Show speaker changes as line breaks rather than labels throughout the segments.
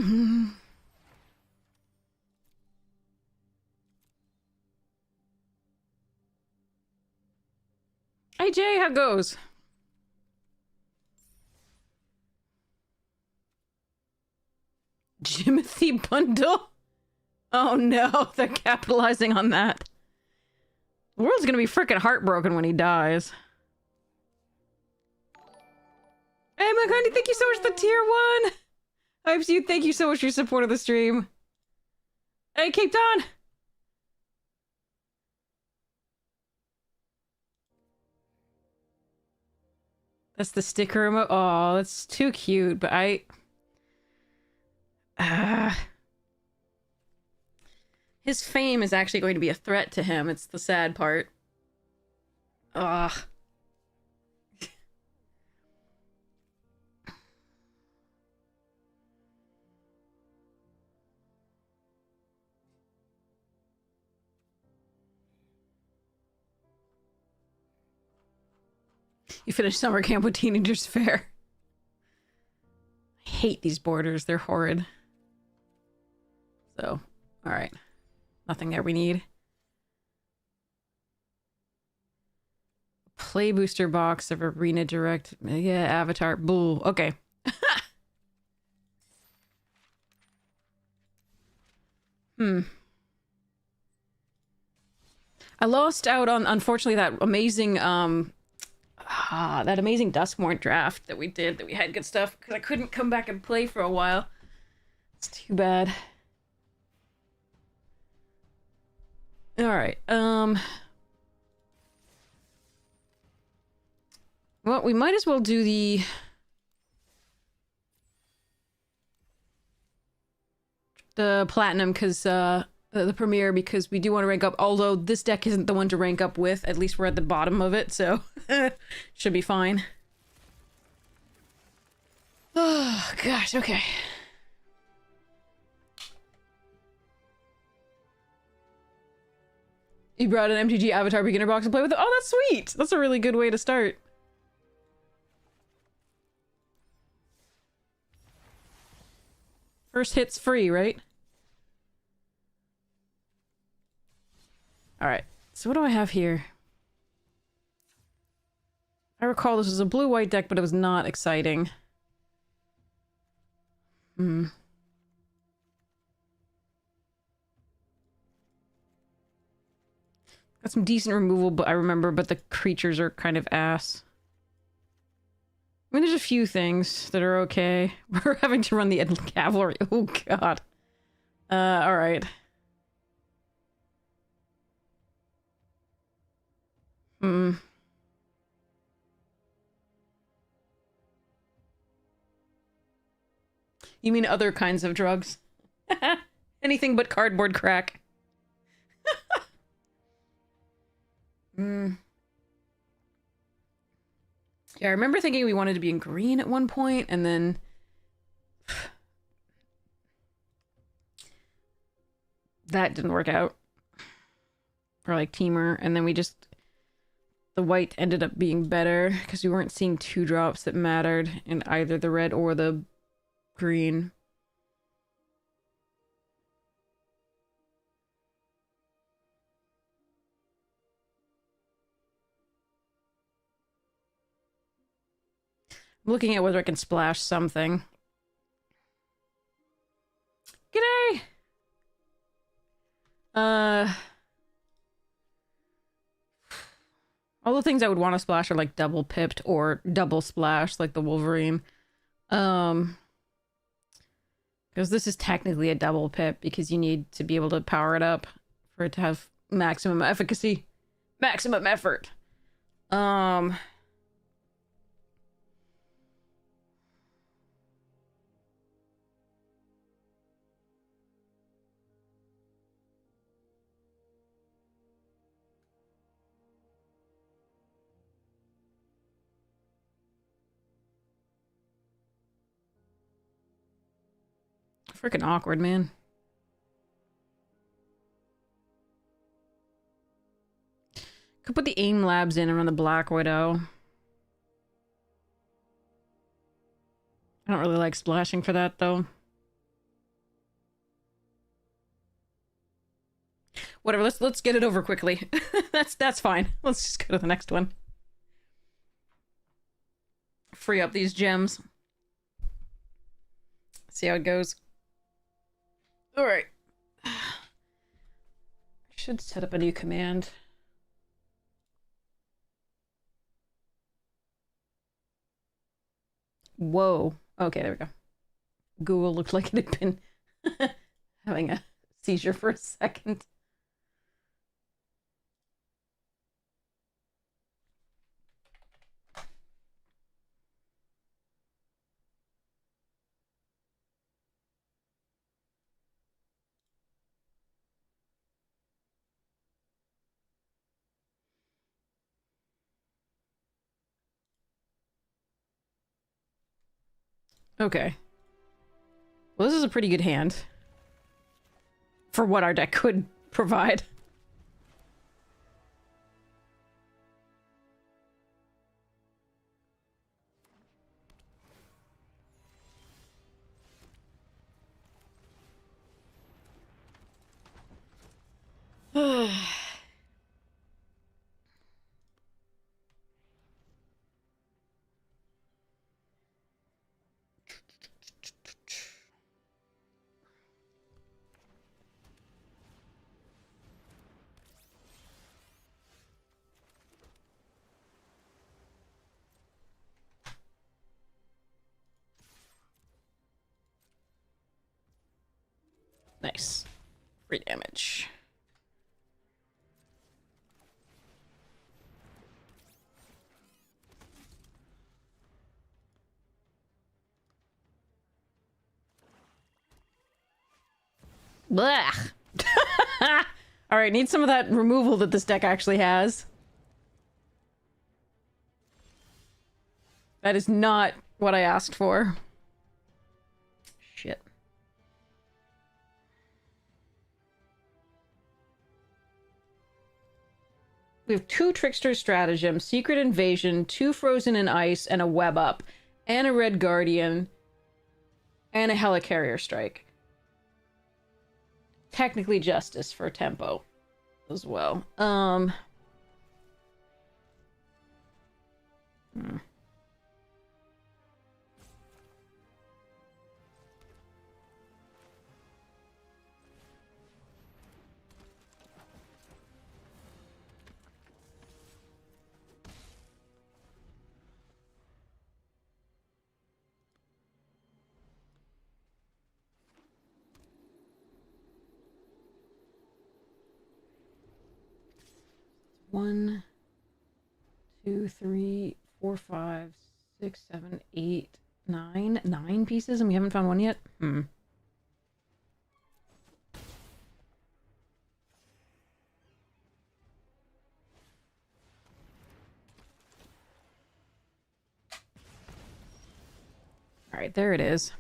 Hey Jay, how goes? Jimothy bundle? Oh no, they're capitalizing on that. The world's gonna be freaking heartbroken when he dies. Hey Makundi, thank you so much for the tier 1! Hypes you, thank you so much for your support of the stream. Hey Cape Town! That's the sticker emote. Oh, that's too cute, but his fame is actually going to be a threat to him. It's the sad part. Ugh. You finished summer camp with Teenagers Fair. I hate these borders. They're horrid. So, alright. Nothing there we need. Play booster box of Arena Direct. Yeah, Avatar. Bull. Okay. I lost out on, unfortunately, that amazing, that amazing Duskmorn draft that we did, that we had good stuff, because I couldn't come back and play for a while. It's too bad. Alright, well, we might as well do the platinum, because, the premiere, because we do want to rank up, although this deck isn't the one to rank up with. At least we're at the bottom of it, so should be fine. Oh, gosh, okay. You brought an MTG Avatar beginner box to play with? Oh, that's sweet! That's a really good way to start. First hit's free, right? Alright, so what do I have here? I recall this was a blue-white deck, but it was not exciting. Got some decent removal, but I remember, but the creatures are kind of ass. I mean, there's a few things that are okay. We're having to run the cavalry. Oh, God. Alright. You mean other kinds of drugs? Anything but cardboard crack. Yeah, I remember thinking we wanted to be in green at one point, and then... that didn't work out. For, like, Teamer, and then we just... the white ended up being better, because we weren't seeing 2-drops that mattered in either the red or the green. I'm looking at whether I can splash something. G'day! All the things I would want to splash are like double pipped or double splash, like the Wolverine. Because this is technically a double pip, because you need to be able to power it up for it to have maximum efficacy. Maximum effort. Freaking awkward, man. Could put the aim labs in and run the Black Widow. I don't really like splashing for that, though. let's get it over quickly. That's fine. Let's just go to the next one. Free up these gems. See how it goes. All right. I should set up a new command. Whoa. Okay, there we go. Google looked like it had been having a seizure for a second. Okay. Well, this is a pretty good hand. For what our deck could provide. Nice. Free damage. Blech. Alright, need some of that removal that this deck actually has. That is not what I asked for. Shit. We have 2 Trickster Stratagem, Secret Invasion, 2 Frozen in Ice, and a Web Up, and a Red Guardian, and a Helicarrier Strike. Technically Justice for tempo as well. One, two, three, four, 5, 6, 7, 8, 9. 9 pieces, and we haven't found one yet? Alright, there it is.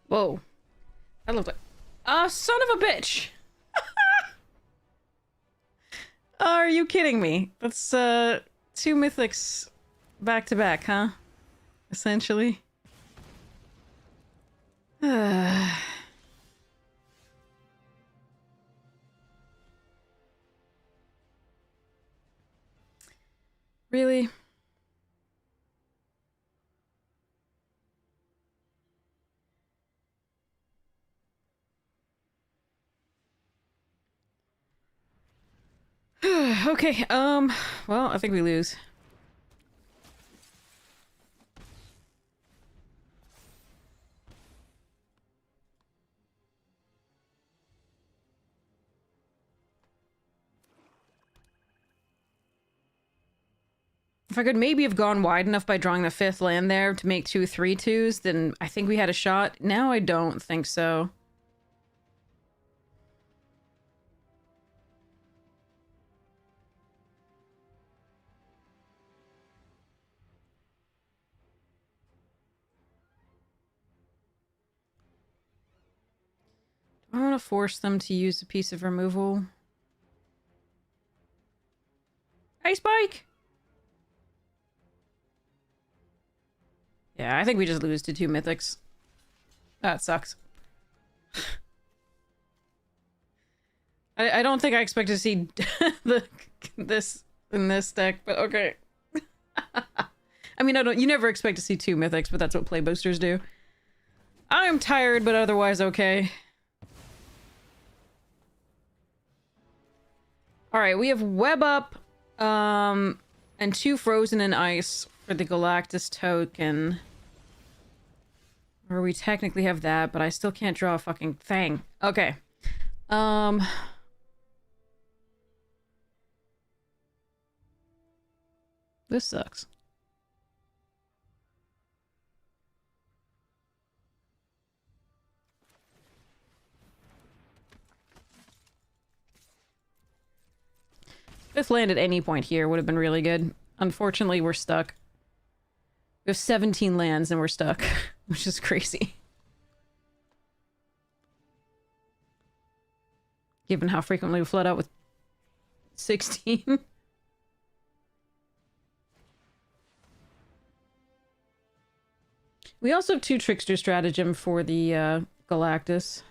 Whoa. That looked like... Ah, son of a bitch! Are you kidding me? That's, 2 mythics back to back, huh? Essentially. Really? Okay, well, I think we lose. If I could maybe have gone wide enough by drawing the 5th land there to make 2 3/2s, then I think we had a shot. Now I don't think so. I want to force them to use a piece of removal. Ice Spike! Yeah, I think we just lose to 2 mythics. That sucks. I don't think I expect to see this in this deck, but okay. I mean, you never expect to see 2 mythics, but that's what play boosters do. I am tired, but otherwise okay. Alright, we have Web Up, and 2 Frozen in Ice for the Galactus token. Or we technically have that, but I still can't draw a fucking thing. Okay. This sucks. Fifth land at any point here would have been really good. Unfortunately, we're stuck. We have 17 lands and we're stuck, which is crazy. Given how frequently we flood out with 16. We also have 2 Trickster Stratagem for the Galactus.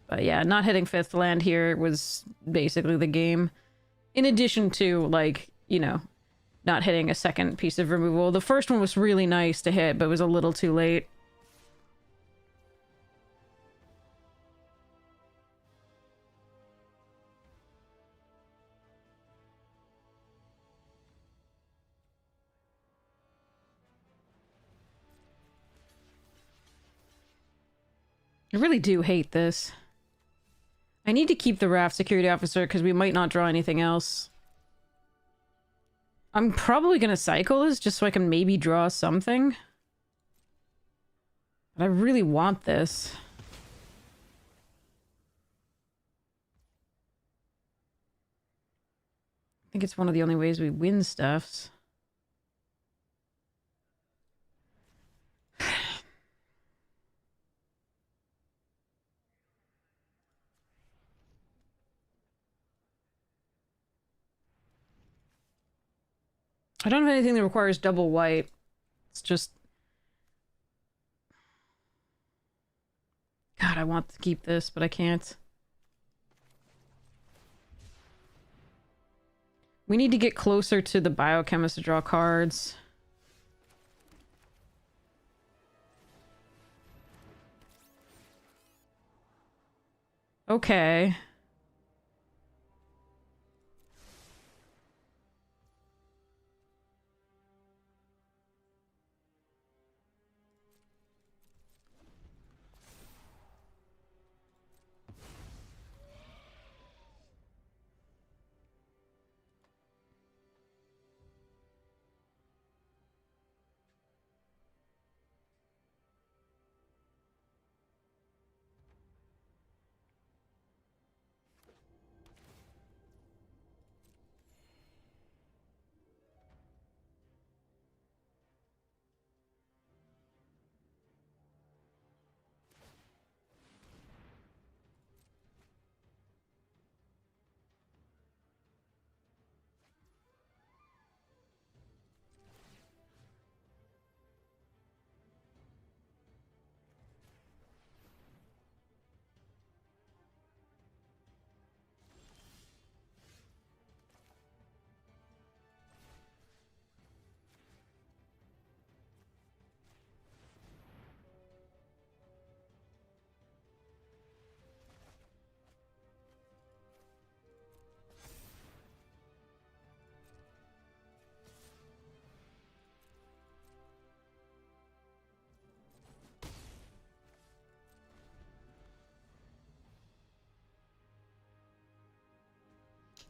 But yeah, not hitting 5th land here was basically the game. In addition to, like, you know, not hitting a second piece of removal. The first one was really nice to hit, but was a little too late. I really do hate this. I need to keep the Raft Security Officer because we might not draw anything else. I'm probably gonna cycle this just so I can maybe draw something. But I really want this. I think it's one of the only ways we win stuffs. I don't have anything that requires double white. It's just... God, I want to keep this, but I can't. We need to get closer to the biochemist to draw cards. Okay.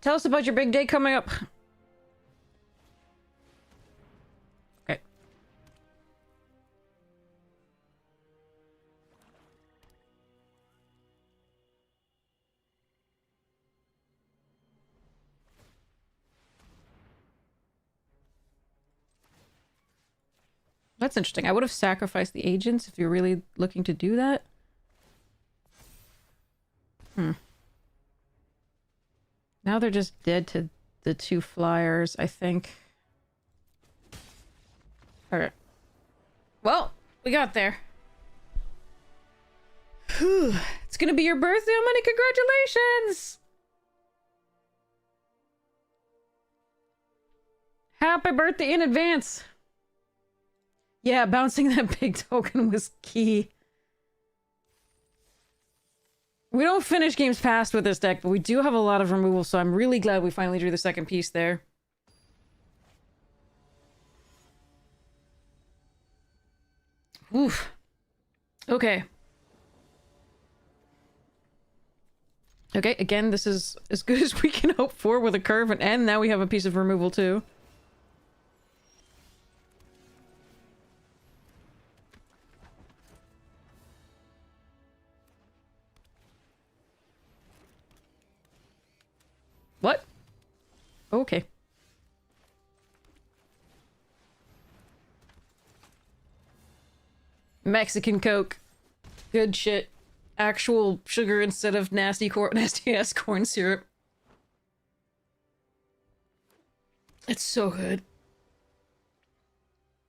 Tell us about your big day coming up. Okay. That's interesting. I would have sacrificed the agents if you're really looking to do that. Now they're just dead to the 2 flyers, I think. Alright. Well, we got there. Whew. It's gonna be your birthday, Money. Congratulations! Happy birthday in advance! Yeah, bouncing that big token was key. We don't finish games fast with this deck, but we do have a lot of removal, so I'm really glad we finally drew the second piece there. Oof. Okay. Okay, again, this is as good as we can hope for with a curve, and now we have a piece of removal too. What? Okay. Mexican Coke. Good shit. Actual sugar instead of nasty ass corn syrup. It's so good.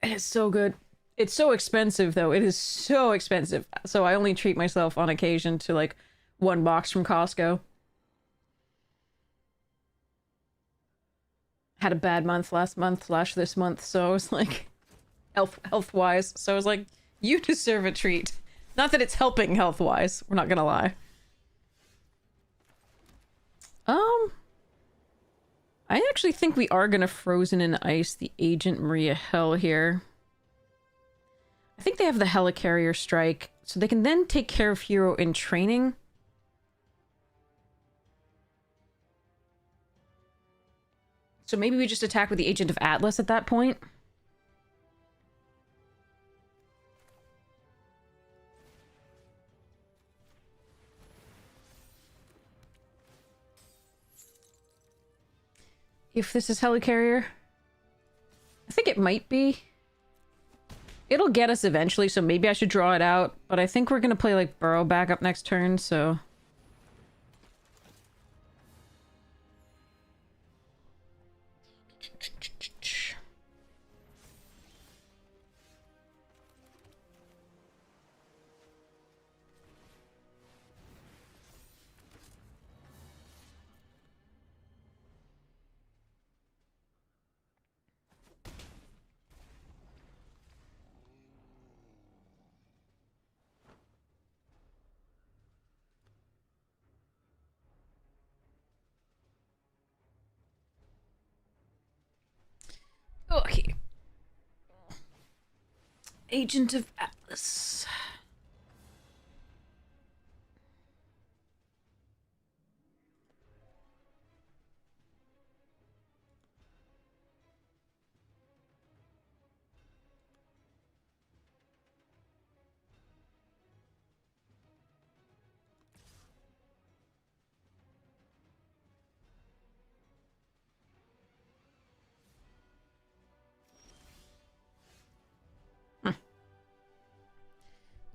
It's so good. It's so expensive though. It is so expensive. So I only treat myself on occasion to like 1 box from Costco. Had a bad month last month / this month, so I was like health wise. So I was like, you deserve a treat. Not that it's helping health wise, we're not gonna lie. I actually think we are gonna Frozen in Ice the Agent Maria Hell here. I think they have the Helicarrier Strike, so they can then take care of Hero in training. So maybe we just attack with the Agent of Atlas at that point. If this is Helicarrier. I think it might be. It'll get us eventually, so maybe I should draw it out. But I think we're gonna play, like, Burrow back up next turn, so... Okay. Agent of Atlas.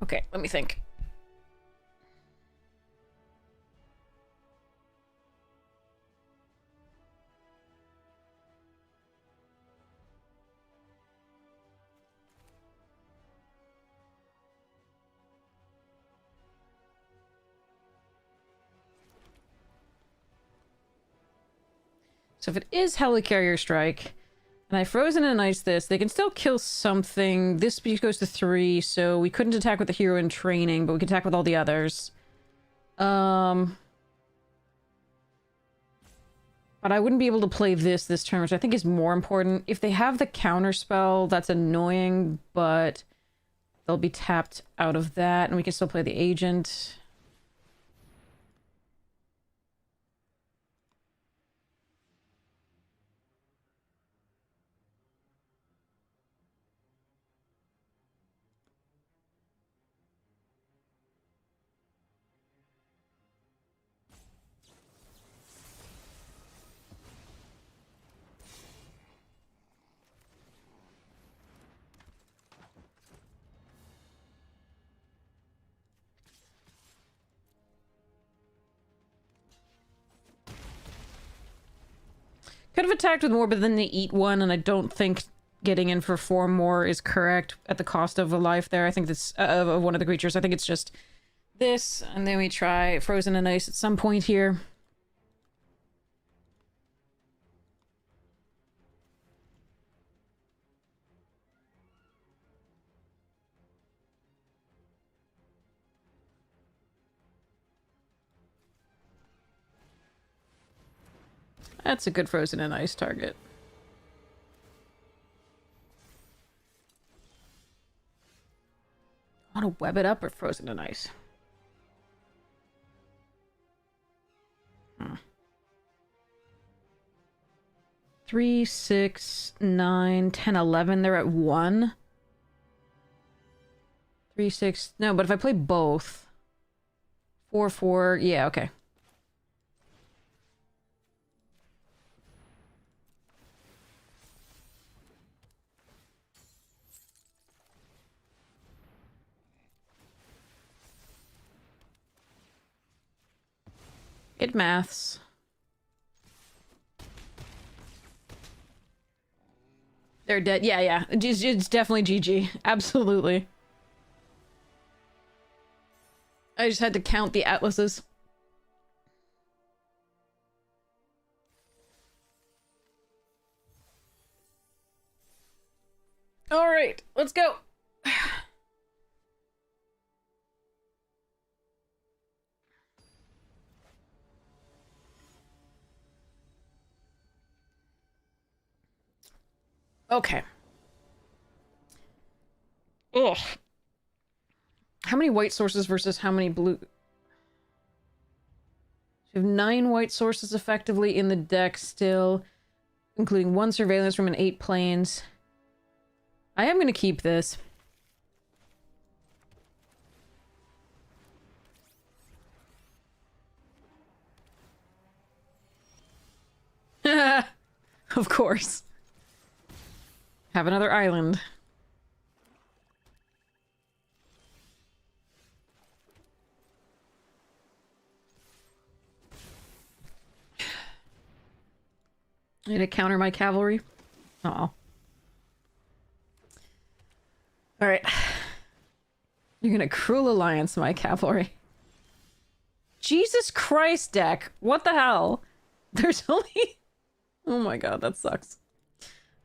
Okay, let me think. So if it is Helicarrier Strike, and I Frozen and Ice this, they can still kill something. This goes to 3, so we couldn't attack with the hero in training, but we can attack with all the others. But I wouldn't be able to play this turn, which I think is more important. If they have the counter spell, that's annoying, but they'll be tapped out of that, and we can still play the agent. Could have attacked with more, but then they eat one, and I don't think getting in for 4 more is correct at the cost of a life there. I think that's of one of the creatures. I think it's just this, and then we try Frozen in Ice at some point here. That's a good Frozen in Ice target. I want to web it up or Frozen in Ice. 3, 6, 9, 10, 11. They're at 1. 3, 6. No, but if I play both. 4, 4. Yeah, okay. It maths. They're dead. Yeah, yeah. It's definitely GG. Absolutely. I just had to count the atlases. Alright, let's go. Okay. Ugh. How many white sources versus how many blue? We have 9 white sources effectively in the deck still, including 1 surveillance room and 8 planes. I am going to keep this. Of course. Have another island. I need to counter my cavalry. Uh-oh. Alright. You're gonna Cruel Alliance my cavalry. Jesus Christ, deck. What the hell? There's only... Oh my god, that sucks.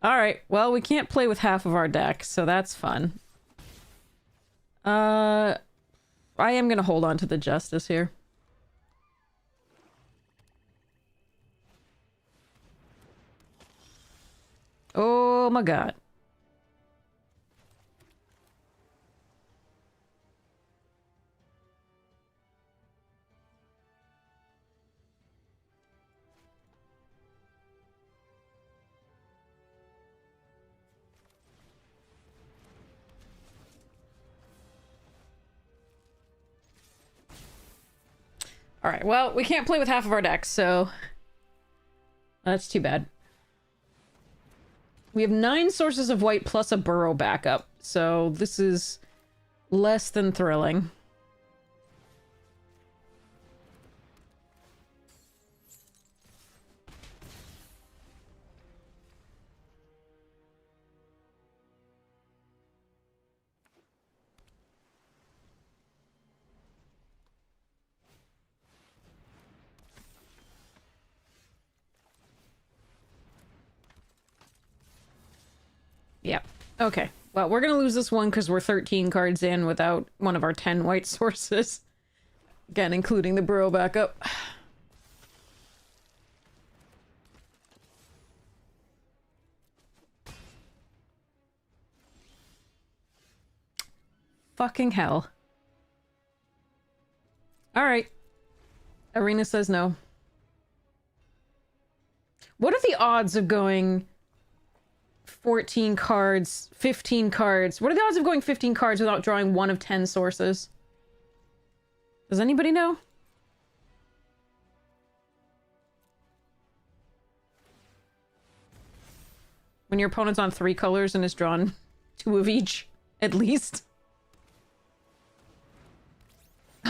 Alright, well, we can't play with half of our deck, so that's fun. I am gonna hold on to the Justice here. Oh my god. Alright, well, we can't play with half of our decks, so... That's too bad. We have 9 sources of white plus a burrow backup, so this is less than thrilling. Yep. Okay. Well, we're gonna lose this one because we're 13 cards in without one of our 10 white sources. Again, including the burrow backup. Fucking hell. Alright. Arena says no. What are the odds of going 14 cards, 15 cards? What are the odds of going 15 cards without drawing one of 10 sources? Does anybody know? When your opponent's on 3 colors and has drawn 2 of each, at least.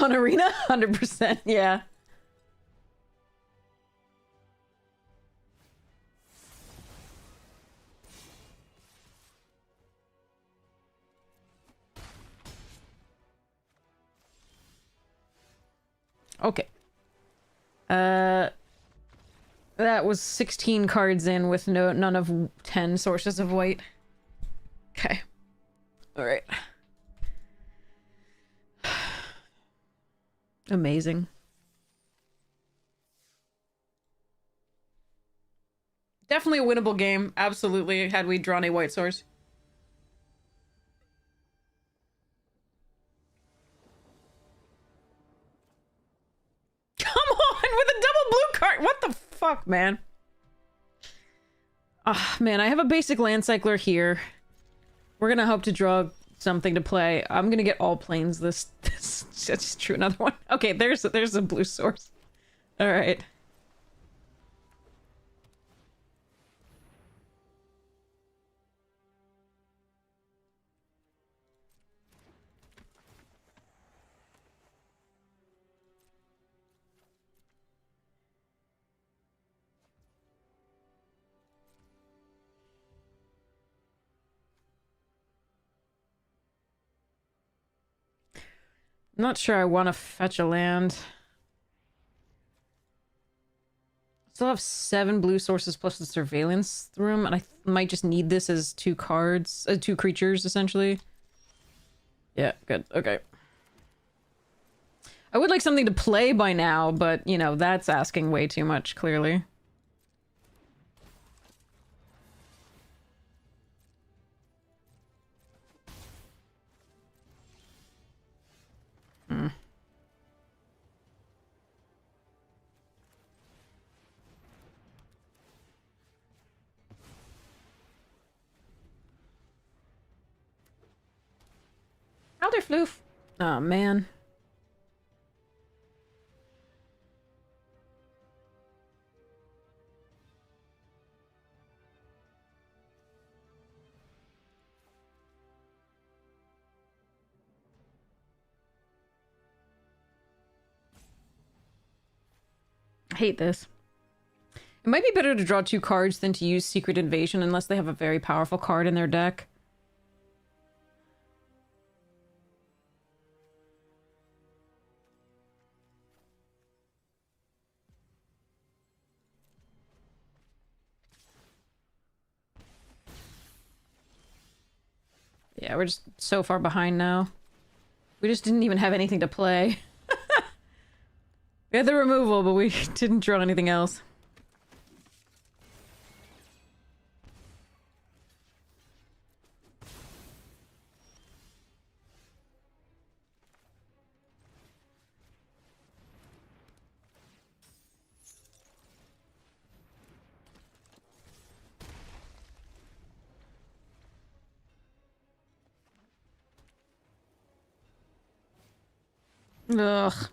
On Arena? 100%, yeah. Okay. That was 16 cards in with none of 10 sources of white. Okay. Alright. Amazing. Definitely a winnable game. Absolutely, had we drawn a white source. Come on, with a double blue card! What the fuck, man? Ah, man, I have a basic land cycler here. We're gonna hope to draw something to play. I'm gonna get all planes this that's true, another one. Okay, there's a blue source. Alright. I'm not sure I want to fetch a land. Still have 7 blue sources plus the surveillance room, and I might just need this as 2 cards, 2 creatures, essentially. Yeah, good. Okay. I would like something to play by now, but, you know, that's asking way too much, clearly. Hmm. Floof. Oh, man. I hate this. It might be better to draw 2 cards than to use Secret Invasion unless they have a very powerful card in their deck. Yeah, we're just so far behind now. We just didn't even have anything to play. We had the removal, but we didn't draw anything else. Ugh.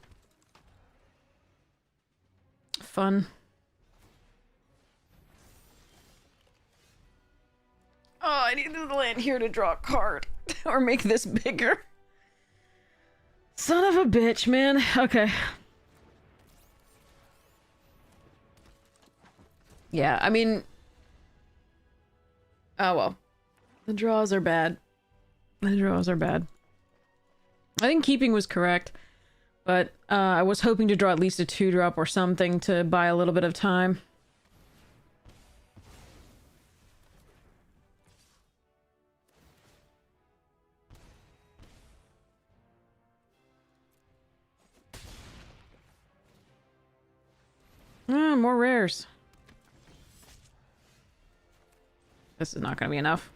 Fun. Oh, I need to land here to draw a card. Or make this bigger. Son of a bitch, man. Okay. Yeah, I mean... Oh, well. The draws are bad. The draws are bad. I think keeping was correct. But I was hoping to draw at least a 2-drop or something to buy a little bit of time. More rares. This is not going to be enough.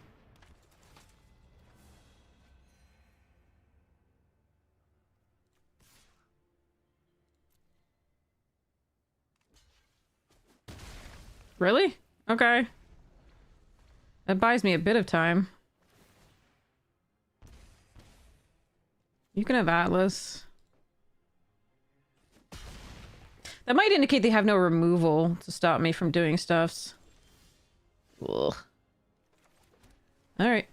Really? Okay. That buys me a bit of time. You can have Atlas. That might indicate they have no removal to stop me from doing stuffs. Ugh. Alright.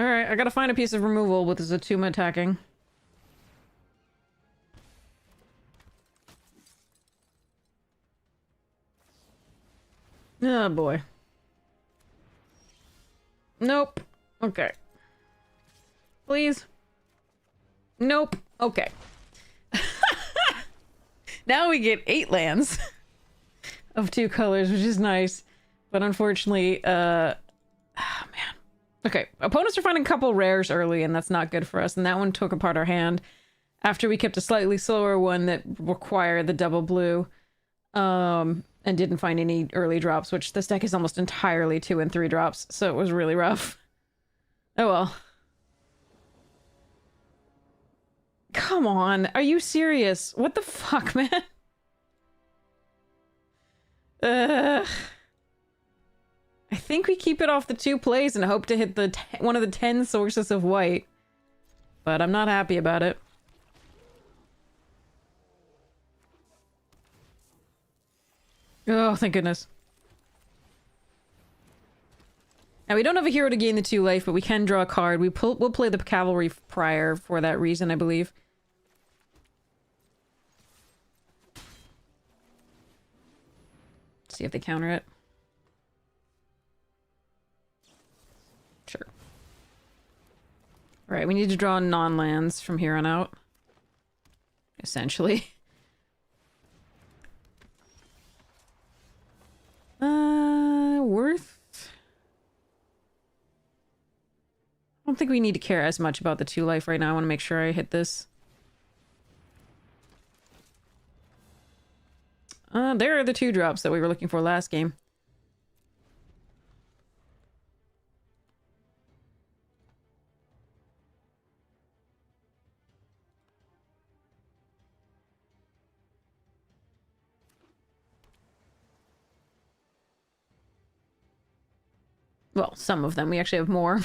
Alright, I gotta find a piece of removal with the Zatuma attacking. Oh boy. Nope. Okay. Please. Nope. Okay. Now we get 8 lands of 2 colors, which is nice. But unfortunately, oh man. Okay, opponents are finding a couple rares early, and that's not good for us. And that one took apart our hand after we kept a slightly slower one that required the double blue. And didn't find any early drops, which this deck is almost entirely 2 and 3 drops, so it was really rough. Oh well. Come on, are you serious? What the fuck, man? I think we keep it off the 2 plays and hope to hit the one of the 10 sources of white. But I'm not happy about it. Oh, thank goodness. Now, we don't have a hero to gain the 2 life, but we can draw a card. We'll play the Cavalry Prior for that reason, I believe. See if they counter it. Sure. Alright, we need to draw non-lands from here on out. Essentially. Worth? I don't think we need to care as much about the 2 life right now. I want to make sure I hit this. There are the 2 drops that we were looking for last game. Well, some of them. We actually have more.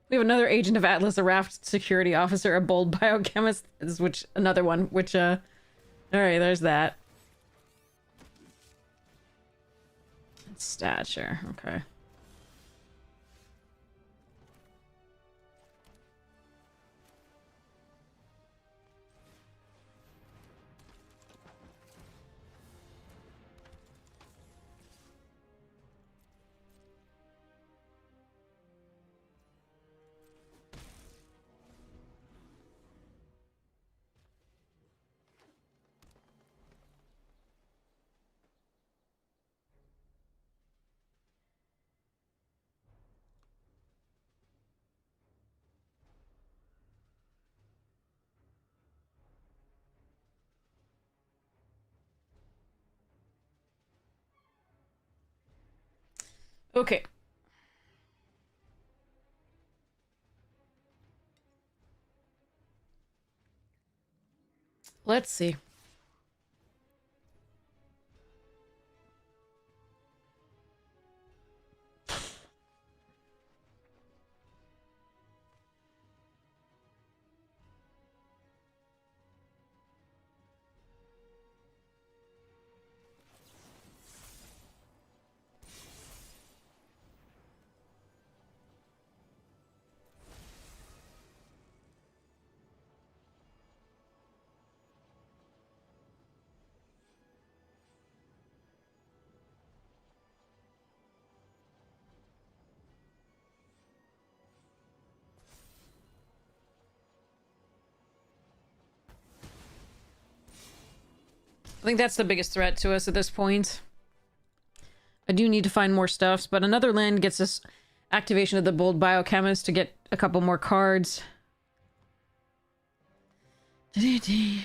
We have another Agent of Atlas, a Raft security officer, a bold biochemist, which another one, which alright, there's that. Stature, okay. Okay. Let's see. I think that's the biggest threat to us at this point. I do need to find more stuffs, but another land gets us activation of the Bold Biochemist to get a couple more cards. And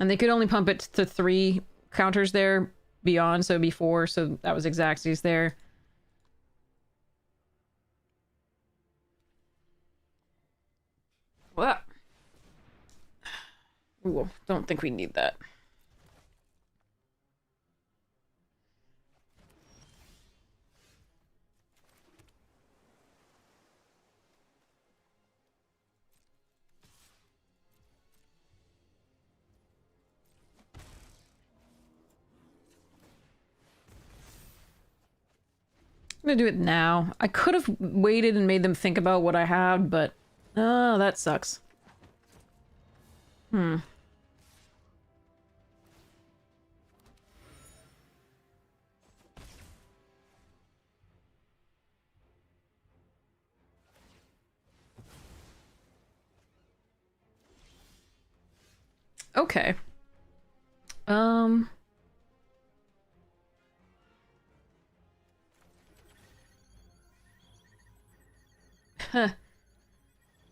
they could only pump it to 3 counters there beyond, so it'd be 4, so that was Xaxes there. What? Ooh, don't think we need that. I'm gonna do it now. I could have waited and made them think about what I had, but... Oh, that sucks. Hmm. Okay. Um...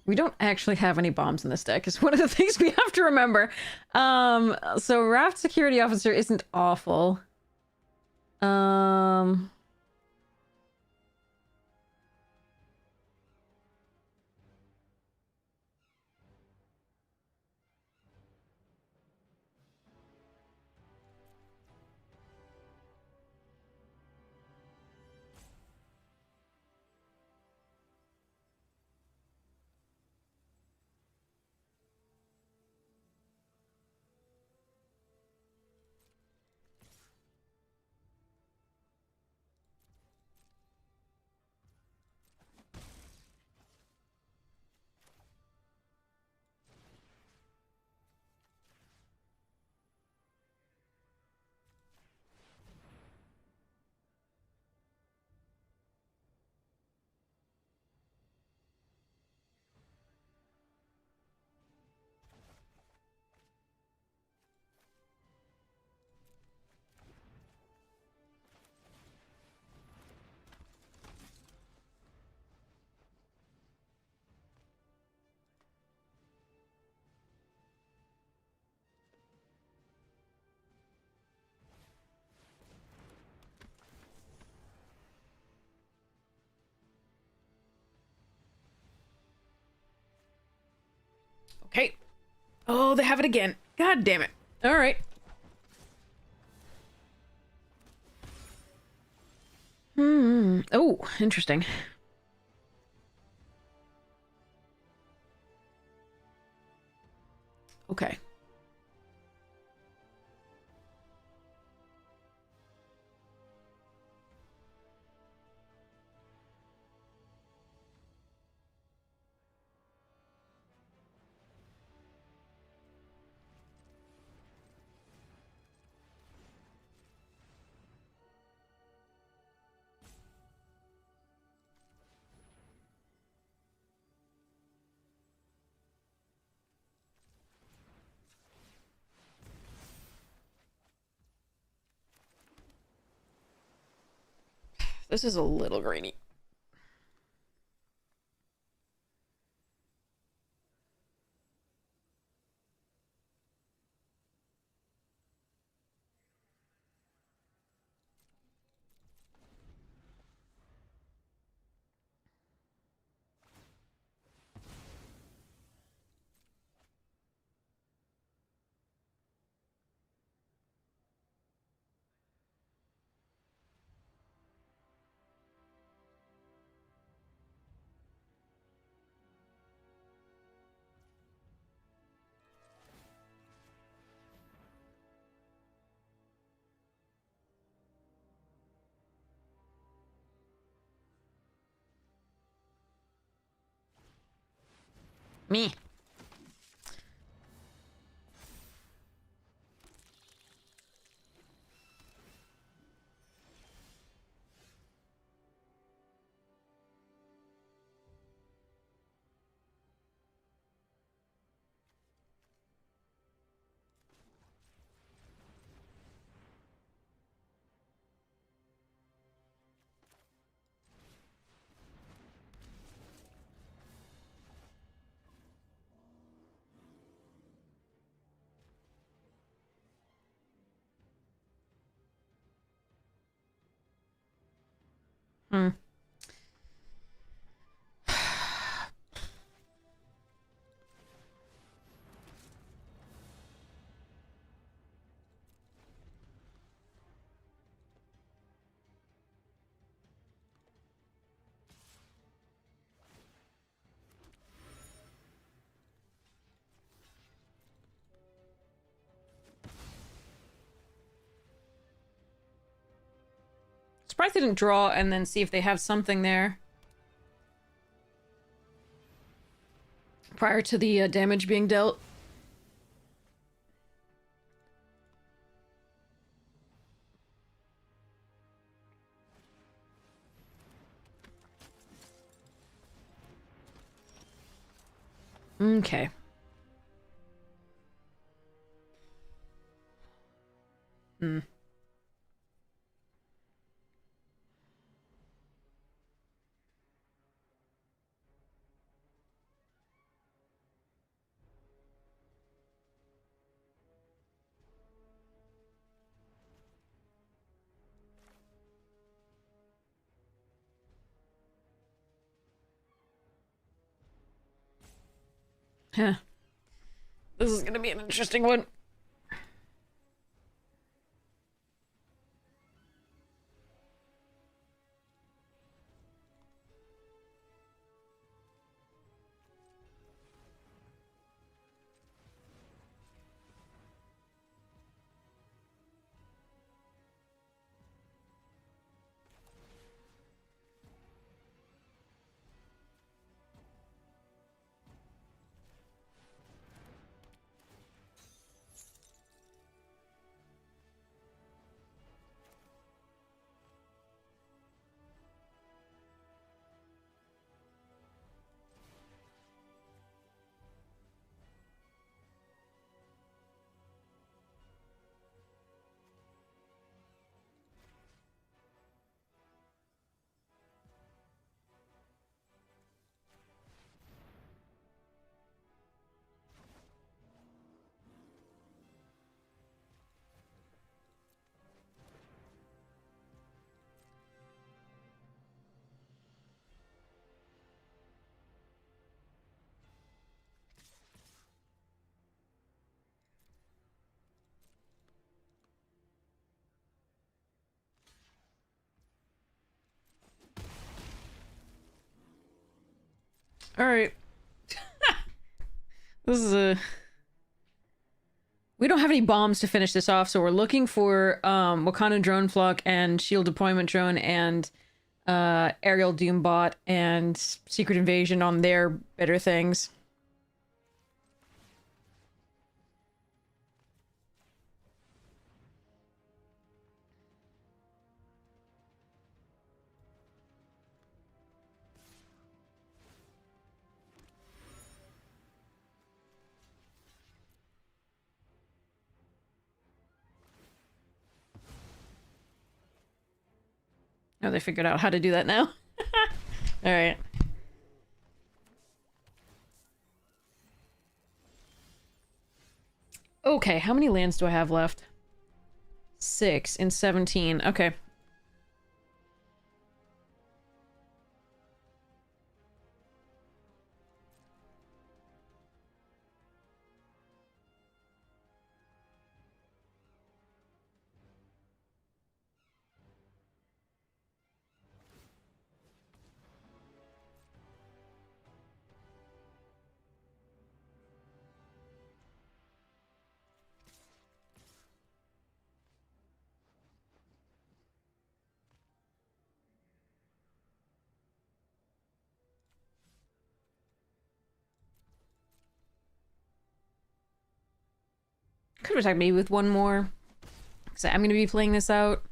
We don't actually have any bombs in this deck, is one of the things we have to remember. So Raft Security Officer isn't awful. Um... Okay. Oh, they have it again. God damn it. All right. Hmm. Oh, interesting. Okay. This is a little grainy. Me. Hmm. It's surprised they didn't draw and then see if they have something there prior to the damage being dealt. Okay. Hmm. Huh. This is gonna be an interesting one. All right. This is a... We don't have any bombs to finish this off, so we're looking for Wakanda drone flock and shield deployment drone and aerial doombot and secret invasion on their better things. Oh, they figured out how to do that now. All right. Okay, how many lands do I have left? 6 in 17. Okay. Could have attacked maybe with one more. Because I'm going to be playing this out.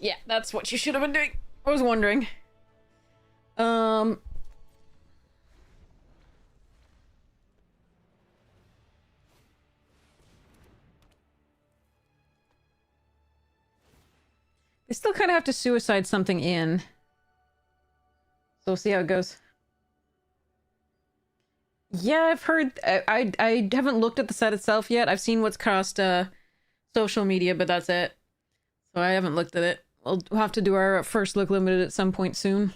Yeah, that's what you should have been doing. I was wondering. Um... They still kind of have to suicide something in. So we'll see how it goes. Yeah, I've heard... I haven't looked at the set itself yet. I've seen what's crossed social media, but that's it. So I haven't looked at it. We'll have to do our first look limited at some point soon.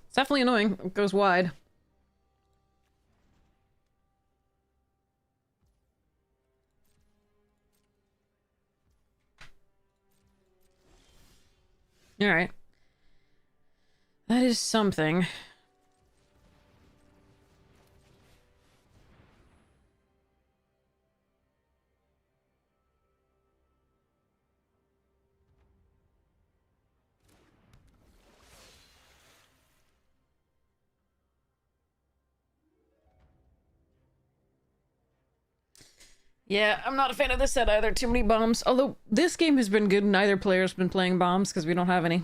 It's definitely annoying. It goes wide. Alright. That is something. Yeah, I'm not a fan of this set either. Too many bombs. Although, this game has been good. Neither player's been playing bombs because we don't have any.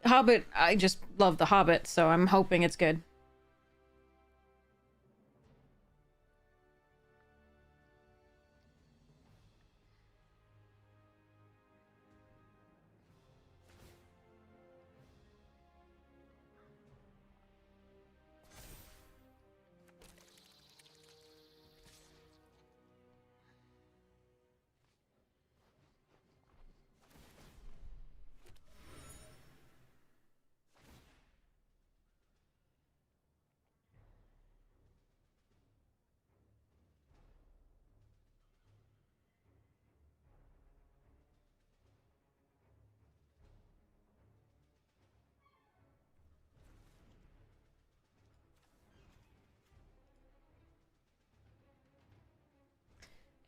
Hobbit, I just love the Hobbit, so I'm hoping it's good.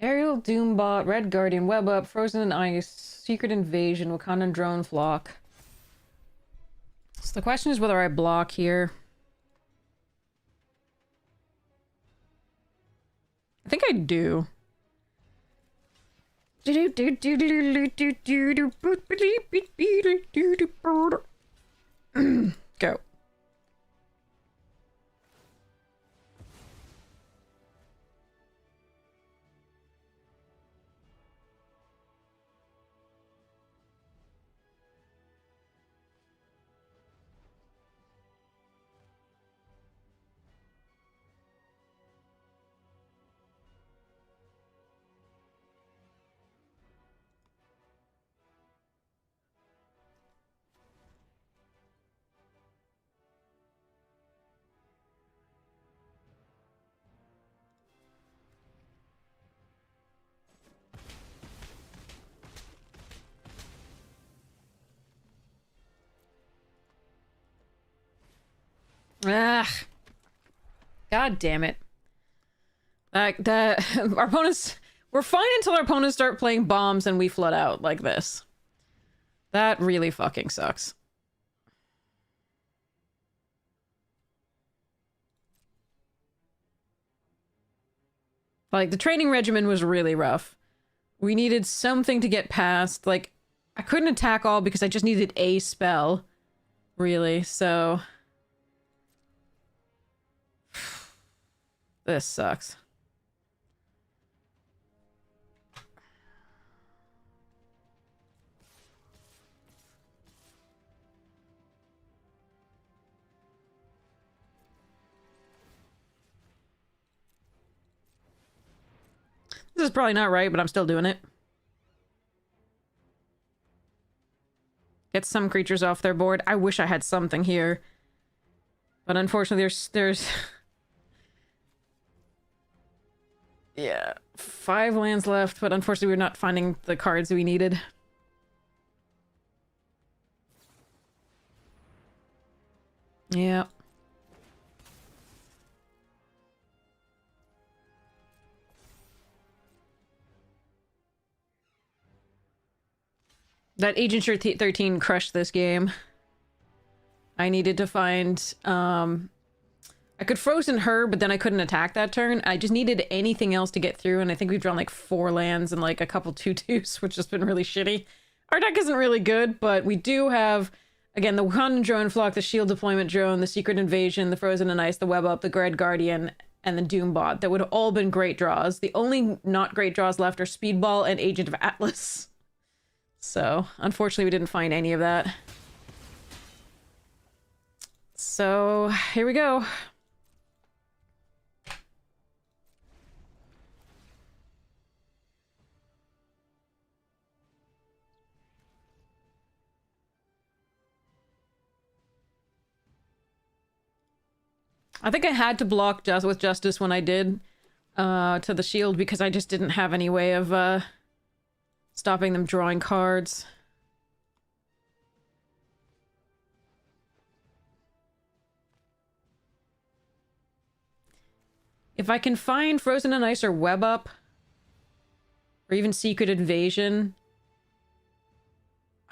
Aerial Doombot, Red Guardian, Web Up, Frozen in Ice, Secret Invasion, Wakandan Drone Flock. So the question is whether I block here. I think I do. Go. Ah, god damn it. Our opponents... We're fine until our opponents start playing bombs and we flood out like this. That really fucking sucks. Like, the training regimen was really rough. We needed something to get past. Like, I couldn't attack all because I just needed a spell. Really, so... This sucks. This is probably not right, but I'm still doing it. Get some creatures off their board. I wish I had something here. But unfortunately, there's... Yeah, 5 lands left, but unfortunately we're not finding the cards we needed. Yeah. That Agent 13 crushed this game. I needed to find, I could Frozen her, but then I couldn't attack that turn. I just needed anything else to get through, and I think we've drawn like 4 lands and like a couple 2/2s, which has been really shitty. Our deck isn't really good, but we do have, again, the Wakandan Drone Flock, the Shield Deployment Drone, the Secret Invasion, the Frozen and Ice, the Web Up, the Dread Guardian, and the Doombot. That would have all been great draws. The only not great draws left are Speedball and Agent of Atlas. So, unfortunately, we didn't find any of that. So, here we go. I think I had to block with Justice when I did to the shield because I just didn't have any way of stopping them drawing cards. If I can find Frozen and Ice or Web Up, or even Secret Invasion,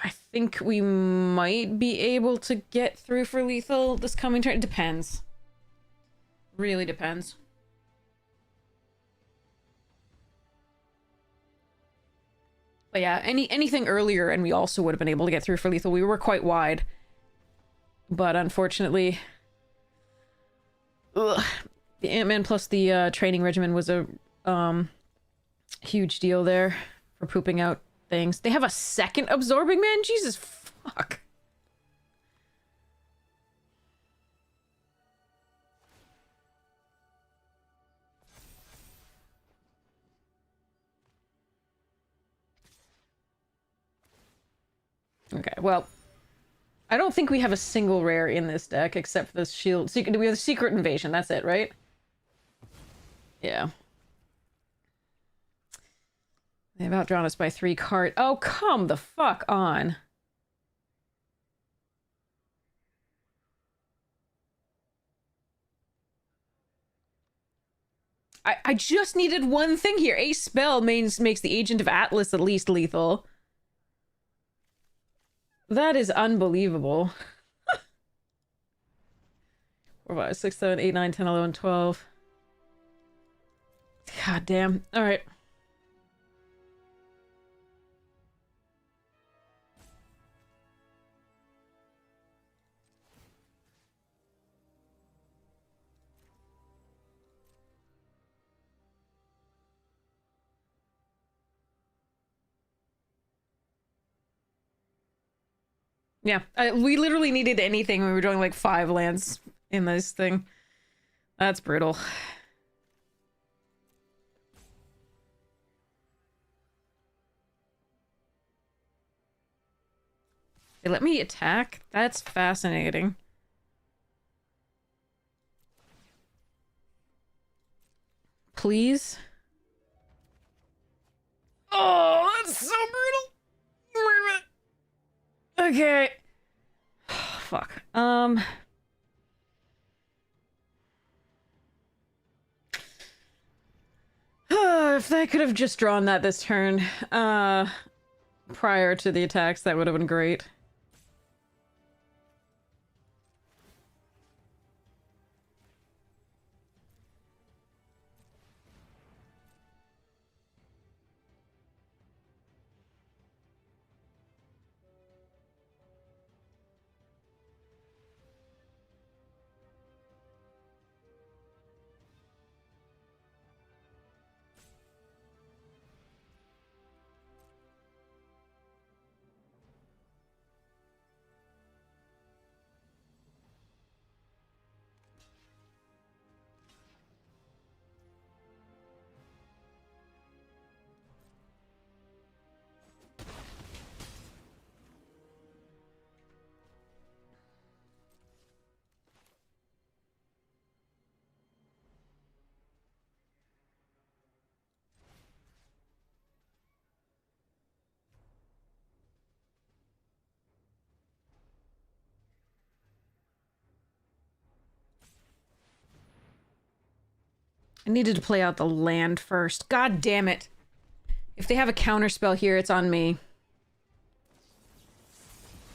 I think we might be able to get through for lethal this coming turn. It depends. Really depends. But yeah, anything earlier and we also would have been able to get through for lethal. We were quite wide. But unfortunately... Ugh, the Ant-Man plus the training regimen was a huge deal there for pooping out things. They have a second Absorbing Man? Jesus fuck. Okay, well, I don't think we have a single rare in this deck except for the shield. We have the Secret Invasion. That's it, right? Yeah. They've outdrawn us by 3 cards. Oh, come the fuck on. I just needed one thing here. A spell makes the Agent of Atlas at least lethal. That is unbelievable. 4, 5, 6, 7, 8, 9, 10, 11, 12. God damn. All right. Yeah, we literally needed anything. We were doing like 5 lands in this thing. That's brutal. They let me attack? That's fascinating. Please? Oh, that's so brutal! Okay. Fuck. If I could have just drawn that this turn, prior to the attacks, that would have been great. I needed to play out the land first. God damn it. If they have a counterspell here, it's on me.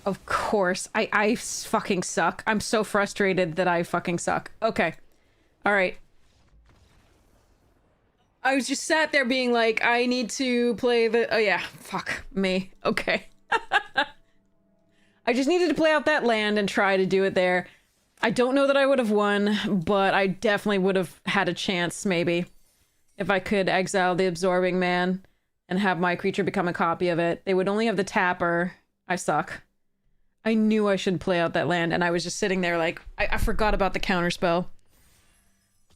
Of course. I fucking suck. I'm so frustrated that I fucking suck. Okay. Alright. I was just sat there being like, I need to play the... Oh yeah, fuck me. Okay. I just needed to play out that land and try to do it there. I don't know that I would have won, but I definitely would have had a chance, maybe. If I could exile the Absorbing Man and have my creature become a copy of it. They would only have the tapper. I suck. I knew I should play out that land, and I was just sitting there like, I forgot about the counterspell.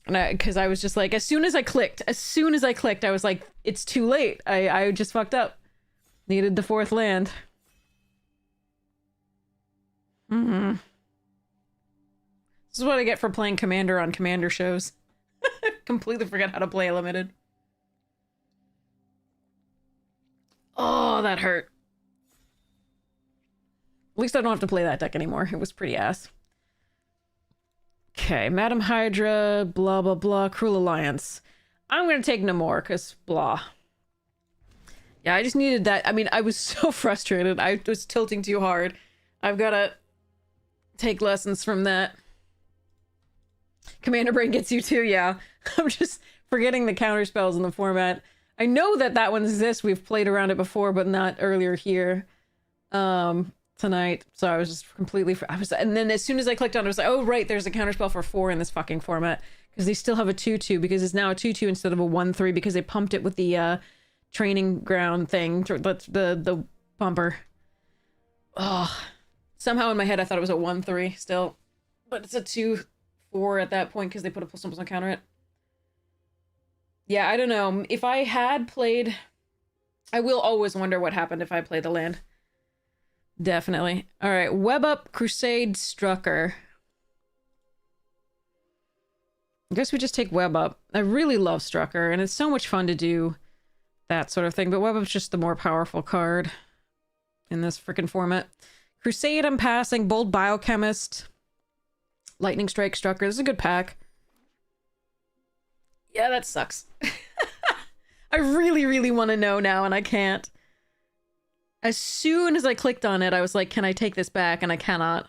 And because I was just like, as soon as I clicked, I was like, it's too late. I just fucked up. Needed the 4th land. Mm-hmm. This is what I get for playing Commander on Commander shows. Completely forgot how to play a limited. Oh, that hurt. At least I don't have to play that deck anymore. It was pretty ass. Okay, Madam Hydra, blah, blah, blah, Cruel Alliance. I'm gonna take Namor, because blah. Yeah, I just needed that. I mean, I was so frustrated. I was tilting too hard. I've gotta take lessons from that. Commander Brain gets you too, yeah. I'm just forgetting the counter spells in the format. I know that that one exists. We've played around it before, but not earlier here. Tonight. So I was just completely... and then as soon as I clicked on it, I was like, oh, right, there's a counterspell for 4 in this fucking format. Because they still have a 2/2, because it's now a 2/2 instead of a 1/3, because they pumped it with the training ground thing. The bumper. Oh. Somehow in my head I thought it was a 1/3 still. But it's a 2/4 at that point, because they put a +1/+1 on counter it. Yeah, I don't know. If I had played... I will always wonder what happened if I played the land. Definitely. Alright, Web Up, Crusade, Strucker. I guess we just take Web Up. I really love Strucker, and it's so much fun to do that sort of thing, but Web Up's just the more powerful card in this freaking format. Crusade, I'm passing. Bold Biochemist. Lightning Strike, Strucker. This is a good pack. Yeah, that sucks. I really, really want to know now, and I can't. As soon as I clicked on it, I was like, can I take this back? And I cannot.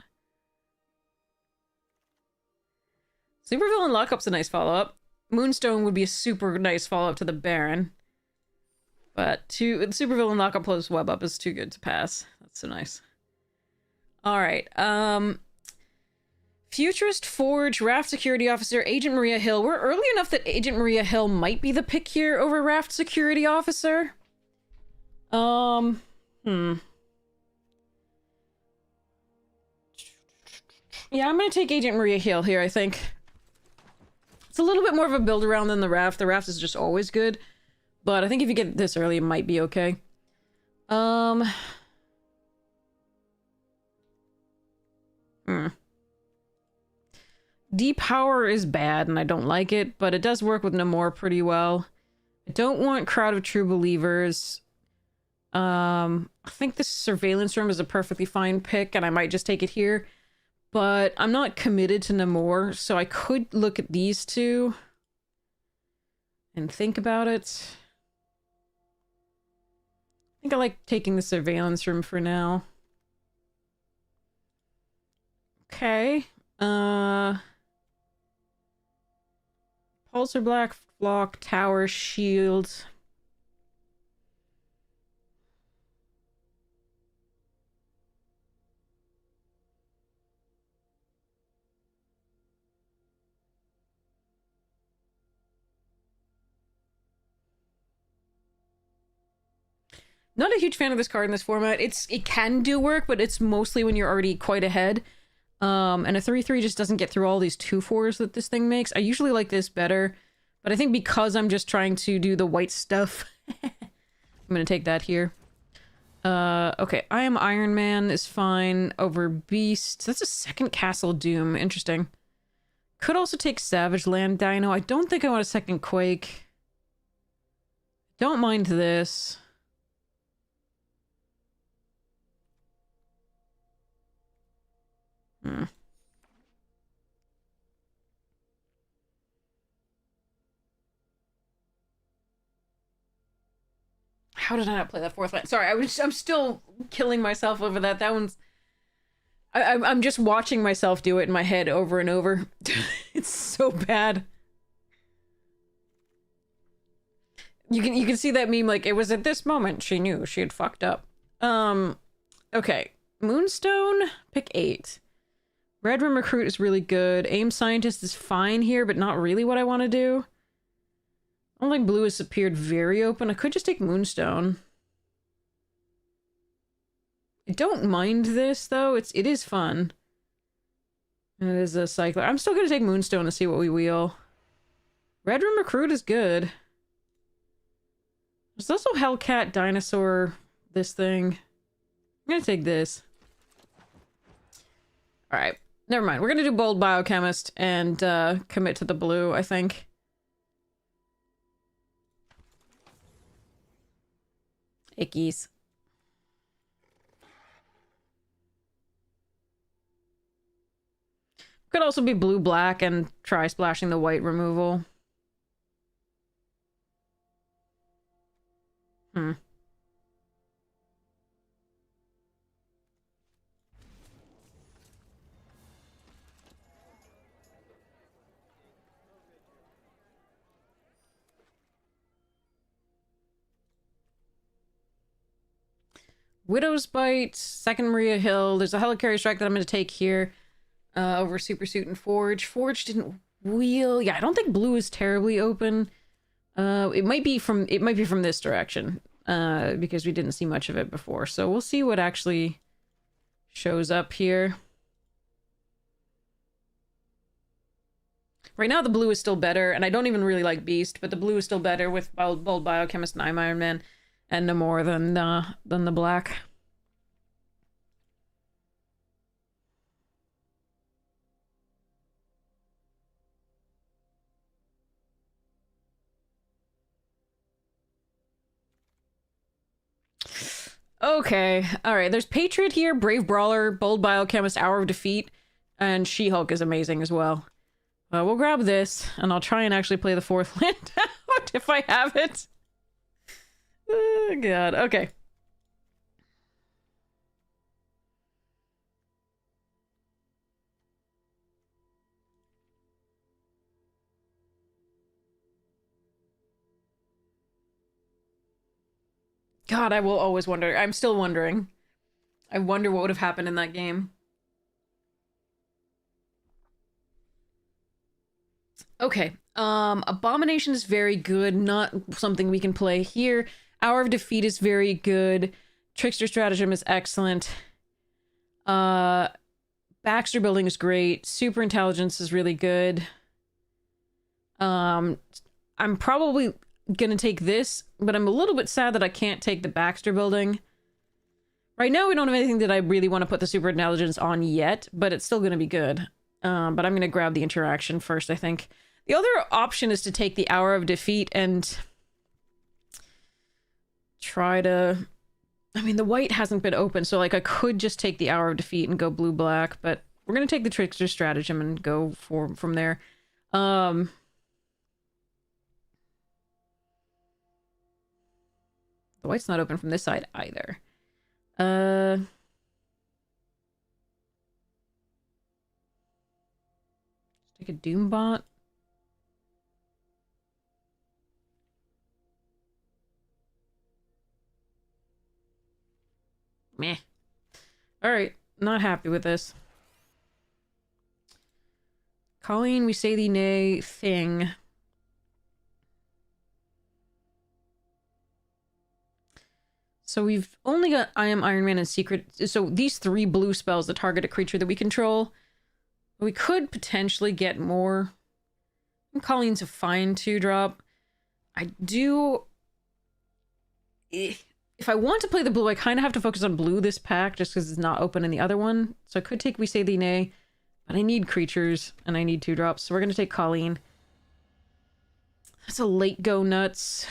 Supervillain Lockup's a nice follow-up. Moonstone would be a super nice follow-up to the Baron. But Supervillain Lockup plus Web Up is too good to pass. That's so nice. Alright, Futurist Forge, Raft Security Officer, Agent Maria Hill. We're early enough that Agent Maria Hill might be the pick here over Raft Security Officer. Yeah, I'm gonna take Agent Maria Hill here, I think. It's a little bit more of a build around than the Raft. The Raft is just always good. But I think if you get this early, it might be okay. Depower is bad, and I don't like it, but it does work with Namor pretty well. I don't want Crowd of True Believers. I think this Surveillance Room is a perfectly fine pick, and I might just take it here. But I'm not committed to Namor, so I could look at these two and think about it. I think I like taking the Surveillance Room for now. Okay. Pulsar Black, Flock, Tower, Shield. Not a huge fan of this card in this format. It can do work, but it's mostly when you're already quite ahead. And a 3/3 just doesn't get through all these 2/4s that this thing makes. I usually like this better, but I think because I'm just trying to do the white stuff, I'm gonna take that here. Okay, I Am Iron Man is fine over Beast. That's a second Castle Doom. Interesting. Could also take Savage Land Dino. I don't think I want a second Quake. Don't mind this. How did I not play that fourth land? Sorry, I'm still killing myself over that. That one's... I'm just watching myself do it in my head over and over. It's so bad. You can see that meme, like, it was at this moment she knew she had fucked up. Okay. Moonstone, pick 8. Red Room Recruit is really good. Aim Scientist is fine here, but not really what I want to do. I don't think blue has appeared very open. I could just take Moonstone. I don't mind this, though. It is fun. And it is a cycler. I'm still going to take Moonstone to see what we wheel. Red Room Recruit is good. There's also Hellcat, Dinosaur, this thing. I'm going to take this. Alright. Never mind. We're going to do Bold Biochemist and commit to the blue, I think. Ickies. Could also be blue-black and try splashing the white removal. Widow's Bite, second Maria Hill. There's a Helicarrier Strike that I'm going to take here over Super Suit and Forge. Forge didn't wheel. Yeah, I don't think blue is terribly open. It might be from this direction because we didn't see much of it before. So we'll see what actually shows up here. Right now the blue is still better, and I don't even really like Beast, but the blue is still better with Bold Biochemist and I'm Iron Man. And no more than the black. Okay, alright, there's Patriot here, Brave Brawler, Bold Biochemist, Hour of Defeat, and She-Hulk is amazing as well. We'll grab this, and I'll try and actually play the fourth land out if I have it. Oh, God. Okay. God, I will always wonder. I'm still wondering. I wonder what would have happened in that game. Okay. Abomination is very good. Not something we can play here. Hour of Defeat is very good. Trickster Stratagem is excellent. Baxter Building is great. Super Intelligence is really good. I'm probably gonna take this, but I'm a little bit sad that I can't take the Baxter Building. Right now we don't have anything that I really want to put the Super Intelligence on yet, but it's still gonna be good. But I'm gonna grab the interaction first, I think. The other option is to take the Hour of Defeat and try to... I mean, the white hasn't been open, so like I could just take the Hour of Defeat and go blue-black, but we're gonna take the Trickster Stratagem and go from there. The white's not open from this side either. Take a Doombot. Meh. Alright, not happy with this. Colleen, we say thee nay, thing. So we've only got I Am Iron Man and Secret. So these 3 blue spells that target a creature that we control. We could potentially get more. And Colleen's a fine 2-drop. I do... If I want to play the blue, I kind of have to focus on blue this pack, just because it's not open in the other one. So I could take We Say Thee Nay, but I need creatures, and I need 2-drops, so we're going to take Colleen. That's a late go nuts.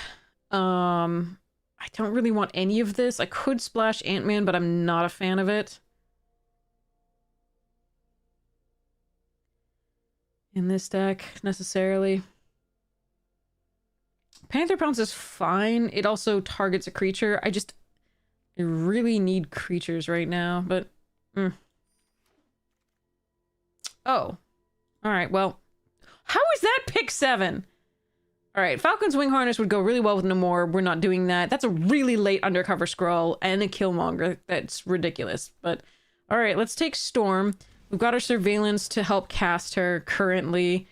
I don't really want any of this. I could splash Ant-Man, but I'm not a fan of it. In this deck, necessarily. Panther Pounce is fine. It also targets a creature. I really need creatures right now, but... Oh. Alright, well... How is that pick 7? Alright, Falcon's Wing Harness would go really well with Namor. We're not doing that. That's a really late Undercover Scroll and a Killmonger. That's ridiculous. But, alright, let's take Storm. We've got our Surveillance to help cast her currently.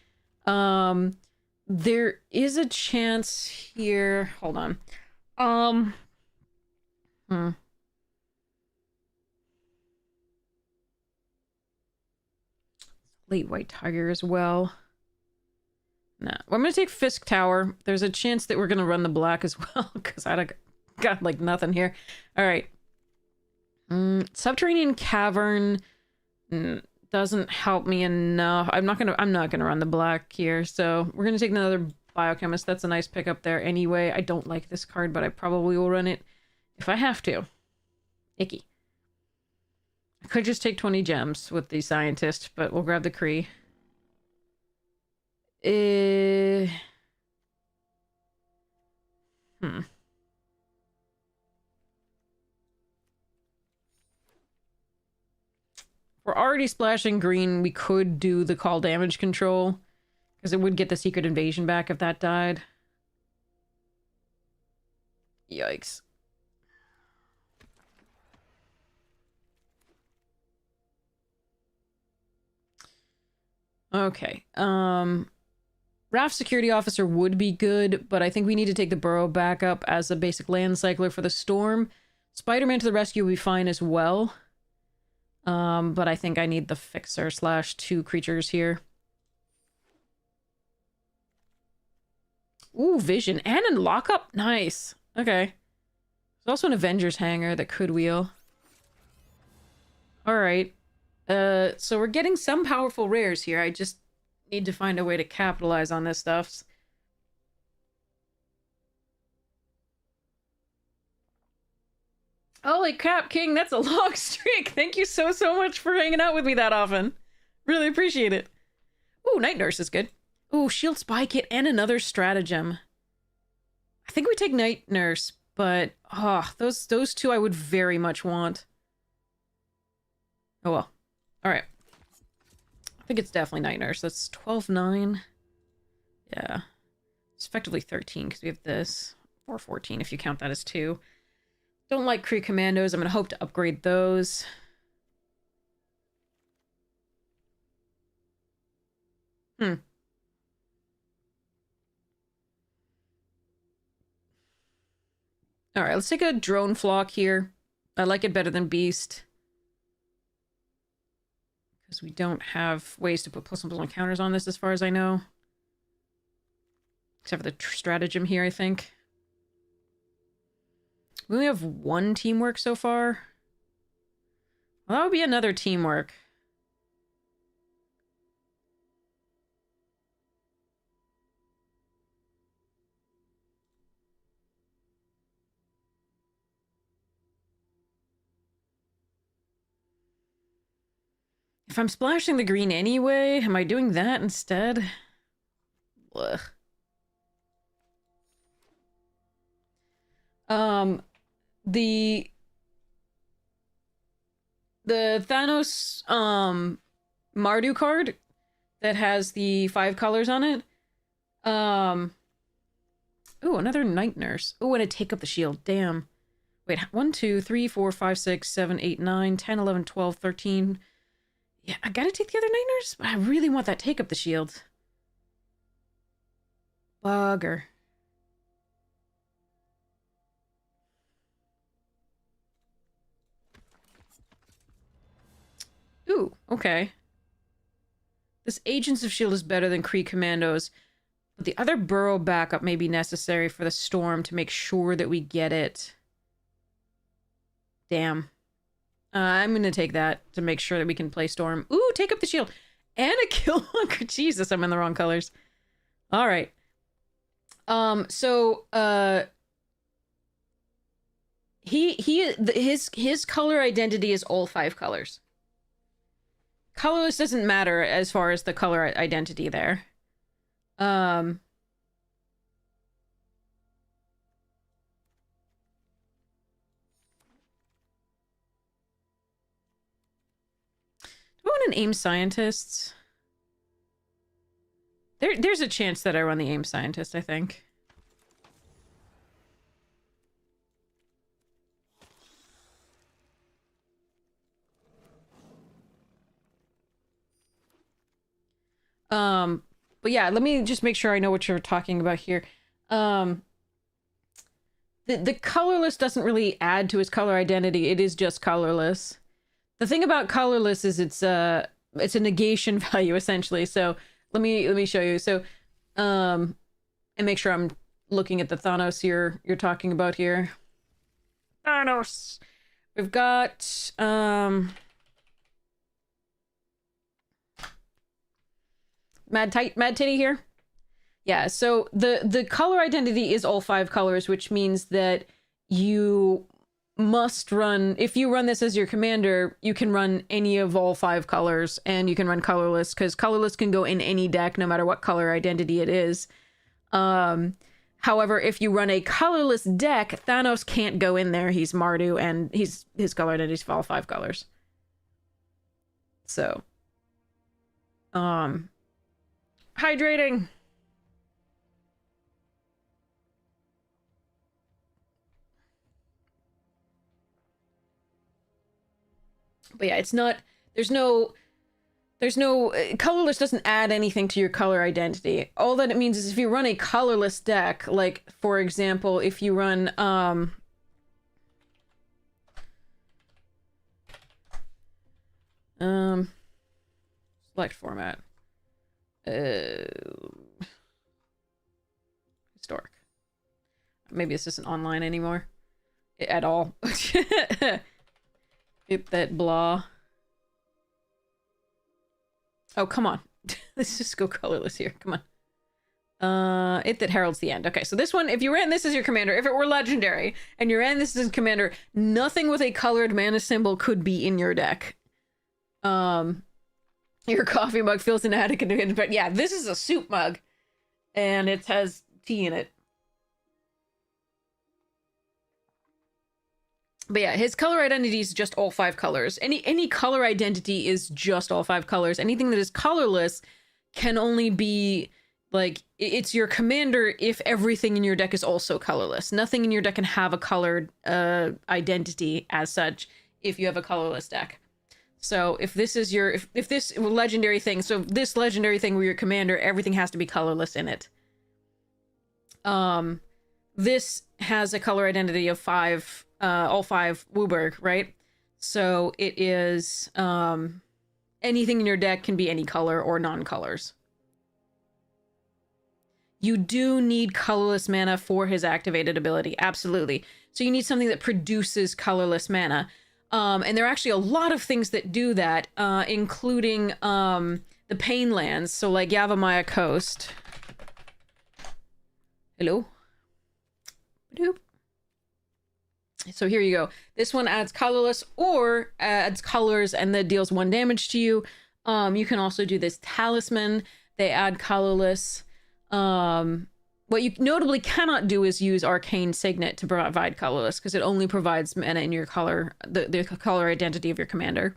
There is a chance here... Hold on. Late White Tiger as well. No. Well, I'm gonna take Fisk Tower. There's a chance that we're gonna run the black as well, because I got like nothing here. Alright. Subterranean Cavern doesn't help me enough. I'm not gonna run the black here, so we're gonna take another Biochemist. That's a nice pickup there anyway. I don't like this card, but I probably will run it if I have to. Icky. I could just take 20 gems with the Scientist, but we'll grab the Kree. We're already splashing green. We could do the call damage control, because it would get the Secret Invasion back if that died. Yikes. Okay. Raft Security Officer would be good, but I think we need to take the Burrow back up as a basic land cycler for the Storm. Spider-Man to the rescue will be fine as well. But I think I need the Fixer / 2 creatures here. Ooh, Vision. And in Lockup? Nice. Okay. There's also an Avengers Hangar that could wheel. Alright. So we're getting some powerful rares here. I just need to find a way to capitalize on this stuff. Holy crap, King, that's a long streak. Thank you so much for hanging out with me that often. Really appreciate it. Ooh, Night Nurse is good. Ooh, Shield Spy Kit and another Stratagem. I think we take Night Nurse, but those two I would very much want. Oh well. Alright. I think it's definitely Night Nurse. That's 12-9. Yeah. It's effectively 13 because we have this. Or 14 if you count that as 2. Don't like Kree Commandos. I'm going to hope to upgrade those. Alright, let's take a Drone Flock here. I like it better than Beast. Because we don't have ways to put +1/+1 counters on this as far as I know. Except for the Stratagem here, I think. We only have 1 Teamwork so far. Well, that would be another Teamwork. If I'm splashing the green anyway, am I doing that instead? Ugh. The Thanos Mardu card that has the 5 colors on it. Ooh, another Night Nurse. Ooh, and a Take Up the Shield. Damn. Wait, 1, 2, 3, 4, 5, 6, 7, 8, 9, 10, 11, 12, 13. Yeah, I gotta take the other Night Nurse, but I really want that Take Up the Shield. Bugger. Ooh, okay. This Agents of S.H.I.E.L.D. is better than Kree Commandos, but the other Burrow backup may be necessary for the Storm to make sure that we get it. Damn. I'm gonna take that to make sure that we can play Storm. Ooh, Take Up the Shield. And a Killmonger. Jesus, I'm in the wrong colors. Alright. His color identity is all 5 colors. Colorless doesn't matter as far as the color identity there. run an AIM Scientist? There's a chance that I run the AIM Scientist, I think. But yeah, let me just make sure I know what you're talking about here. The colorless doesn't really add to his color identity. It is just colorless. The thing about colorless is it's a negation value essentially. So let me show you. So and make sure I'm looking at the Thanos you're talking about here. Thanos. We've got Mad Titty here. Yeah, so the color identity is all 5 colors, which means that you must run, if you run this as your commander, you can run any of all 5 colors, and you can run colorless, because colorless can go in any deck, no matter what color identity it is. However, if you run a colorless deck, Thanos can't go in there. He's Mardu, and his color identity is all 5 colors. So, hydrating. But yeah, it's not, there's no colorless doesn't add anything to your color identity. All that it means is if you run a colorless deck, like for example, if you run select format, historic. Maybe this isn't online anymore at all. Hit that blah. Oh, come on. Let's just go colorless here. Come on. It that heralds the end. Okay, so this one, if you ran this as your commander, if it were legendary, and you ran this as commander, nothing with a colored mana symbol could be in your deck. Your coffee mug feels inadequate, but yeah, this is a soup mug, and it has tea in it. But yeah, his color identity is just all 5 colors. Any color identity is just all 5 colors. Anything that is colorless can only be, like, it's your commander if everything in your deck is also colorless. Nothing in your deck can have a colored identity as such if you have a colorless deck. So if this is your, if this legendary thing, so this legendary thing where your commander, everything has to be colorless in it. This has a color identity of 5, all 5 WUBRG, right? So it is, anything in your deck can be any color or non-colors. You do need colorless mana for his activated ability, absolutely. So you need something that produces colorless mana. And there are actually a lot of things that do that, including the Pain lands. So like Yavimaya Coast. Hello? Doop. So here you go. This one adds colorless or adds colors and then deals 1 damage to you. You can also do this Talisman. They add colorless. What you notably cannot do is use Arcane Signet to provide colorless, because it only provides mana in your color, the color identity of your commander.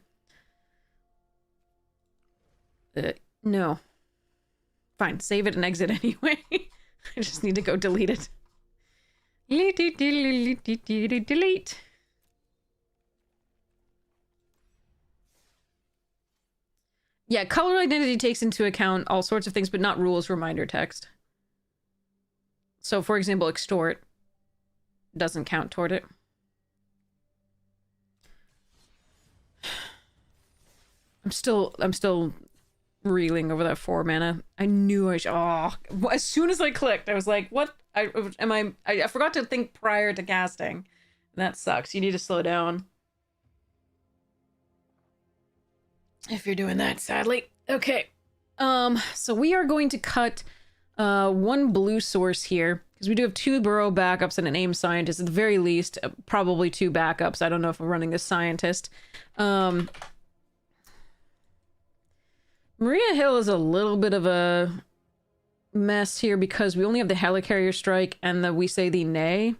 No. Fine, save it and exit anyway. I just need to go delete it. Delete. Yeah, color identity takes into account all sorts of things, but not rules reminder text. So, for example, extort doesn't count toward it. I'm still reeling over that 4 mana. I knew I should. Oh, as soon as I clicked, I was like, "What? I forgot to think prior to casting. That sucks. You need to slow down if you're doing that. Sadly, okay. So we are going to cut 1 blue source here, because we do have 2 burrow backups and an AIM Scientist at the very least, probably 2 backups. I don't know if we're running this Scientist. Maria Hill is a little bit of a mess here because we only have the Helicarrier Strike and the We Say Thee Nay.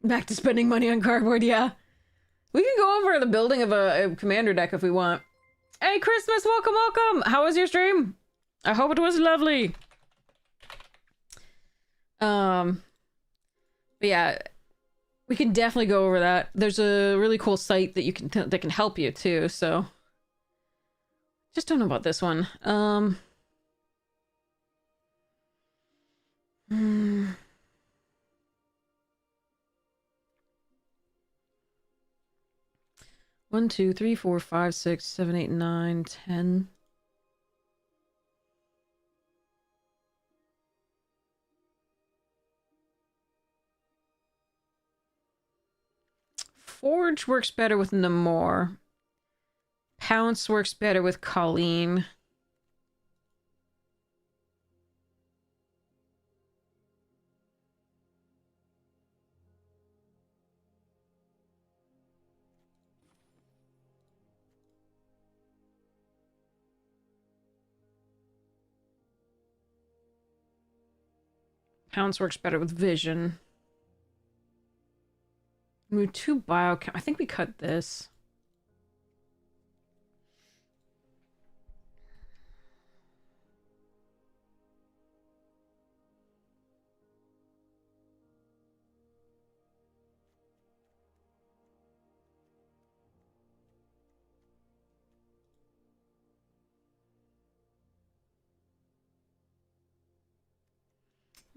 Back to spending money on cardboard, yeah. We can go over the building of a commander deck if we want. Hey, Christmas, welcome, welcome! How was your stream? I hope it was lovely. But yeah, we can definitely go over that. There's a really cool site that you can that can help you too, so... Just don't know about this one. Hmm... 1, 2, 3, 4, 5, 6, 7, 8, 9, 10. Forge works better with Namor. Pounce works better with Colleen. Pounce works better with Vision. Move 2 biochem. I think we cut this.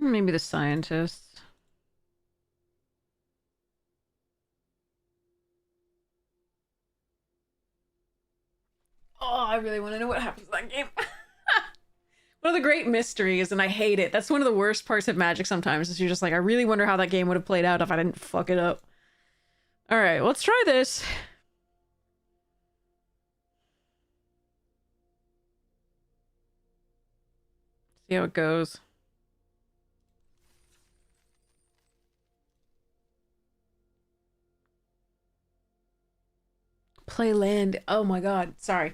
Maybe the scientist. Oh, I really want to know what happens in that game. One of the great mysteries, and I hate it. That's one of the worst parts of Magic sometimes, is you're just like, I really wonder how that game would have played out if I didn't fuck it up. Alright, let's try this. See how it goes. Play land. Oh my god, sorry.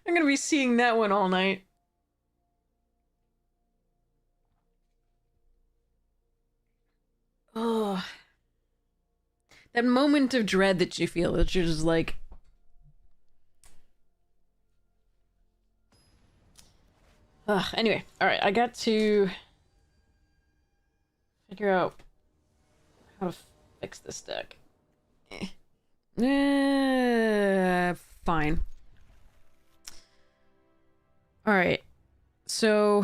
I'm gonna be seeing that one all night. Oh. That moment of dread that you feel, that you're just like... Anyway, alright, I got to figure out how to fix this deck. Fine. Alright, so...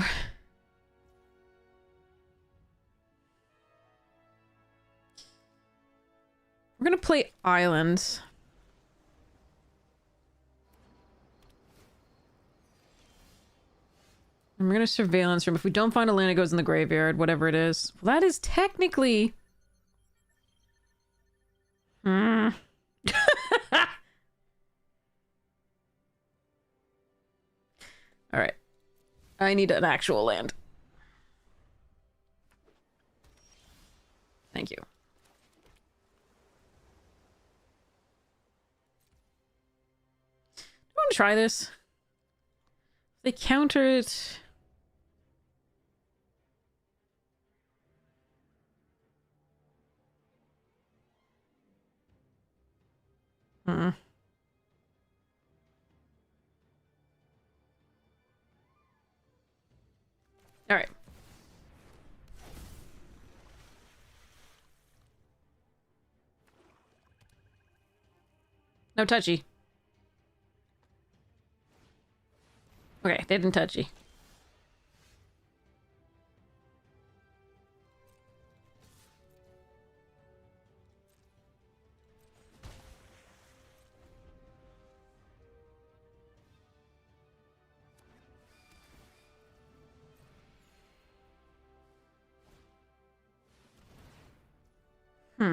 We're gonna play Islands. And we're gonna Surveillance Room. If we don't find a land, it goes in the graveyard, whatever it is. Well, that is technically... Hmm. Alright. I need an actual land. Thank you. I want to try this. They counter it. Hmm. All right. No touchy. Okay, they didn't touchy. Hmm.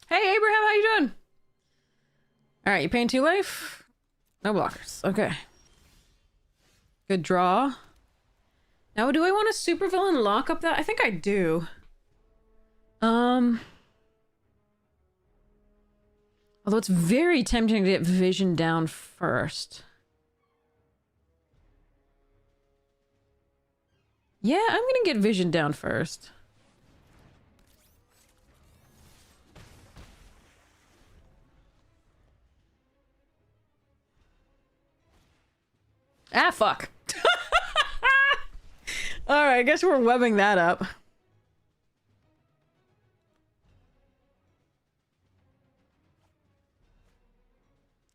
Hey, Abraham, how you doing? All right, you paying 2 life? No blockers. Okay. Good draw. Now, do I want a supervillain lock up that? I think I do. Although it's very tempting to get Vision down first. Yeah, I'm gonna get Vision down first. Ah, fuck. Alright, I guess we're webbing that up.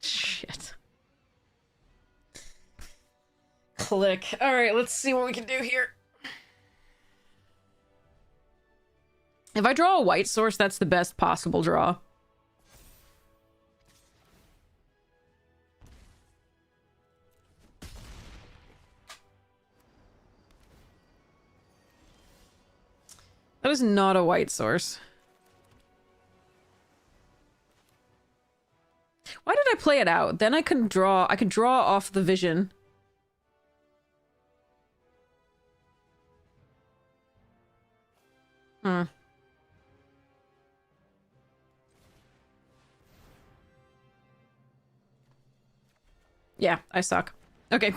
Shit. Click. Alright, let's see what we can do here. If I draw a white source, that's the best possible draw. That is not a white source. Why did I play it out? Then I could draw off the Vision. Hmm. Yeah, I suck. Okay.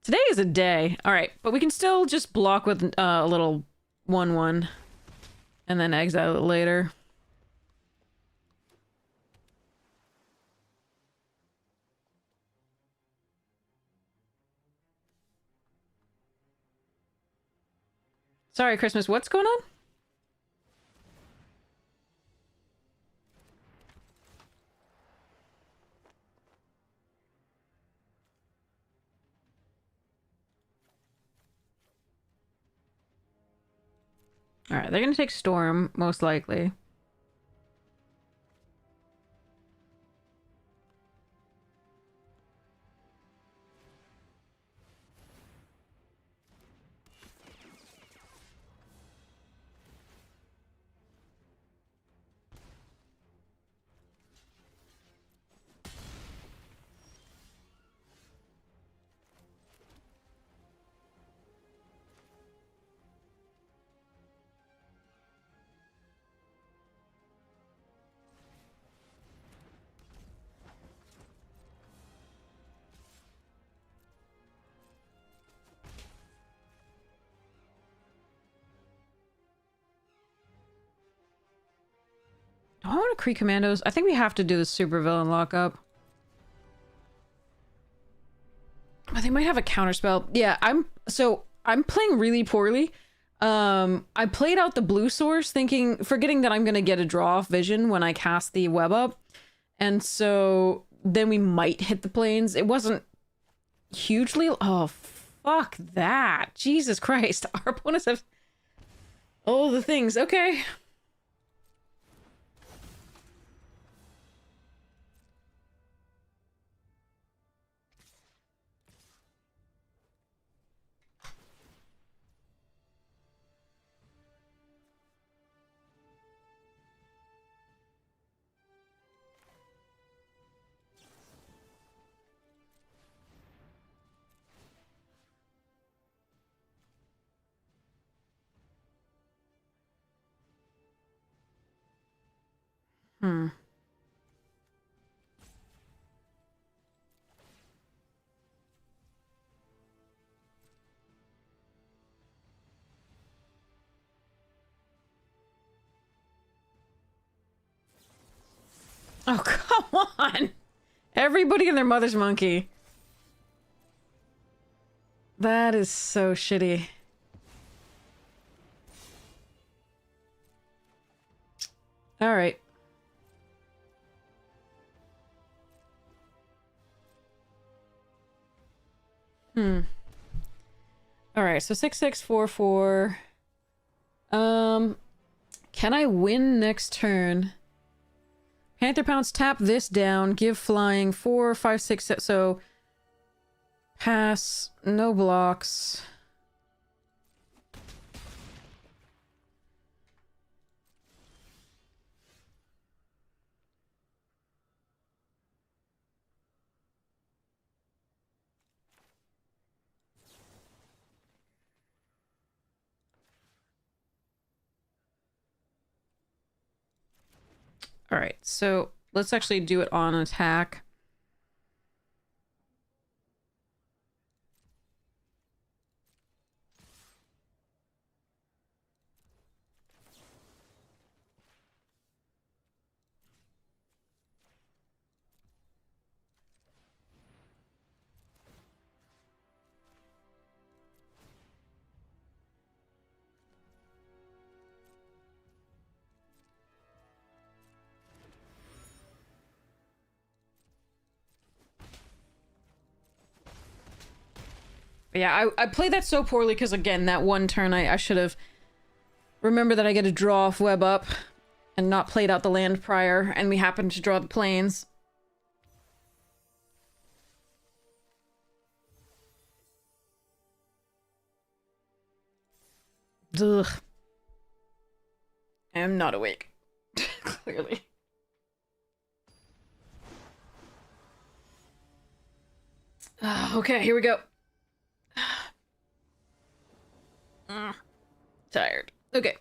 Today is a day. Alright, but we can still just block with a little 1/1. And then exile it later. Sorry, Christmas, what's going on? Alright, they're gonna take Storm, most likely. Do I want to Kree Commandos? I think we have to do the supervillain lockup. Oh, they might have a counterspell. Yeah, I'm playing really poorly. I played out the blue source forgetting that I'm gonna get a draw off Vision when I cast the web up. And so then we might hit the planes. It wasn't hugely... Oh, fuck that. Jesus Christ. Our opponents have all the things. Okay. Hmm. Oh, come on! Everybody and their mother's monkey. That is so shitty. Alright. Alright, so 6644. Can I win next turn? Panther Pounce, tap this down, give flying 4, 5, 6, so pass, no blocks. All right, so let's actually do it on attack. But yeah, I played that so poorly because, again, that one turn I should have remembered that I get to draw off web up and not played out the land prior, and we happened to draw the plains. Ugh. I am not awake. Clearly. Okay, here we go. Tired. Okay.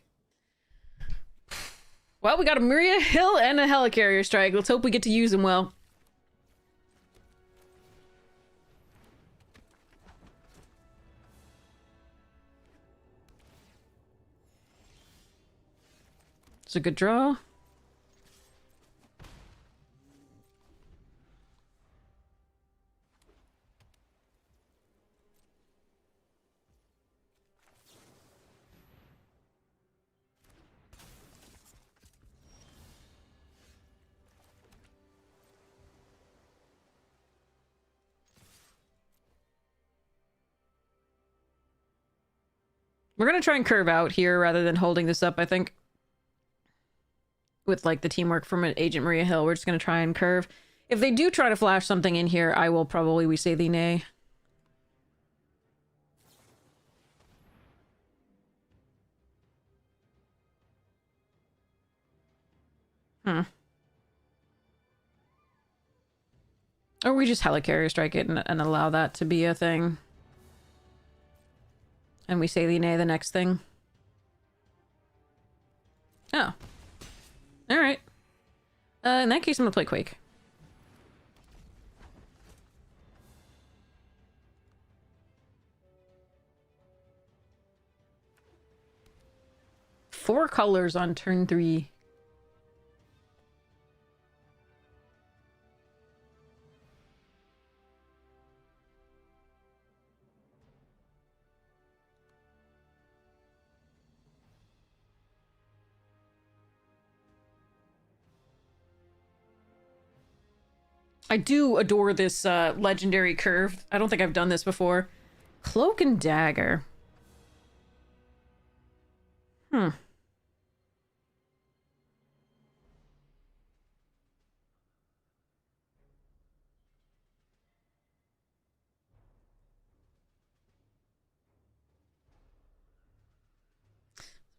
Well, we got a Maria Hill and a Helicarrier strike. Let's hope we get to use them well. It's a good draw. We're gonna try and curve out here rather than holding this up, I think. With, like, the teamwork from Agent Maria Hill, we're just gonna try and curve. If they do try to flash something in here, I will probably we say the nay. Or we just Helicarrier strike it and allow that to be a thing. And we say the nay the next thing. Oh. Alright. In that case, I'm gonna play Quake. Four colors on turn 3. I do adore this legendary curve. I don't think I've done this before. Cloak and Dagger.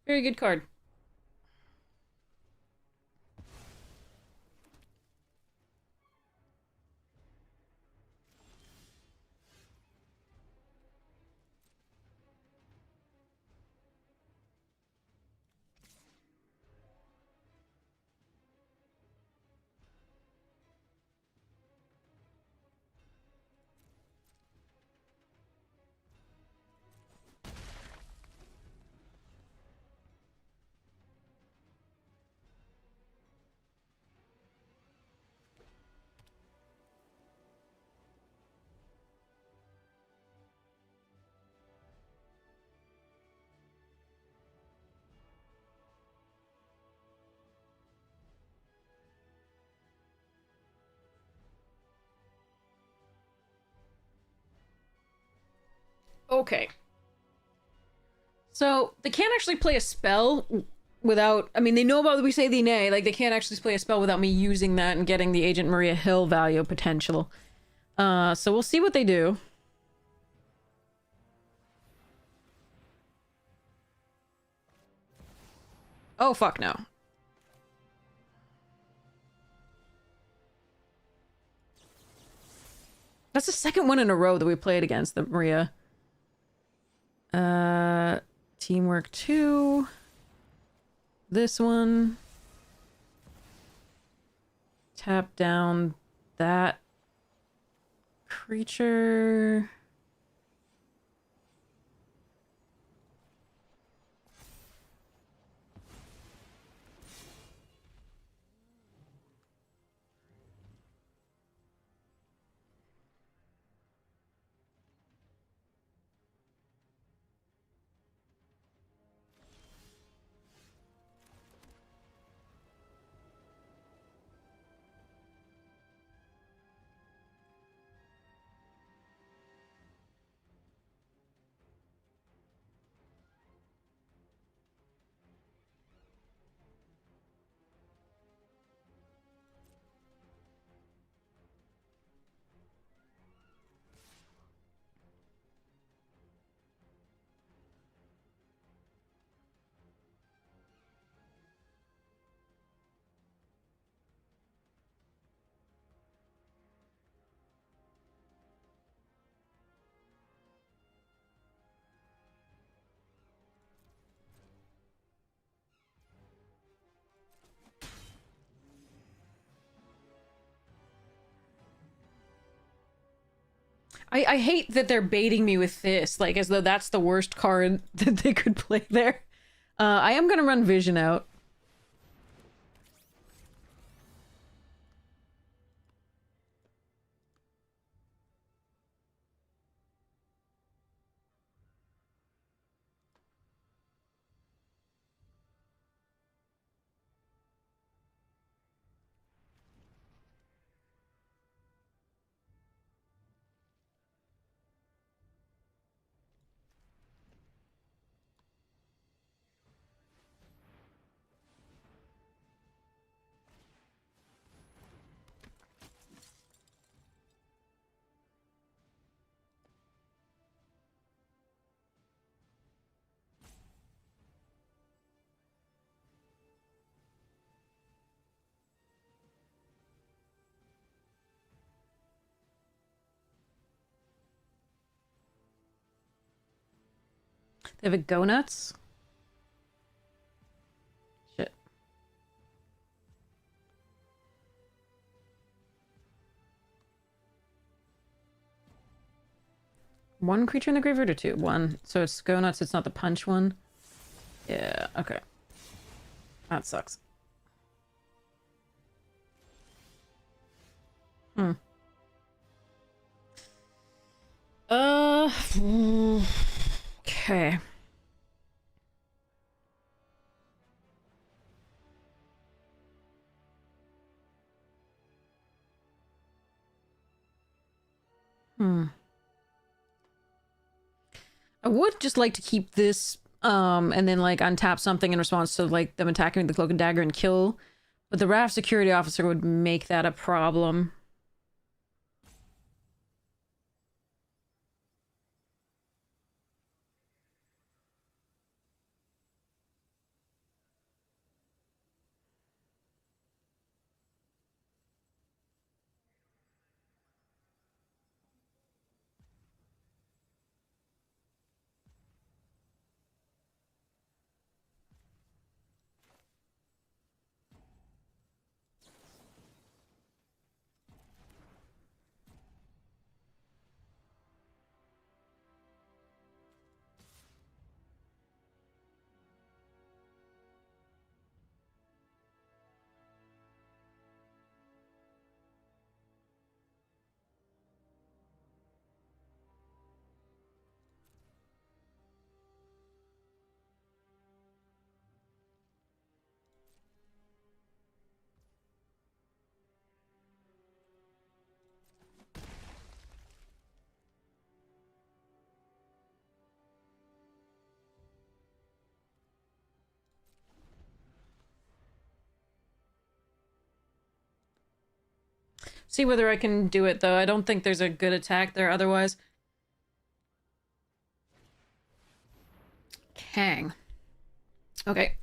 Very good card. Okay. So, they can't actually play a spell without... I mean, they know about We Say the Nay. Like, they can't actually play a spell without me using that and getting the Agent Maria Hill value potential. So we'll see what they do. Oh, fuck no. That's the second one in a row that we played against the Maria. Teamwork 2. This one. Tap down that creature. I hate that they're baiting me with this, like as though that's the worst card that they could play there. I am gonna run Vision out. They have a Go Nuts. Shit. One creature in the graveyard or two? One. So it's Go Nuts, it's not the punch one. Yeah, okay. That sucks. Hmm. Uh, okay. Hmm. I would just like to keep this, and then like untap something in response to like them attacking with the cloak and dagger and kill. But the Raft security officer would make that a problem. See whether I can do it, though. I don't think there's a good attack there otherwise. Kang. Okay.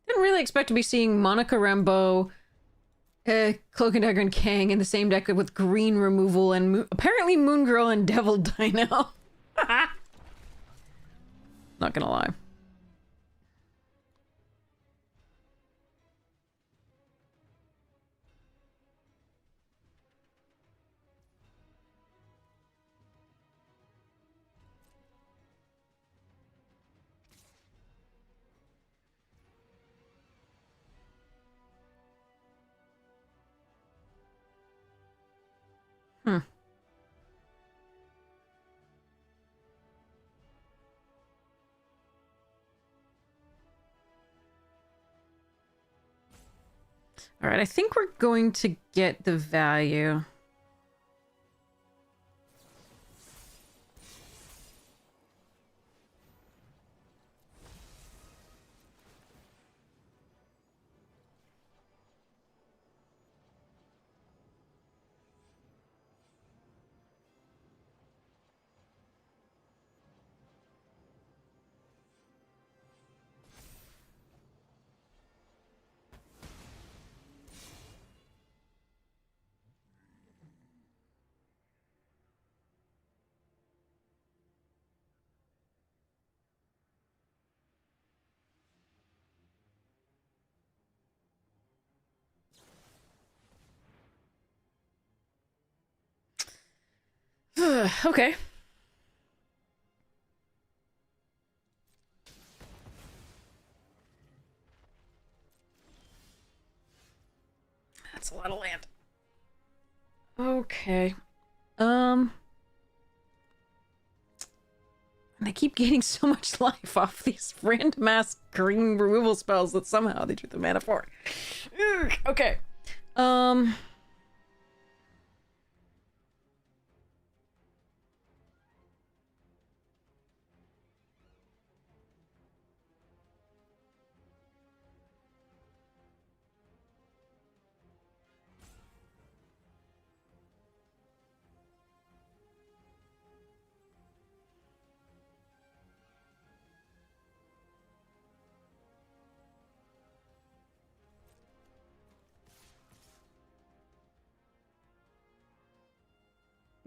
Didn't really expect to be seeing Monica Rambeau, Cloak and Dagger, and Kang in the same deck with green removal and apparently Moon Girl and Devil Dino. Not gonna lie. Hmm. All right, I think we're going to get the value. Okay. That's a lot of land. Okay. And I keep gaining so much life off these random ass green removal spells that somehow they drew the mana for. Ugh, okay.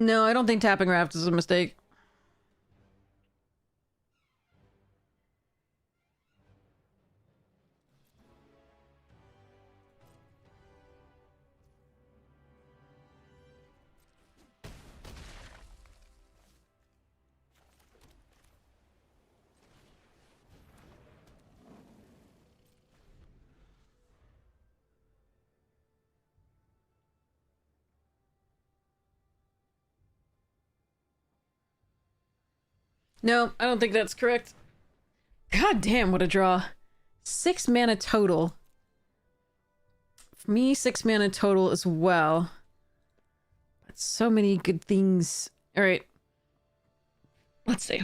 No, I don't think tapping Raft is a mistake. No, I don't think that's correct. God damn, what a draw. 6 mana total. For me, 6 mana total as well. But so many good things. Alright. Let's see.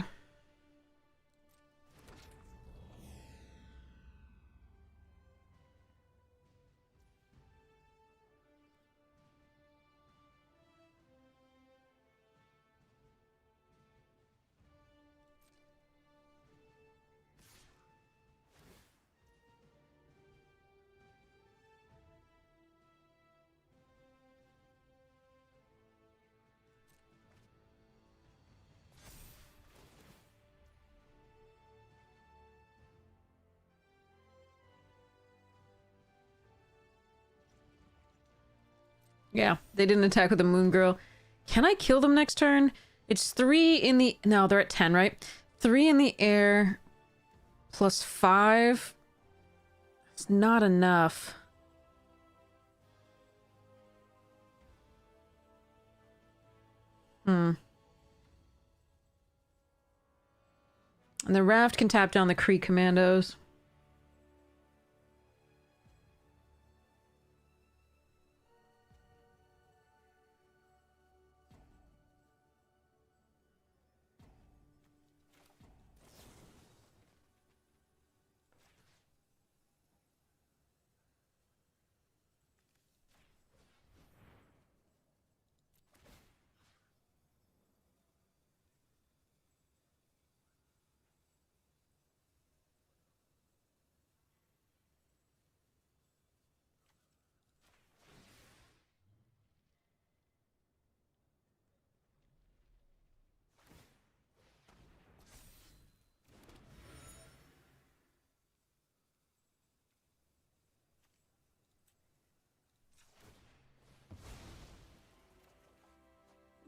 Yeah, they didn't attack with the Moon Girl. Can I kill them next turn? It's 3 in the... No, they're at 10, right? 3 in the air plus 5. It's not enough. And the Raft can tap down the Kree commandos.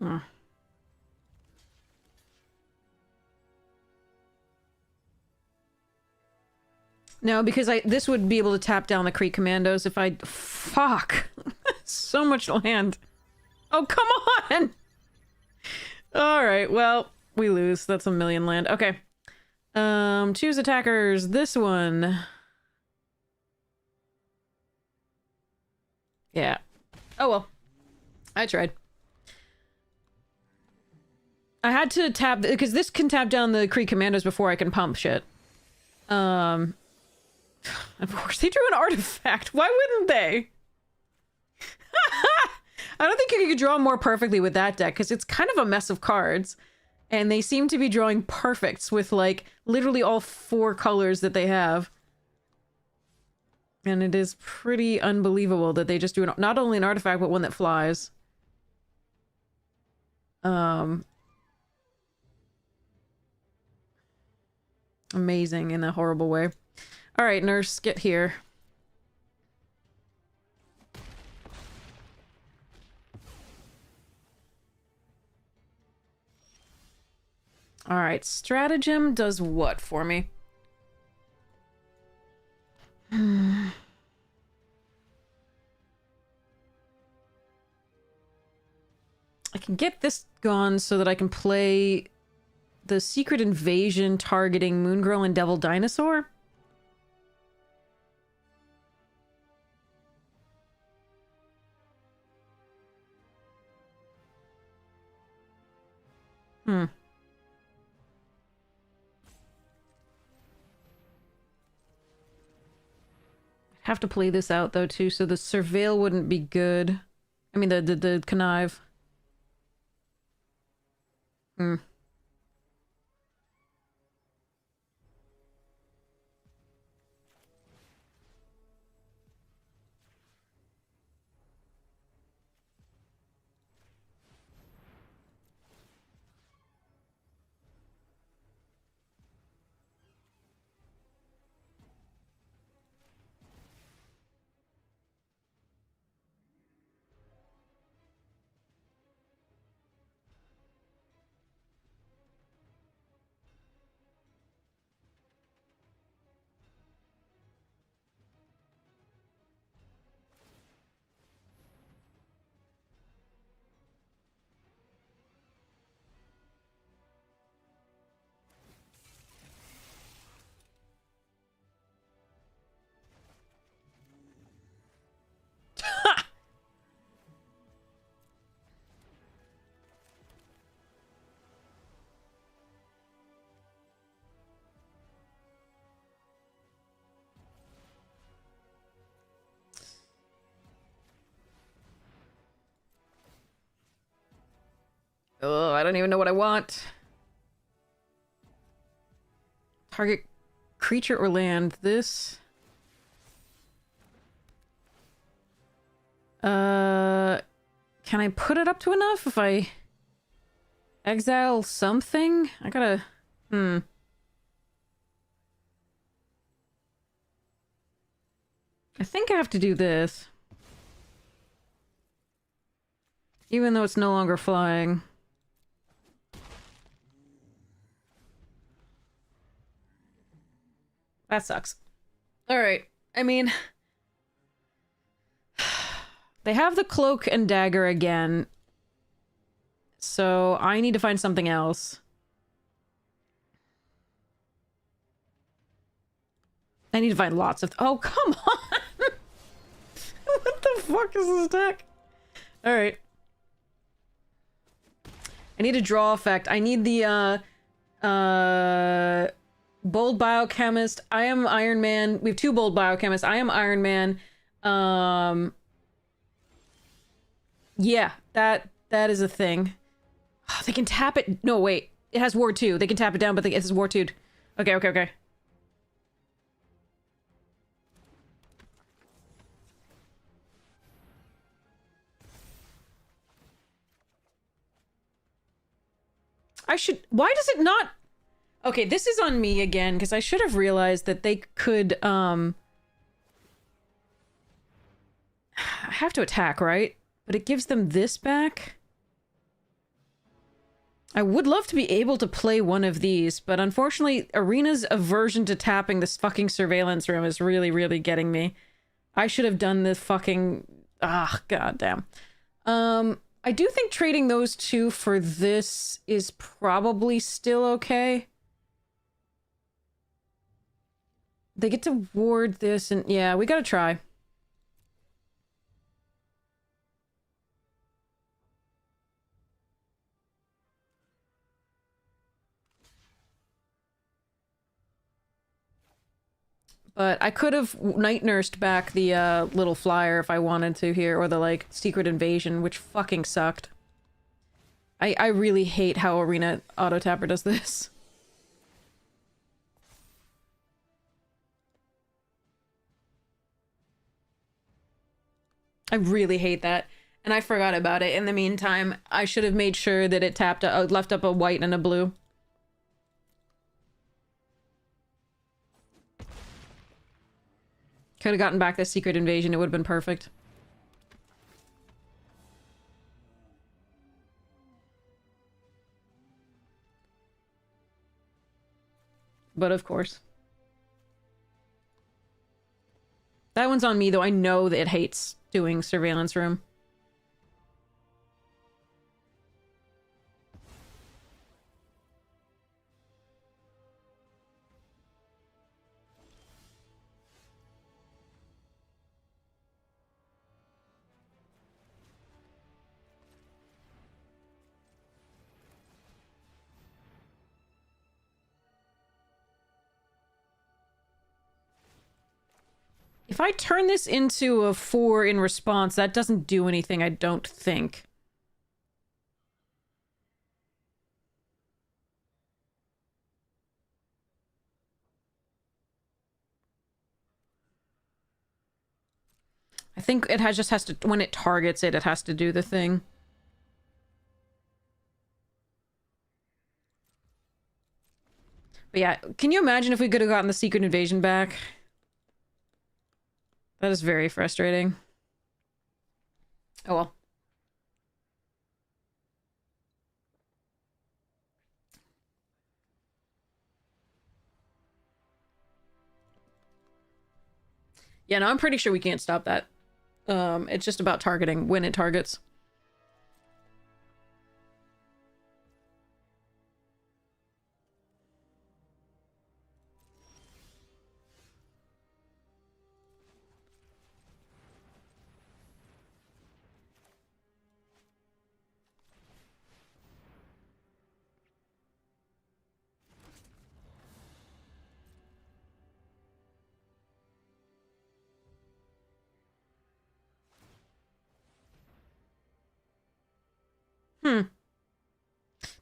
Huh. No, because this would be able to tap down the Kree commandos if I... Fuck! So much land. Oh, come on! Alright, well, we lose. That's a million land. Okay. Choose attackers. This one. Yeah. Oh, well. I tried. I had to tap... Because this can tap down the Kree commandos before I can pump shit. Of course, they drew an artifact. Why wouldn't they? I don't think you could draw more perfectly with that deck, because it's kind of a mess of cards. And they seem to be drawing perfects with, like, literally all 4 colors that they have. And it is pretty unbelievable that they just do not only an artifact, but one that flies. Amazing in a horrible way. Alright, nurse, get here. Alright, stratagem does what for me? I can get this gone so that I can play the Secret Invasion targeting Moongirl and Devil Dinosaur. Have to play this out though too, so the Surveil wouldn't be good. I mean the Connive. Oh, I don't even know what I want. Target creature or land. This. Can I put it up to enough if I exile something? I gotta... I think I have to do this. Even though it's no longer flying. That sucks. Alright. I mean... They have the cloak and dagger again. So I need to find something else. I need to find lots of... Oh, come on! What the fuck is this deck? Alright. I need a draw effect. I need the, Bold Biochemist. I am Iron Man. We have 2 Bold Biochemists. I am Iron Man. Yeah, that is a thing. Oh, they can tap it. No, wait. It has Ward 2. They can tap it down, but it has Ward 2. Okay, okay, okay. I should... Why does it not... Okay, this is on me again, because I should have realized that they could, I have to attack, right? But it gives them this back? I would love to be able to play one of these, but unfortunately, Arena's aversion to tapping this fucking surveillance room is really, really getting me. I should have done the fucking... Ah, goddamn. I do think trading those two for this is probably still okay. They get to ward this, and yeah, we gotta try. But I could have night nursed back the little flyer if I wanted to here, or the like secret invasion, which fucking sucked. I really hate how Arena Auto Tapper does this. I really hate that. And I forgot about it. In the meantime, I should have made sure that it tapped, left up a white and a blue. Could have gotten back the secret invasion. It would have been perfect. But of course. That one's on me, though. I know that it hates doing surveillance room. If I turn this into a 4 in response, that doesn't do anything, I don't think. I think it just has to, when it targets it, it has to do the thing. But yeah, can you imagine if we could have gotten the secret invasion back? That is very frustrating. Oh well. Yeah, no, I'm pretty sure we can't stop that. It's just about targeting when it targets.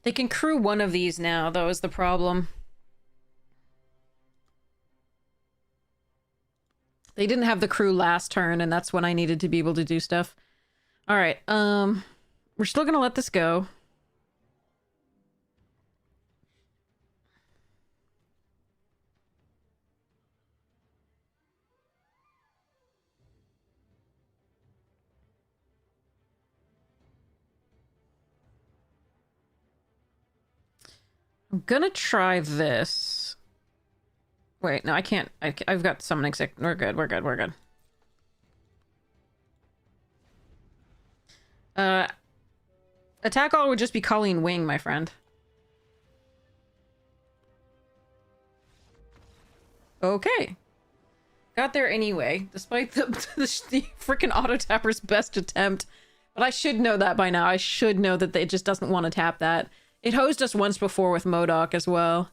They can crew one of these now, though, is the problem. They didn't have the crew last turn, and that's when I needed to be able to do stuff. Alright, we're still gonna let this go. I'm gonna try this. Wait, no, I can't. I've got summoning sick. We're good, we're good, we're good. Attack all would just be Colleen Wing, my friend. Okay. Got there anyway, despite the freaking auto tapper's best attempt. But I should know that by now. I should know that it just doesn't want to tap that. It hosed us once before with MODOK as well.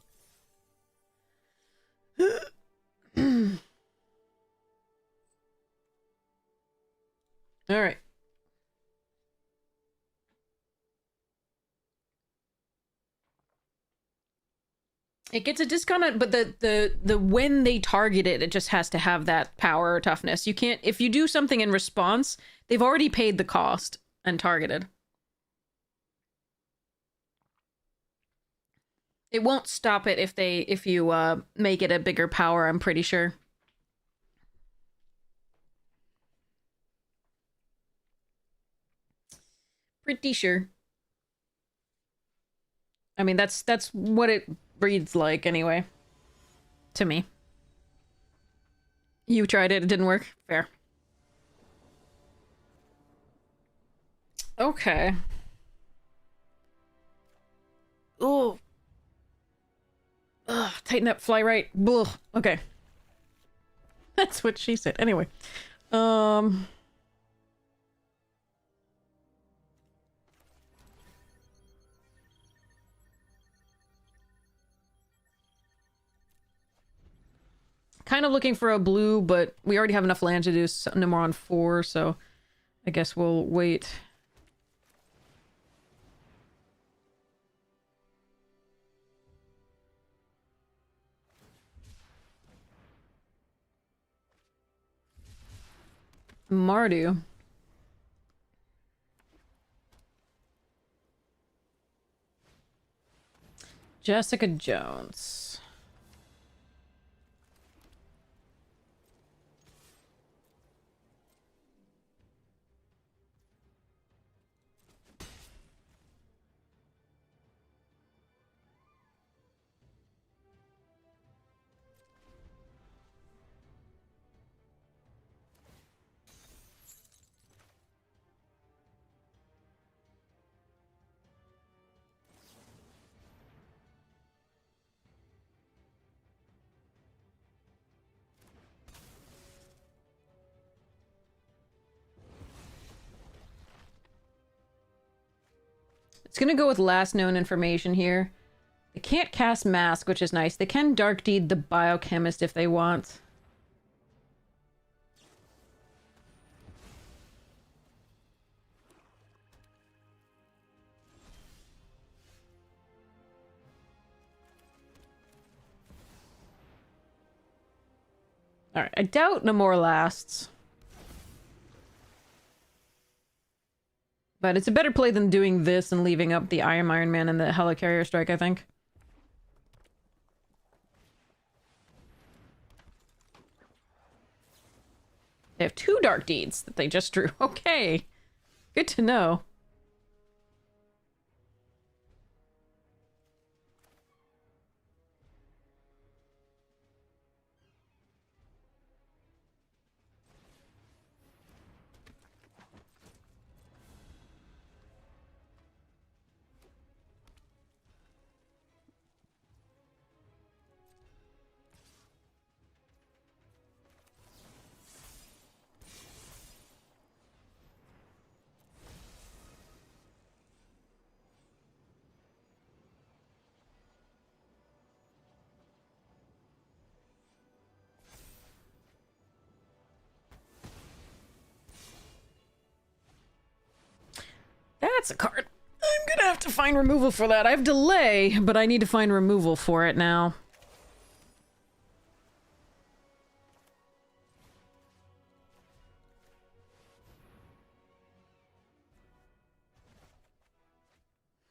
Alright. It gets a discount, but the when they target it, it just has to have that power or toughness. You can't, if you do something in response, they've already paid the cost and targeted. It won't stop it if you make it a bigger power, I'm pretty sure. Pretty sure. I mean, that's what it reads like anyway. To me. You tried it, it didn't work. Fair. Okay. Oh. Ugh, tighten up, fly right. Blah. Okay. That's what she said. Anyway. Um... Kind of looking for a blue, but we already have enough land to do no more on 4, so I guess we'll wait. Mardu. Jessica Jones. It's gonna go with last known information here. They can't cast Mask, which is nice. They can Dark Deed the Biochemist if they want. Alright, I doubt no more lasts. But it's a better play than doing this and leaving up the Iron Man and the Helicarrier Strike, I think. They have 2 Dark Deeds that they just drew. Okay. Good to know. That's a card. I'm gonna have to find removal for that. I have delay, but I need to find removal for it now.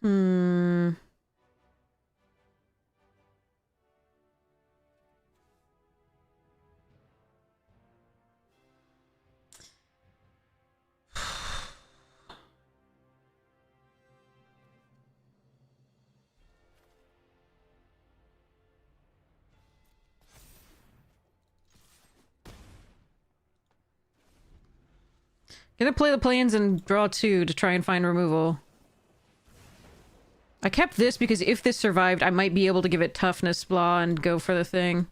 Hmm. Gonna play the planes and draw 2 to try and find removal. I kept this because if this survived, I might be able to give it toughness blah and go for the thing.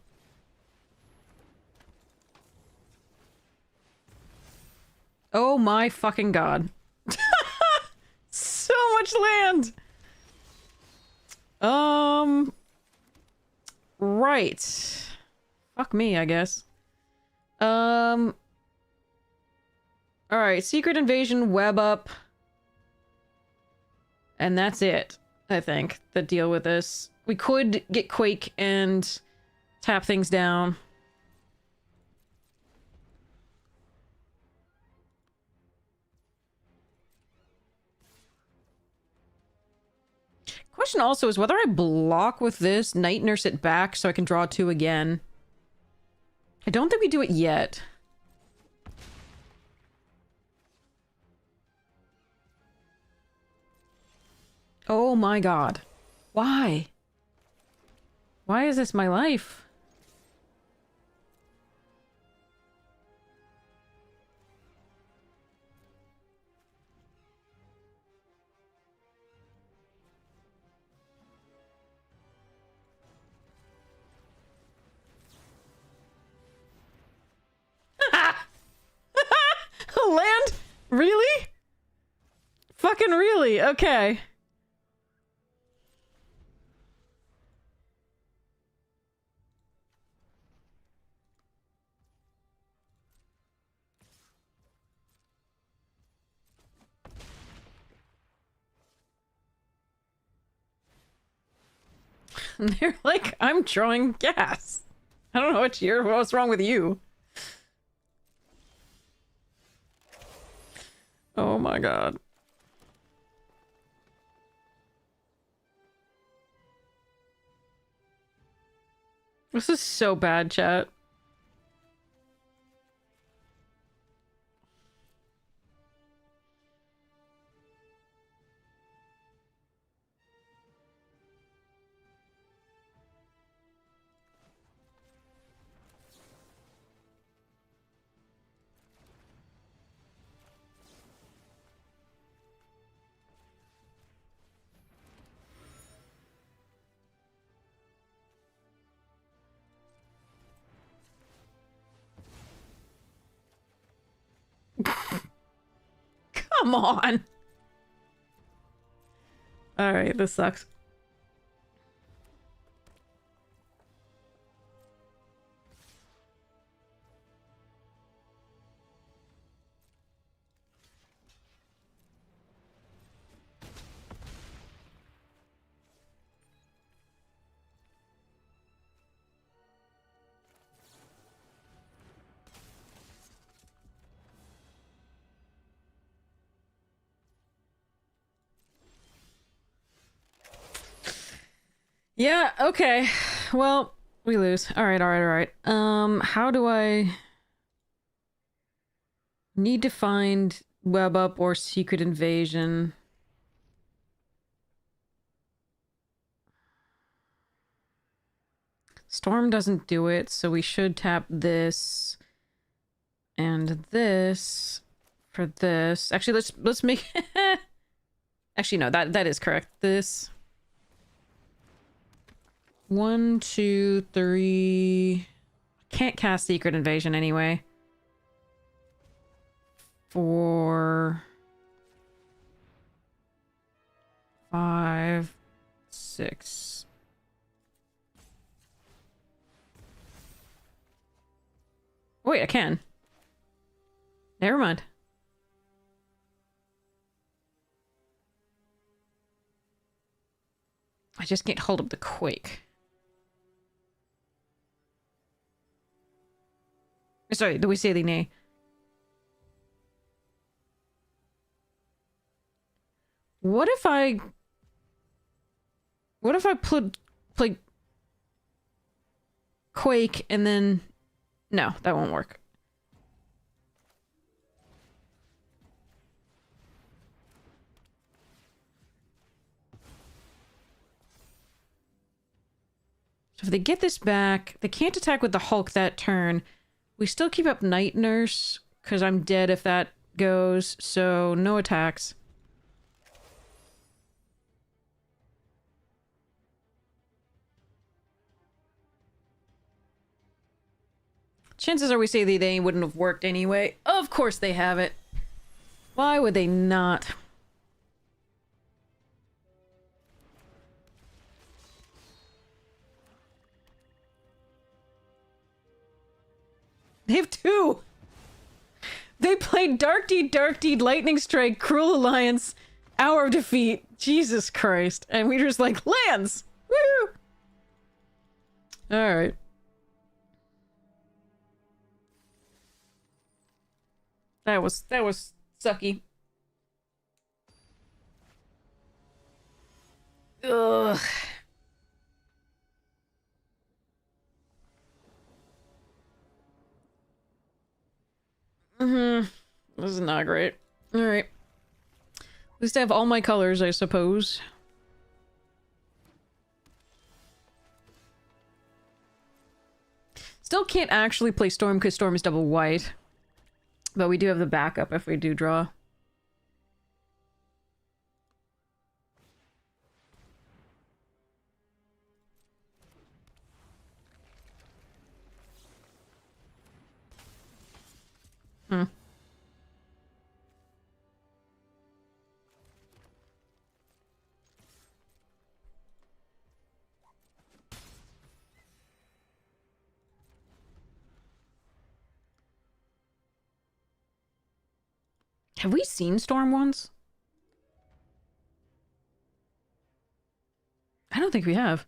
Oh my fucking god. So much land! Right. Fuck me, I guess. Alright, Secret Invasion, Web Up. And that's it, I think, the deal with this. We could get Quake and tap things down. Question also is whether I block with this, Night Nurse it back so I can draw 2 again. I don't think we do it yet. Oh my god. Why? Why is this my life? Land? Really? Fucking really? Okay. And they're like, I'm drawing gas. I don't know what's wrong with you. Oh my god. This is so bad, chat. Come on. Alright, this sucks. Yeah, okay. Well, we lose. Alright. How do I... Need to find Web Up or Secret Invasion. Storm doesn't do it, so we should tap this and this for this. Actually, let's make actually no, that is correct. This 1, 2, 3. Can't cast Secret Invasion anyway. 4, 5, 6. Wait, I can. Never mind. I just can't hold up the Quake. Sorry, do we say the nay? What if I play Quake and then... No, that won't work. So if they get this back, they can't attack with the Hulk that turn. We still keep up Night Nurse, because I'm dead if that goes, so no attacks. Chances are we say they wouldn't have worked anyway. Of course they have it. Why would they not? They have 2! They played Dark Deed, Lightning Strike, Cruel Alliance, Hour of Defeat. Jesus Christ. And we were just like, lands! Woo! Alright. That was sucky. Ugh. This is not great. Alright. At least I have all my colors, I suppose. Still can't actually play Storm because Storm is double white. But we do have the backup if we do draw. Hmm. Have we seen Storm once? I don't think we have.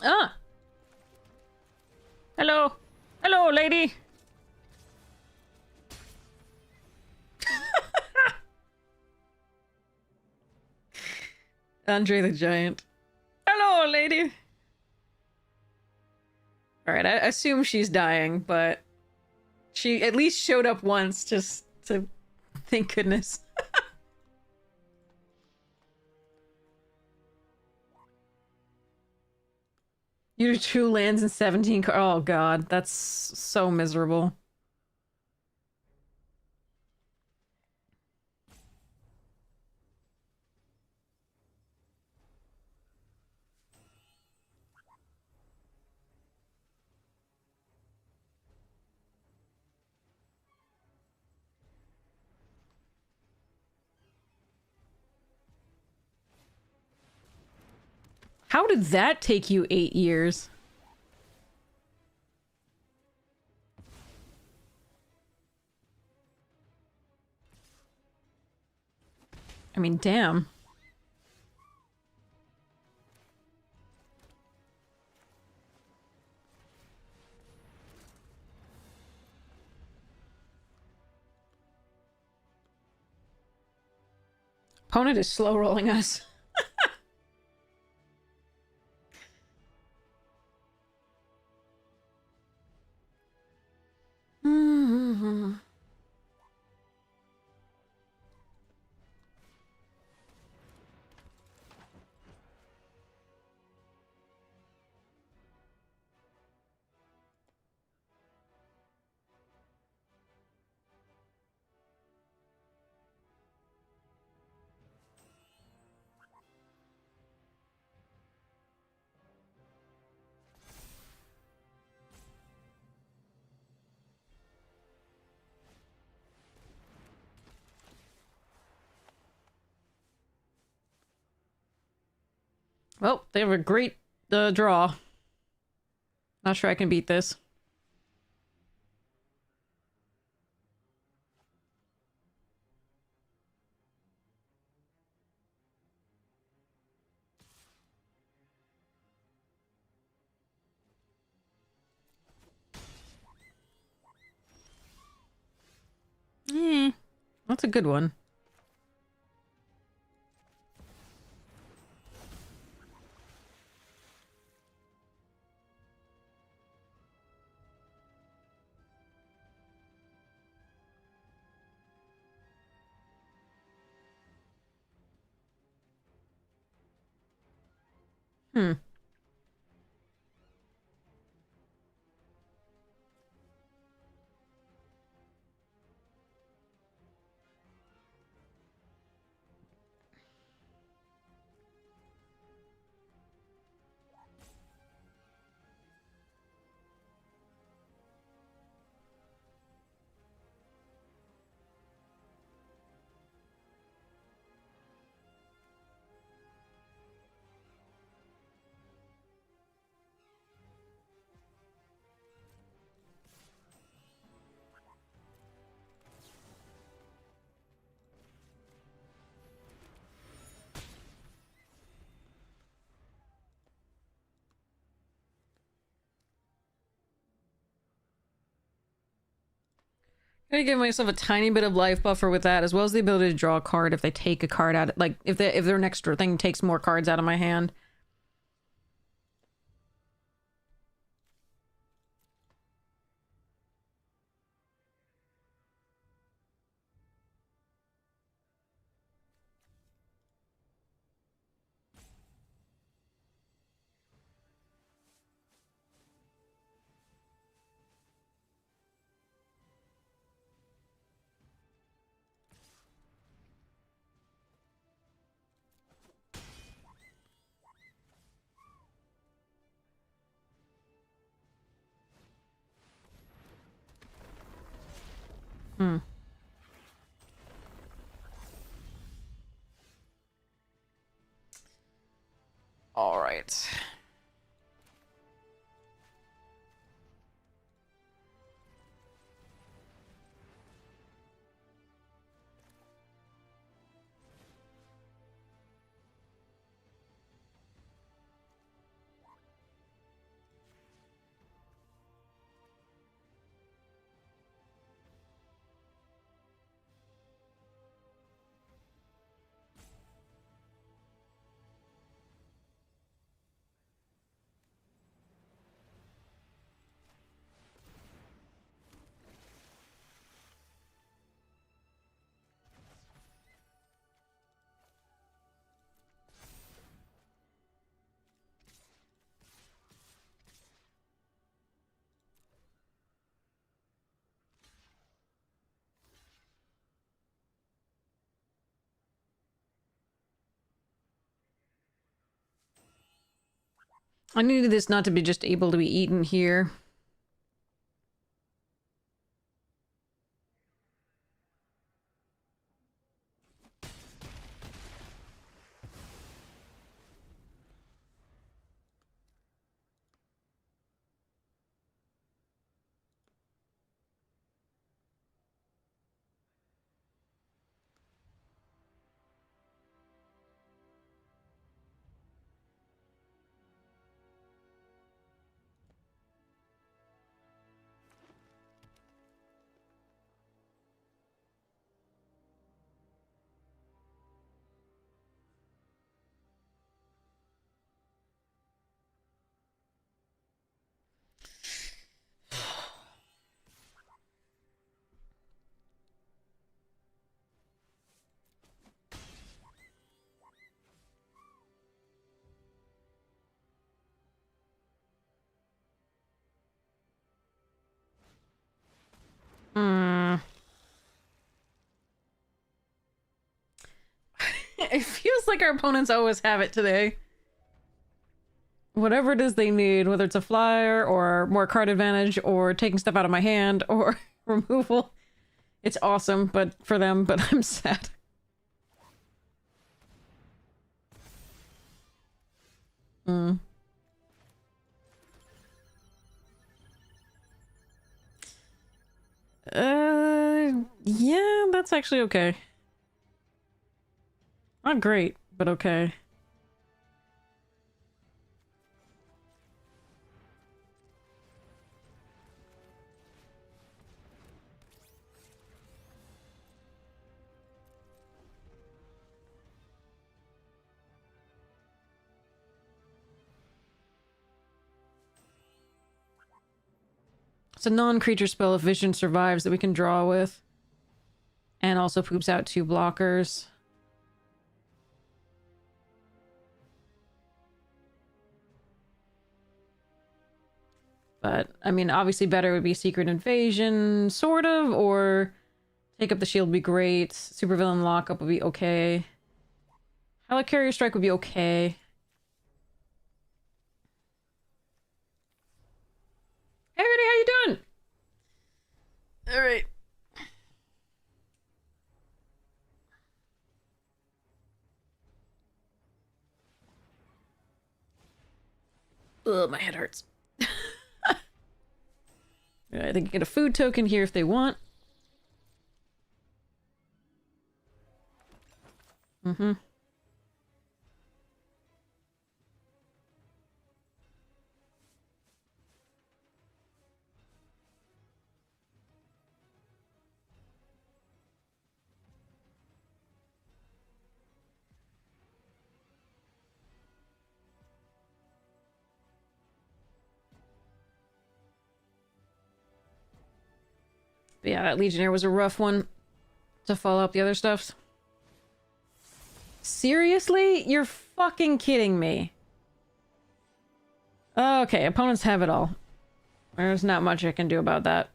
Ah! Hello! Hello, lady! Andre the Giant. Hello, lady! Alright, I assume she's dying, but she at least showed up once just to... Thank goodness. You do 2 lands and 17 oh god, that's so miserable. How did that take you 8 years? I mean, damn. Opponent is slow rolling us. Well, they have a great draw. Not sure I can beat this. That's a good one. Hmm. I'm gonna give myself a tiny bit of life buffer with that, as well as the ability to draw a card if they take a card out. Like, if their next thing takes more cards out of my hand. Hmm. All right. I needed this not to be just able to be eaten here. Hmm. It feels like our opponents always have it today. Whatever it is they need, whether it's a flyer or more card advantage or taking stuff out of my hand or removal. It's awesome, but for them, but I'm sad. Hmm. Yeah, that's actually okay. Not great, but okay. It's a non-creature spell if Vision survives that we can draw with. And also poops out 2 blockers. But, I mean, obviously better would be Secret Invasion, sort of, or Take Up the Shield would be great. Supervillain Lockup would be okay. Helicarrier Strike would be okay. Hey, everybody, how you doing? Alright. Ugh, my head hurts. They can get a food token here if they want. Mm-hmm. But yeah, that Legionnaire was a rough one to follow up the other stuffs. Seriously? You're fucking kidding me. Okay, opponents have it all. There's not much I can do about that.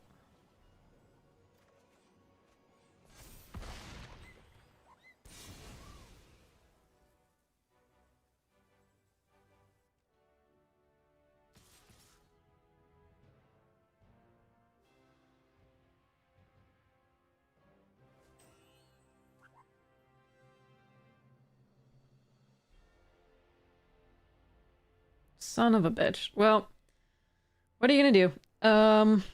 Son of a bitch. Well, what are you gonna do? I'm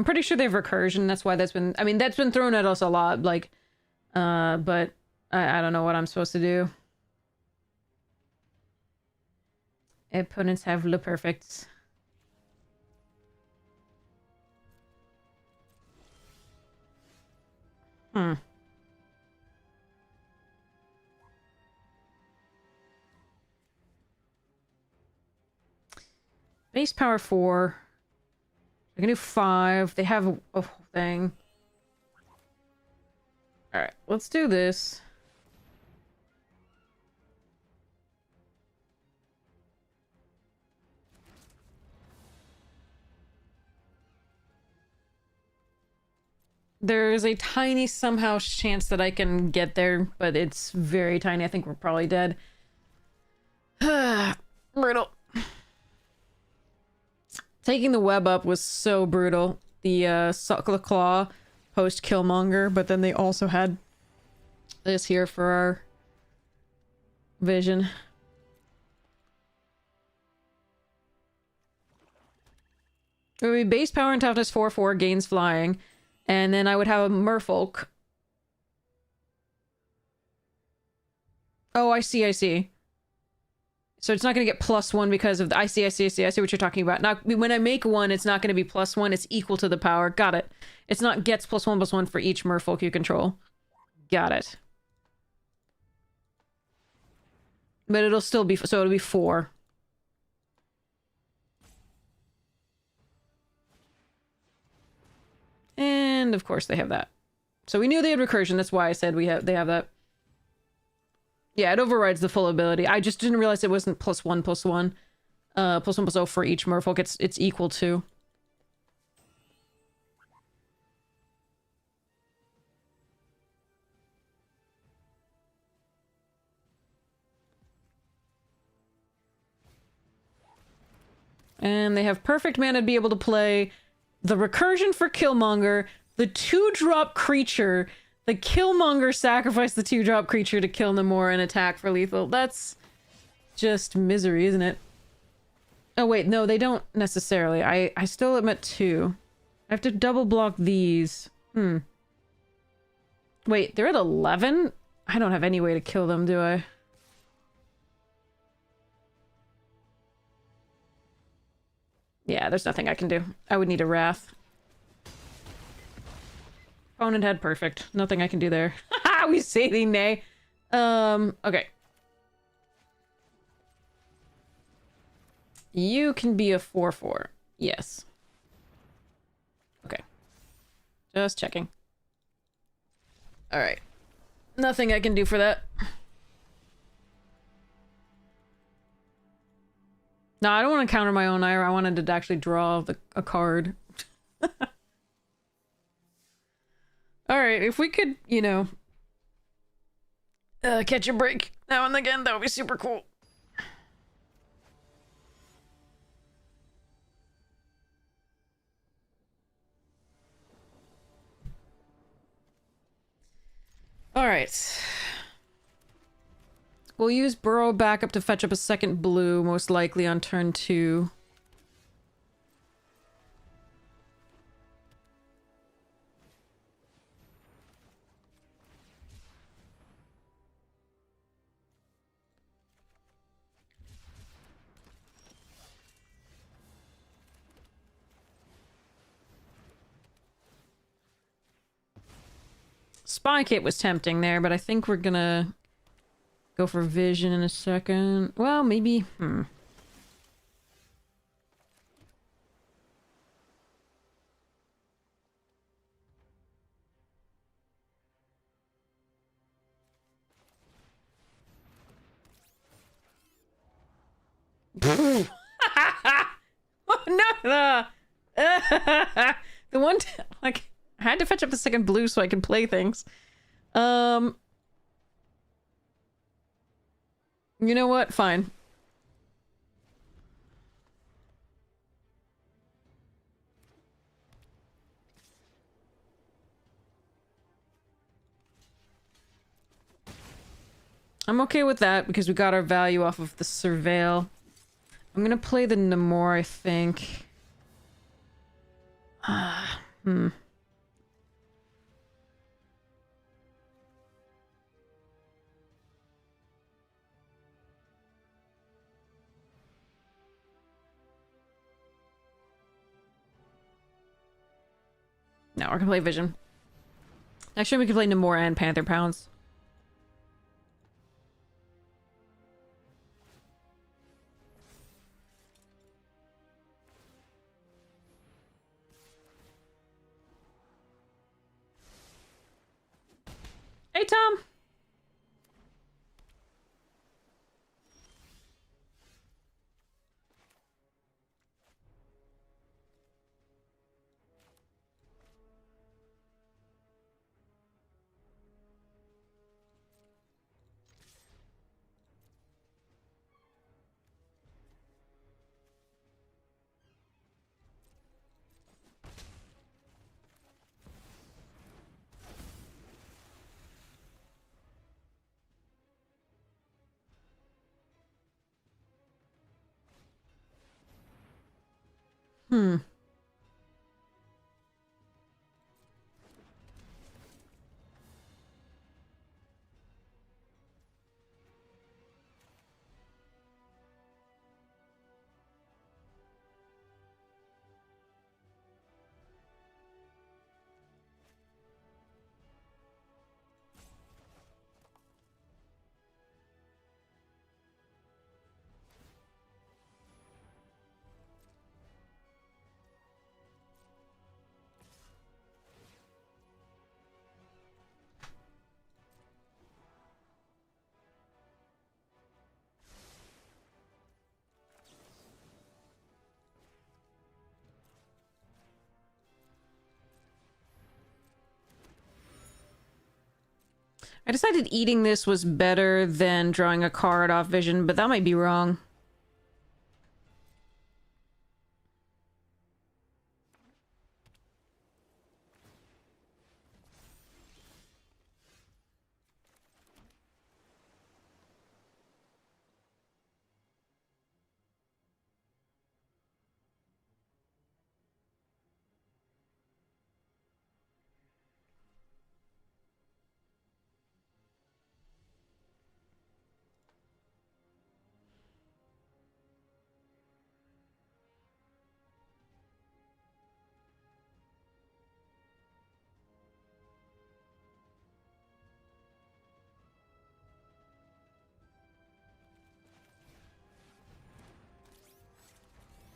pretty sure they have recursion. That's why that's been... I mean, that's been thrown at us a lot. Like, but I don't know what I'm supposed to do. Opponents have Le Perfects. Hmm. Base power 4. I can do 5. They have a whole thing. Alright, let's do this. There's a tiny somehow chance that I can get there, but it's very tiny. I think we're probably dead. Brutal. Taking the web up was so brutal. The Suckle Claw post Killmonger, but then they also had this here for our vision. It would be base power and toughness 4/4 gains flying, and then I would have a Merfolk. Oh, I see, I see. So it's not going to get +1 because of the... I see what you're talking about. Now, when I make one, it's not going to be +1. It's equal to the power. Got it. It's not gets +1/+1 for each Merfolk you control. Got it. But it'll still be... So it'll be 4. And, of course, they have that. So we knew they had recursion. That's why I said they have that. Yeah, it overrides the full ability. I just didn't realize it wasn't +1/+1. +1/+0 for each Merfolk. It's equal to. And they have perfect mana to be able to play the recursion for Killmonger, the 2-drop creature. The Killmonger sacrificed the 2-drop creature to kill Namor and attack for lethal. That's just misery, isn't it? Oh wait, no, they don't necessarily. I still am at 2. I have to double block these. Wait, they're at 11? I don't have any way to kill them, do I? Yeah, there's nothing I can do. I would need a Wrath. Opponent had perfect. Nothing I can do there. Haha, we say the nay. Okay. You can be a 4/4. Yes. Okay. Just checking. Alright. Nothing I can do for that. No, I don't want to counter my own ire. I wanted to actually draw a card. Alright, if we could, you know... catch a break now and again, that would be super cool. Alright. We'll use Burrow backup to fetch up a second blue, most likely on turn 2. Spy kit was tempting there, but I think we're gonna go for vision in a second. Well, maybe... Oh, no! The one... like, I had to fetch up the second blue so I can play things. You know what? Fine. I'm okay with that because we got our value off of the Surveil. I'm gonna play the Namor, I think. No, we're gonna play Vision. Actually, we could play Namor and Panther Pounds. Hey, Tom! I decided eating this was better than drawing a card off Vision, but that might be wrong.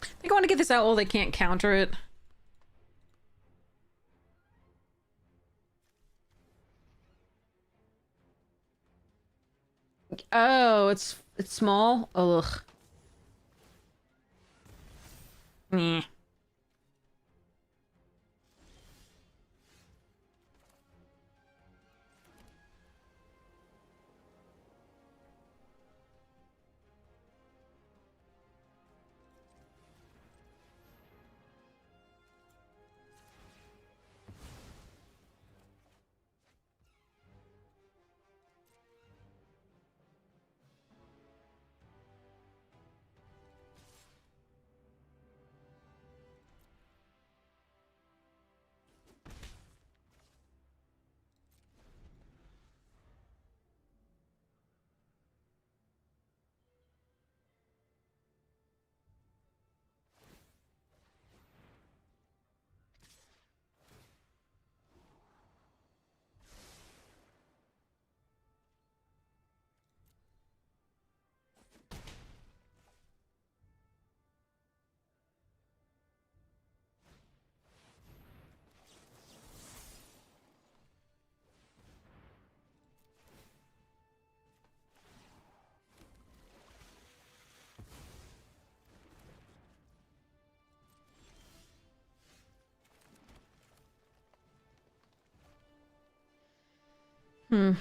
I think I want to get this out while they can't counter it. Oh, it's small? Ugh. Meh. Hmm.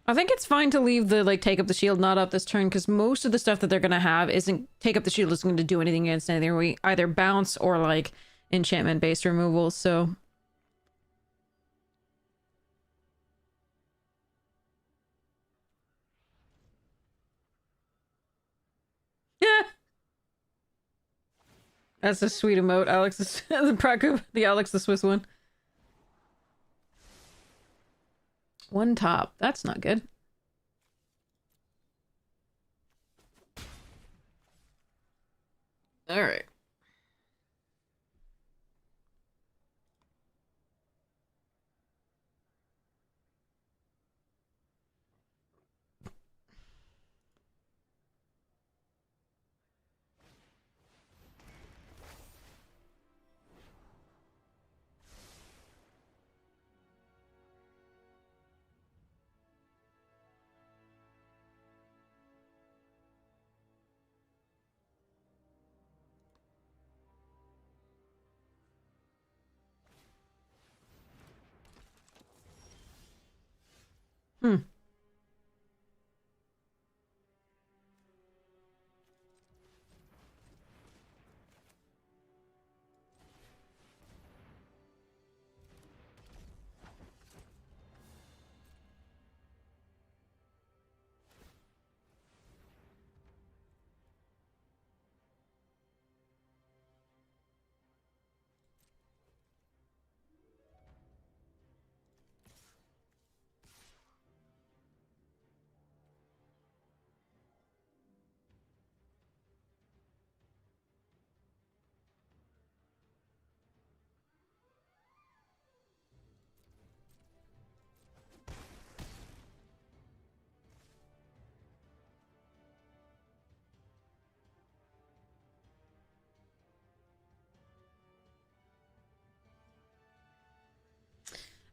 I think it's fine to leave the, like, take up the shield not up this turn, because most of the stuff that they're gonna have isn't... Take up the shield isn't going to do anything against anything. We either bounce or, like, enchantment-based removals, so... Yeah! That's a sweet emote. Alex is... the Praku, the Alex the Swiss one. One top. That's not good. Alright. Hmm.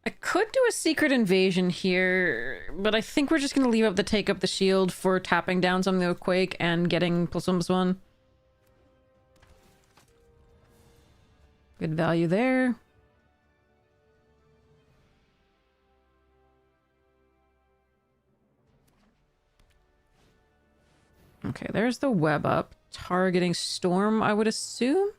I could do a secret invasion here, but I think we're just going to leave up the take up the shield for tapping down something with Quake and getting +1/+1. Good value there. Okay, there's the web up. Targeting Storm, I would assume?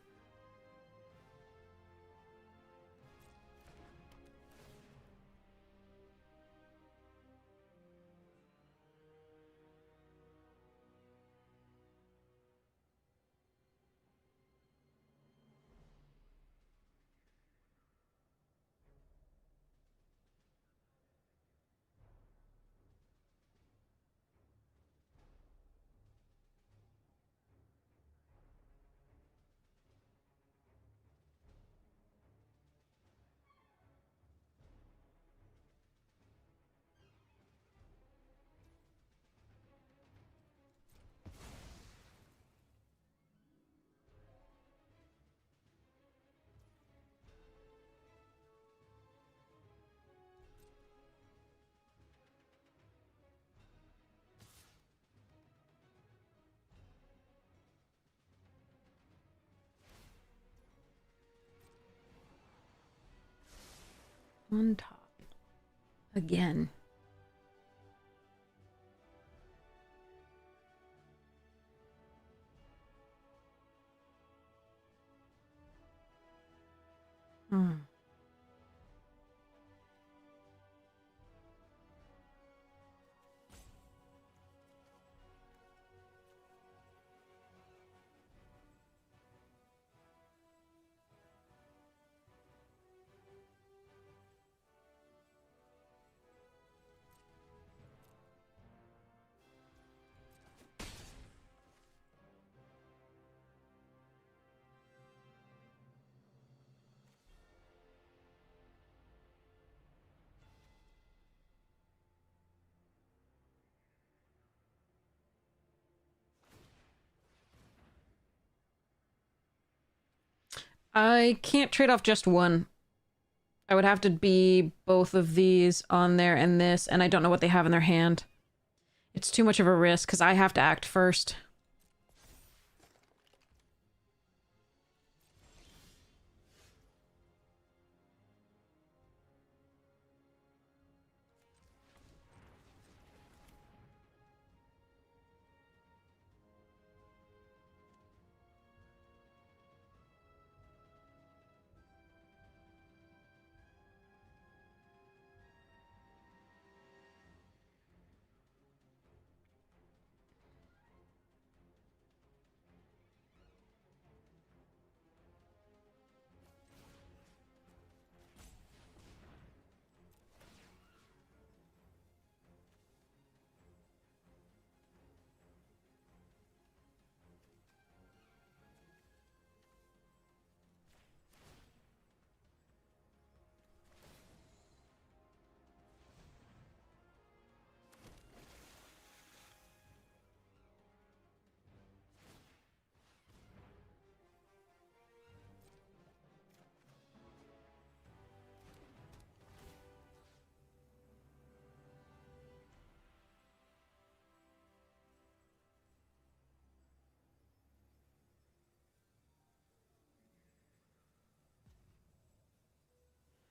On top. Again. Hmm. I can't trade off just one. I would have to be both of these on there and this, and I don't know what they have in their hand. It's too much of a risk, because I have to act first.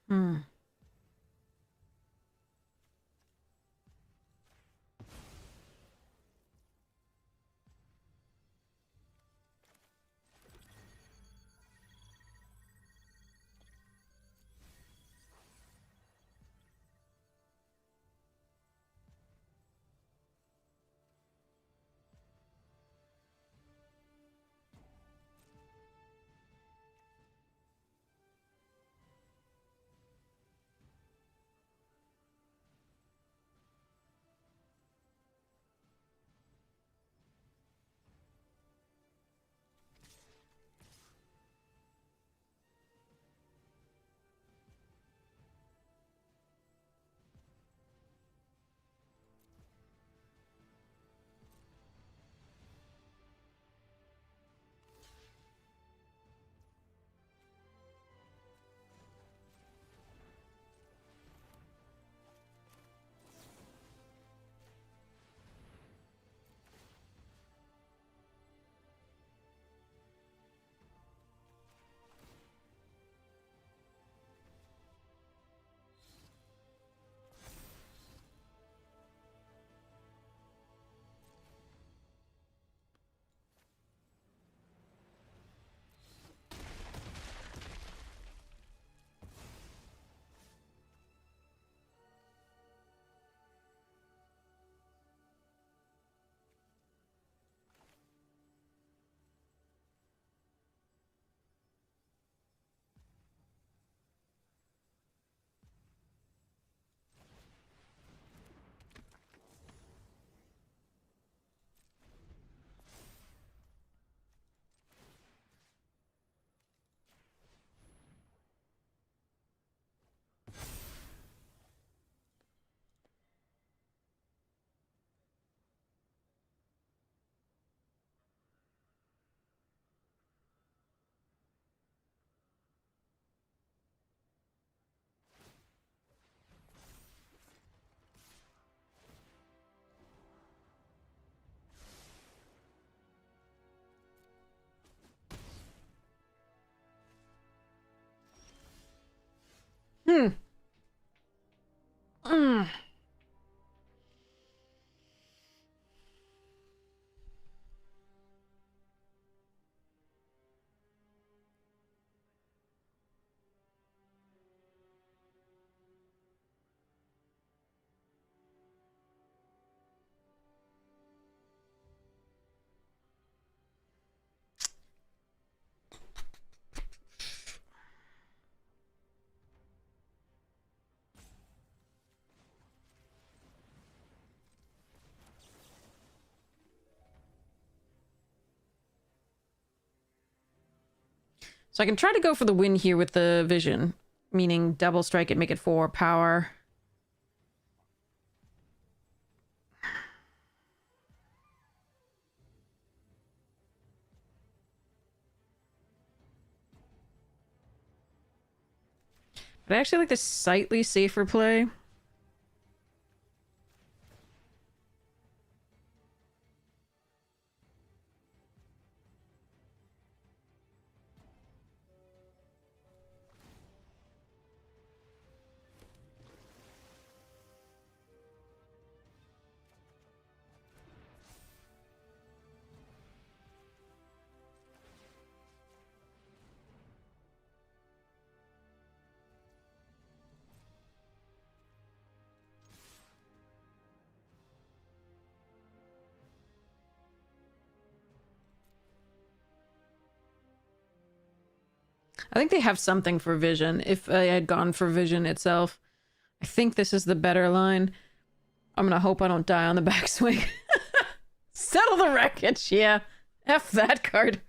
Hmm. Hmm. Mm. So I can try to go for the win here with the vision, meaning double strike it, make it 4 power. But I actually like the slightly safer play. I think they have something for vision. If I had gone for vision itself, I think this is the better line. I'm gonna hope I don't die on the backswing. Settle the wreckage, yeah. F that card.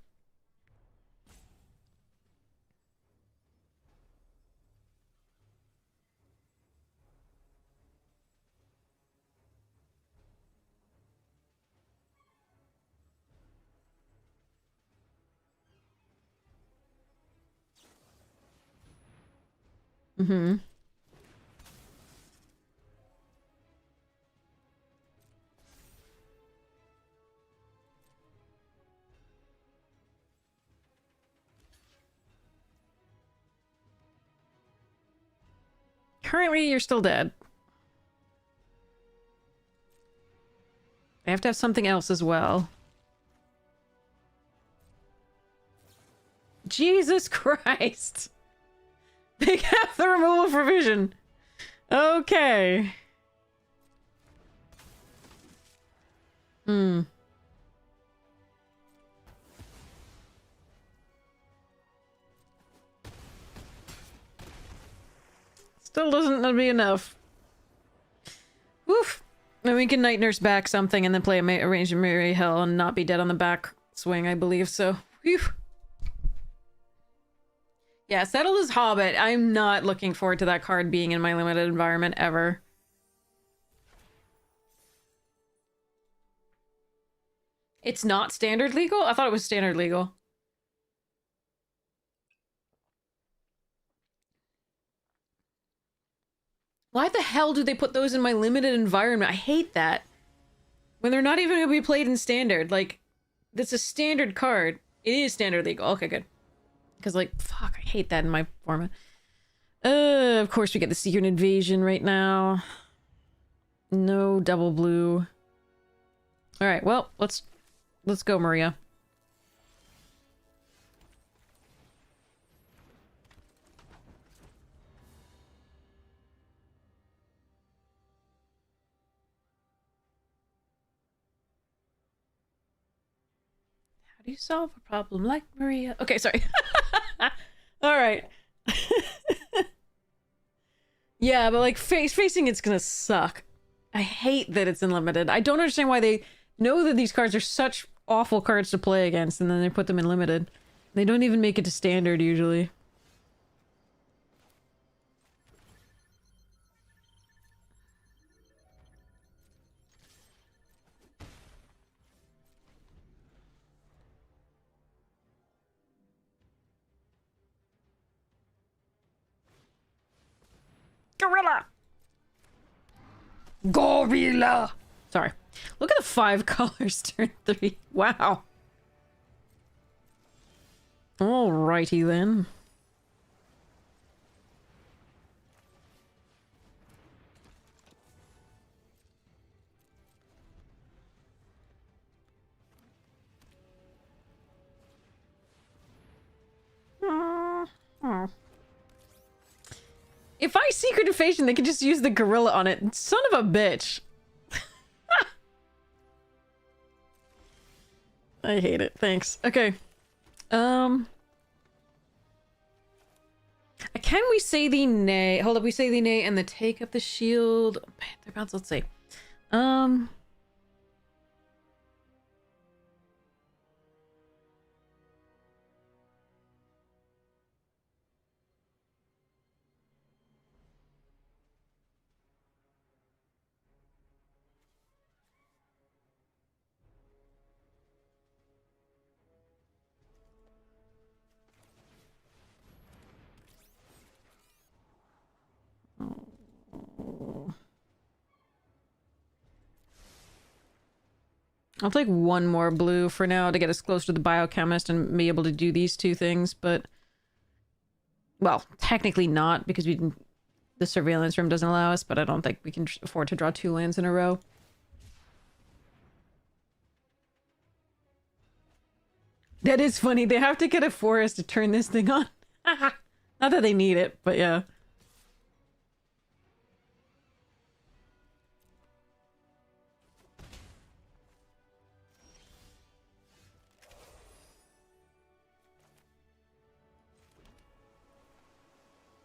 Mm-hmm. Currently, you're still dead. I have to have something else as well. Jesus Christ! They have the removal for vision. Okay. Hmm. Still doesn't be enough. Woof. And we can Night Nurse back something and then play a Arranged Merry Hell and not be dead on the back swing, I believe, so. Whew. Yeah, Settle is Hobbit. I'm not looking forward to that card being in my limited environment ever. It's not standard legal? I thought it was standard legal. Why the hell do they put those in my limited environment? I hate that. When they're not even going to be played in standard. Like, that's a standard card. It is standard legal. Okay, good. Because, like, fuck, I hate that in my format. Of course we get the Secret Invasion right now. No double blue. Alright, well, let's go, Maria. How do you solve a problem like Maria? Okay, sorry. Alright. Yeah, but like facing it's gonna suck. I hate that it's unlimited. I don't understand why they know that these cards are such awful cards to play against and then they put them in limited. They don't even make it to standard usually. Gorilla! Gorilla! Sorry. Look at the 5 colors turn 3. Wow. Alrighty then. If I Secret Invasion, they could just use the gorilla on it. Son of a bitch. I hate it. Thanks. Okay. Can we say the nay? Hold up, we say the nay and the take up the shield. Thereabouts, let's see. I'll take one more blue for now to get us close to the biochemist and be able to do these two things, but... Well, technically not, because we didn't... The surveillance room doesn't allow us, but I don't think we can afford to draw 2 lands in a row. That is funny. They have to get a forest to turn this thing on. Not that they need it, but yeah.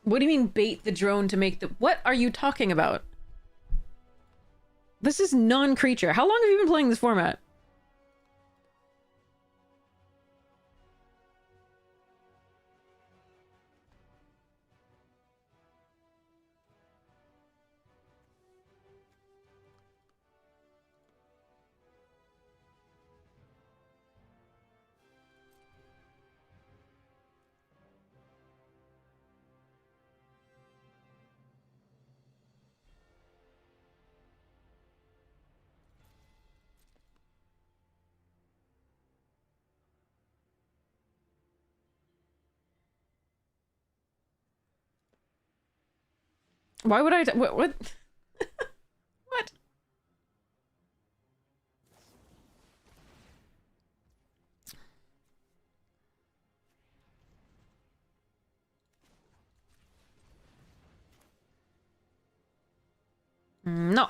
What do you mean bait the drone to make the... What are you talking about? This is non-creature. How long have you been playing this format? Why would I... What? What? What? No.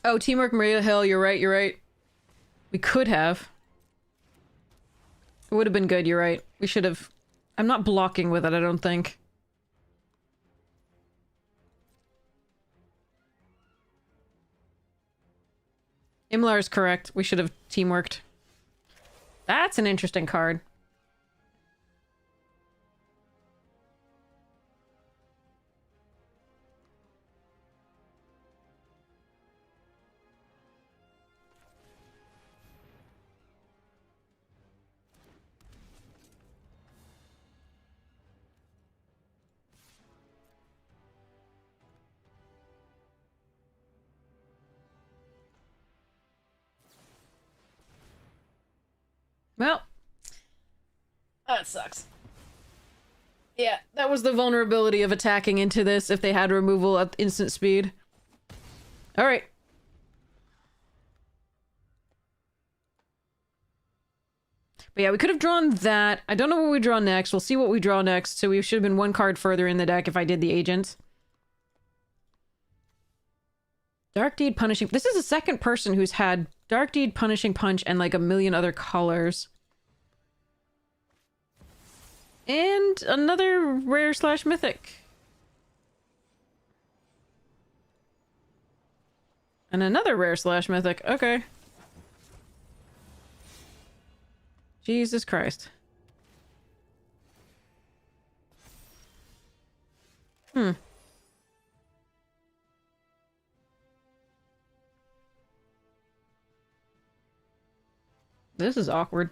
Oh, Teamwork Maria Hill, you're right, you're right. We could have. It would have been good, you're right. We should have... I'm not blocking with it, I don't think. Imlar is correct. We should have teamworked. That's an interesting card. Well, that sucks. Yeah, that was the vulnerability of attacking into this if they had removal at instant speed. Alright. But yeah, we could have drawn that. I don't know what we draw next. We'll see what we draw next. So we should have been 1 card further in the deck if I did the agent. Dark Deed, Punishing... This is the second person who's had Dark Deed, Punishing Punch, and like a million other colors. And another rare / mythic. And another rare / mythic. Okay. Jesus Christ. Hmm. This is awkward.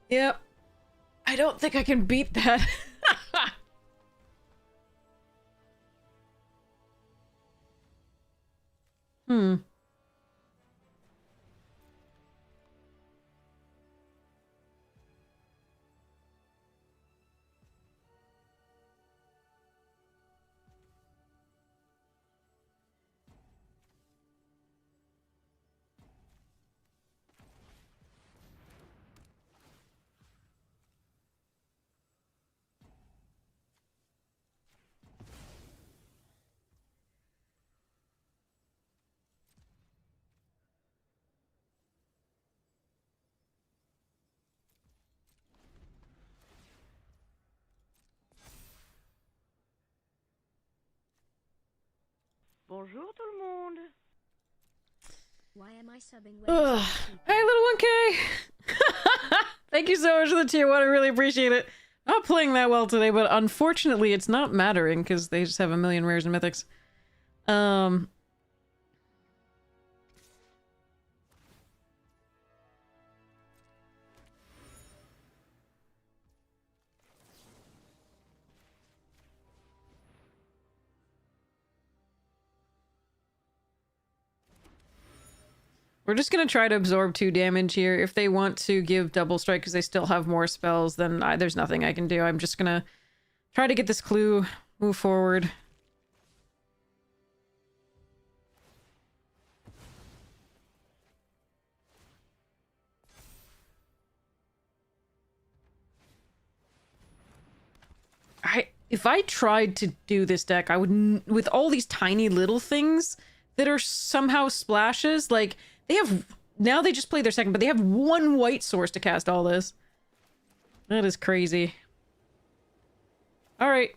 Yep. I don't think I can beat that. Hmm.
Bonjour tout le monde.
Why am I subbing?
Hey, little 1K! Thank you so much for the tier 1, I really appreciate it. Not playing that well today, but unfortunately it's not mattering, because they just have a million rares and mythics. We're just gonna try to absorb 2 damage here. If they want to give double strike because they still have more spells, then there's nothing I can do. I'm just gonna try to get this clue, move forward. If I tried to do this deck, I would, with all these tiny little things that are somehow splashes, like, they have, now they just play their second, but they have 1 white source to cast all this. That is crazy. Alright.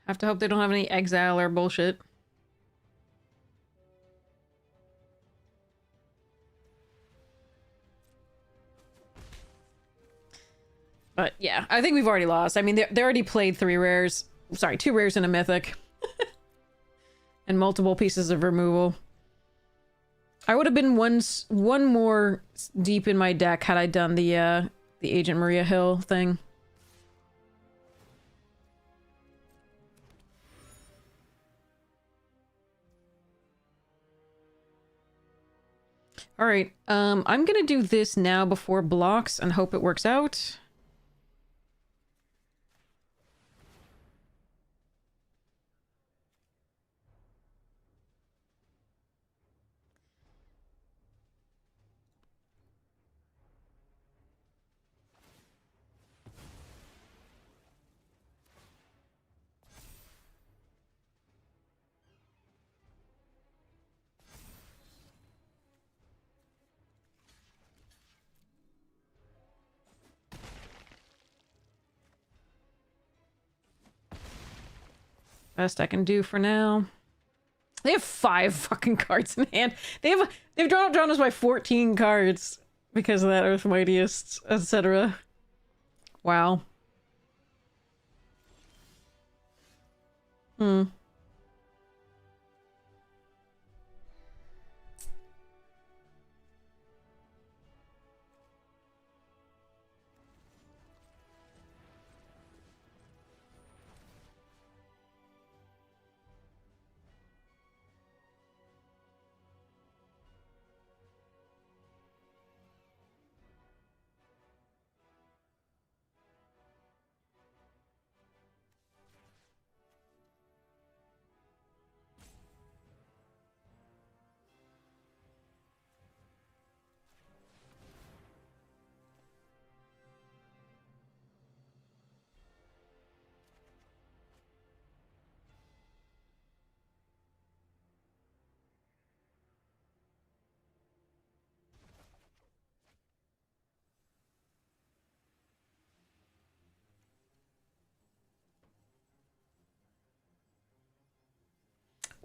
Have to hope they don't have any exile or bullshit. But yeah, I think we've already lost. I mean, they already played 3 rares. Sorry, 2 rares and a mythic. And multiple pieces of removal. I would have been one more deep in my deck had I done the Agent Maria Hill thing. Alright, I'm gonna do this now before blocks and hope it works out. Best I can do for now. They have 5 fucking cards in hand. They've drawn us by 14 cards because of that Earth Mightiest, etc. Wow. Hmm.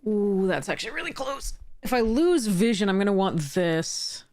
Ooh, that's actually really close. If I lose vision, I'm gonna want this.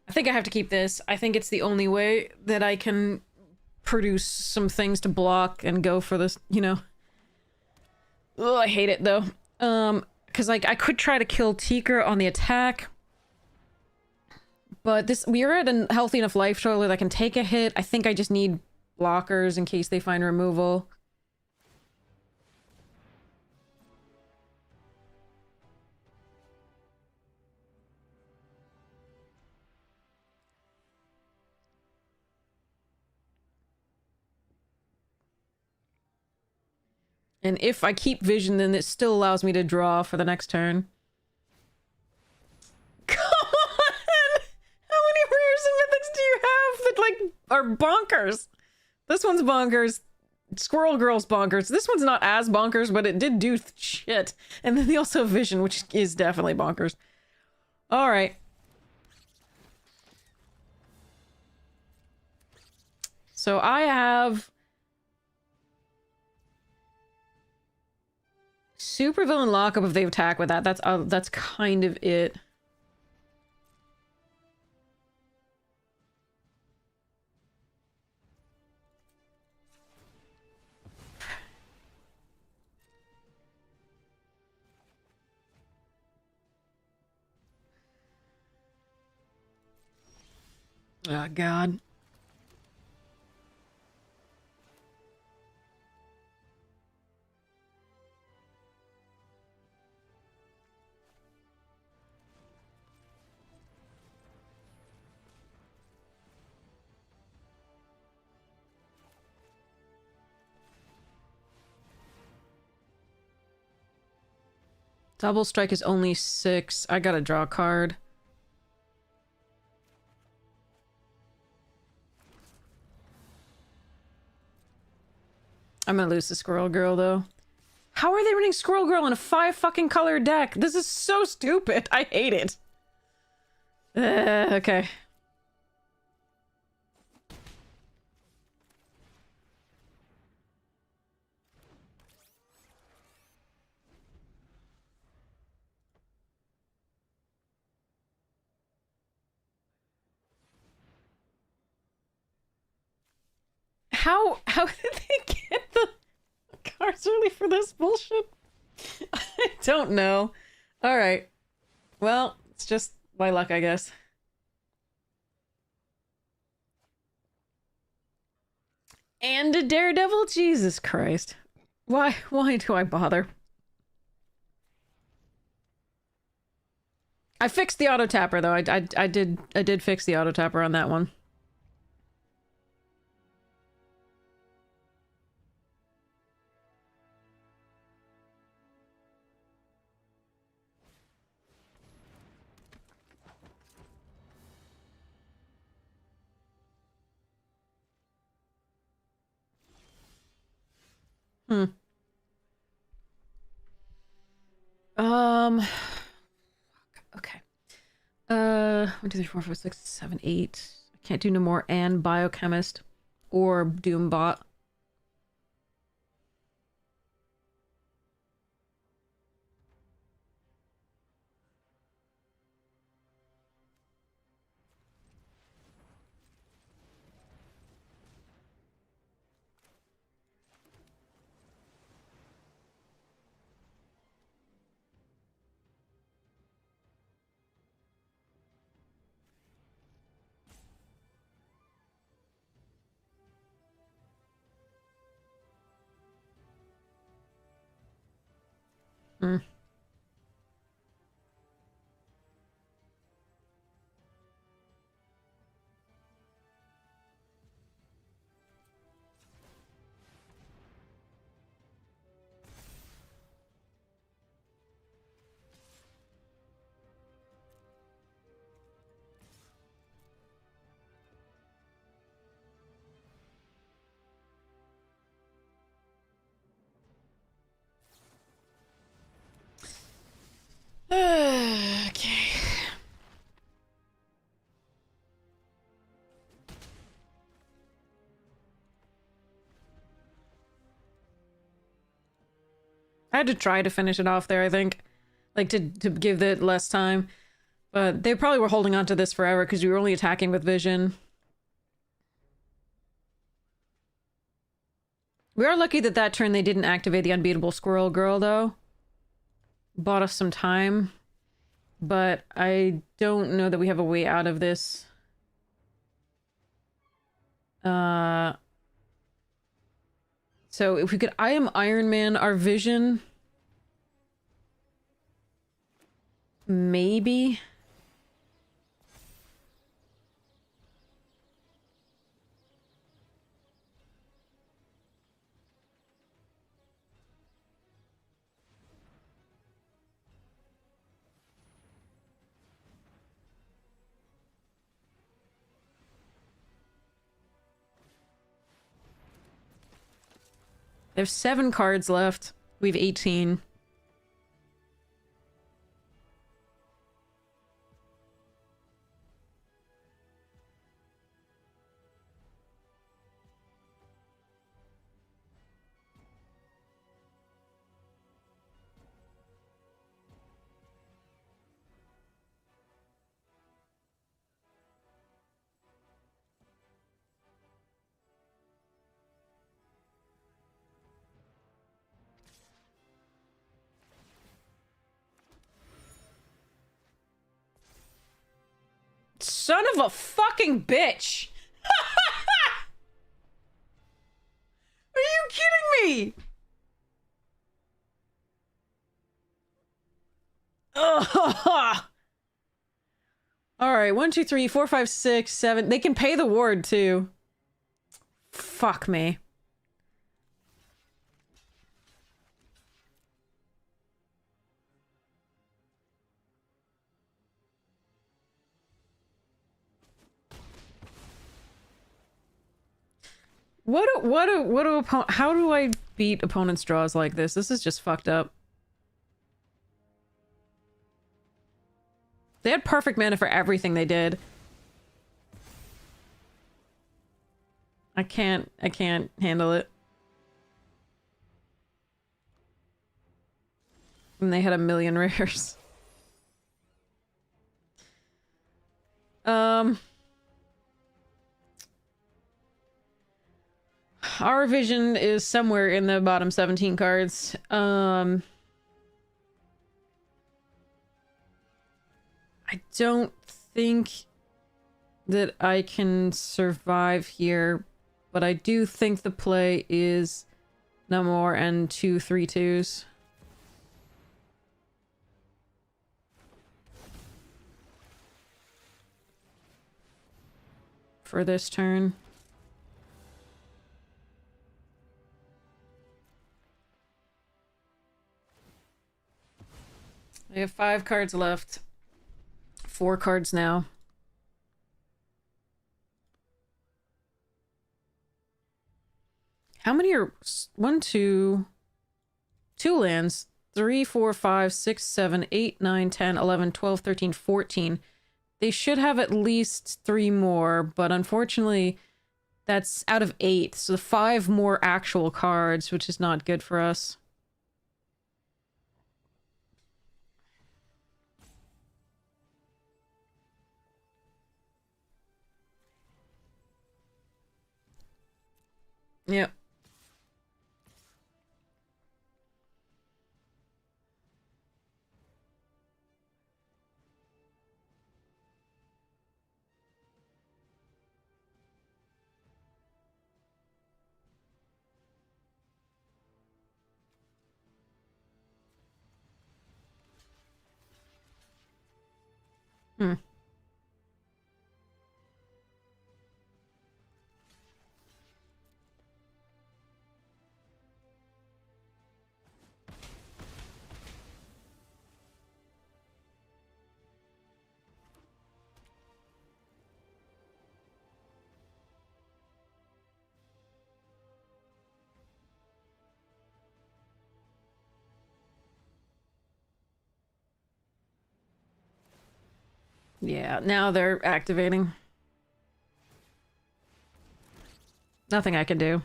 I think I have to keep this. I think it's the only way that I can produce some things to block and go for this, you know. Ugh, I hate it, though. Because like I could try to kill Teeker on the attack, but we are at a healthy enough life total that I can take a hit. I think I just need blockers in case they find removal. And if I keep vision, then it still allows me to draw for the next turn. Come on! How many rares and mythics do you have that, like, are bonkers? This one's bonkers. Squirrel Girl's bonkers. This one's not as bonkers, but it did do shit. And then they also have vision, which is definitely bonkers. Alright. So I have... Supervillain lockup if they attack with that. That's kind of it. Oh, God. Double strike is only 6. I gotta draw a card. I'm gonna lose the Squirrel Girl, though. How are they running Squirrel Girl in a 5 fucking color deck? This is so stupid. I hate it. Okay. How did they get the cards early for this bullshit? I don't know. Alright. Well, it's just my luck, I guess. And a Daredevil? Jesus Christ. Why do I bother? I fixed the auto tapper though. I did fix the auto tapper on that one. Okay. 1, 2, 3, 4, 5, 6, 7, 8. I can't do no more and biochemist or Doombot. Hmm. Okay. I had to try to finish it off there, I think. Like, to give it less time. But they probably were holding on to this forever because we were only attacking with vision. We are lucky that turn they didn't activate the unbeatable Squirrel Girl, though. bought us some time, but I don't know that we have a way out of this. So if we could I am Iron Man our vision. Maybe. There's 7 cards left. We have 18. Son of a fucking bitch! Are you kidding me? Ugh. All right, 1, 2, 3, 4, 5, 6, 7. They can pay the ward too. Fuck me. How do I beat opponent's draws like this? This is just fucked up. They had perfect mana for everything they did. I can't handle it. And they had a million rares. Our vision is somewhere in the bottom 17 cards. I don't think that I can survive here, but I do think the play is no more and 2 3/2s. For this turn. I have 5 cards left. 4 cards now. How many are 1, 2 lands? 3, 4, 5, 6, 7, 8, 9, 10, 11, 12, 13, 14. They should have at least 3 more, but unfortunately that's out of 8. So 5 more actual cards, which is not good for us. Yep. Hmm. Yeah, now they're activating. Nothing I can do.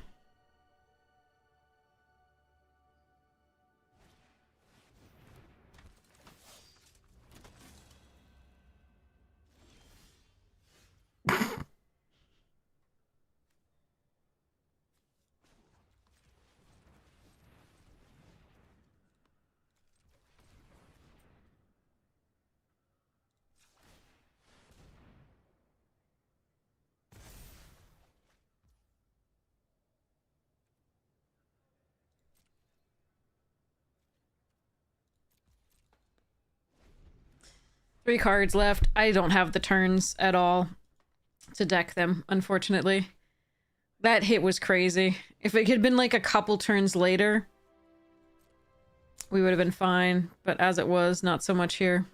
3 cards left. I don't have the turns at all to deck them, unfortunately. That hit was crazy. If it had been like a couple turns later, we would have been fine. But as it was, not so much here.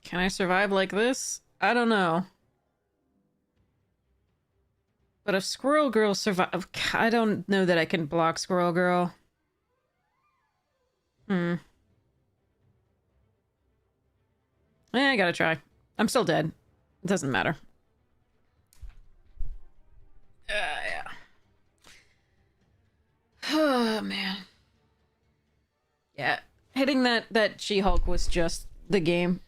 Can I survive like this? I don't know. But if Squirrel Girl survive... I don't know that I can block Squirrel Girl. I gotta try. I'm still dead. It doesn't matter. Yeah. Oh, man. Yeah. Hitting that She-Hulk was just the game.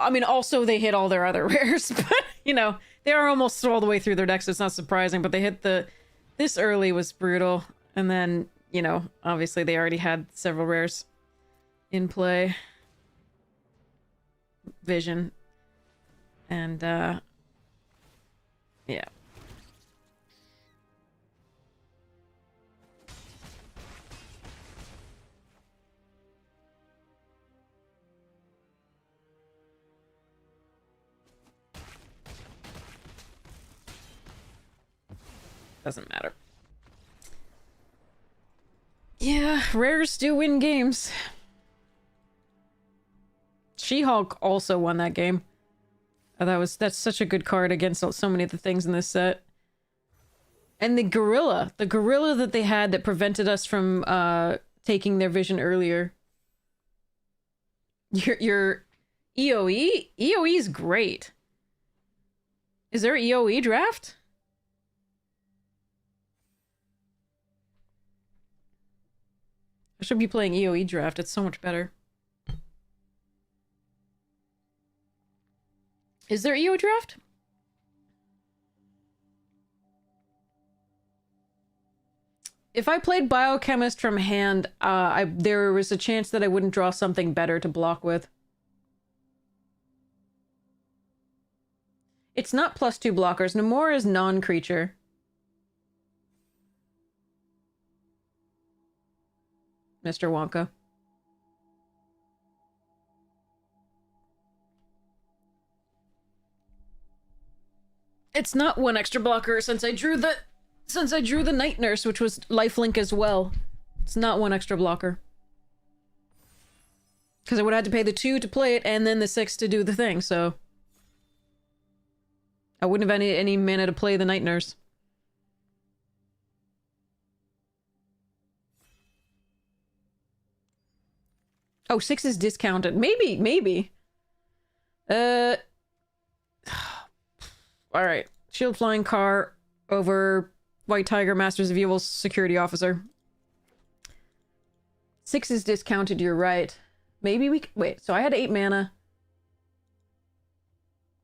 I mean, also they hit all their other rares, but, you know, they are almost all the way through their decks, so it's not surprising, but they hit this early was brutal, and then, you know, obviously they already had several rares in play. Vision. And, yeah. Doesn't matter. Yeah, rares do win games. She-Hulk also won that game. That's such a good card against so many of the things in this set. And the gorilla that they had that prevented us from taking their vision earlier. Your EOE? EOE is great. Is there an EOE draft? I should be playing EOE draft. It's so much better. Is there EO draft? If I played Biochemist from hand, there was a chance that I wouldn't draw something better to block with. It's not +2 blockers. Namor is non-creature. Mr. Wonka. It's not 1 extra blocker since I drew the Night Nurse, which was lifelink as well. It's not 1 extra blocker. Because I would have had to pay the 2 to play it and then the 6 to do the thing, so I wouldn't have any mana to play the Night Nurse. Oh, 6 is discounted. Maybe. Alright. Shield Flying Car over White Tiger, Masters of Evil's security officer. 6 is discounted, you're right. Maybe we... Wait, so I had 8 mana.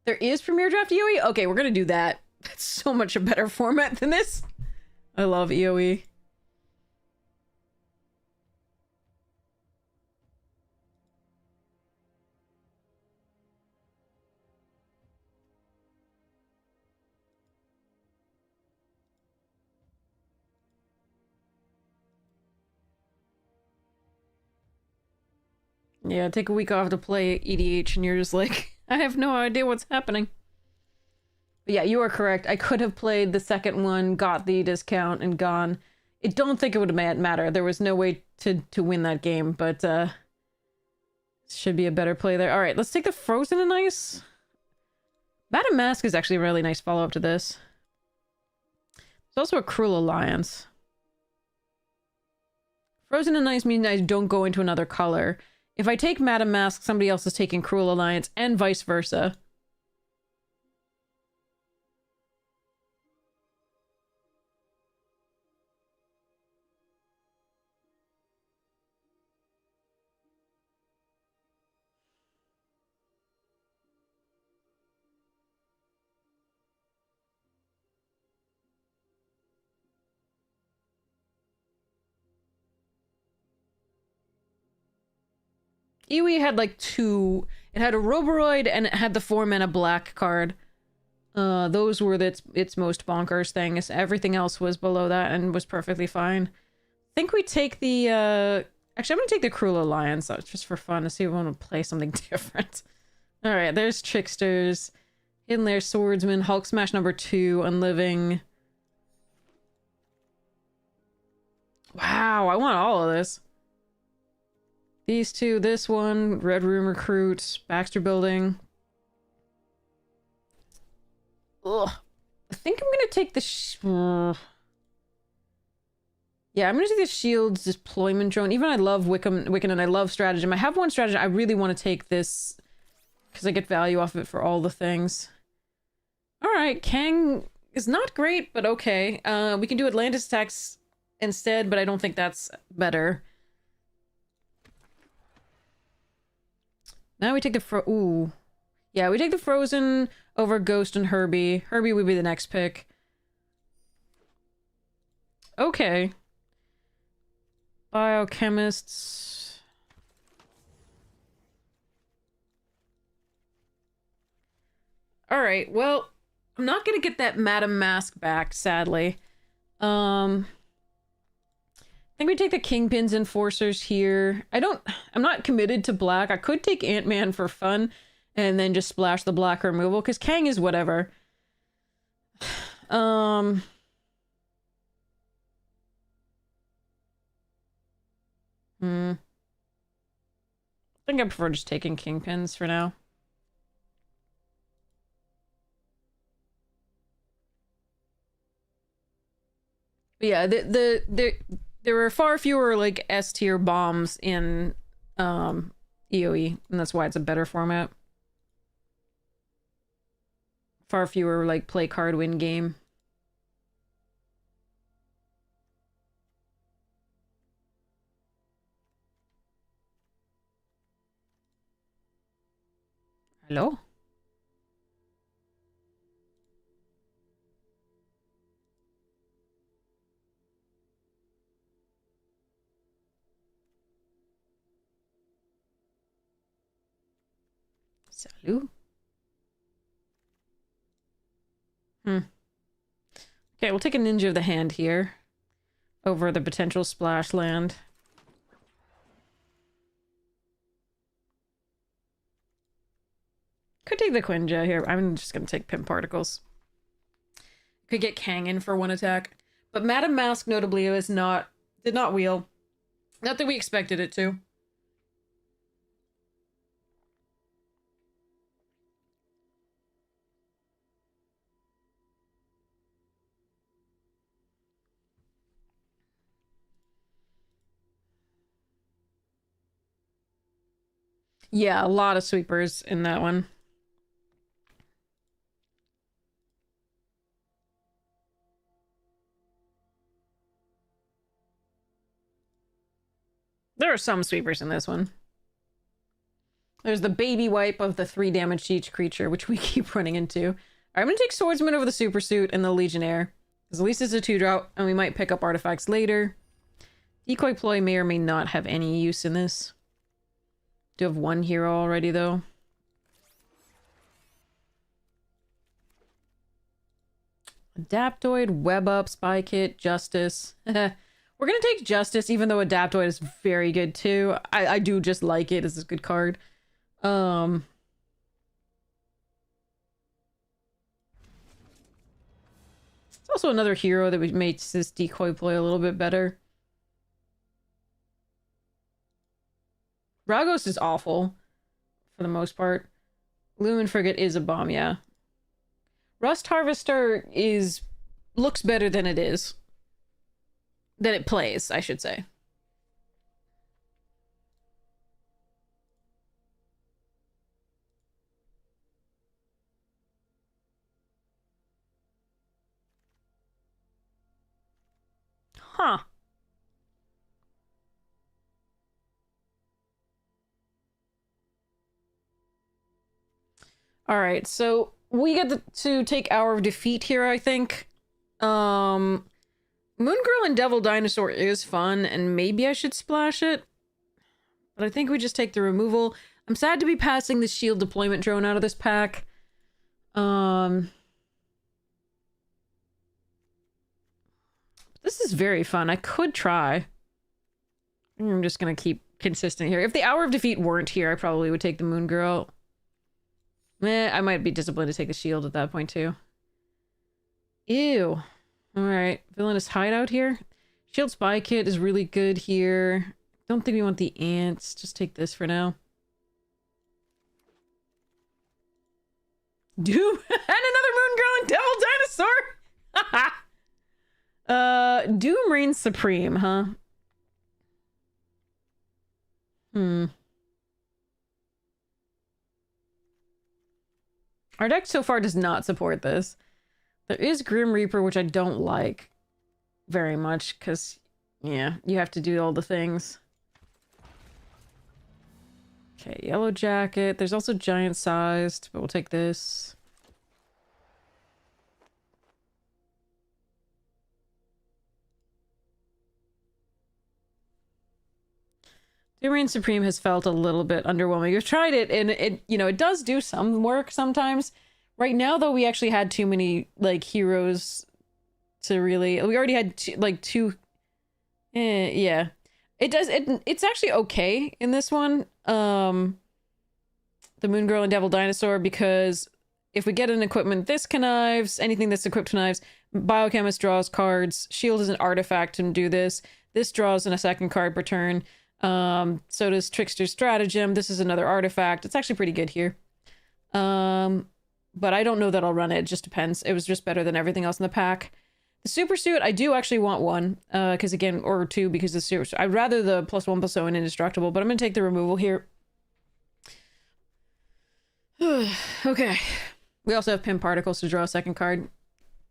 There is Premier Draft EOE? Okay, we're gonna do that. That's so much a better format than this. I love EOE. Yeah, take a week off to play EDH and you're just like, I have no idea what's happening. But yeah, you are correct. I could have played the second one, got the discount, and gone. I don't think it would have mattered. There was no way to win that game, but should be a better play there. Alright, let's take the Frozen and Ice. Madame Mask is actually a really nice follow-up to this. There's also a Cruel Alliance. Frozen and Ice means I don't go into another color. If I take Madame Mask, somebody else is taking Cruel Alliance, and vice versa. Iwi had like two. It had a Roboroid and it had the 4-mana black card. Those were its most bonkers things. Everything else was below that and was perfectly fine. I think we take the, actually, I'm gonna take the Cruel Alliance, just for fun, to see if we want to play something different. Alright, there's Tricksters. Hidden Lair Swordsman, Hulk Smash number 2, Unliving. Wow, I want all of this. These two, this one, Red Room Recruit, Baxter Building. Ugh. I think I'm gonna take the yeah, I'm gonna take the Shield's Deployment Drone. Even I love Wiccan and I love Stratagem. I have one Stratagem. I really want to take this because I get value off of it for all the things. Alright, Kang is not great, but okay. We can do Atlantis attacks instead, but I don't think that's better. Now we take the ooh. Yeah, we take the Frozen over Ghost and Herbie. Herbie would be the next pick. Okay. Biochemists. Alright, well, I'm not gonna get that Madame Mask back, sadly. I think we take the Kingpin's Enforcers here. I'm not committed to black. I could take Ant-Man for fun and then just splash the black removal because Kang is whatever. I think I prefer just taking Kingpins for now. But yeah, there are far fewer like S tier bombs in EOE, and that's why it's a better format. Far fewer like play card win game. Hello? Salut. Okay, we'll take a Ninja of the Hand here over the potential Splash Land. Could take the Quinja here. I'm just gonna take Pimp Particles. Could get Kang in for one attack. But Madame Mask, notably, did not wheel. Not that we expected it to. Yeah, a lot of sweepers in that one. There are some sweepers in this one. There's the baby wipe of the 3 damage to each creature, which we keep running into. Alright, I'm gonna take Swordsman over the Super Suit and the Legionnaire. Because at least it's a 2-drop, and we might pick up artifacts later. Decoy Ploy may or may not have any use in this. Do have one hero already, though. Adaptoid, Web Up, Spy Kit, Justice. We're gonna take Justice, even though Adaptoid is very good, too. I do just like it. It's a good card. It's also another hero that makes this Decoy Ploy a little bit better. Ragos is awful, for the most part. Lumen Frigate is a bomb, yeah. Rust Harvester looks better than it is. Than it plays, I should say. All right, so we get to take Hour of Defeat here, I think. Moon Girl and Devil Dinosaur is fun, and maybe I should splash it. But I think we just take the removal. I'm sad to be passing the shield deployment drone out of this pack. This is very fun. I could try. I'm just gonna keep consistent here. If the Hour of Defeat weren't here, I probably would take the Moon Girl. I might be disciplined to take the shield at that point, too. Ew. Alright. Villainous Hideout here. Shield Spy Kit is really good here. Don't think we want the ants. Just take this for now. Doom! And another Moon Girl and Devil Dinosaur! Doom reigns supreme, huh? Our deck so far does not support this. There is Grim Reaper, which I don't like very much, because, yeah, you have to do all the things. Okay, Yellow Jacket. There's also Giant Sized, but we'll take this. Doom Reign Supreme has felt a little bit underwhelming. We've tried it, and it does do some work sometimes. Right now, though, we actually had too many, like, heroes to really... We already had, two... yeah. It's actually okay in this one. The Moon Girl and Devil Dinosaur, because if we get an equipment, this connives, anything that's equipped connives, Biochemist draws cards, Shield is an artifact to do this, this draws in a second card per turn, so does Trickster's Stratagem, this is another artifact. It's actually pretty good here. But I don't know that I'll run it. It just depends. It was just better than everything else in the pack. The Super Suit, I do actually want one. Because again, or two, because the Super Suit. I'd rather the +1/+0 and Indestructible, but I'm going to take the removal here. Okay. We also have Pin Particles to draw a second card.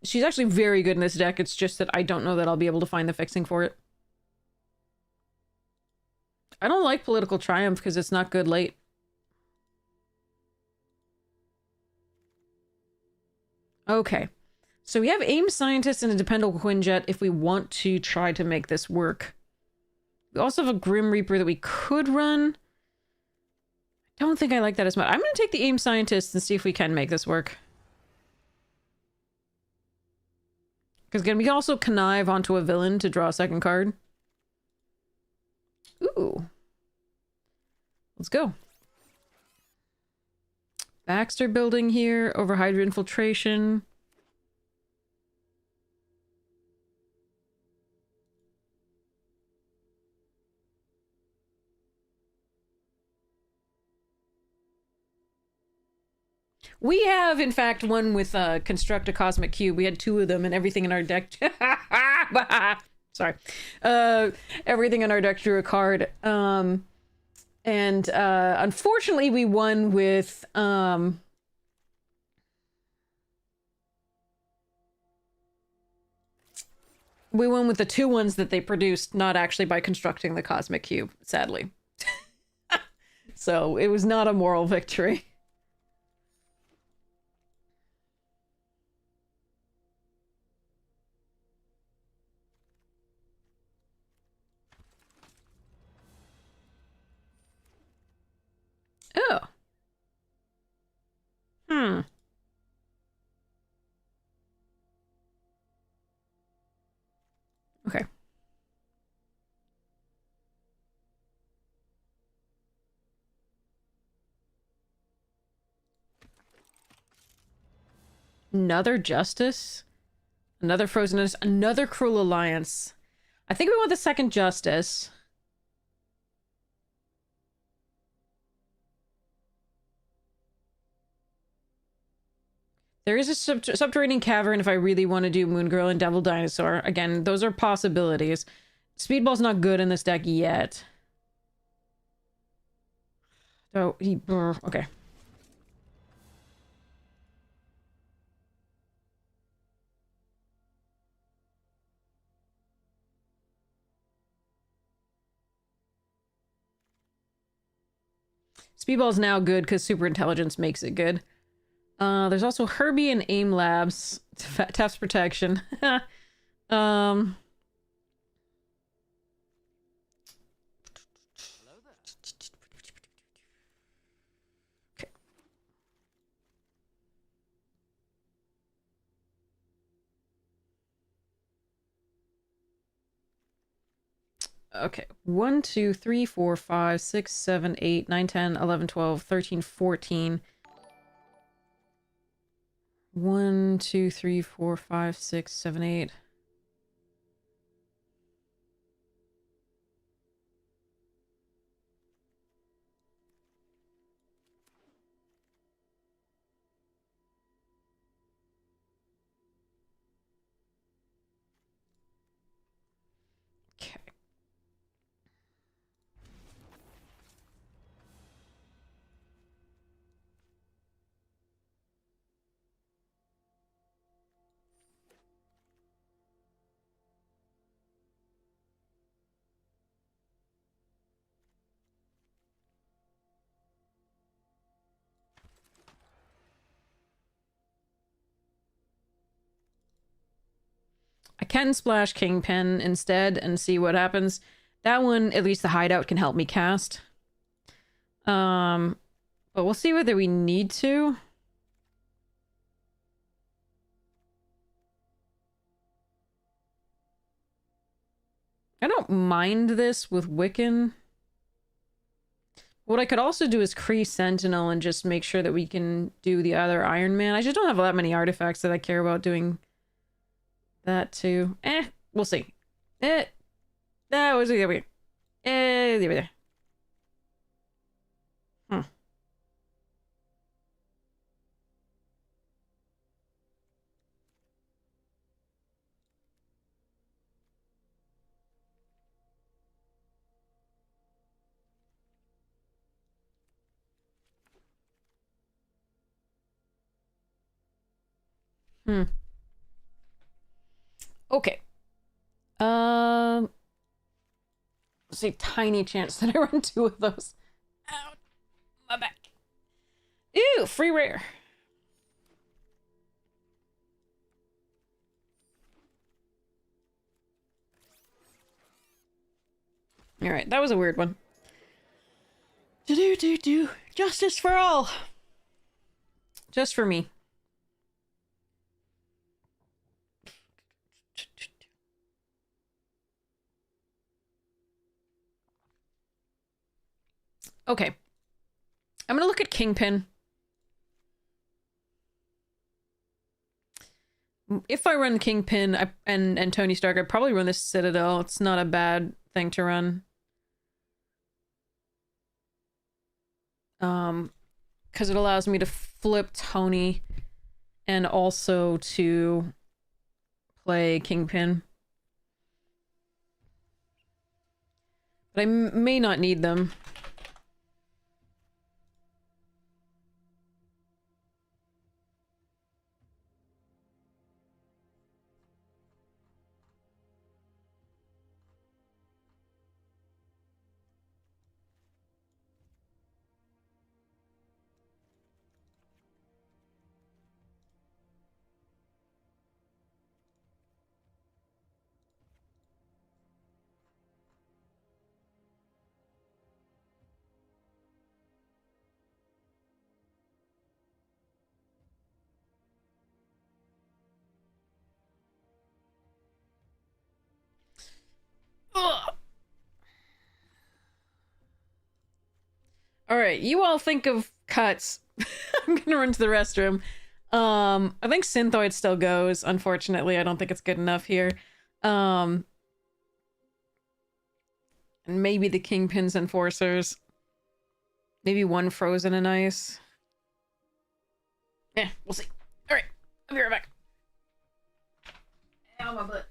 She's actually very good in this deck. It's just that I don't know that I'll be able to find the fixing for it. I don't like Political Triumph because it's not good late. Okay, so we have Aim Scientist and a Dependable Quinjet if we want to try to make this work. We also have a Grim Reaper that we could run. I don't think I like that as much. I'm going to take the Aim Scientist and see if we can make this work. Because again, we can also connive onto a villain to draw a second card. Ooh. Let's go. Baxter building here, over Hydra Infiltration. We have, in fact, one with Construct a Cosmic Cube. We had two of them and everything in our deck. Sorry. Everything in our deck drew a card. And unfortunately, we won with... we won with the two ones that they produced, not actually by constructing the Cosmic Cube, sadly. So it was not a moral victory. Oh. Okay. Another Justice? Another Frozenness? Another Cruel Alliance? I think we want the second Justice. There is a subterranean cavern if I really want to do Moon Girl and Devil Dinosaur. Again, those are possibilities. Speedball's not good in this deck yet. So, okay. Speedball's now good because Super Intelligence makes it good. There's also Herbie and AIM Labs. Taps protection. um. Okay. Okay. 1, 2, 3, 4, 5, 6, 7, 8, 9, 10, 11, 12, 13, 14. 1, 2, 3, 4, 5, 6, 7, 8. Okay. I can splash Kingpin instead and see what happens. That one, at least the hideout can help me cast. But we'll see whether we need to. I don't mind this with Wiccan. What I could also do is Kree Sentinel and just make sure that we can do the other Iron Man. I just don't have that many artifacts that I care about doing that too. We'll see. That was there we go. There we go. Hmm. Hmm. Okay. There's a tiny chance that I run 2 of those. Ow, my back. Ew, free rare. Alright, that was a weird one. Do. Justice for all. Just for me. Okay. I'm gonna look at Kingpin. If I run Kingpin and Tony Stark, I'd probably run this Citadel. It's not a bad thing to run. Because it allows me to flip Tony and also to play Kingpin. But I may not need them. Ugh. All right, you all think of cuts. I'm gonna run to the restroom. I think Synthoid still goes. Unfortunately, I don't think it's good enough here. And maybe the Kingpin's Enforcers. Maybe one Frozen and Ice. Yeah, we'll see. All right, I'll be right back. Ow, my butt.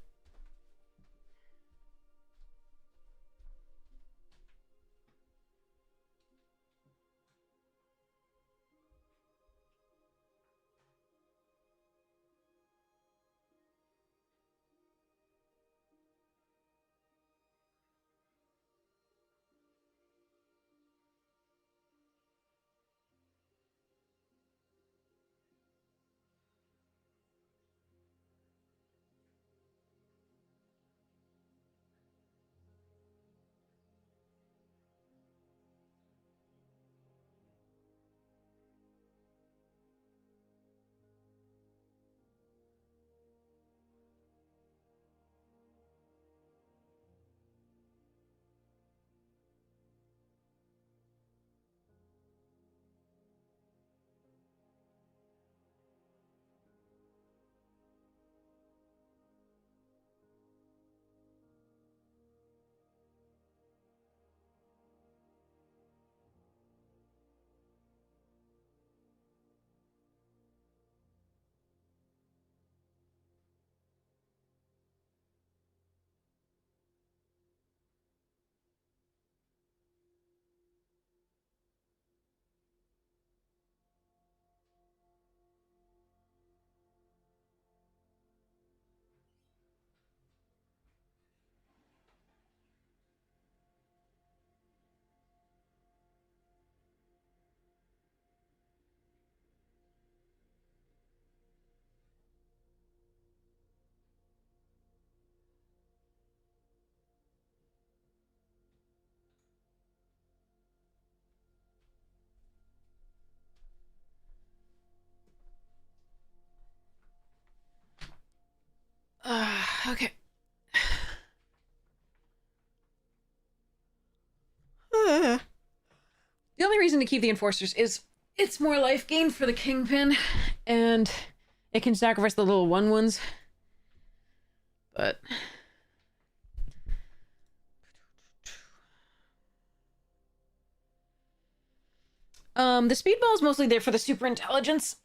Okay. The only reason to keep the enforcers is it's more life gain for the kingpin, and it can sacrifice the little 1/1s. But the speedball is mostly there for the super intelligence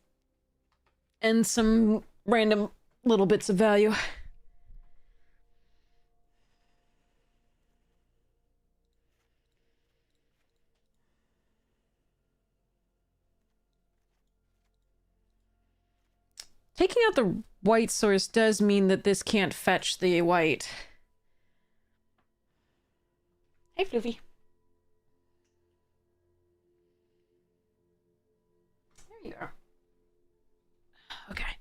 and some random little bits of value. Taking out the white source does mean that this can't fetch the white. Hey, Floofy. There you are. Okay.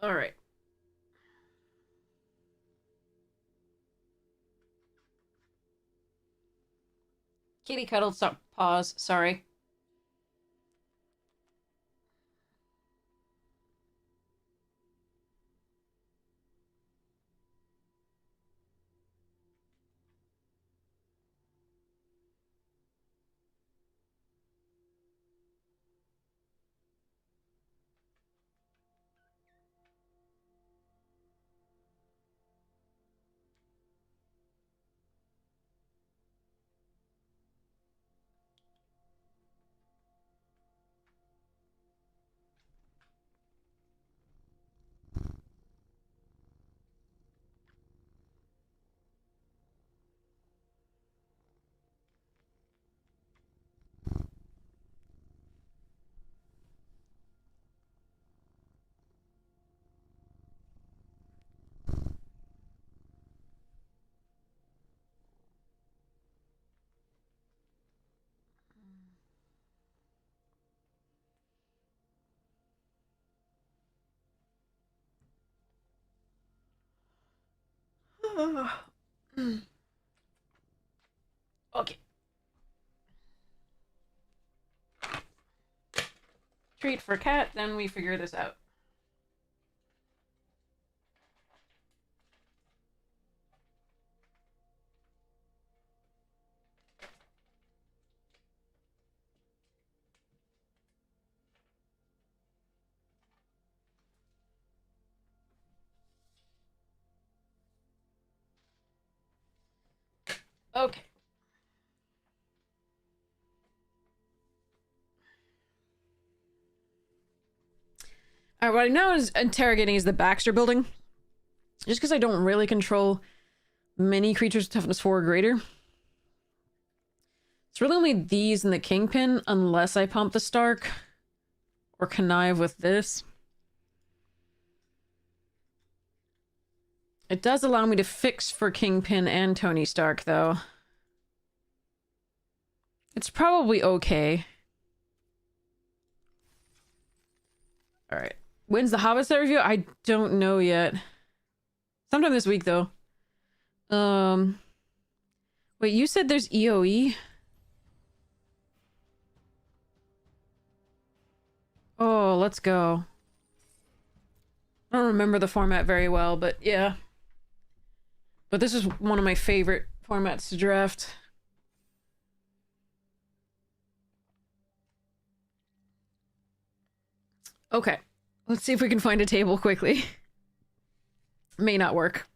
All right. Kitty cuddled. Stop. Pause. Sorry. Okay. Treat for cat, then we figure this out. Okay. All right, what I'm now is interrogating is the Baxter building. Just because I don't really control many creatures with toughness 4 or greater. It's really only these and the Kingpin, unless I pump the Stark or connive with this. It does allow me to fix for Kingpin and Tony Stark, though. It's probably okay. Alright. When's the Hobbit set review? I don't know yet. Sometime this week, though. Wait, you said there's EOE? Oh, let's go. I don't remember the format very well, but yeah. But this is one of my favorite formats to draft. Okay. Let's see if we can find a table quickly. May not work.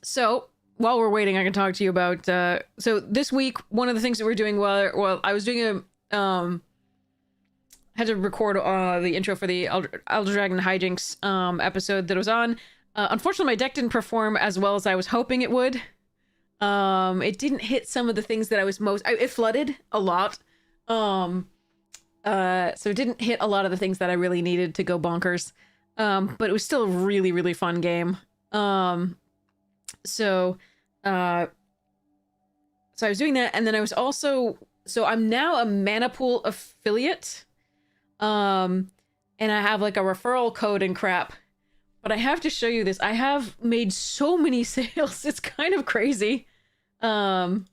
So, while we're waiting, I can talk to you about, so this week, one of the things that we're doing while I was doing had to record the intro for the Elder Dragon Hijinks episode that was on. Unfortunately, my deck didn't perform as well as I was hoping it would. It didn't hit some of the things that I was it flooded a lot. So it didn't hit a lot of the things that I really needed to go bonkers. But it was still a really, really fun game. So, uh, so I was doing that, and then I was also, so I'm now a Manapool affiliate. And I have like a referral code and crap. But I have to show you this. I have made so many sales. It's kind of crazy. I've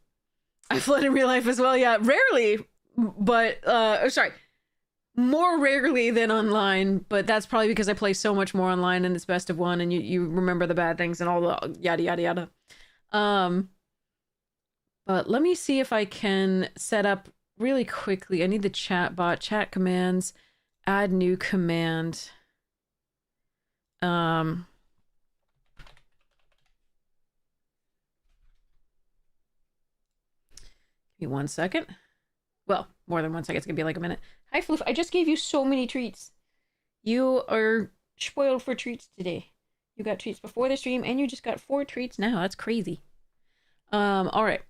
fled in real life as well. Yeah, rarely, but sorry, more rarely than online. But that's probably because I play so much more online in this best of one, and you remember the bad things and all the yada yada yada. But let me see if I can set up really quickly. I need the chat bot, chat commands, add new command. Give me 1 second. Well, more than 1 second. It's gonna be like a minute. Hi, Floof. I just gave you so many treats. You are spoiled for treats today. You got treats before the stream, and you just got 4 treats now. That's crazy. All right.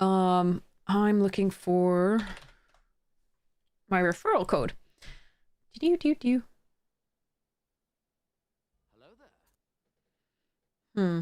I'm looking for my referral code. Do.
Hello there.
Hmm.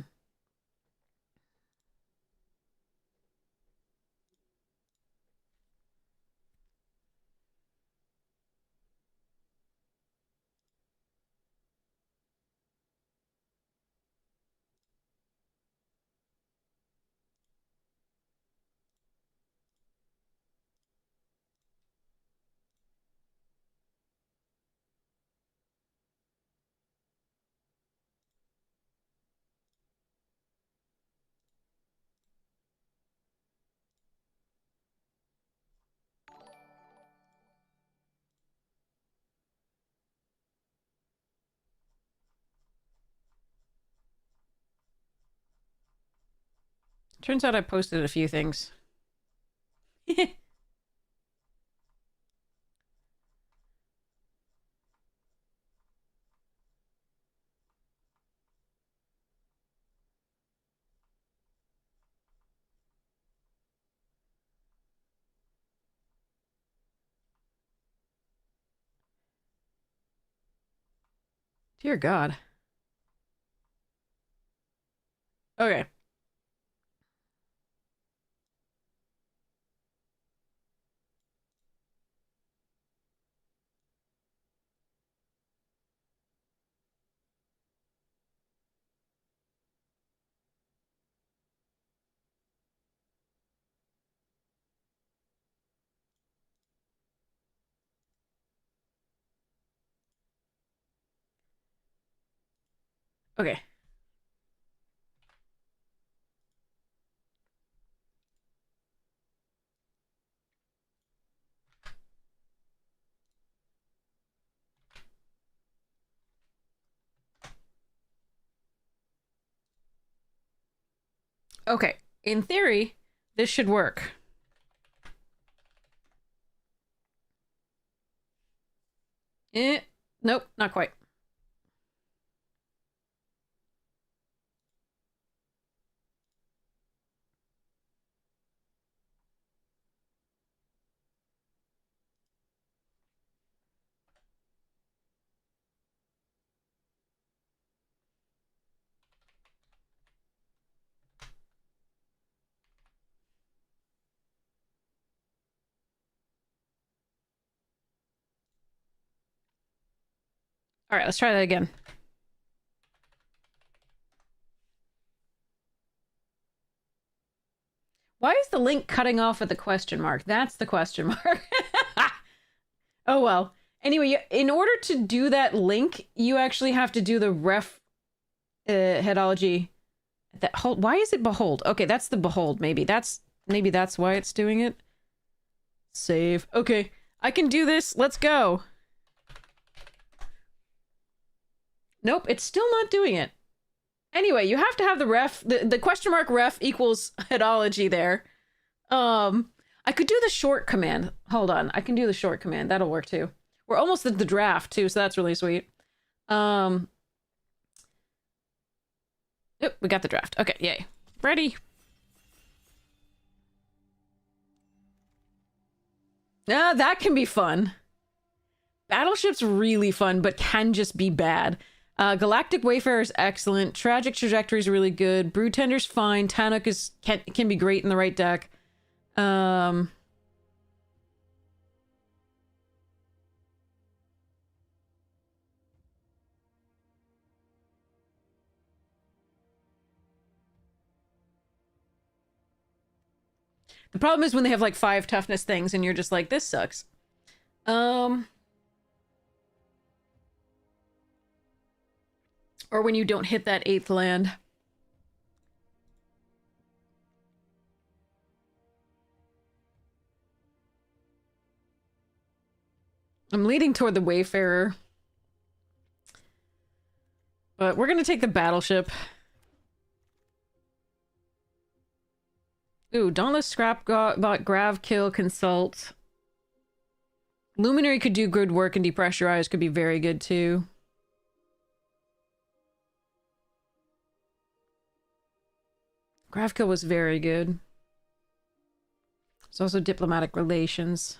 Turns out I posted a few things. Dear God. Okay. Okay. Okay. In theory, this should work. Nope, not quite. All right, let's try that again. Why is the link cutting off at the question mark? That's the question mark. Oh, well. Anyway, in order to do that link, you actually have to do the ref headology. Why is it behold? Okay, that's the behold, maybe. Maybe that's why it's doing it. Save. Okay, I can do this. Let's go. Nope, it's still not doing it. Anyway, you have to have the ref, the question mark ref equals headology there. I could do the short command. Hold on, I can do the short command. That'll work too. We're almost at the draft too, so that's really sweet. Yep, we got the draft. Okay, yay. Ready. That can be fun. Battleship's really fun, but can just be bad. Galactic Wayfarer is excellent. Tragic Trajectory is really good. Brewtender's fine. Tannock can be great in the right deck. The problem is when they have like 5 toughness things and you're just like, this sucks. Or when you don't hit that 8th land. I'm leading toward the Wayfarer. But we're gonna take the Battleship. Ooh, Dauntless Scrap bot, Grav Kill, Consult. Luminary could do good work and Depressurize could be very good too. Grav Kill was very good. There's also Diplomatic Relations.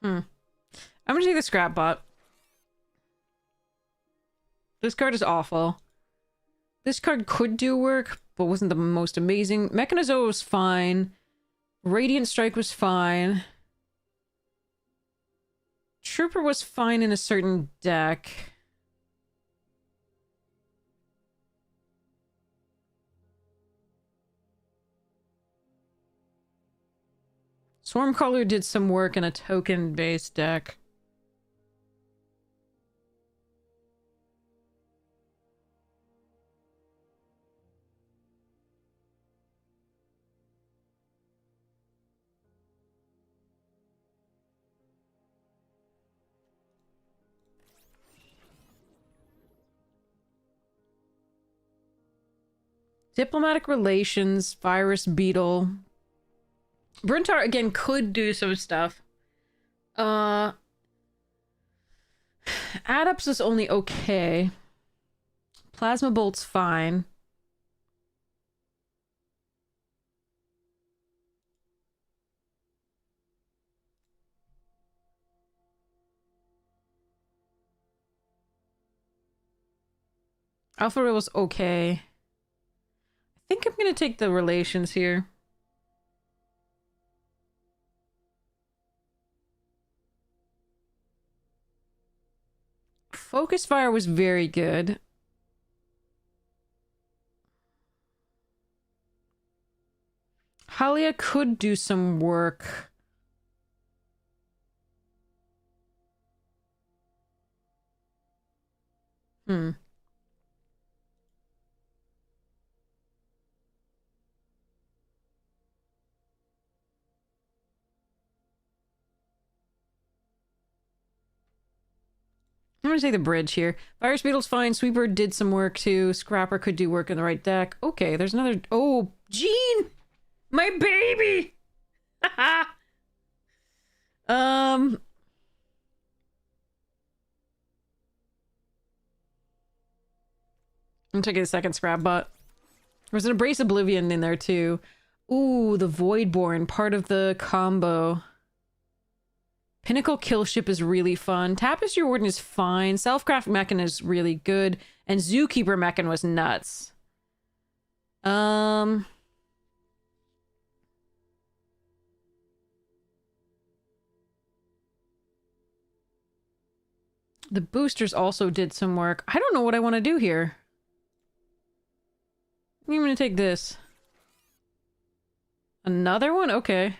I'm gonna take the Scrap bot. This card is awful. This card could do work, but wasn't the most amazing. Mechanizo was fine. Radiant Strike was fine. Trooper was fine in a certain deck. Swarmcaller did some work in a token-based deck. Diplomatic Relations, Virus Beetle. Brintar, again, could do some stuff. Adept is only okay. Plasma Bolt's fine. Alpha Rail's okay. I think I'm gonna take the Relations here. Focus Fire was very good. Halia could do some work. I'm gonna take the bridge here. Virus Beetle's fine. Sweeper did some work too. Scrapper could do work in the right deck. Okay, there's another... Oh, Jean! My baby! I'm taking a second scrap bot. There's an Embrace Oblivion in there too. Ooh, the Voidborn, part of the combo. Pinnacle Killship is really fun. Tapestry Warden is fine. Selfcraft Mechan is really good. And Zookeeper Mechan was nuts. The boosters also did some work. I don't know what I want to do here. I'm gonna take this. Another one? Okay.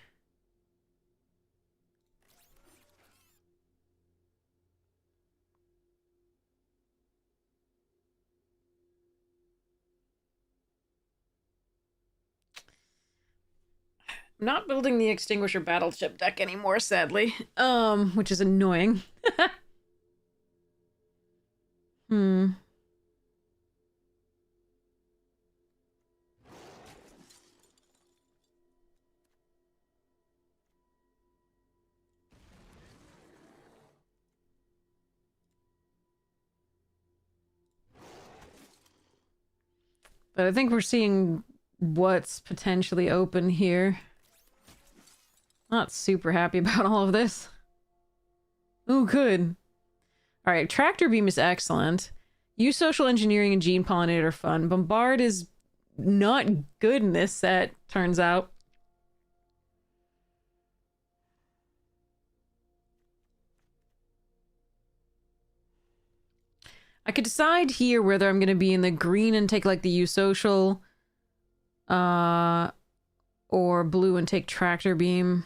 I'm not building the Extinguisher Battleship deck anymore, sadly. Which is annoying. But I think we're seeing what's potentially open here. Not super happy about all of this. Oh, good. Alright, Tractor Beam is excellent. Use Social Engineering and Gene Pollinator are fun. Bombard is not good in this set, turns out. I could decide here whether I'm going to be in the green and take, like, the Use Social, or blue and take Tractor Beam.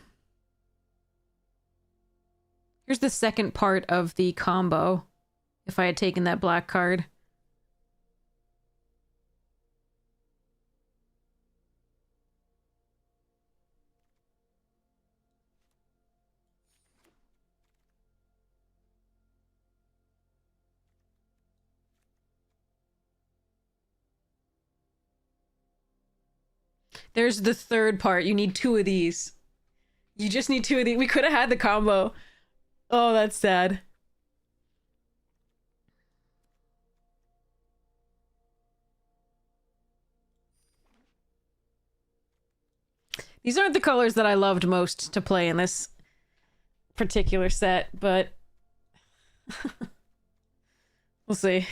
Here's the second part of the combo, if I had taken that black card. There's the third part. You need 2 of these. You just need 2 of these. We could have had the combo. Oh, that's sad. These aren't the colors that I loved most to play in this particular set, but we'll see.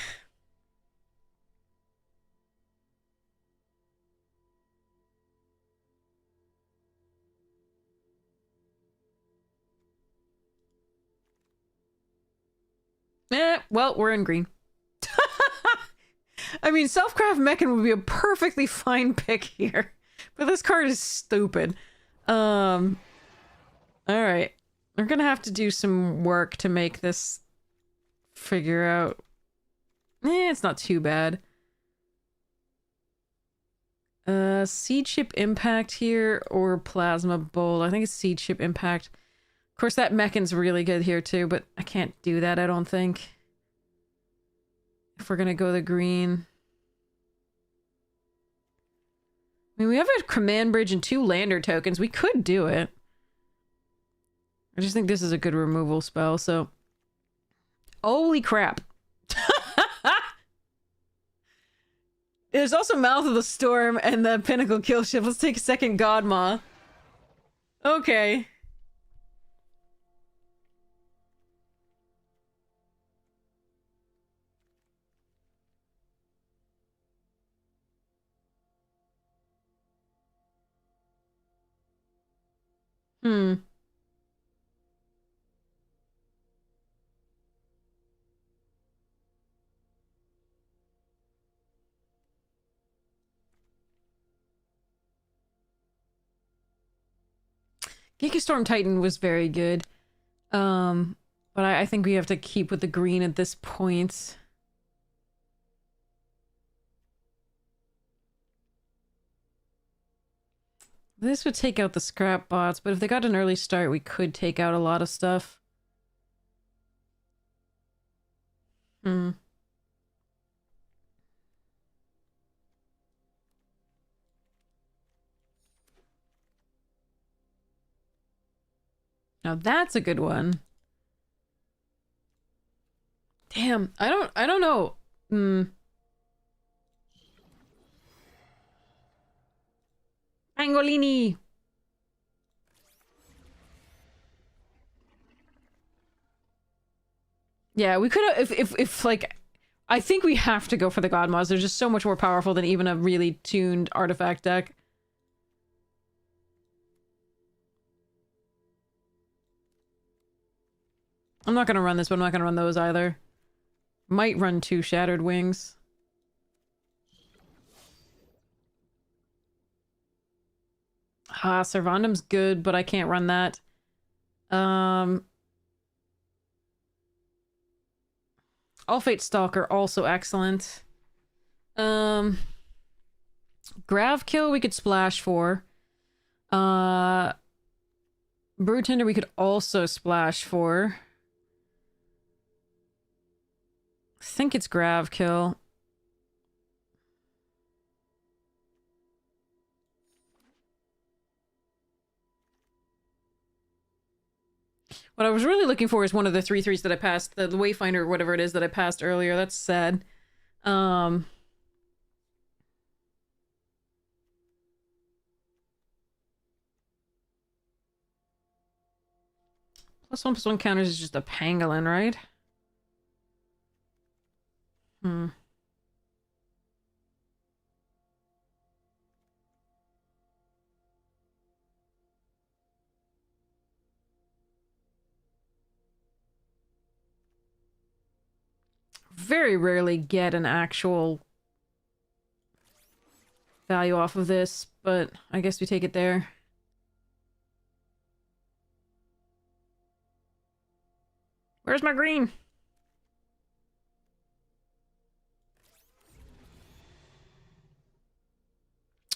Well, we're in green. I mean, Self-Craft Mechan would be a perfectly fine pick here. But this card is stupid. Alright. We're gonna have to do some work to make this figure out. It's not too bad. Seed Chip Impact here or Plasma Bolt. I think it's Seed Chip Impact. Of course, that Mechan's really good here too, but I can't do that, I don't think. If we're gonna go the green. I mean, we have a command bridge and 2 lander tokens. We could do it. I just think this is a good removal spell, so... Holy crap. There's also Mouth of the Storm and the Pinnacle Kill Ship. Let's take a second Godma. Okay. Geeky Storm Titan was very good. But I think we have to keep with the green at this point. This would take out the scrap bots, but if they got an early start, we could take out a lot of stuff. Now that's a good one. Damn, I don't know. Pangolini. Yeah, we could have if like I think we have to go for the Godmas. They're just so much more powerful than even a really tuned artifact deck. I'm not gonna run this, but I'm not gonna run those either. Might run 2 Shattered Wings. Servandum's good, but I can't run that. All-Fate Stalker, also excellent. Gravkill we could splash for. Brewtender we could also splash for. I think it's Gravkill. What I was really looking for is one of the 3/3s that I passed, the Wayfinder or whatever it is that I passed earlier. That's sad. +1/+1 counters is just a pangolin, right? Hmm. Very rarely get an actual value off of this, but I guess we take it there. Where's my green?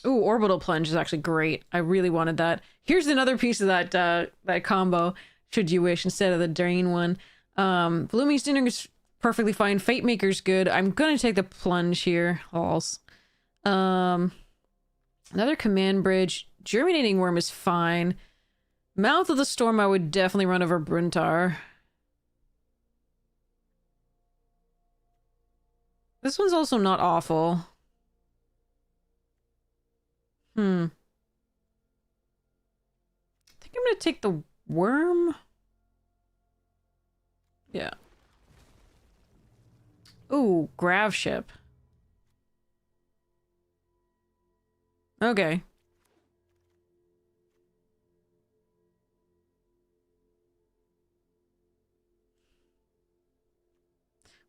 Ooh, orbital plunge is actually great. I really wanted that. Here's another piece of that that combo, should you wish, instead of the drain one. Blooming Stinger is perfectly fine. Fate Maker's good. I'm gonna take the plunge here. Halls. Another command bridge. Germinating Worm is fine. Mouth of the Storm I would definitely run over Bruntar. This one's also not awful. I think I'm gonna take the worm. Yeah. Ooh, Grav Ship. Okay.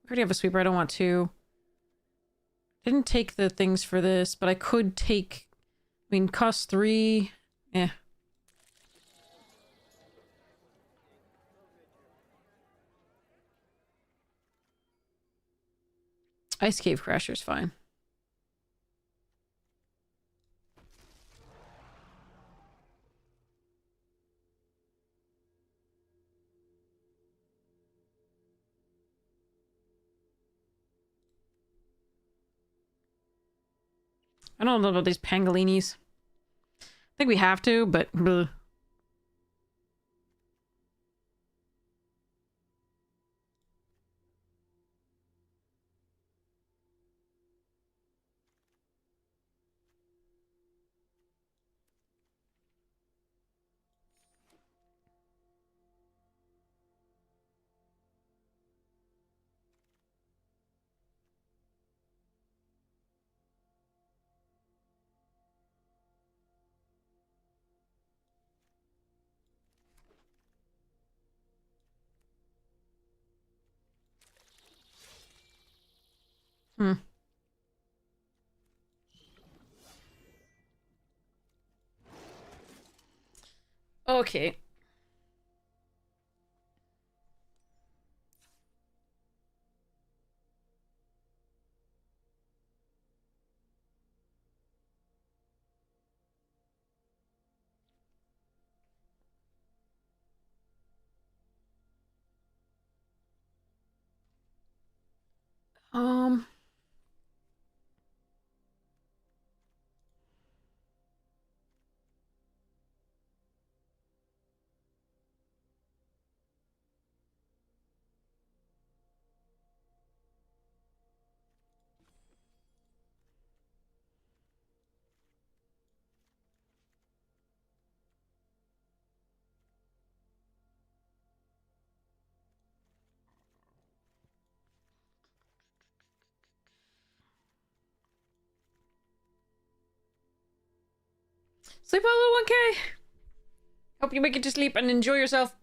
We already have a sweeper. I don't want to. Didn't take the things for this, but I could take... I mean, cost 3... Eh. Ice Cave Crasher's fine. I don't know about these pangolinis. I think we have to, but... Bleh. Okay. Um... Sleep well, little 1K! Hope you make it to sleep and enjoy yourself.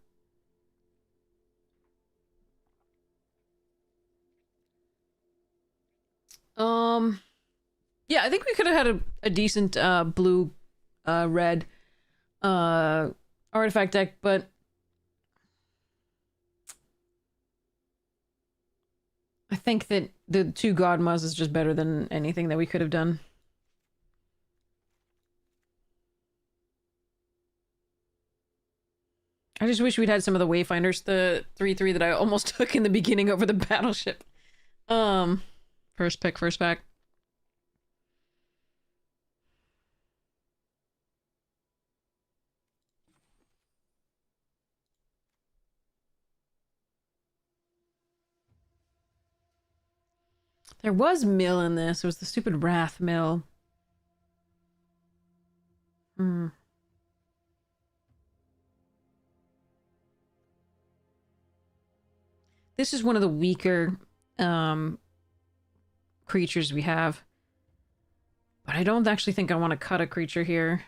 Yeah, I think we could have had a decent blue red artifact deck, but I think that the 2 Godmas is just better than anything that we could have done. I just wish we'd had some of the Wayfinders, the 3/3 that I almost took in the beginning over the battleship. First pick, first back. There was Mill in this. It was the stupid Wrath Mill. This is one of the weaker creatures we have. But I don't actually think I want to cut a creature here.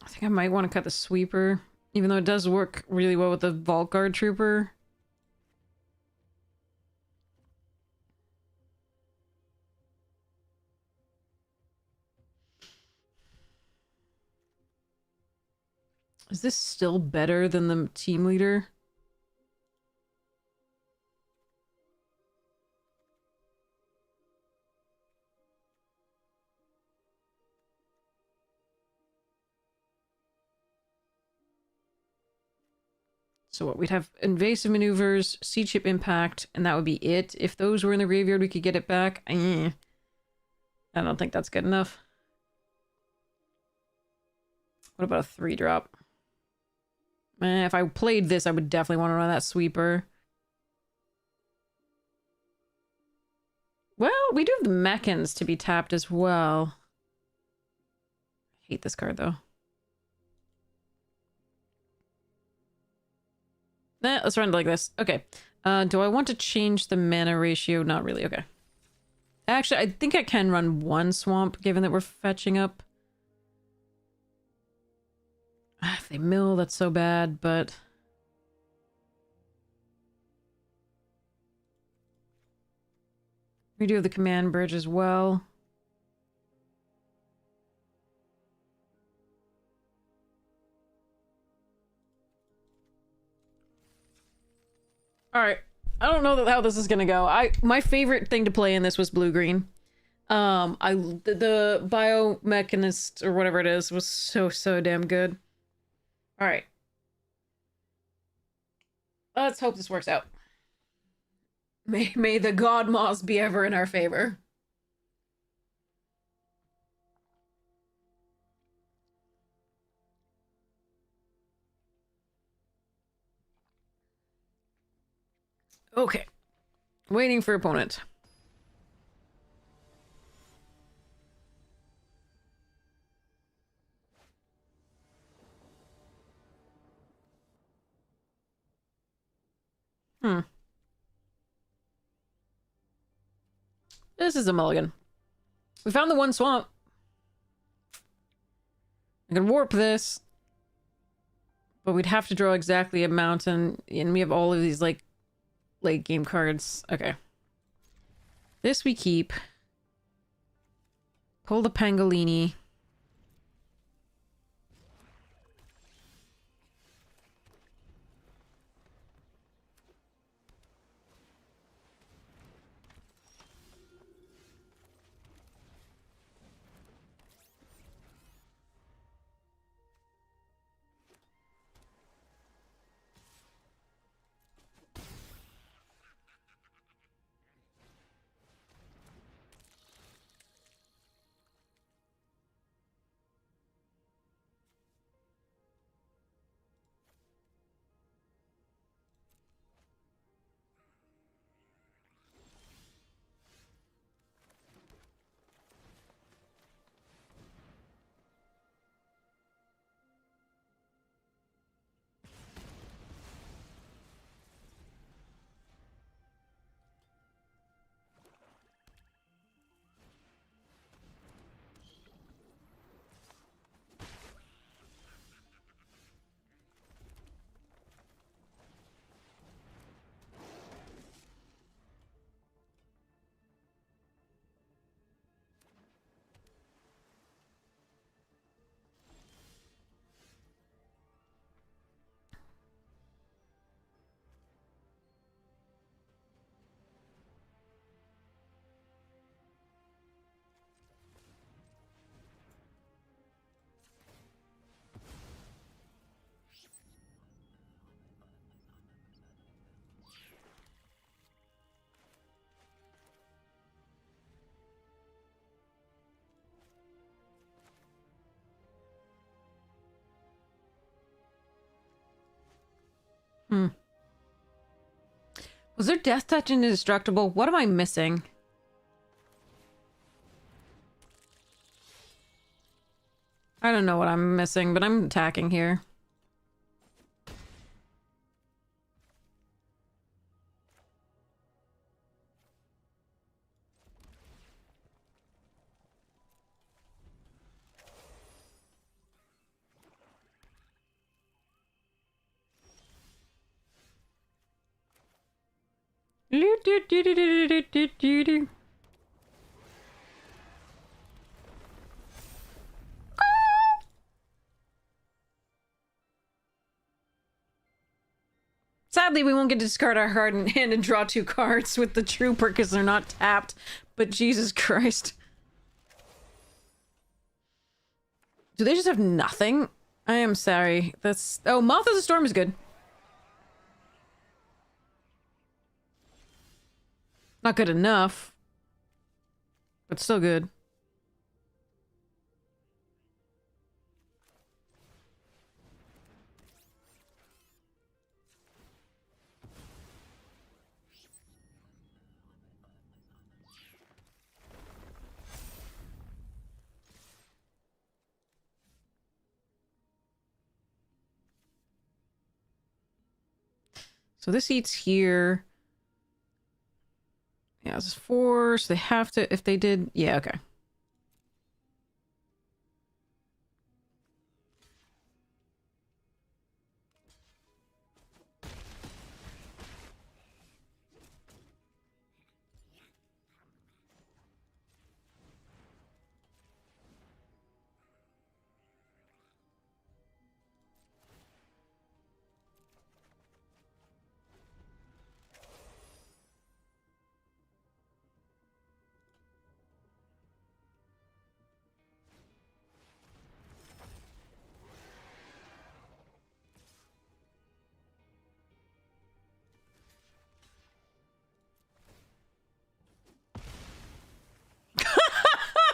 I think I might want to cut the sweeper, even though it does work really well with the Vault Guard Trooper. Is this still better than the team leader? So what, we'd have invasive maneuvers, sea chip impact, and that would be it. If those were in the graveyard, we could get it back. I don't think that's good enough. What about a 3-drop? If I played this, I would definitely want to run that sweeper. Well, we do have the Mechans to be tapped as well. I hate this card, though. Let's run it like this. Okay. Do I want to change the mana ratio? Not really. Okay. Actually, I think I can run 1 swamp, given that we're fetching up. If they mill, that's so bad, but... we do have the command bridge as well. Alright. I don't know how this is gonna go. My favorite thing to play in this was blue-green. The biomechanist, or whatever it is, was so damn good. Alright. Let's hope this works out. May the God Moss be ever in our favor. Okay. Waiting for opponent. This is a mulligan. We found the 1 swamp. I can warp this. But we'd have to draw exactly a mountain. And we have all of these, like, late game cards. Okay. This we keep. Pull the Pangolini. Hmm. Was there Death Touch indestructible? What am I missing? I don't know what I'm missing, but I'm attacking here. Sadly, we won't get to discard our heart in hand and draw 2 cards with the trooper because they're not tapped. But Jesus Christ. Do they just have nothing? I am sorry. That's... Oh, Moth of the Storm is good. Not good enough. But still good. So this eats here. Yeah, this is 4, so they have to, if they did, yeah, okay.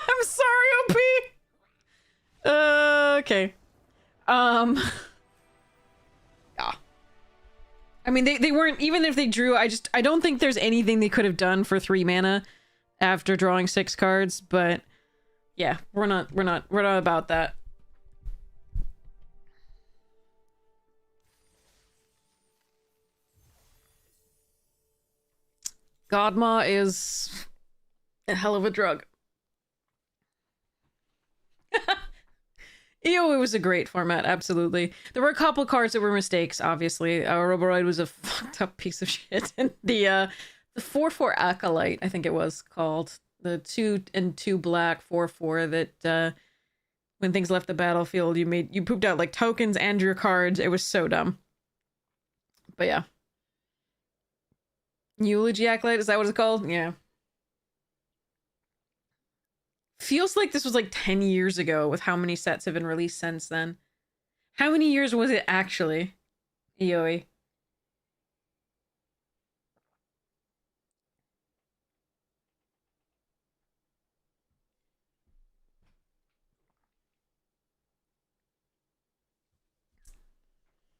I'm sorry, OP. Okay. Yeah. I mean, they weren't, even if they drew, I don't think there's anything they could have done for 3 mana after drawing 6 cards, but yeah, we're not about that. Godma is a hell of a drug. Ew, it was a great format, absolutely. There were a couple cards that were mistakes, obviously. Roboroid was a fucked up piece of shit. And the 4/4 Acolyte, I think it was called. The 2 and 2 black 4/4 that when things left the battlefield, you pooped out like tokens and your cards. It was so dumb. But yeah. Eulogy Acolyte, is that what it's called? Yeah. Feels like this was like 10 years ago with how many sets have been released since then. How many years was it actually? EOE.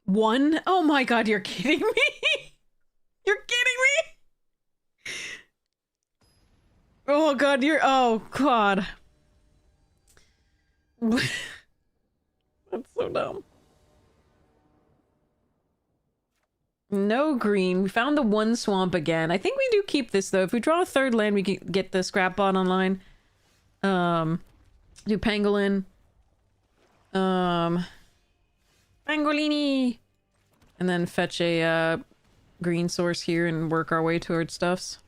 One? Oh my god, you're kidding me? You're kidding me? Oh god, oh god. That's so dumb. No green. We found the 1 swamp again. I think we do keep this though. If we draw a 3rd land, we can get the scrap bot online. Do Pangolin. Pangolini! And then fetch a green source here and work our way towards stuffs.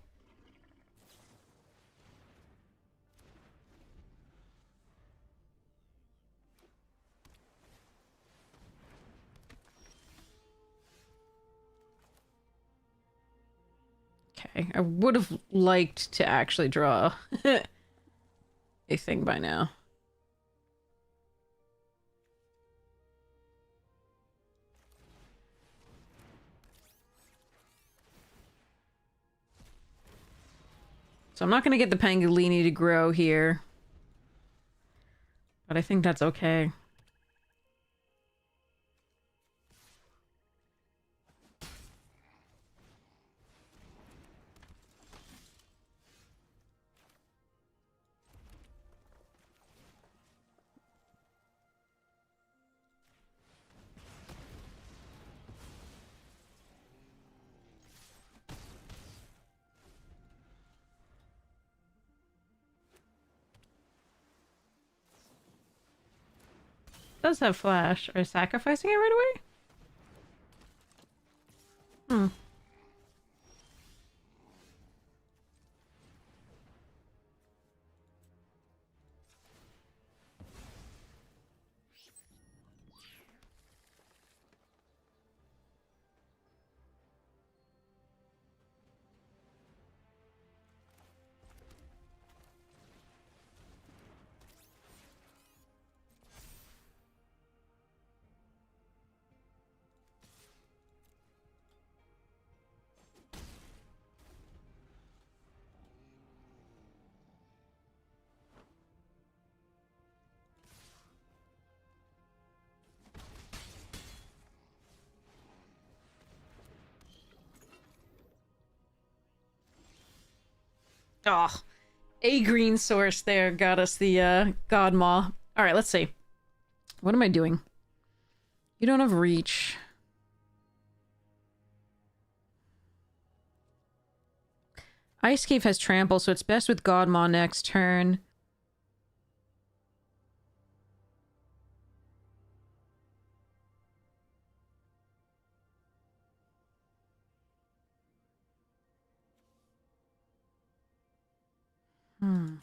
Okay, I would have liked to actually draw a thing by now. So I'm not going to get the Pangolini to grow here. But I think that's okay. does have flash. Are you sacrificing it right away? Hmm. Oh, a green source there got us the God Maw. All right, let's see. What am I doing? You don't have reach. Ice Cave has trample, so it's best with God Maw next turn. Hmm.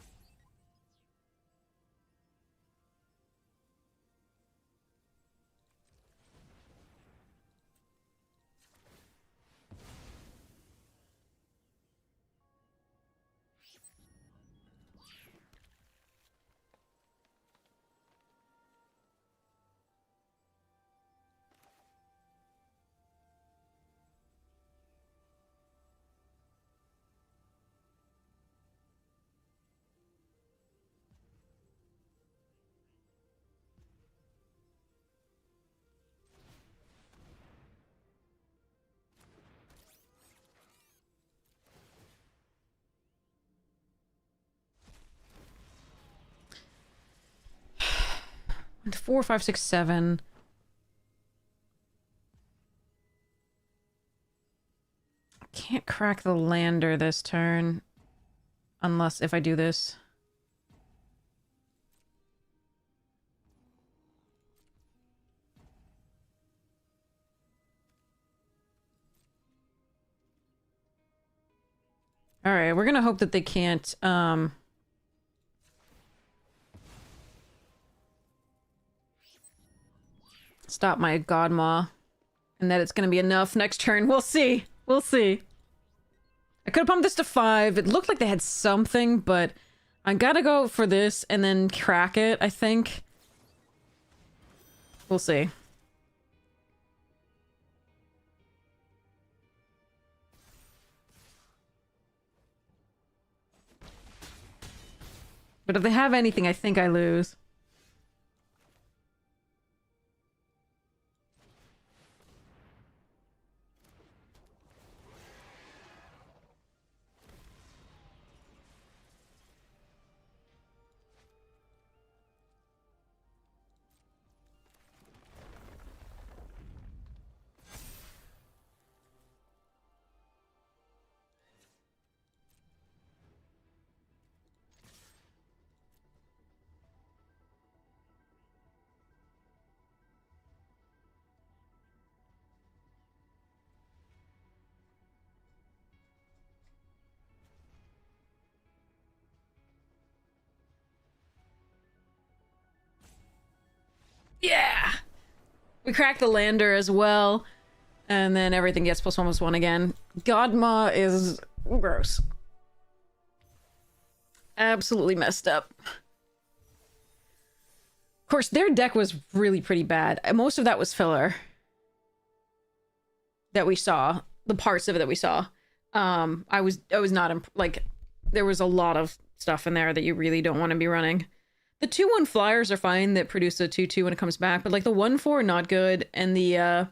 Four, five, six, seven. Can't crack the lander this turn. Unless if I do this. Alright, we're gonna hope that they can't, stop my God Maw. And that it's gonna be enough next turn. We'll see. We'll see. I could have pumped this to 5. It looked like they had something, but I gotta go for this and then crack it, I think. We'll see. But if they have anything, I think I lose. Yeah! We cracked the lander as well. And then everything gets +1/+1 again. God Maw is gross. Absolutely messed up. Of course, their deck was really pretty bad. Most of that was filler. That we saw. The parts of it that we saw. I was not, like, there was a lot of stuff in there that you really don't want to be running. The 2/1 flyers are fine that produce a 2/2 when it comes back, but like the 1/4 not good, and the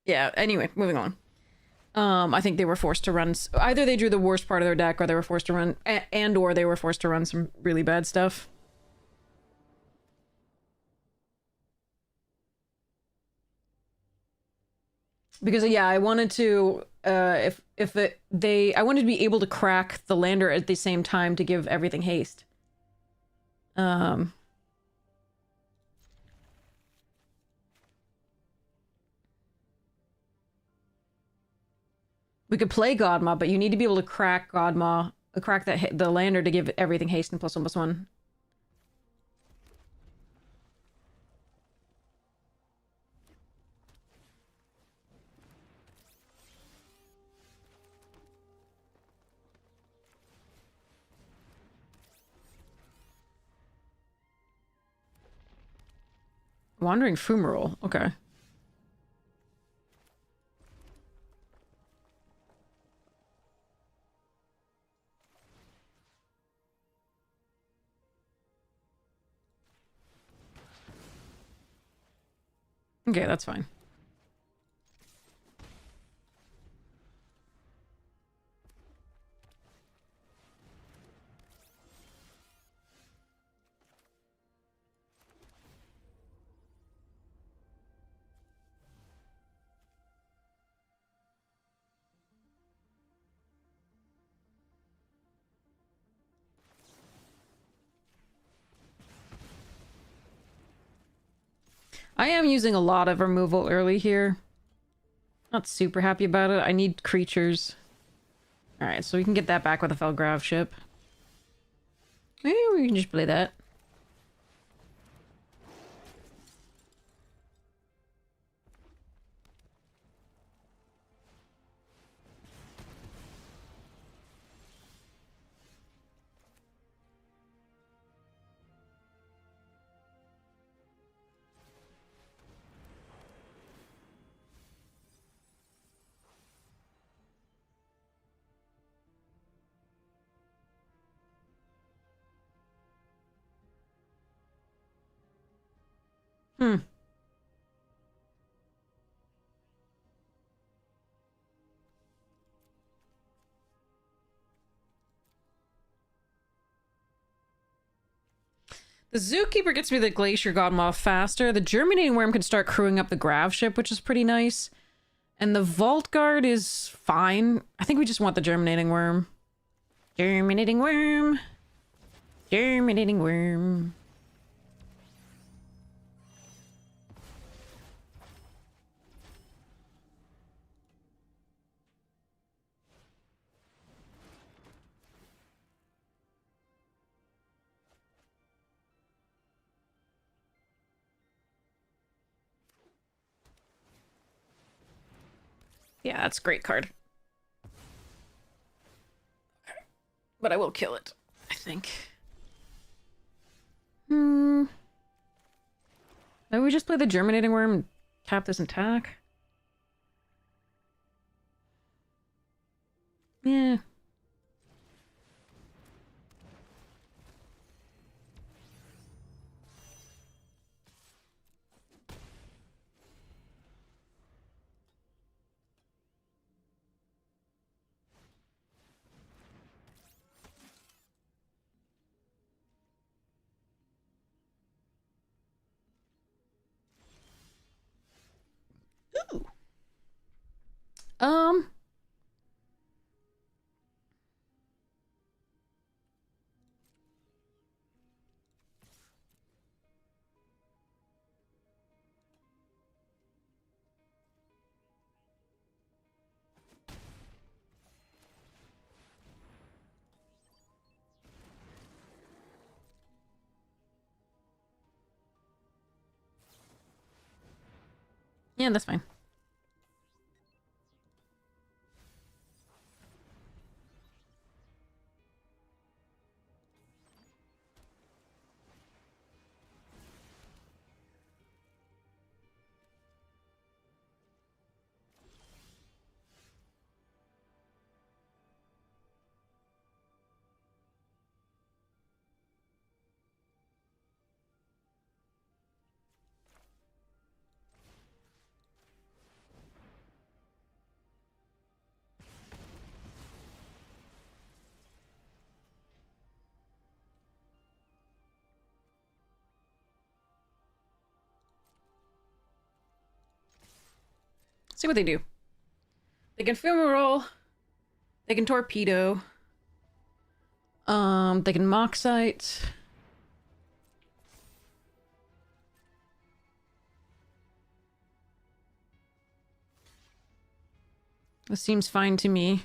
yeah, anyway, moving on. I think they were forced to run either they drew the worst part of their deck or they were forced to run and or they were forced to run some really bad stuff. Because yeah, I wanted to I wanted to be able to crack the lander at the same time to give everything haste. We could play Godma, but you need to be able to crack Godma, crack the lander to give everything haste and +1/+1. Wandering Fumarole. Okay. Okay, that's fine. I am using a lot of removal early here. Not super happy about it. I need creatures. Alright, so we can get that back with a Felgrav ship. Maybe we can just play that. Hmm. The Zookeeper gets me the Glacier Godmoth faster. The Germinating Worm can start crewing up the Grav ship, which is pretty nice. And the Vault Guard is fine. I think we just want the Germinating Worm. Germinating Worm. Germinating Worm. Yeah, that's a great card. But I will kill it, I think. Maybe we just play the Germinating Worm and tap this and attack? Yeah. Ooh. Um. Yeah, that's fine. See what they do. They can Fumarole. They can Torpedo. They can Moxite. This seems fine to me.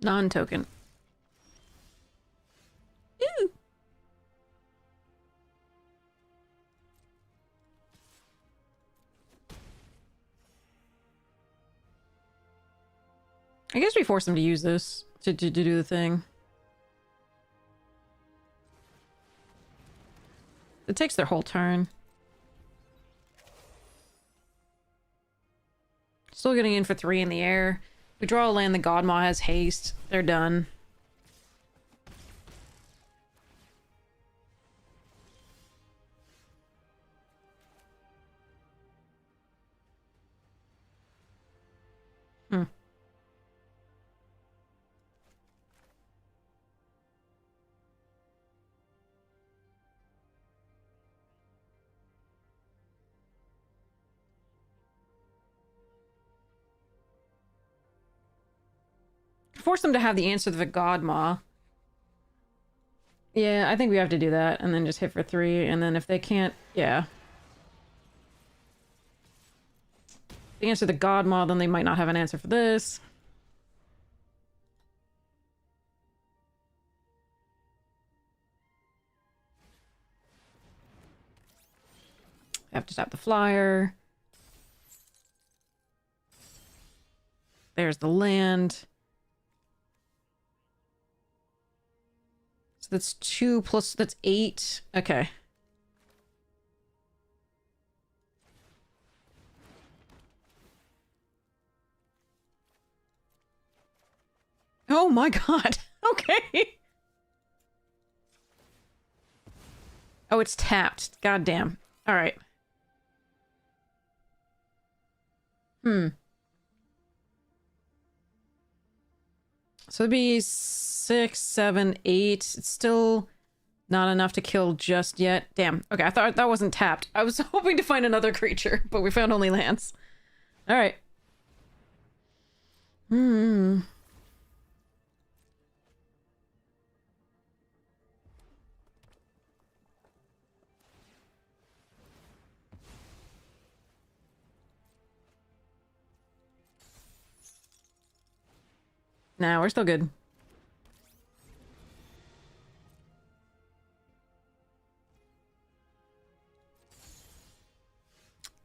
Non-token. Ew. I guess we force them to use this to do the thing. It takes their whole turn. Still getting in for 3 in the air. We draw a land, the Godmaw has haste. They're done. Hmm. Force them to have the answer to the Godmaw. Yeah, I think we have to do that, and then just hit for 3, and then if they can't, yeah. If they answer the Godmaw, then they might not have an answer for this. I have to tap the flyer. There's the land. So that's 2 plus, that's 8. Okay. Oh my god. Okay. Oh, it's tapped. God damn. All right. So it'd be 6, 7, 8. It's still not enough to kill just yet. Damn. Okay, I thought that wasn't tapped. I was hoping to find another creature, but we found only lands. All right. Nah, we're still good.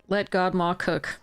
Let Godmaw cook.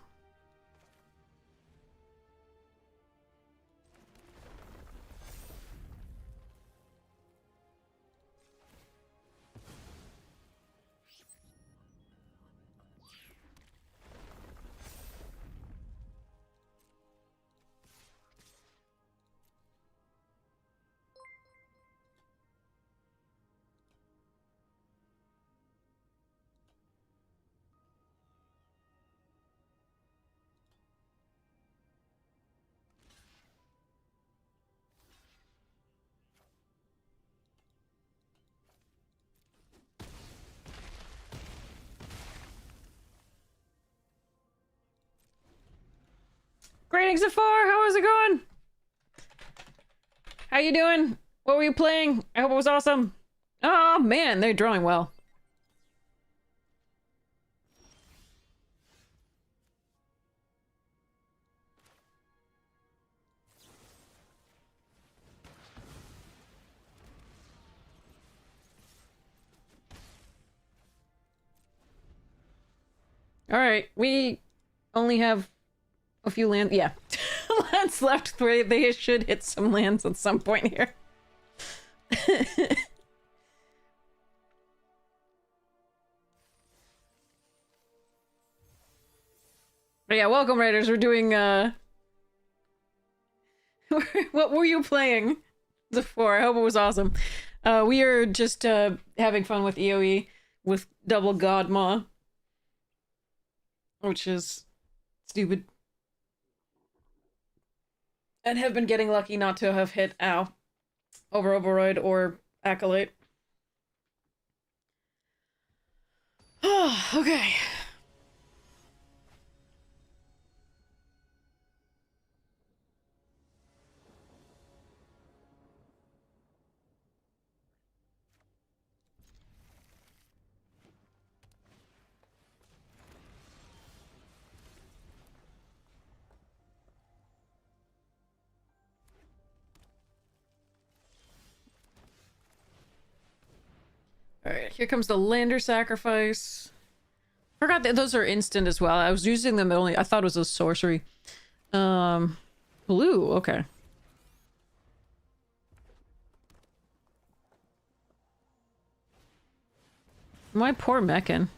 Greetings, Zafar! How is it going? How you doing? What were you playing? I hope it was awesome. Oh man, they're drawing well. Alright, we only have a few lands. Yeah. Lands left where they should hit some lands at some point here. But yeah, welcome Raiders. We're doing what were you playing? The 4. I hope it was awesome. We are just having fun with EOE with double Godmaw, which is stupid. And have been getting lucky not to have hit Override or Acolyte. Okay. Alright, here comes the Lander Sacrifice. Forgot that those are instant as well. I was using them only. I thought it was a sorcery. Blue. Okay. My poor Meccan.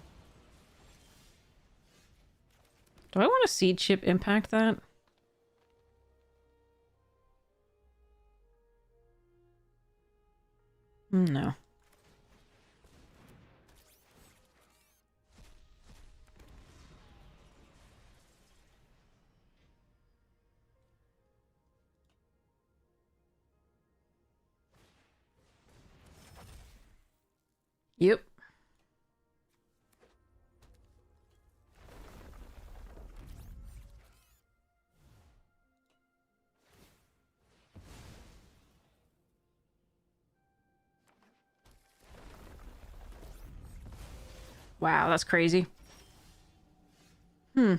Do I want a seed chip impact that? No. Yep. Wow, that's crazy. Hmm.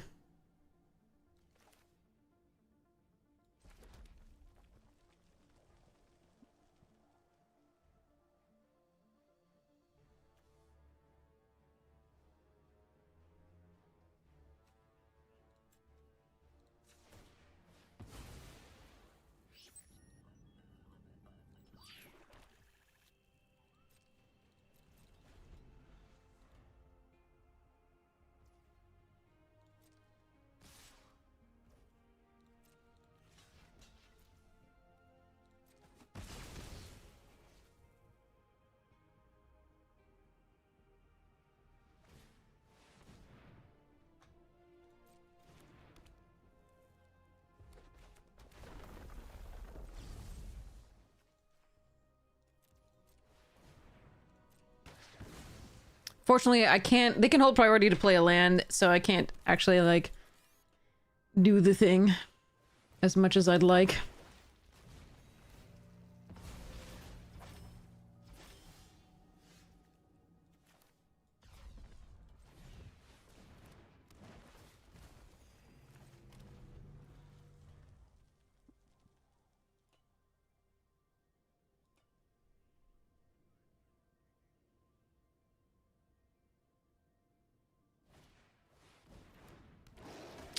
Fortunately, I can't... They can hold priority to play a land, so I can't actually, like, do the thing as much as I'd like.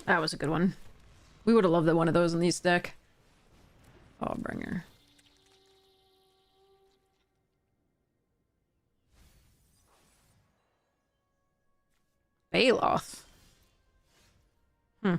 That was a good one. We would have loved one of those in these deck. Fallbringer. Baloth. Hmm.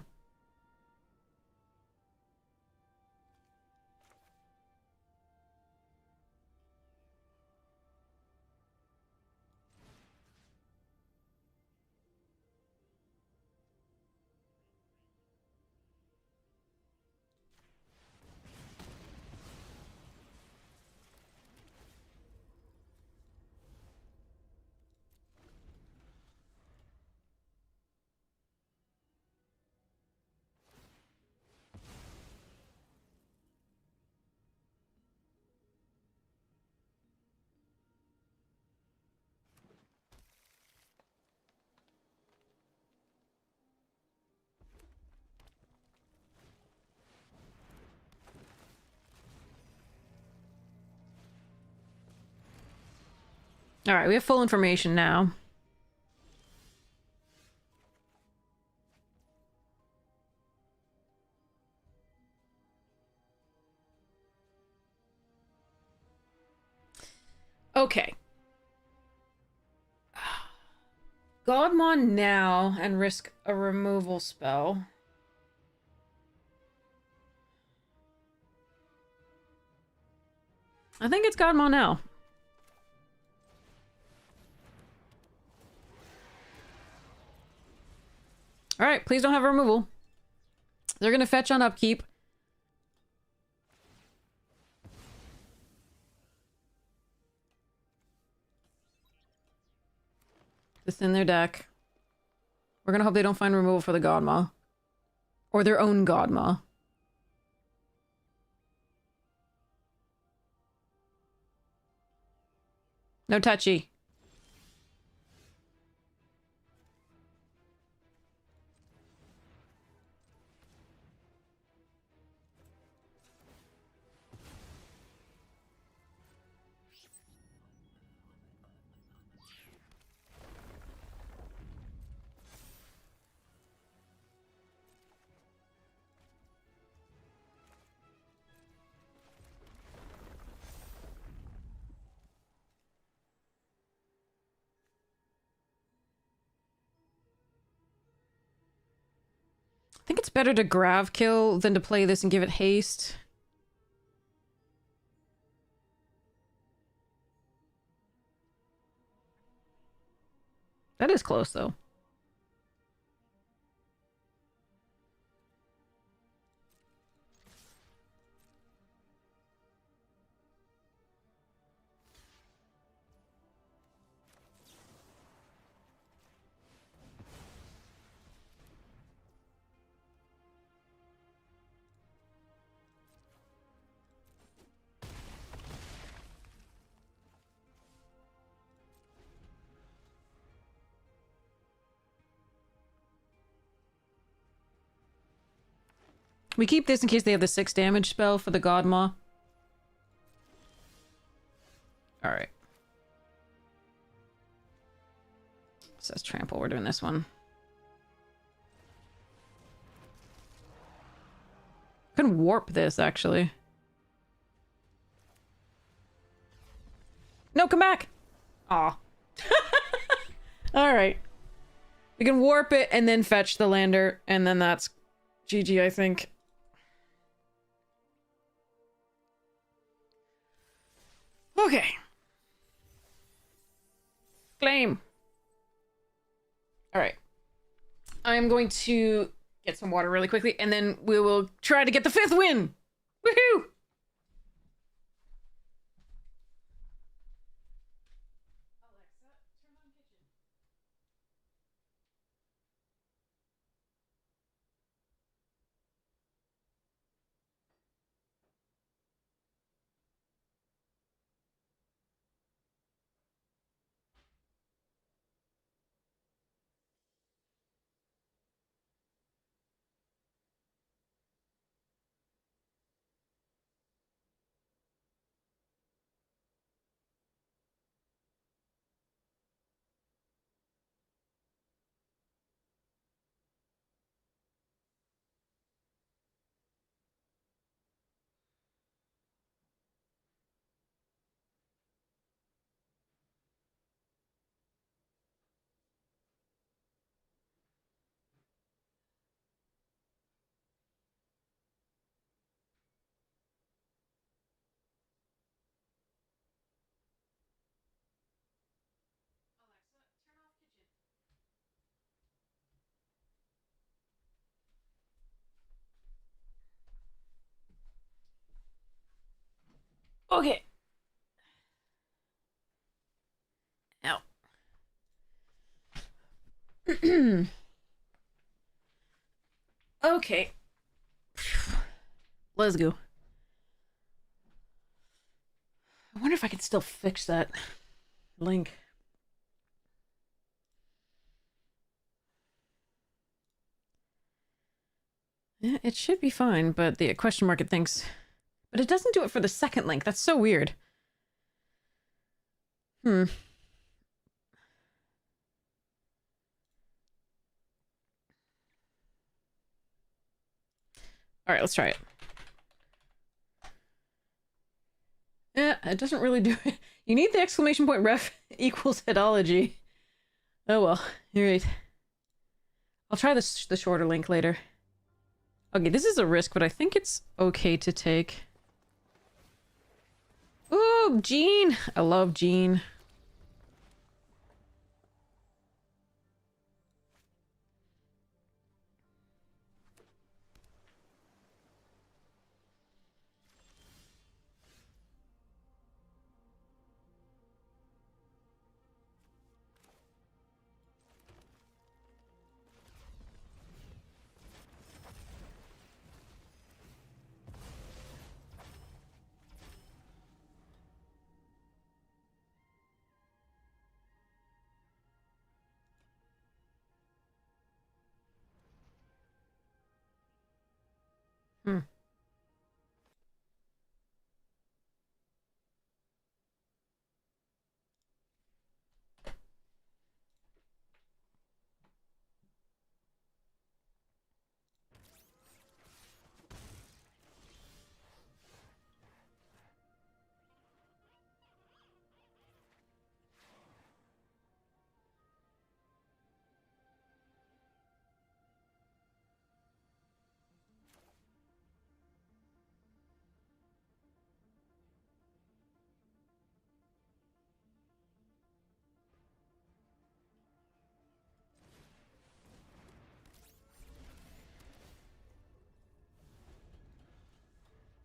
Alright, we have full information now. Okay. Godmon now and risk a removal spell. I think it's Godmaw now. Alright, please don't have removal. They're gonna fetch on upkeep. This in their deck. We're gonna hope they don't find removal for the Godmaw. Or their own Godmaw. No touchy. I think it's better to grav kill than to play this and give it haste. That is close, though. We keep this in case they have the 6 damage spell for the Godmaw. Alright. Says trample, we're doing this one. Can warp this, actually. No, come back! Aw. Alright. We can warp it and then fetch the lander, and then that's GG, I think. Okay. Claim. Alright. I'm going to get some water really quickly, and then we will try to get the 5th win! Woohoo! Okay. Now. Okay. Let's go. I wonder if I can still fix that link. Yeah, it should be fine, but the question mark it thinks... But it doesn't do it for the second link. That's so weird. Hmm. Alright, let's try it. Yeah, it doesn't really do it. You need the exclamation point ref equals headology. Oh well, you're right. I'll try the shorter link later. Okay, this is a risk, but I think it's okay to take. Ooh, Jean. I love Jean. Hmm.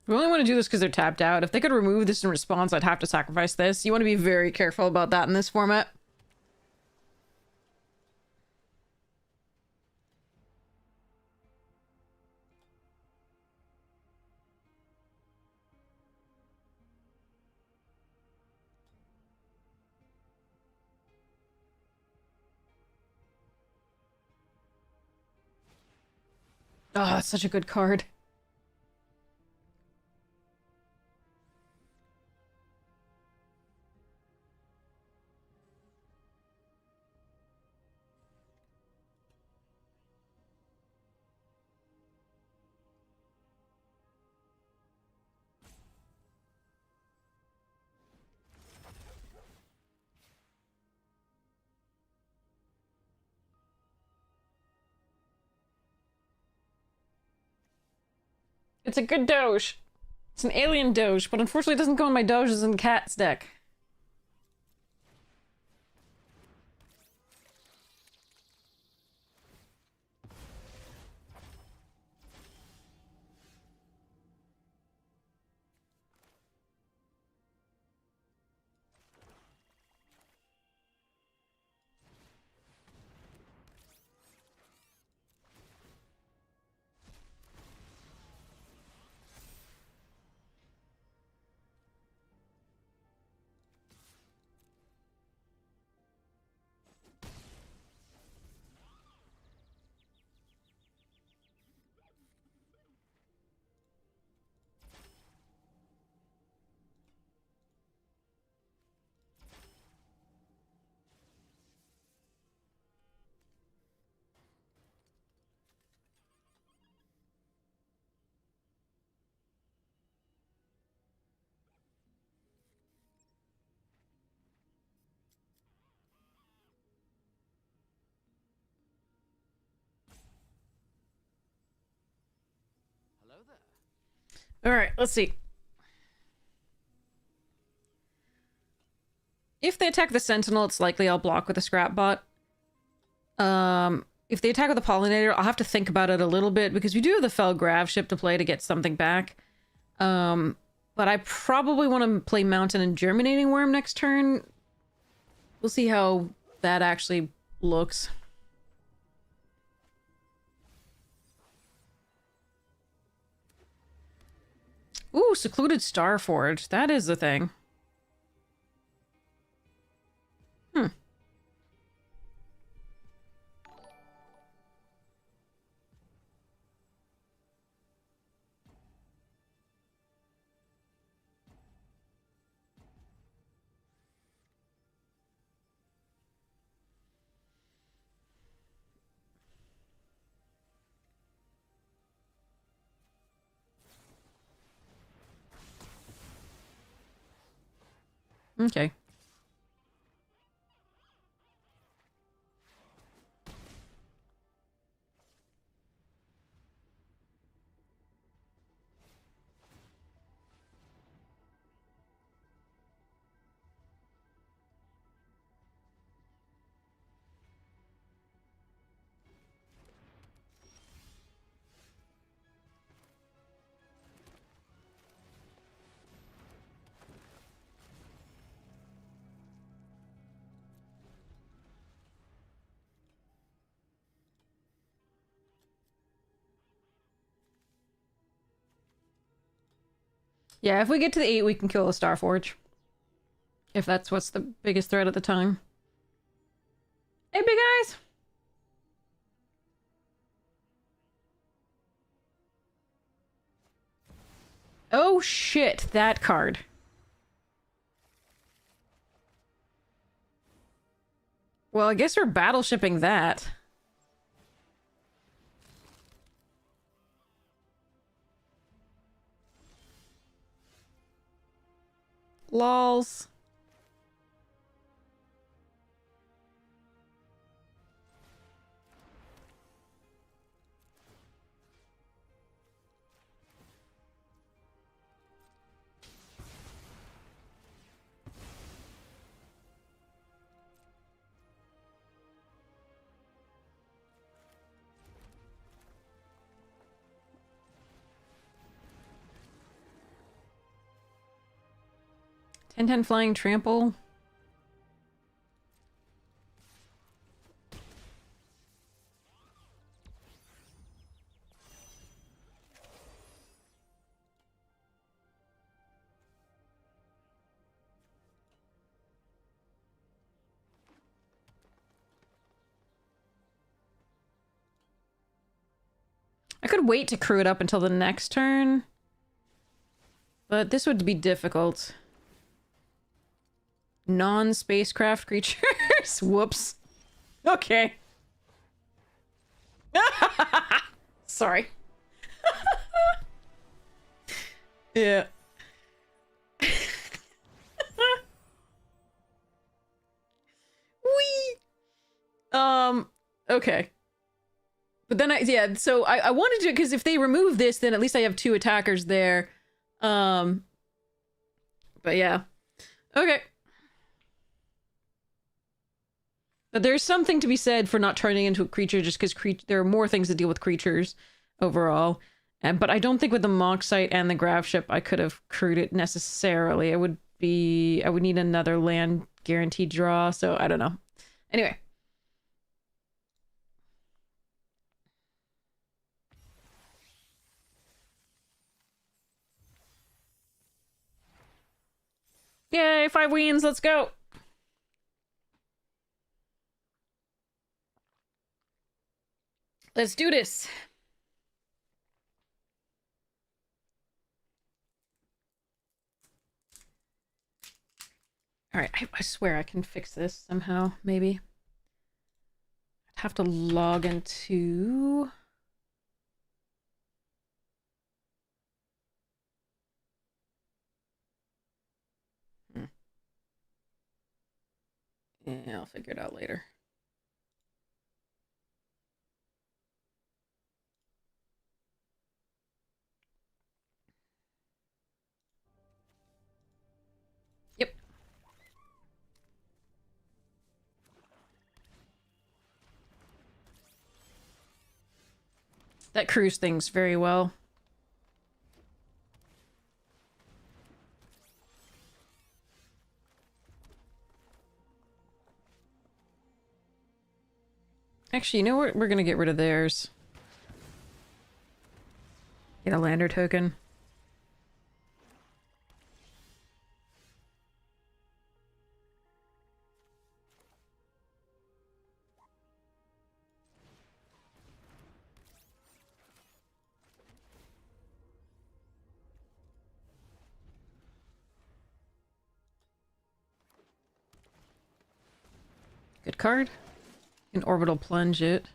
We only want to do this because they're tapped out. If they could remove this in response, I'd have to sacrifice this. You want to be very careful about that in this format. Oh, that's such a good card. It's a good Doge. It's an alien Doge, but unfortunately it doesn't go in my Doges and Cats deck.
Hello there.
Alright, let's see. If they attack the Sentinel, it's likely I'll block with a Scrap Bot. If they attack with a Pollinator, I'll have to think about it a little bit because we do have the Fell Grav ship to play to get something back. But I probably want to play Mountain and Germinating Worm next turn. We'll see how that actually looks. Ooh, Secluded Starforge. That is the thing. Hmm. Okay. Yeah, if we get to the 8, we can kill the Starforge. If that's what's the biggest threat at the time. Hey, big eyes! Oh shit, that card. Well, I guess we're battleshipping that. Lols. Ten flying trample. I could wait to crew it up until the next turn. But this would be difficult. Non-spacecraft creatures? Whoops. Okay. Sorry. Yeah. Wee. Okay. But then so I wanted to, because if they remove this, then at least I have 2 attackers there. But yeah. Okay. But there's something to be said for not turning into a creature just because there are more things to deal with creatures overall. But I don't think with the Moxite and the Grav ship I could have crewed it necessarily. I would need another land guaranteed draw, so I don't know. Anyway. Yay, 5 wins, let's go! Let's do this! Alright, I swear I can fix this somehow, maybe. I'd have to log into... Yeah, I'll figure it out later. Yep. That crews things very well. Actually, you know what? We're gonna get rid of theirs. Get a lander token. Good card. An orbital plunge it.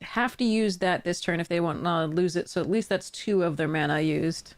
Have to use that this turn if they want to lose it, so at least that's 2 of their mana used.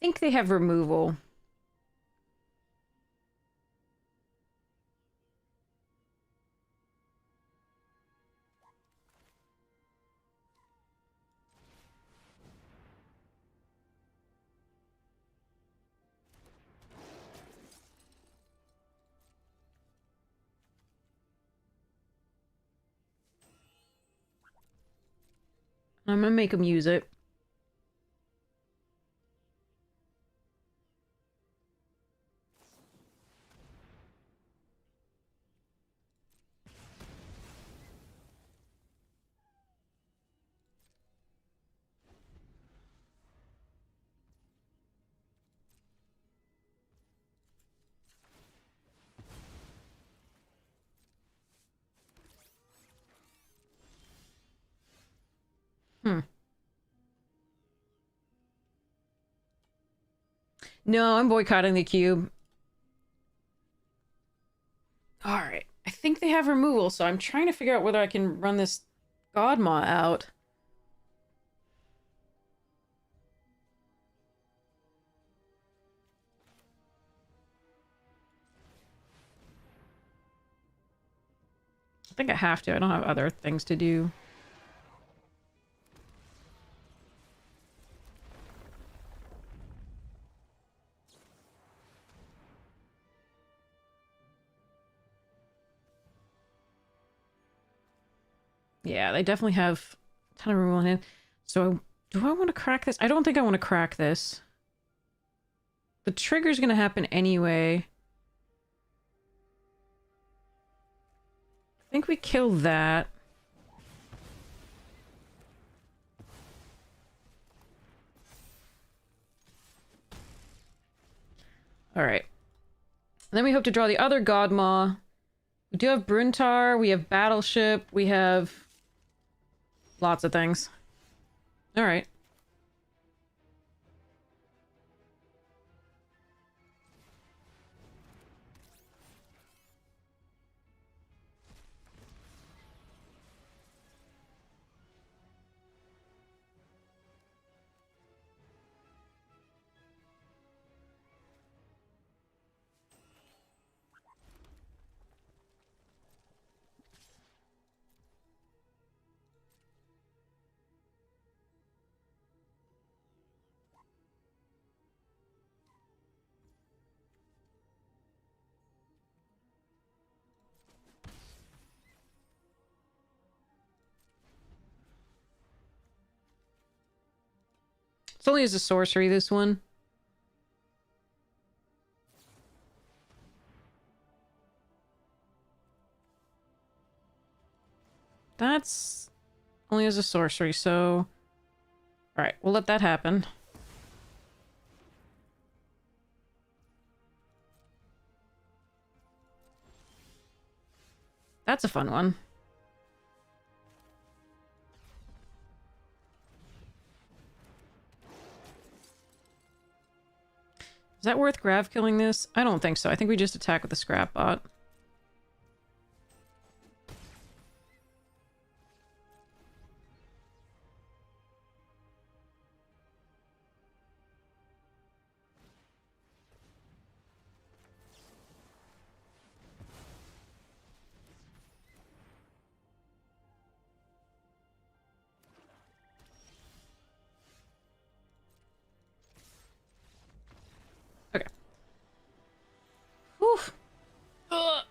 think they have removal. I'm gonna make them use it. Hmm. No, I'm boycotting the cube. Alright. I think they have removal, so I'm trying to figure out whether I can run this Godmaw out. I think I have to. I don't have other things to do. Yeah, they definitely have a ton of removal in hand. So, do I want to crack this? I don't think I want to crack this. The trigger's gonna happen anyway. I think we kill that. Alright. Then we hope to draw the other Godmaw. We do have Bruntar, we have Battleship, we have lots of things. Alright. It's only as a sorcery, this one. That's only as a sorcery, so... Alright, we'll let that happen. That's a fun one. Is that worth Grav killing this? I don't think so. I think we just attack with the scrap bot. Okay. Oof. Ugh.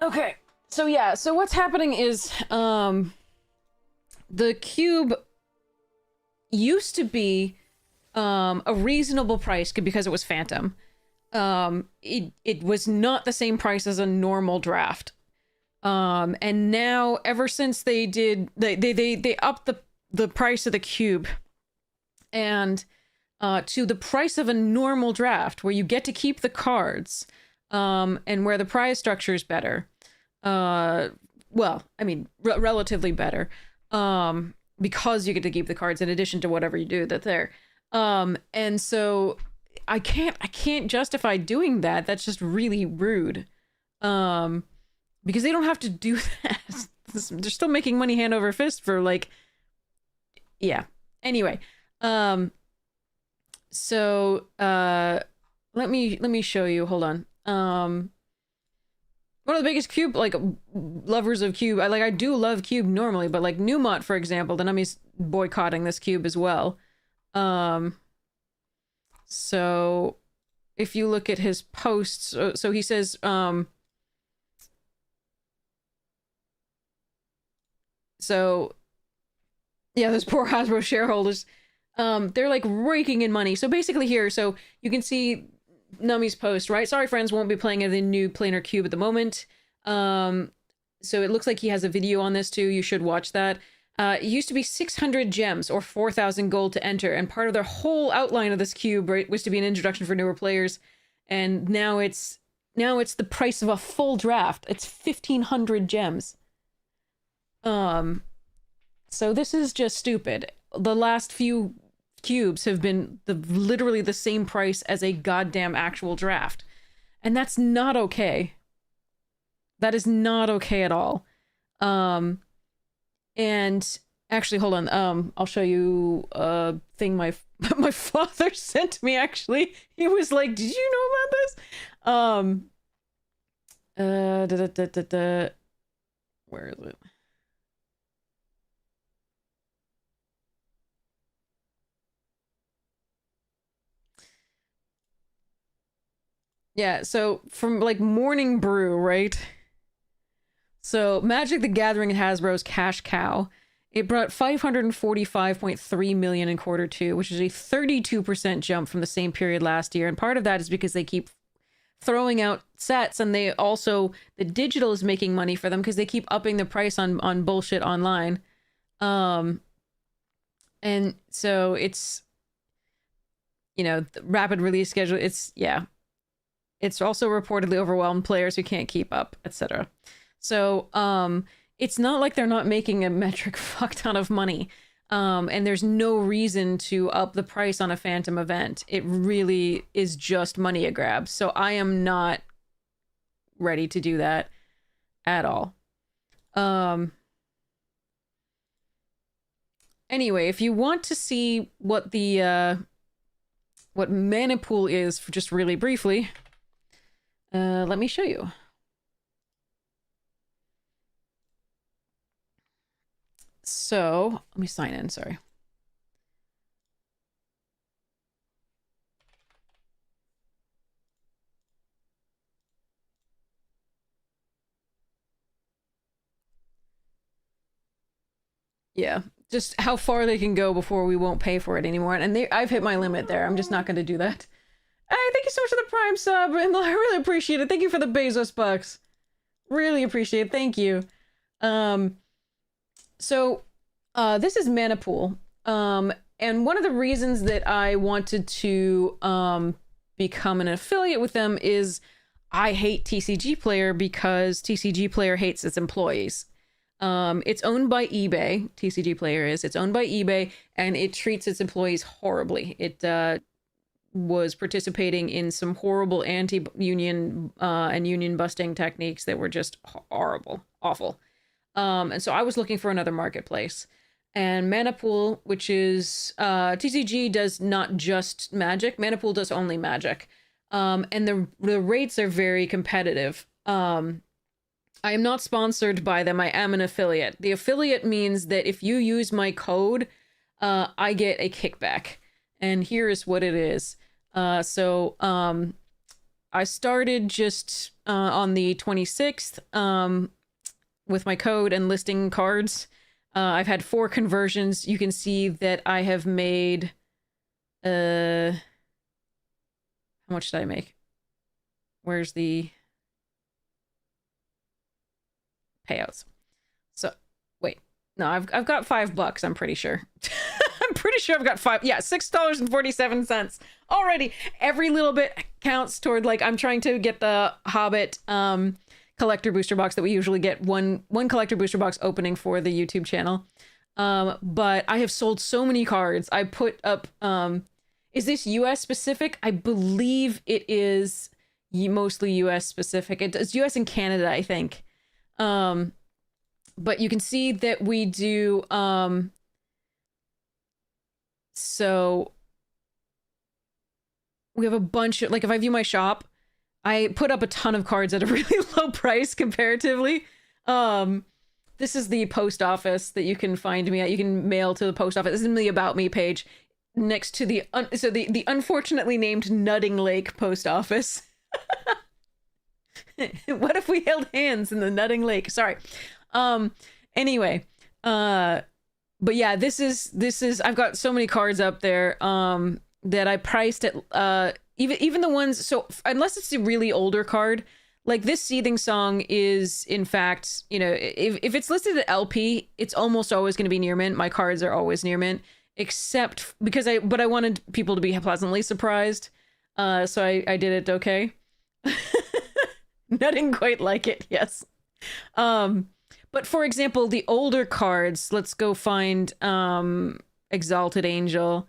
Okay. So yeah, so what's happening is the cube used to be a reasonable price because it was Phantom. It was not the same price as a normal draft. And now ever since they did they upped the price of the cube and to the price of a normal draft where you get to keep the cards and where the prize structure is better. Well, I mean relatively better. Because you get to keep the cards in addition to whatever you do that's there. And so I can't justify doing that. That's just really rude. Because they don't have to do that. They're still making money hand over fist for like, yeah. Anyway, So let me show you. Hold on. One of the biggest cube like lovers of cube. I do love cube normally, but like Numot, for example, the Nummy's boycotting this cube as well. So if you look at his posts, so he says so yeah, those poor Hasbro shareholders, they're like raking in money. So basically here, so you can see Nummy's post, right? Sorry friends, won't be playing the new planar cube at the moment. So it looks like he has a video on this too. You should watch that. It used to be 600 gems or 4,000 gold to enter, and part of their whole outline of this cube, right, was to be an introduction for newer players. And now it's the price of a full draft. It's 1,500 gems. So this is just stupid. The last few cubes have been literally the same price as a goddamn actual draft. And that's not okay. That is not okay at all. And actually, hold on. I'll show you a thing my father sent me, actually. He was like, did you know about this? Where is it? Yeah, so from like Morning Brew, right? So Magic the Gathering Hasbro's cash cow. It brought 545.3 million in quarter two, which is a 32% jump from the same period last year. And part of that is because they keep throwing out sets, and they also, the digital is making money for them because they keep upping the price on bullshit online. And so it's, you know, the rapid release schedule, it's, yeah. It's also reportedly overwhelmed players who can't keep up, etc. So, it's not like they're not making a metric fuck ton of money. And there's no reason to up the price on a Phantom event. It really is just money a grab. So I am not ready to do that at all. Anyway, if you want to see what the what Mana Pool is, for just really briefly, let me show you. So let me sign in, sorry. Yeah, just how far they can go before we won't pay for it anymore. And I've hit my limit there. I'm just not going to do that. Hey, thank you so much for the Prime sub, and I really appreciate it. Thank you for the Bezos bucks. Really appreciate it. Thank you. So this is Mana Pool. And one of the reasons that I wanted to become an affiliate with them is I hate TCG Player because TCG Player hates its employees. It's owned by eBay. TCG Player is. It's owned by eBay, and it treats its employees horribly. It was participating in some horrible anti-union and union busting techniques that were just horrible, awful. And so I was looking for another marketplace. And Mana Pool, which is TCG, does not just Magic. Mana Pool does only Magic. And the rates are very competitive. I am not sponsored by them. I am an affiliate. The affiliate means that if you use my code, I get a kickback. And here is what it is. So I started just on the 26th with my code and listing cards. I've had 4 conversions. You can see that I have made how much did I make? Where's the payouts? So wait, no, I've got $5, I'm pretty sure. I'm pretty sure I've got $6.47 already. Every little bit counts toward, like, I'm trying to get the Hobbit collector booster box that we usually get, one collector booster box opening for the YouTube channel. But I have sold so many cards. I put up, is this US specific? I believe it is mostly US specific. It's US and Canada, I think. But you can see that we do, so we have a bunch of, like, if I view my shop, I put up a ton of cards at a really low price comparatively. This is the post office that you can find me at. You can mail to the post office. This is the About Me page next to the the unfortunately named Nutting Lake post office. What if we held hands in the Nutting Lake? Sorry. Anyway, but yeah, this is I've got so many cards up there that I priced at even the ones, so unless it's a really older card, like this Seething Song is, in fact, you know, if it's listed at LP, it's almost always going to be near mint. My cards are always near mint, except because I wanted people to be pleasantly surprised. So I did it okay. I didn't quite like it, yes. But for example, the older cards, let's go find Exalted Angel.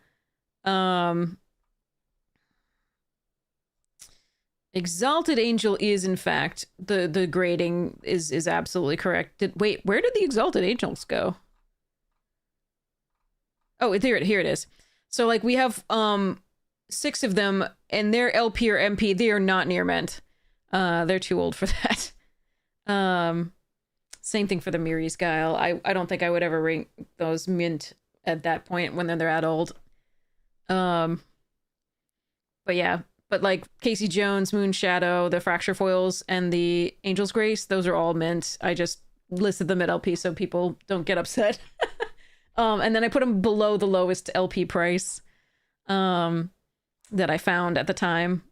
Exalted Angel is, in fact, the grading is absolutely correct. Wait, where did the Exalted Angels go? Oh, here it is. So like we have 6 of them, and they're LP or MP. They are not near mint. They're too old for that. Same thing for the Miri's Guile. I don't think I would ever rank those mint at that point when they're that old. But yeah. But like Casey Jones, Moon Shadow, the Fracture Foils, and the Angel's Grace, those are all mint. I just listed them at LP so people don't get upset. And then I put them below the lowest LP price that I found at the time.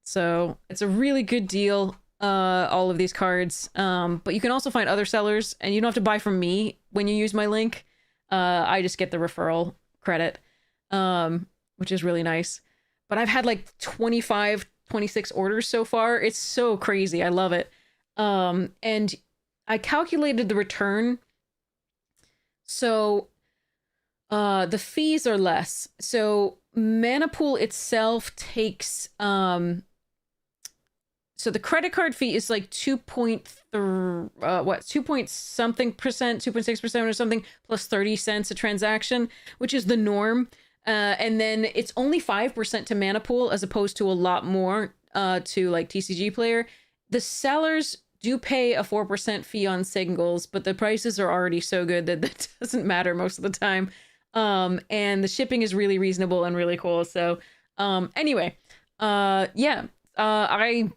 So it's a really good deal, all of these cards. But you can also find other sellers, and you don't have to buy from me when you use my link. I just get the referral credit, which is really nice. But I've had like 25, 26 orders so far. It's so crazy. I love it. And I calculated the return. So the fees are less. So Manapool itself takes so the credit card fee is like 2 point something percent, 2.6% or something, plus 30 cents a transaction, which is the norm. And then it's only 5% to Manapool as opposed to a lot more to like TCG Player. The sellers do pay a 4% fee on singles, but the prices are already so good that that doesn't matter most of the time. And the shipping is really reasonable and really cool. So anyway, yeah, I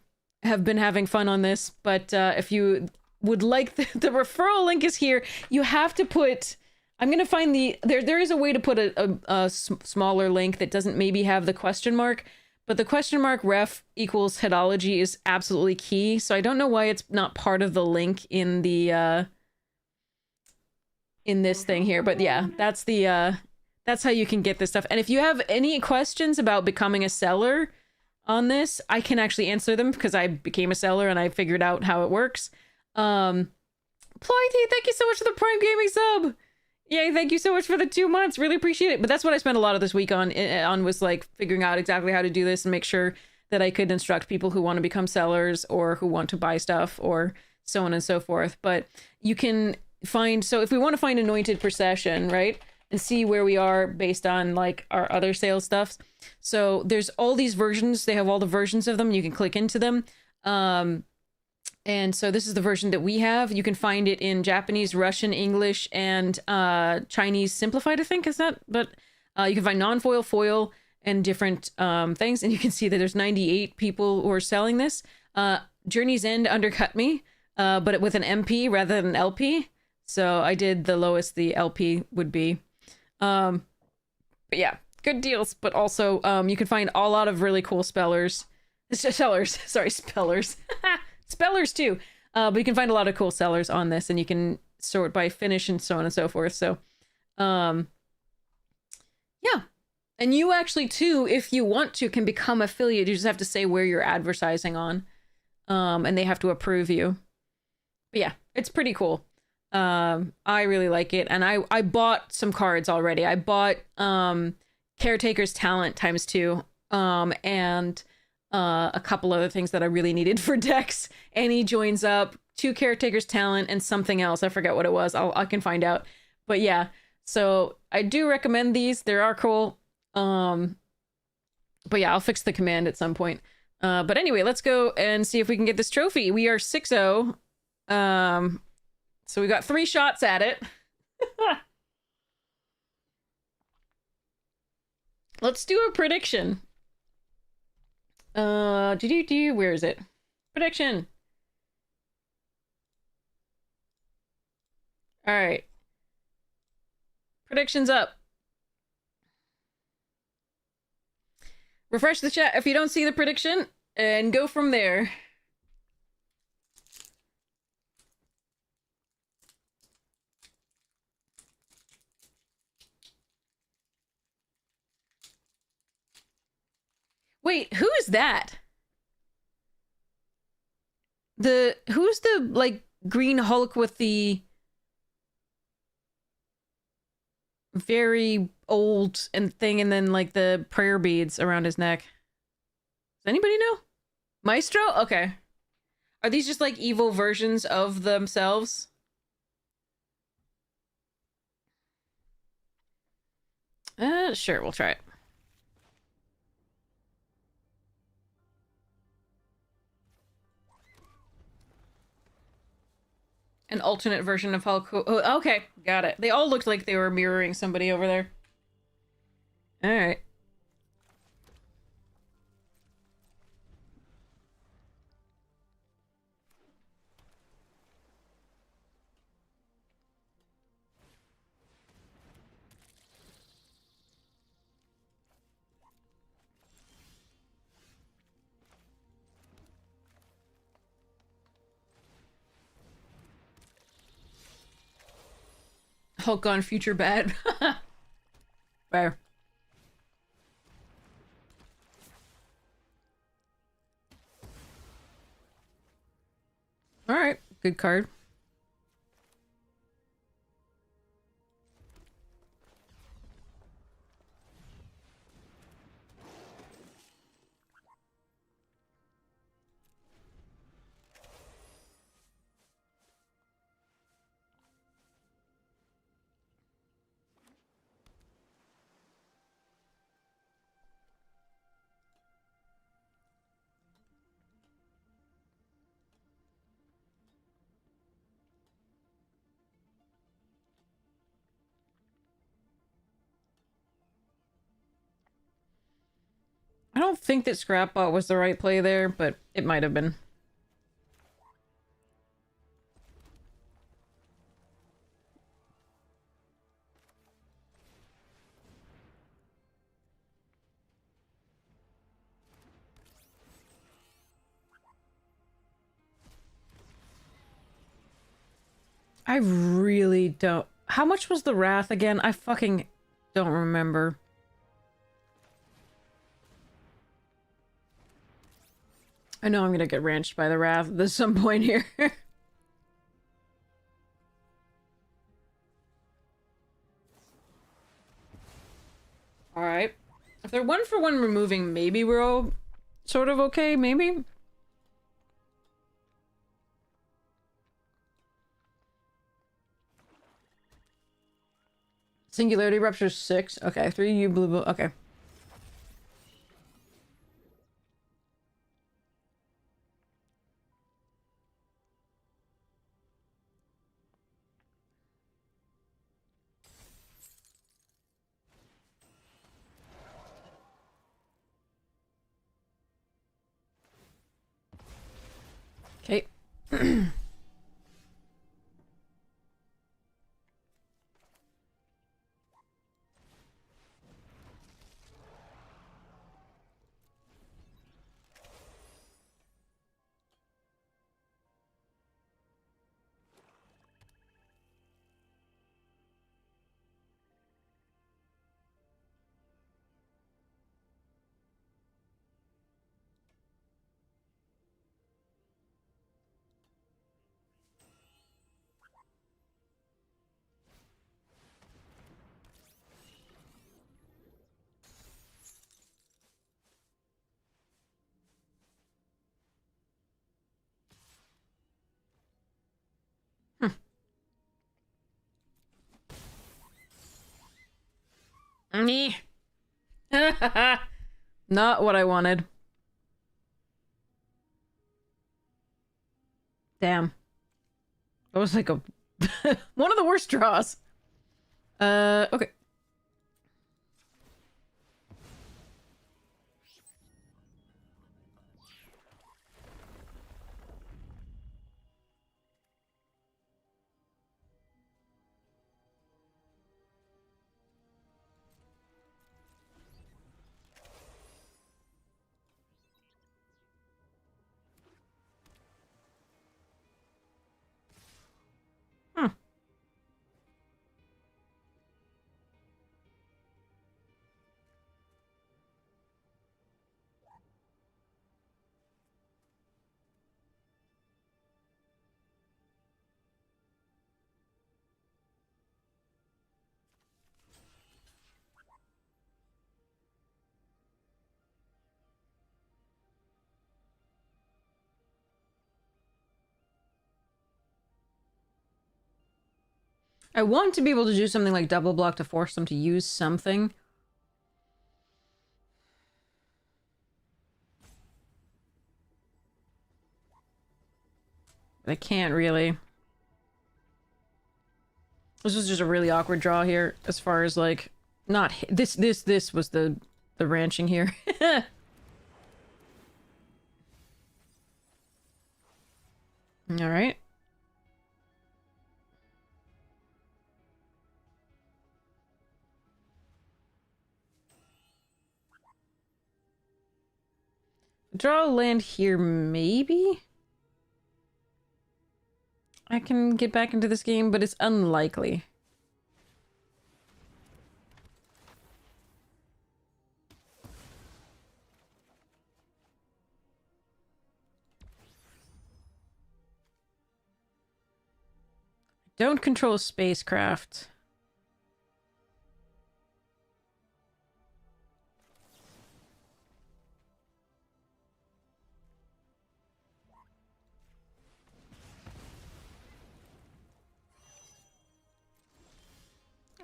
have been having fun on this, but if you would like the referral link is here. You have to put... I'm going to find there is a way to put a smaller link that doesn't maybe have the question mark, but the question mark ref equals headology is absolutely key. So I don't know why it's not part of the link in the, in this thing here, but yeah, that's how you can get this stuff. And if you have any questions about becoming a seller on this, I can actually answer them because I became a seller and I figured out how it works. Ploity, thank you so much for the Prime Gaming sub. Yay, thank you so much for the 2 months. Really appreciate it. But that's what I spent a lot of this week on was like figuring out exactly how to do this and make sure that I could instruct people who want to become sellers or who want to buy stuff or so on and so forth. But you can find, so if we want to find Anointed Procession, right, and see where we are based on like our other sales stuff. So there's all these versions. They have all the versions of them. You can click into them. And so this is the version that we have. You can find it in Japanese, Russian, English, and Chinese simplified, I think, is that? But you can find non-foil, foil, and different things. And you can see that there's 98 people who are selling this. Journey's End undercut me, but with an MP rather than LP. So I did the lowest the LP would be. But yeah, good deals. But also you can find a lot of really cool sellers. Spellers. Spellers too, but you can find a lot of cool sellers on this, and you can sort by finish and so on and so forth. So yeah, and you actually too, if you want to, can become affiliate. You just have to say where you're advertising on, and they have to approve you. But yeah, it's pretty cool. I really like it, and I bought some cards already. I bought Caretaker's Talent ×2, and a couple other things that I really needed for decks. Annie joins up, 2 Caretaker's Talent, and something else. I forget what it was. I can find out. But yeah, so I do recommend these. They are cool. But yeah, I'll fix the command at some point. But anyway, let's go and see if we can get this trophy. We are 6-0. So we got 3 shots at it. Let's do a prediction. Where is it? Prediction. All right. Predictions up. Refresh the chat if you don't see the prediction and go from there. Wait, who is that? Who's the like green Hulk with the very old and thing and then like the prayer beads around his neck? Does anybody know? Maestro? Okay. Are these just like evil versions of themselves? Sure, we'll try it. An alternate version of Hulk. Oh, okay, got it. They all looked like they were mirroring somebody over there. All right. Hulk on future bad. Fair. All right, good card. I don't think that Scrapbot was the right play there, but it might have been. I really don't. How much was the Wrath again? I fucking don't remember. I know I'm gonna get ranched by the Wrath at some point here. Alright. If they're 1-for-1 removing, maybe we're all sort of okay, maybe? Singularity Rupture 6. Okay, 3 you blue. Okay. Okay. Me. Not what I wanted. Damn. That was like a one of the worst draws. Okay. Hmm. I want to be able to do something like double block to force them to use something. But I can't really. This was just a really awkward draw here, as far as like not this was the ranching here. All right. Draw a land here, maybe? I can get back into this game, but it's unlikely. Don't control spacecraft.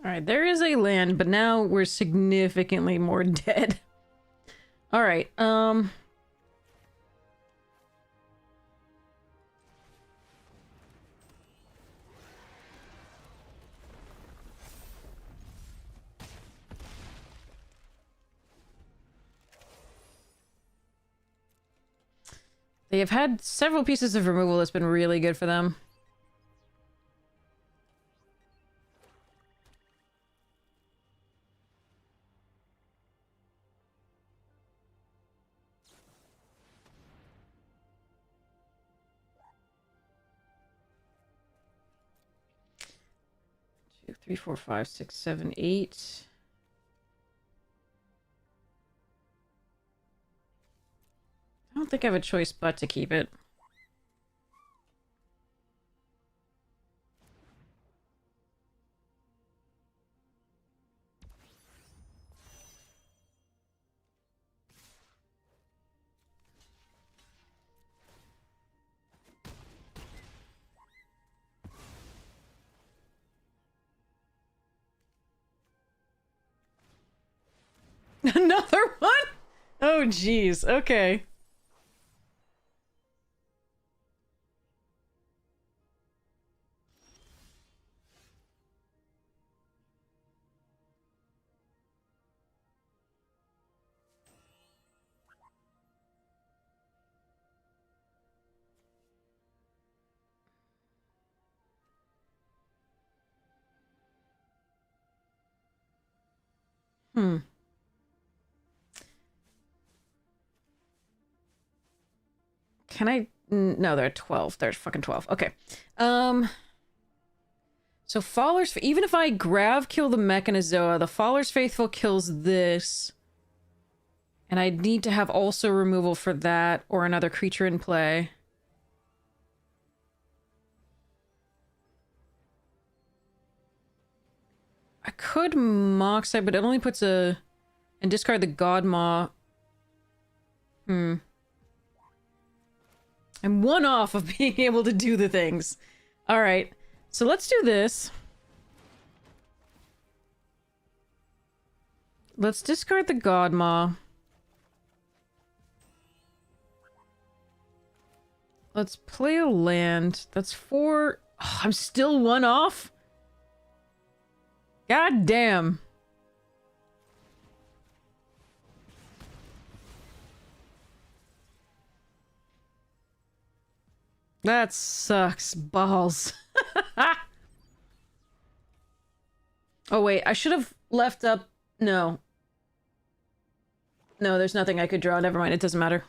Alright, there is a land, but now we're significantly more dead. Alright, they have had several pieces of removal that's been really good for them. Two, three, four, five, six, seven, eight. I don't think I have a choice but to keep it. Another one? Oh, jeez. Okay. Hmm. Can I? No, they're 12. They're fucking 12. Okay. So Faller's... Even if I grav kill the Mechanizoa, the Faller's Faithful kills this. And I need to have also removal for that or another creature in play. I could Moxite, but it only puts a... And discard the Godmaw. I'm one off of being able to do the things. Alright, so let's do this. Let's discard the Godmaw. let's play a land. That's 4. Oh, I'm still 1 off? God damn. That sucks balls. Oh wait, I should have left up... No. No, there's nothing I could draw. Never mind, it doesn't matter.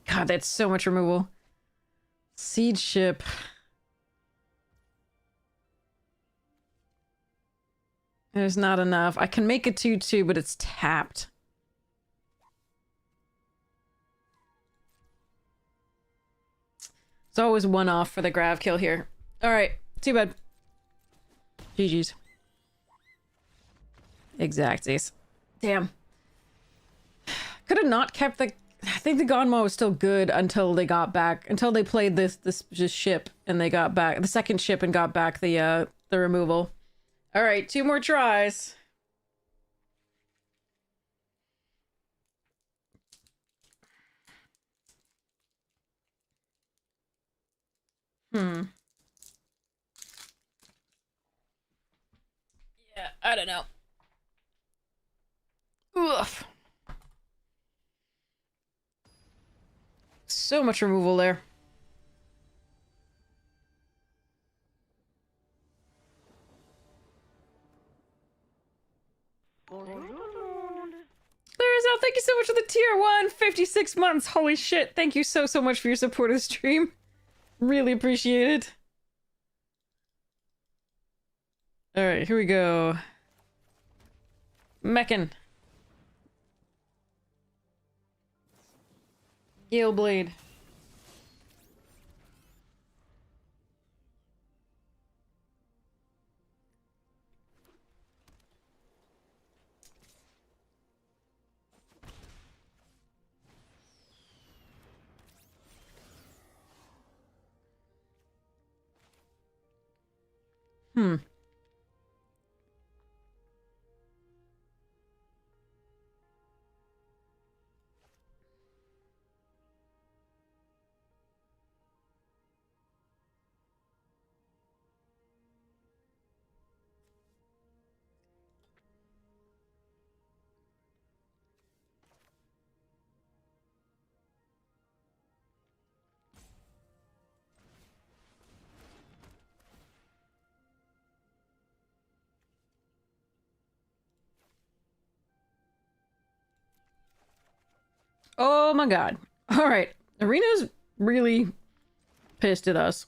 God, that's so much removal. Siege ship. There's not enough. I can make a 2/2, but it's tapped. It's always 1 off for the grav kill here. Alright, too bad. GG's. Exactsies. Damn. Could have not kept the... I think the Gonma was still good until they got back... Until they played this just ship and they got back... The second ship and got back the removal. Alright, 2 more tries. Yeah, I don't know. Oof. So much removal there. Larizal, thank you so much for the tier 1, 56 months. Holy shit. Thank you so much for your support of the stream. Really appreciate it. Alright, here we go. Meccan. Gale Blade. Oh my god. Alright. Arena's really pissed at us.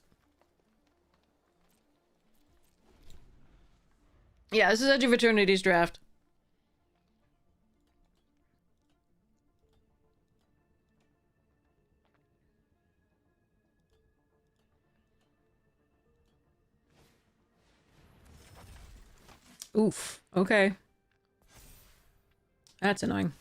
Yeah, this is Edge of Eternity's draft. Oof. Okay. That's annoying.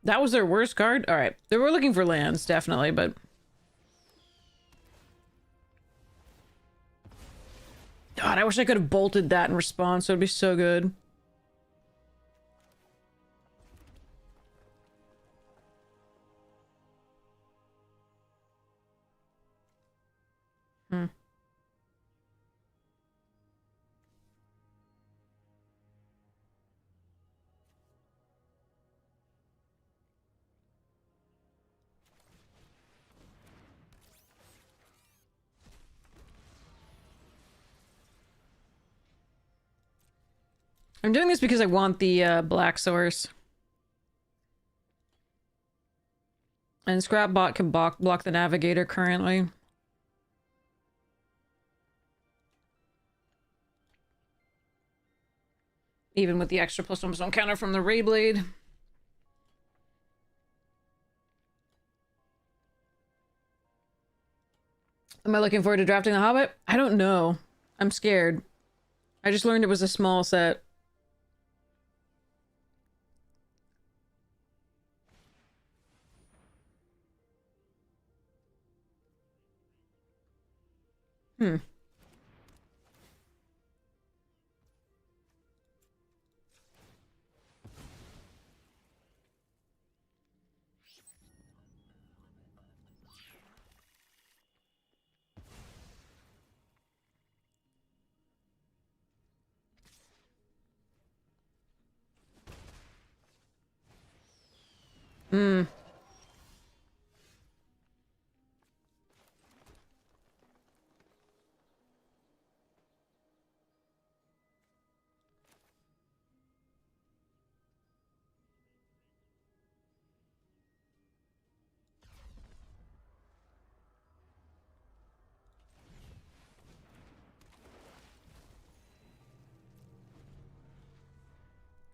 That was their worst card? Alright. They were looking for lands, definitely, but... God, I wish I could have bolted that in response. It would be so good. I'm doing this because I want the black source. And Scrapbot can block the Navigator currently. Even with the extra +1/+1 counter from the Rayblade. Am I looking forward to drafting The Hobbit? I don't know. I'm scared. I just learned it was a small set. Hmm. Hmm.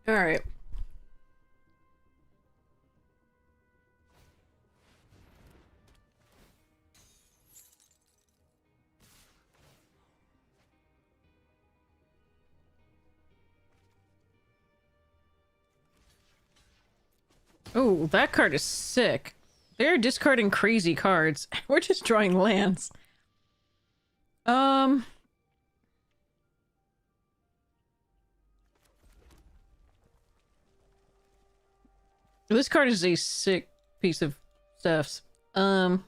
All right. Oh, that card is sick. They're discarding crazy cards. We're just drawing lands. Um... This card is a sick piece of stuff. Um...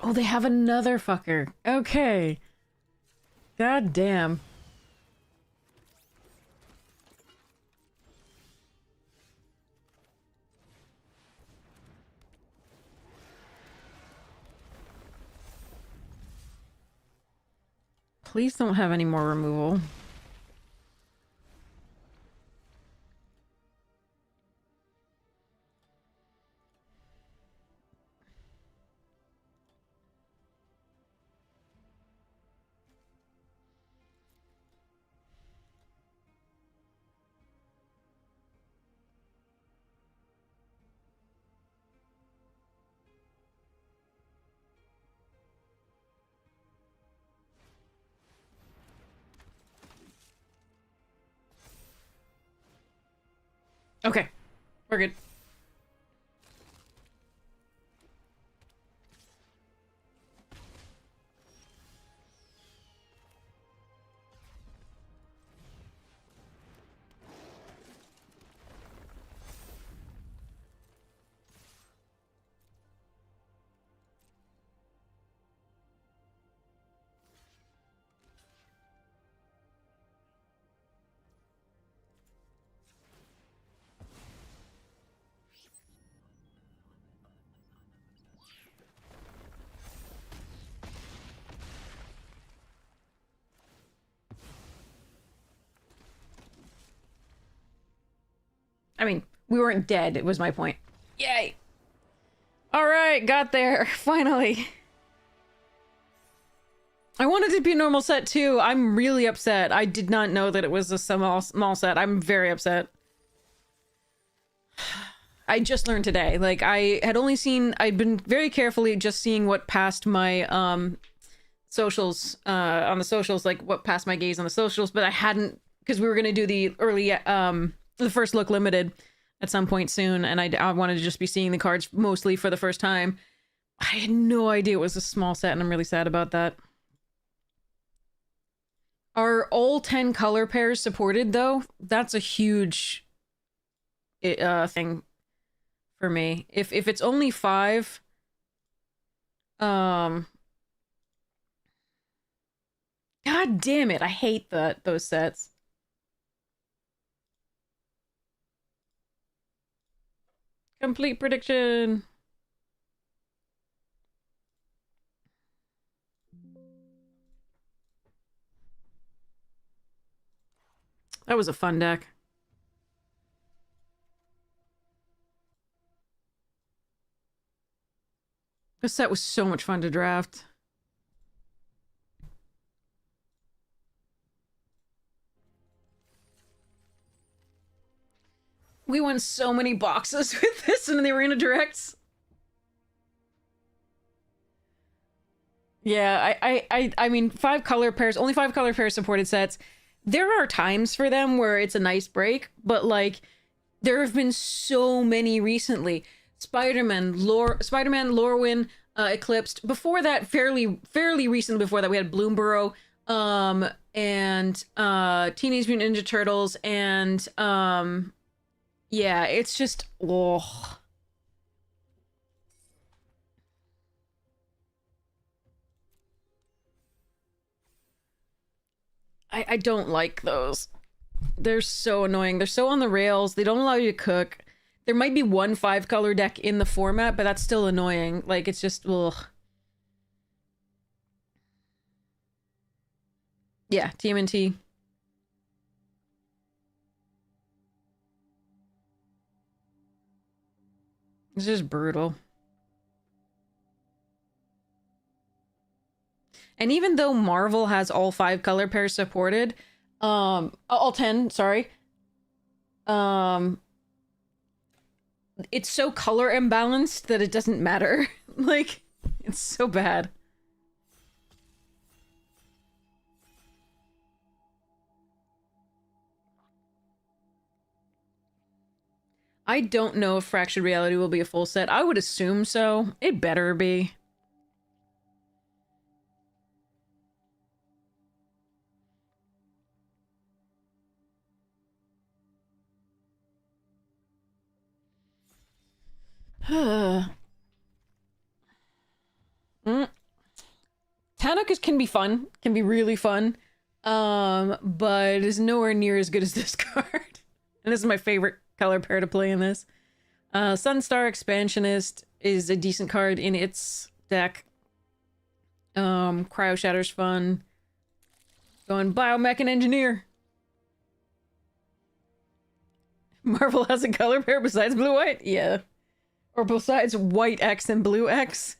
Oh, they have another fucker. Okay. God damn. Please don't have any more removal. Okay. We're good. I mean, we weren't dead, it was my point. Yay! Alright, got there, finally. I wanted it to be a normal set too. I'm really upset. I did not know that it was a small set. I'm very upset. I just learned today. Like, I had only seen... I'd been very carefully just seeing what passed my, socials, on the socials, like, what passed my gaze on the socials, but I hadn't... Because we were gonna do the early, the first look limited at some point soon, and I wanted to just be seeing the cards mostly for the first time. I had no idea it was a small set, and I'm really sad about that. Are all 10 color pairs supported, though? That's a huge thing for me. If it's only 5, God damn it. I hate those sets. Complete prediction. That was a fun deck. This set was so much fun to draft. We won so many boxes with this in the Arena Directs. Yeah, I mean, 5 color pairs, only 5 color pairs supported sets. There are times for them where it's a nice break, but like, there have been so many recently. Spider-Man, Lorwyn, Eclipsed. Before that, fairly recently before that, we had Bloomborough, and Teenage Mutant Ninja Turtles, and yeah, it's just oh. I don't like those. They're so annoying. They're so on the rails. They don't allow you to cook. There might be one 5-color deck in the format, but that's still annoying. Like, it's just, ugh. Yeah, TMNT. It's just brutal. And even though Marvel has all 5-color pairs supported, all 10, sorry, it's so color imbalanced that it doesn't matter. Like, it's so bad. I don't know if Fractured Reality will be a full set. I would assume so. It better be. Tannock can be fun, can be really fun, but is nowhere near as good as this card. And this is my favorite color pair to play in this. Sunstar Expansionist is a decent card in its deck. Cryo Shatter's fun. Going Biomech and Engineer. Marvel has a color pair besides blue-white? Yeah. Or besides white X and blue X?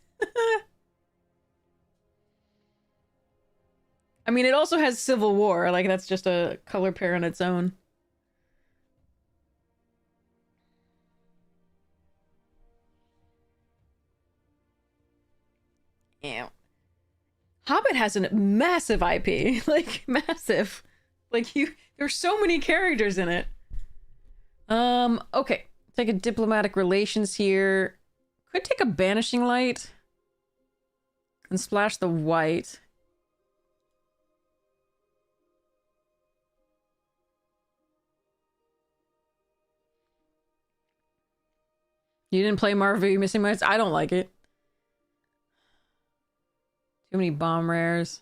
I mean, it also has Civil War. Like, that's just a color pair on its own. Yeah. Hobbit has a massive IP. Like, massive. Like, there's so many characters in it. Okay. Take a Diplomatic Relations here. Could take a Banishing Light. And splash the white. You didn't play Marvel, you missing mites? I don't like it. Too many bomb rares.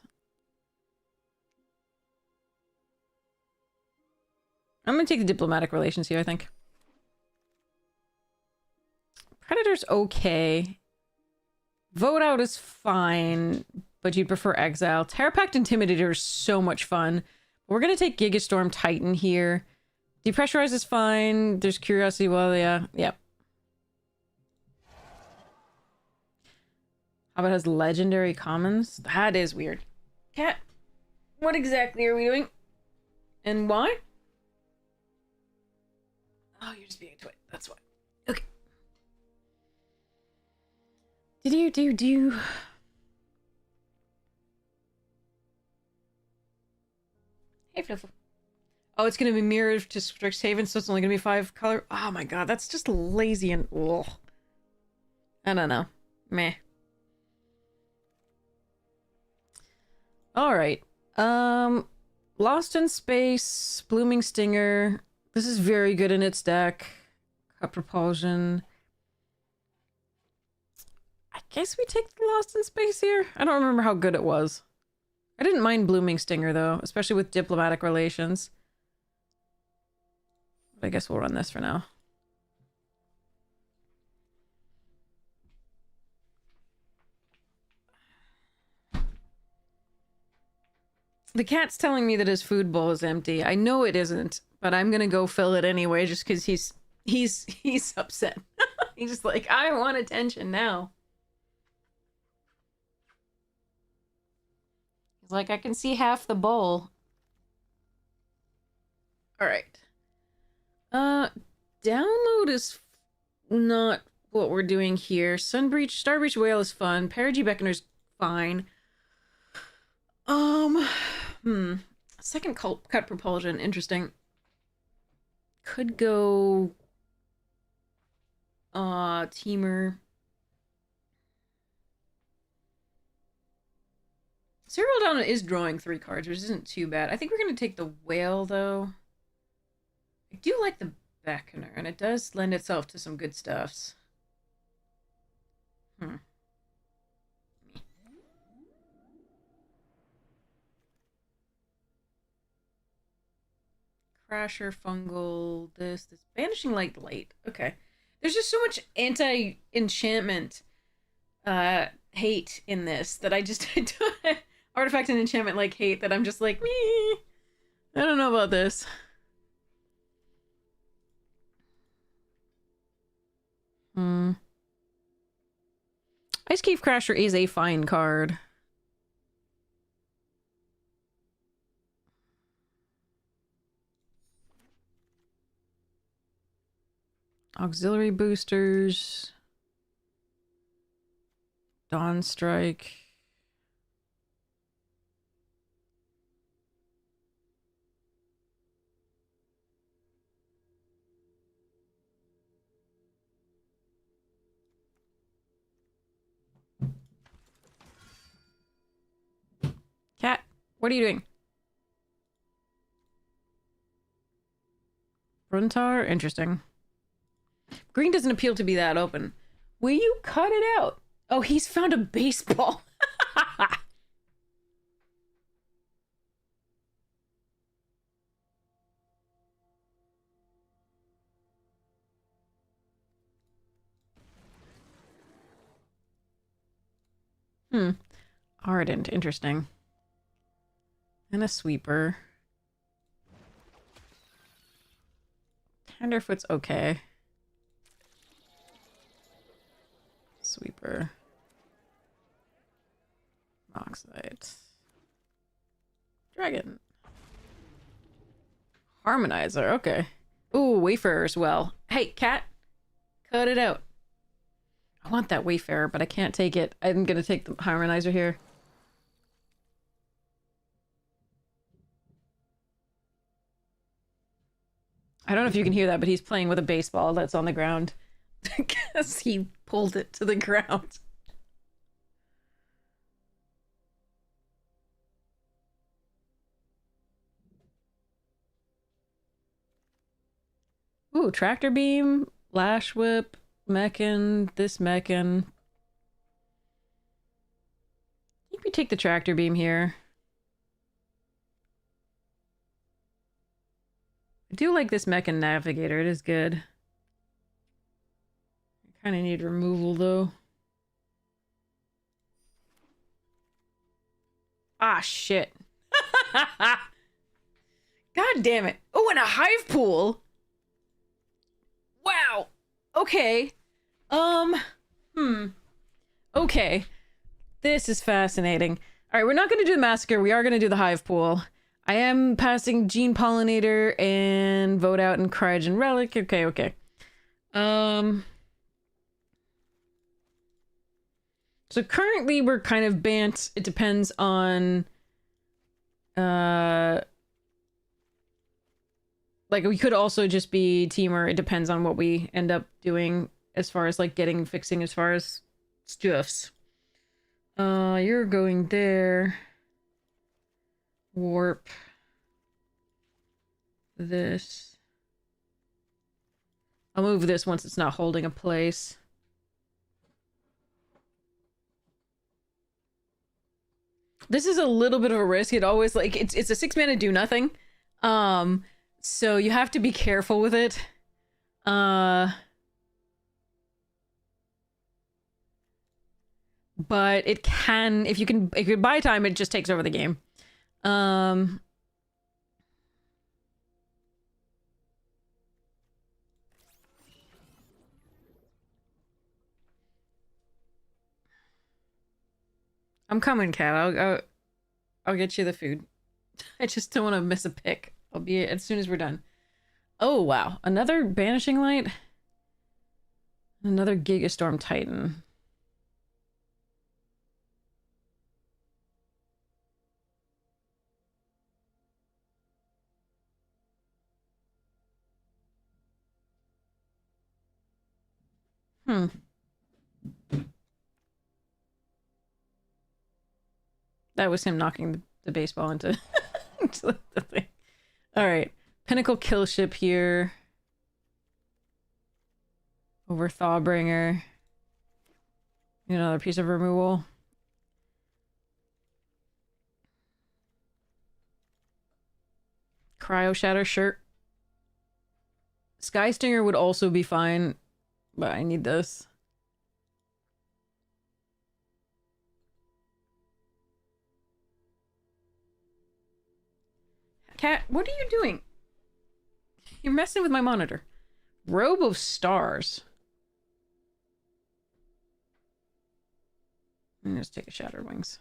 I'm gonna take the Diplomatic Relations here, I think. Predator's okay. Vote Out is fine, but you'd prefer Exile. Terrapact Intimidator is so much fun. We're gonna take Gigastorm Titan here. Depressurize is fine. There's Curiosity, well, yeah. Yep. How about has legendary commons? That is weird. Cat, what exactly are we doing? And why? Oh, you're just being a twit. That's why. Okay. Do. Hey, Fliffle. Oh, it's gonna be mirrored to Strixhaven, so it's only gonna be 5-color. Oh my god, that's just lazy and ugh. I don't know. Meh. Alright. Lost in Space, Blooming Stinger. This is very good in its deck. Cut Propulsion. I guess we take the Lost in Space here. I don't remember how good it was. I didn't mind Blooming Stinger, though, especially with diplomatic relations. But I guess we'll run this for now. The cat's telling me that his food bowl is empty. I know it isn't, but I'm gonna go fill it anyway just because he's upset. He's just like, I want attention now. He's like, I can see half the bowl. Alright. Download is not what we're doing here. Starbreach Whale is fun. Perigee Beckoner's fine. Second cut propulsion, interesting. Could go Teamer. Serial Dawn is drawing 3 cards, which isn't too bad. I think we're gonna take the Whale though. I do like the Beckoner, and it does lend itself to some good stuffs. Crasher, Fungal, this. Banishing Light late. Okay. There's just so much anti-enchantment hate in this that I just artifact and enchantment like hate that I'm just like, me. I don't know about this. Ice Cave Crasher is a fine card. Auxiliary boosters. Dawn Strike. Cat, what are you doing? Bruntar? Interesting. Green doesn't appeal to be that open. Will you cut it out? Oh, he's found a baseball. Ardent, interesting. And a sweeper. Tenderfoot's okay. Sweeper. Moxite. Dragon. Harmonizer, okay. Ooh, Wayfarer as well. Hey, cat. Cut it out. I want that Wayfarer, but I can't take it. I'm gonna take the Harmonizer here. I don't know if you can hear that, but he's playing with a baseball that's on the ground. Because he pulled it to the ground. Ooh, Tractor Beam, Lash Whip, Mechan, this Mechan. I think we take the Tractor Beam here. I do like this Mechan Navigator, it is good. I kind of need removal though. Ah, shit. God damn it. Oh, and a Hive Pool. Wow. Okay. Okay. This is fascinating. All right, we're not going to do the Massacre. We are going to do the Hive Pool. I am passing Gene Pollinator and vote out and Cryogen Relic. Okay, okay. So currently we're kind of bant. It depends on like we could also just be Teamer. It depends on what we end up doing as far as like fixing as far as stuffs. You're going there. Warp. This. I'll move this once it's not holding a place. This is a little bit of a risk. It always like it's a 6-mana do nothing. So you have to be careful with it. But it can, if you buy time, it just takes over the game. I'm coming, Cat. I'll get you the food. I just don't want to miss a pick. I'll be as soon as we're done. Oh wow, another Banishing Light, another Gigastorm Titan. That was him knocking the baseball into, into the thing. All right, Pinnacle Kill Ship here. Over Thawbringer. Another piece of removal. Cryo Shatter shirt. Sky Stinger would also be fine, but I need this. Cat, what are you doing? You're messing with my monitor. Robe of Stars. Let me just take a Shattered Wings.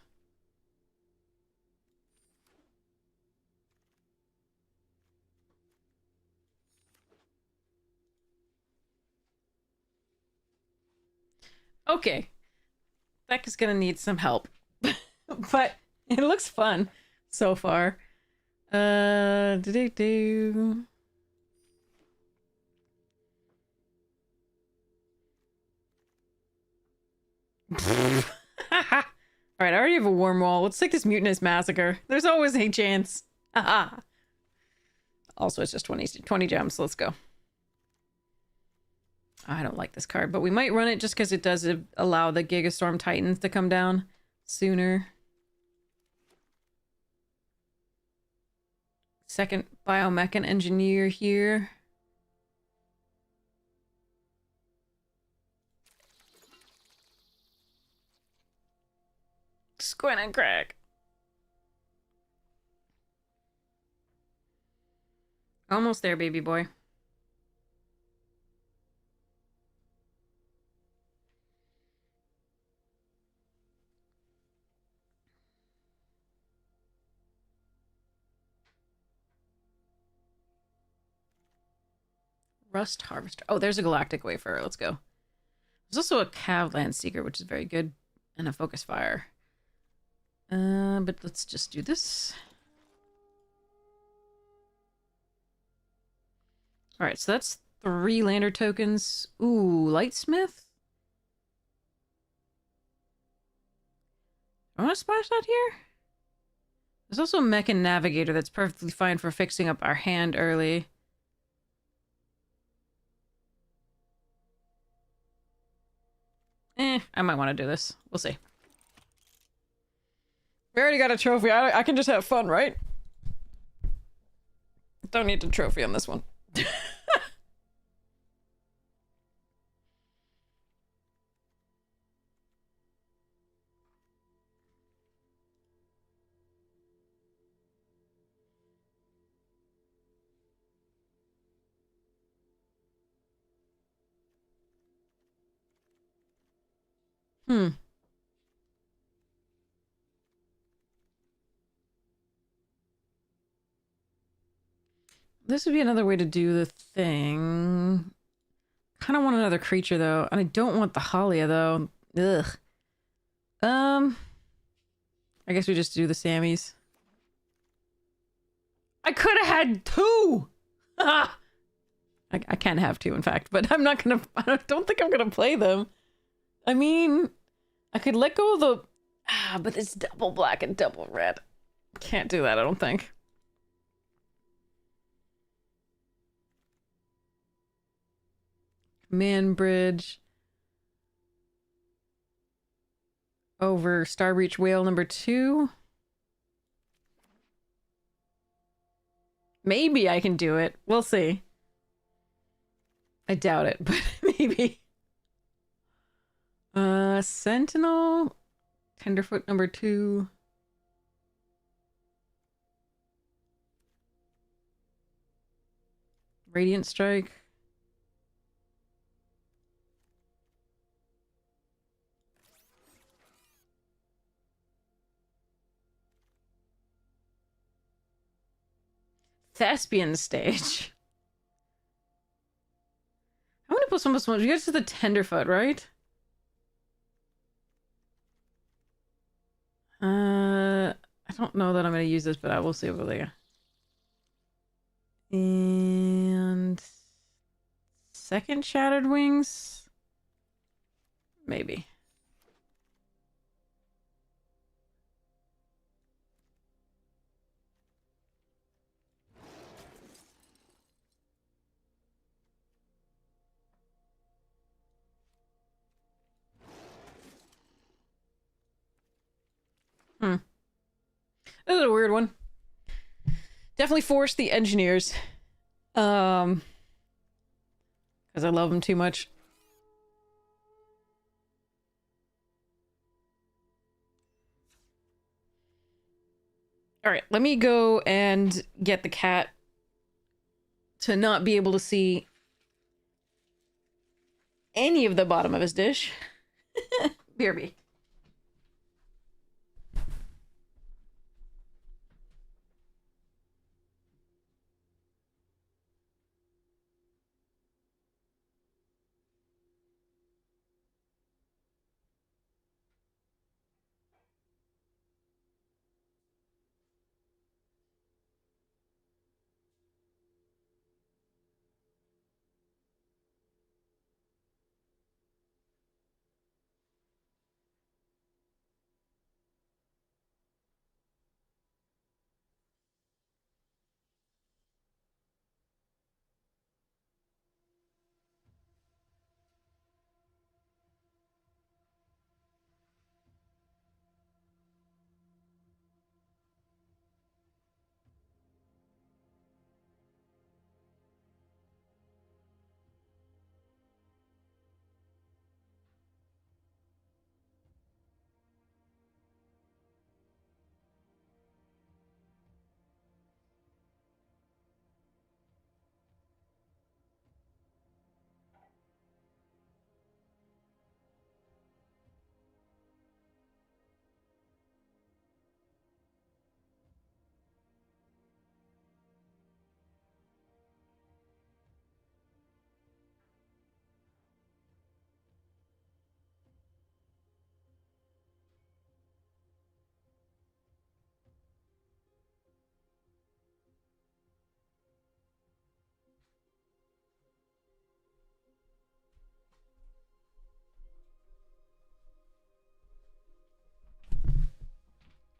Okay. Beck is gonna need some help. But it looks fun so far. Do-do-do. Alright, I already have a warm wall. Let's take this Mutinous Massacre. There's always a chance. Also, it's just 20 gems. Let's go. I don't like this card, but we might run it just because it does allow the Gigastorm Titans to come down sooner. Second Biomechan Engineer here. Squint and crack. Almost there, baby boy. Rust Harvester. Oh, there's a Galactic Wayfarer. Let's go. There's also a Cavland Seeker, which is very good, and a Focus Fire. But let's just do this. Alright, so that's 3 lander tokens. Ooh, Lightsmith? I want to splash that here? There's also a Mechan Navigator that's perfectly fine for fixing up our hand early. I might want to do this. We'll see. We already got a trophy. I can just have fun, right? Don't need a trophy on this one. This would be another way to do the thing. Kind of want another creature, though. And I don't want the Halia, though. Ugh. I guess we just do the Sammys. I could have had 2! I can't have 2, in fact. But I'm not gonna... I don't think I'm gonna play them. I mean... I could let go of the... but it's double black and double red. Can't do that, I don't think. Man Bridge. Over Starbreach Whale number 2. Maybe I can do it. We'll see. I doubt it, but maybe. Sentinel. Tenderfoot number 2. Radiant Strike. Thespian Stage. How many +1/+1? You get to the Tenderfoot, right? I don't know that I'm going to use this, but I will see over there. And second Shattered Wings? Maybe. This is a weird one. Definitely forced the engineers. Because I love them too much. Alright, let me go and get the cat to not be able to see any of the bottom of his dish. BRB.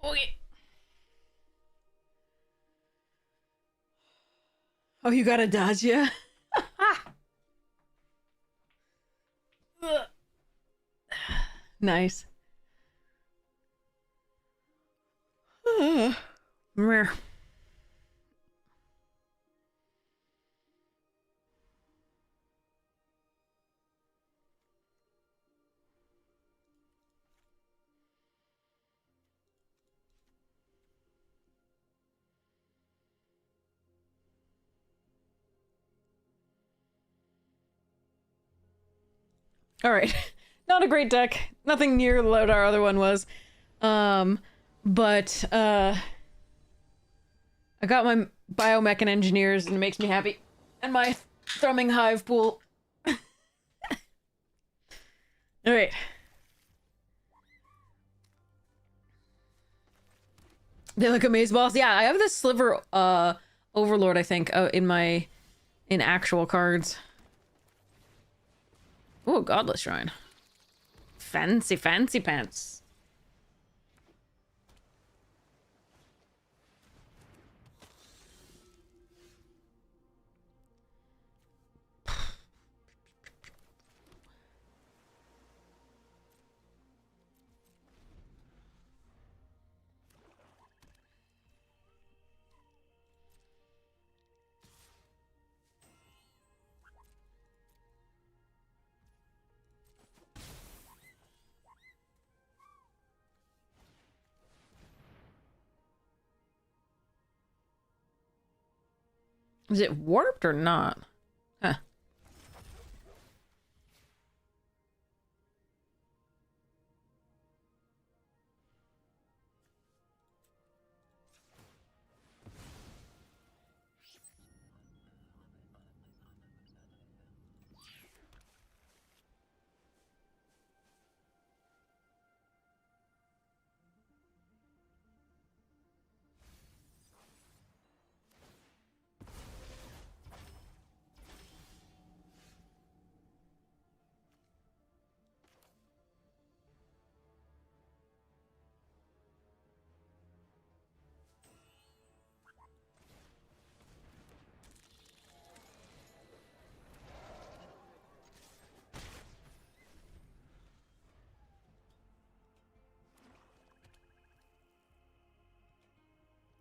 Okay. Oh, you got a Dacia? Nice. Meh. All right. Not a great deck. Nothing near what our other one was. But I got my biomech and engineers and it makes me happy. And my thrumming hive pool. All right. They look amazing balls. Yeah, I have this sliver overlord, I think, in actual cards. Oh, Godless Shrine. Fancy, fancy pants. Is it warped or not? Huh.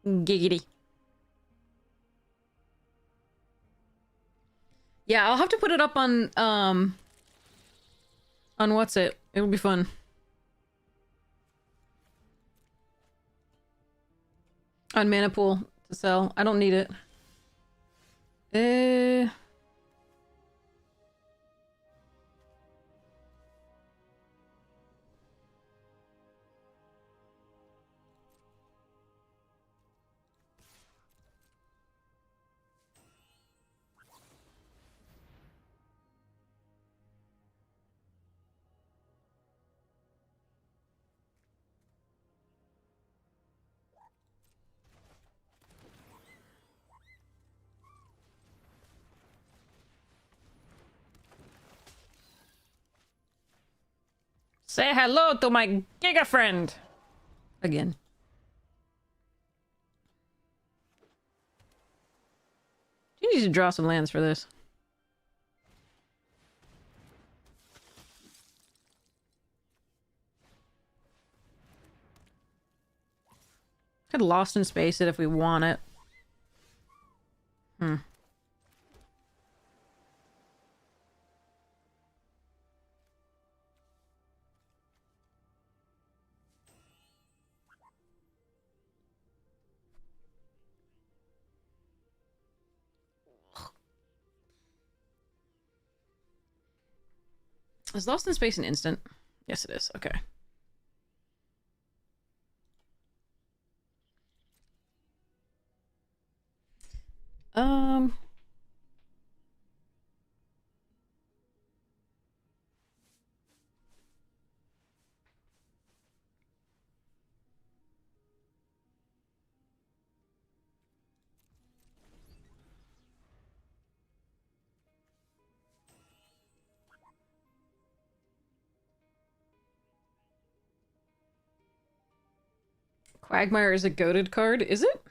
Giggity. Yeah, I'll have to put it up on what's it? It'll be fun. On Mana Pool to sell. I don't need it. Say hello to my Giga friend! Again. You need to draw some lands for this. Could Lost in Space it if we want it. Hmm. Is Lost in Space an instant? Yes, it is. Okay. Um... Quagmire is a goated card, is it?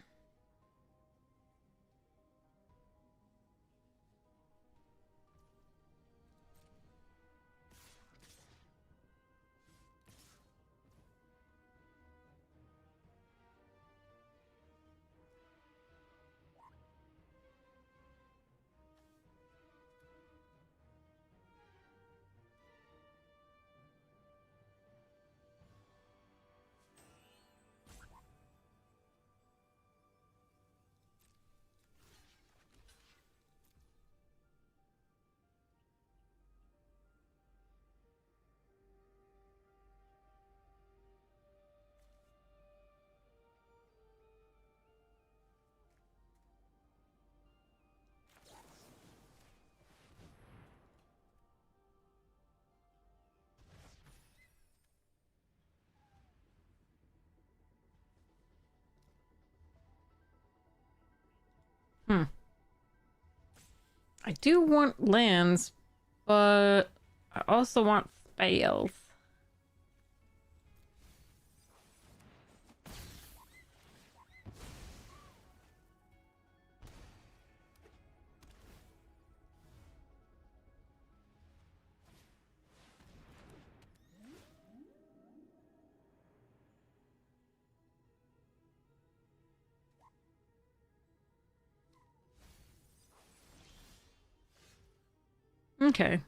Hmm. I do want lands, but I also want spells. Okay.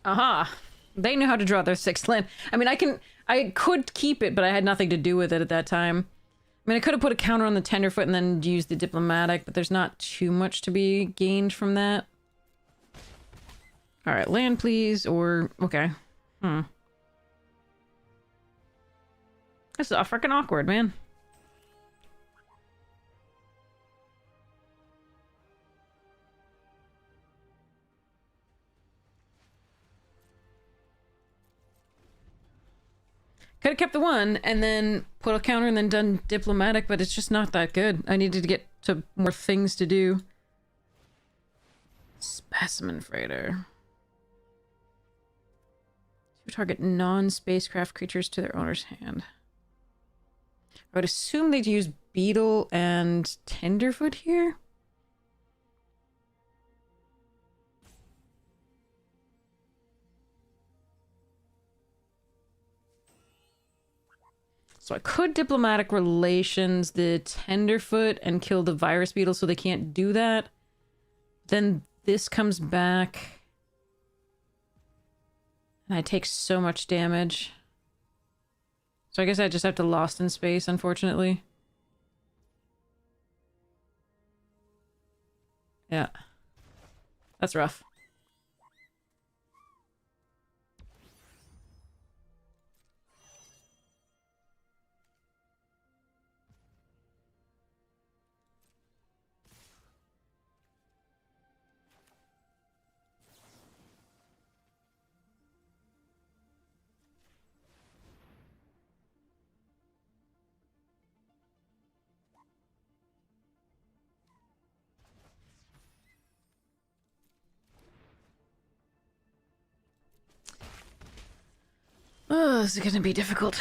Aha! They knew how to draw their 6th land. I mean, I could keep it, but I had nothing to do with it at that time. I mean, I could have put a counter on the Tenderfoot and then used the Diplomatic, but there's not too much to be gained from that. Alright, land please, or... okay. This is freaking awkward, man. Could have kept the 1 and then put a counter and then done Diplomatic, but it's just not that good. I needed to get to more things to do. Specimen Freighter. Target non-spacecraft creatures to their owner's hand. I would assume they'd use Beetle and Tenderfoot here? So I could Diplomatic Relations the Tenderfoot and kill the Virus Beetle so they can't do that. Then this comes back. And I take so much damage. So I guess I just have to Lost in Space, unfortunately. Yeah. That's rough. Oh, this is gonna be difficult.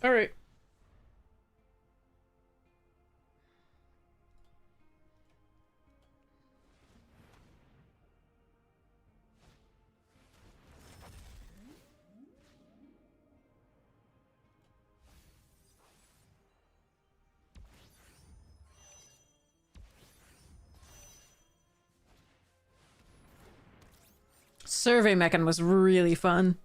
Alright. Survey Mechan was really fun.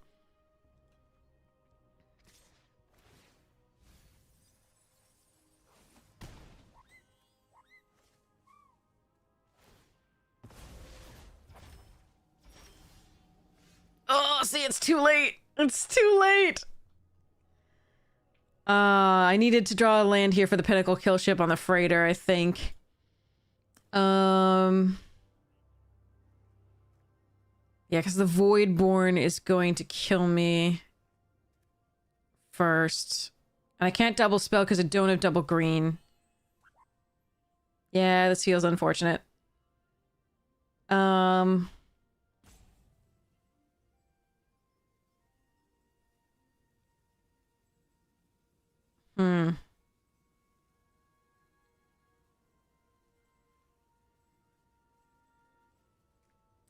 Oh, see, it's too late. It's too late. I needed to draw a land here for the Pinnacle kill ship on the freighter, I think. Yeah, because the Voidborn is going to kill me first. And I can't double spell because I don't have double green. Yeah, this feels unfortunate.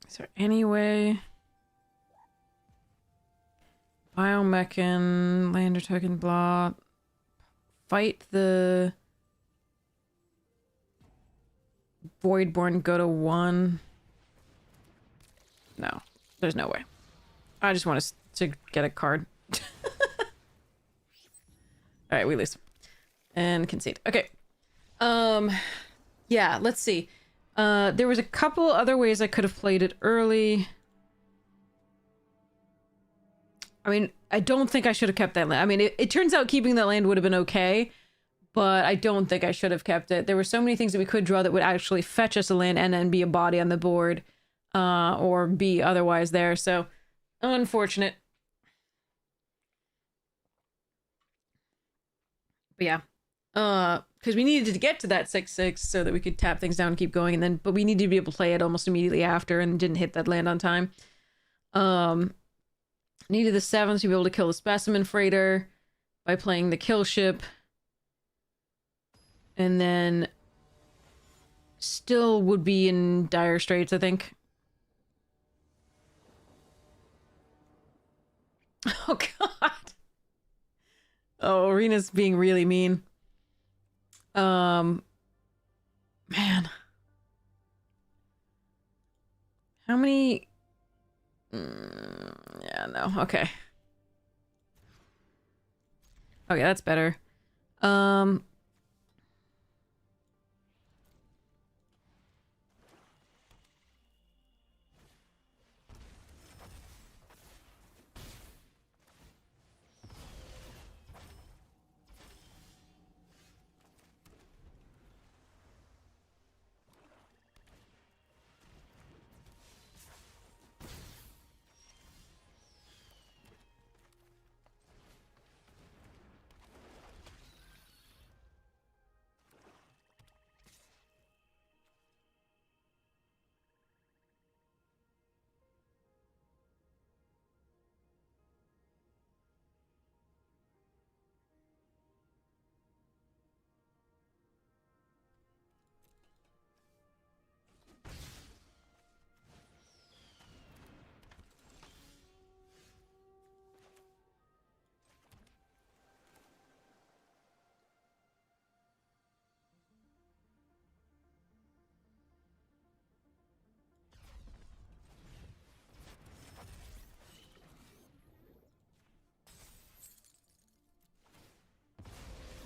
Is there any way? Biomechan, lander token, blah. Fight the Voidborn, go to 1. No, there's no way. I just want to get a card. Alright, we lose. And concede. Okay. Yeah, let's see. There was a couple other ways I could have played it early. I mean, I don't think I should have kept that land. I mean, it turns out keeping that land would have been okay, but I don't think I should have kept it. There were so many things that we could draw that would actually fetch us a land and then be a body on the board, or be otherwise there, so unfortunate. But yeah. Because we needed to get to that 6/6 so that we could tap things down and keep going, and then but we needed to be able to play it almost immediately after and didn't hit that land on time. Needed the 7th to be able to kill the Specimen Freighter by playing the kill ship. And then still would be in dire straits, I think. Oh god. Oh, Arena's being really mean. Man. How many... yeah, no. Okay. Okay, that's better. Um...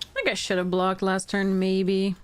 I think I should have blocked last turn, maybe.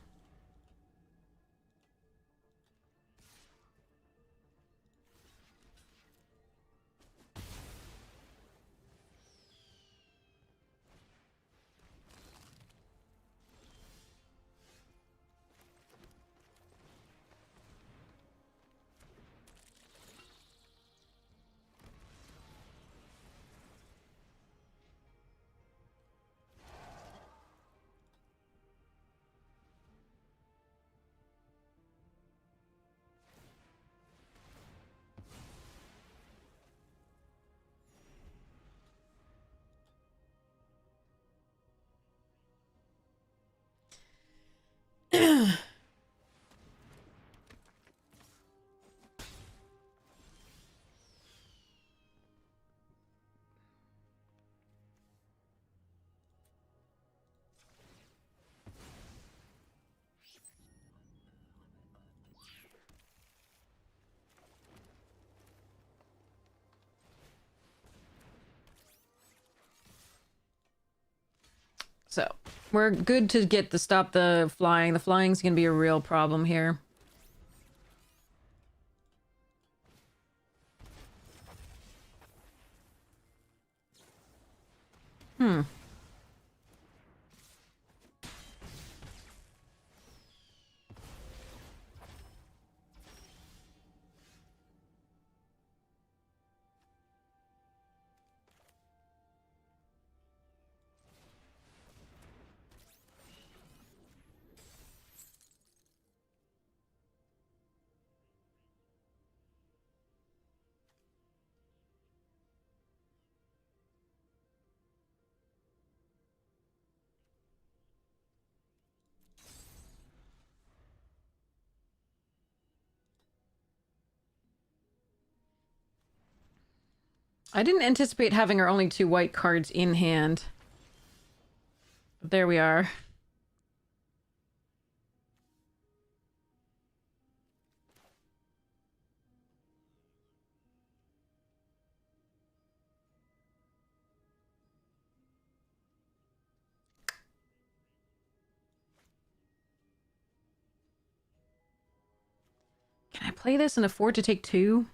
So, we're good to get to stop the flying. The flying's gonna be a real problem here. Hmm. I didn't anticipate having our only 2 white cards in hand. But there we are. Can I play this and afford to take 2?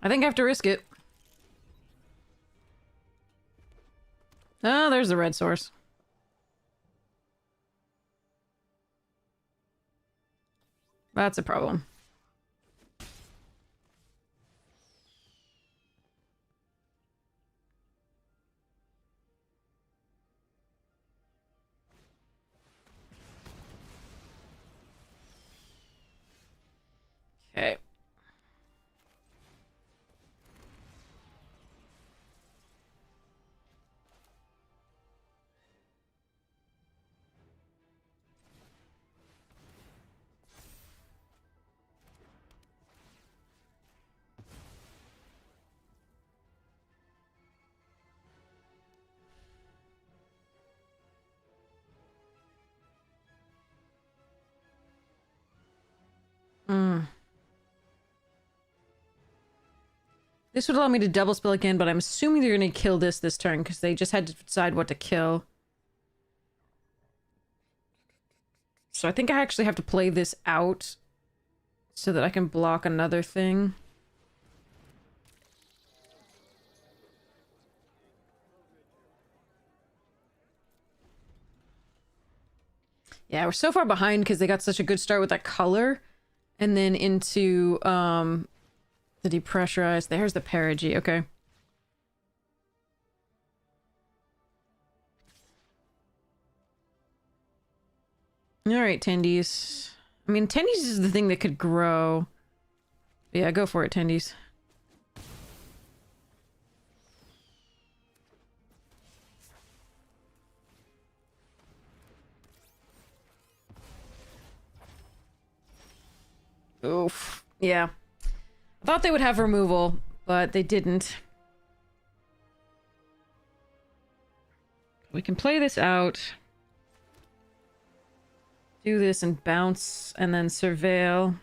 I think I have to risk it. Oh, there's the red source. That's a problem. Okay. This would allow me to double spell again, but I'm assuming they're going to kill this turn because they just had to decide what to kill. So I think I actually have to play this out so that I can block another thing. Yeah, we're so far behind because they got such a good start with that color. And then into the depressurized. There's the perigee, okay. Alright, tendies. I mean, tendies is the thing that could grow. Yeah, go for it, tendies. Oof. Yeah. I thought they would have removal, but they didn't. We can play this out. Do this and bounce, and then surveil.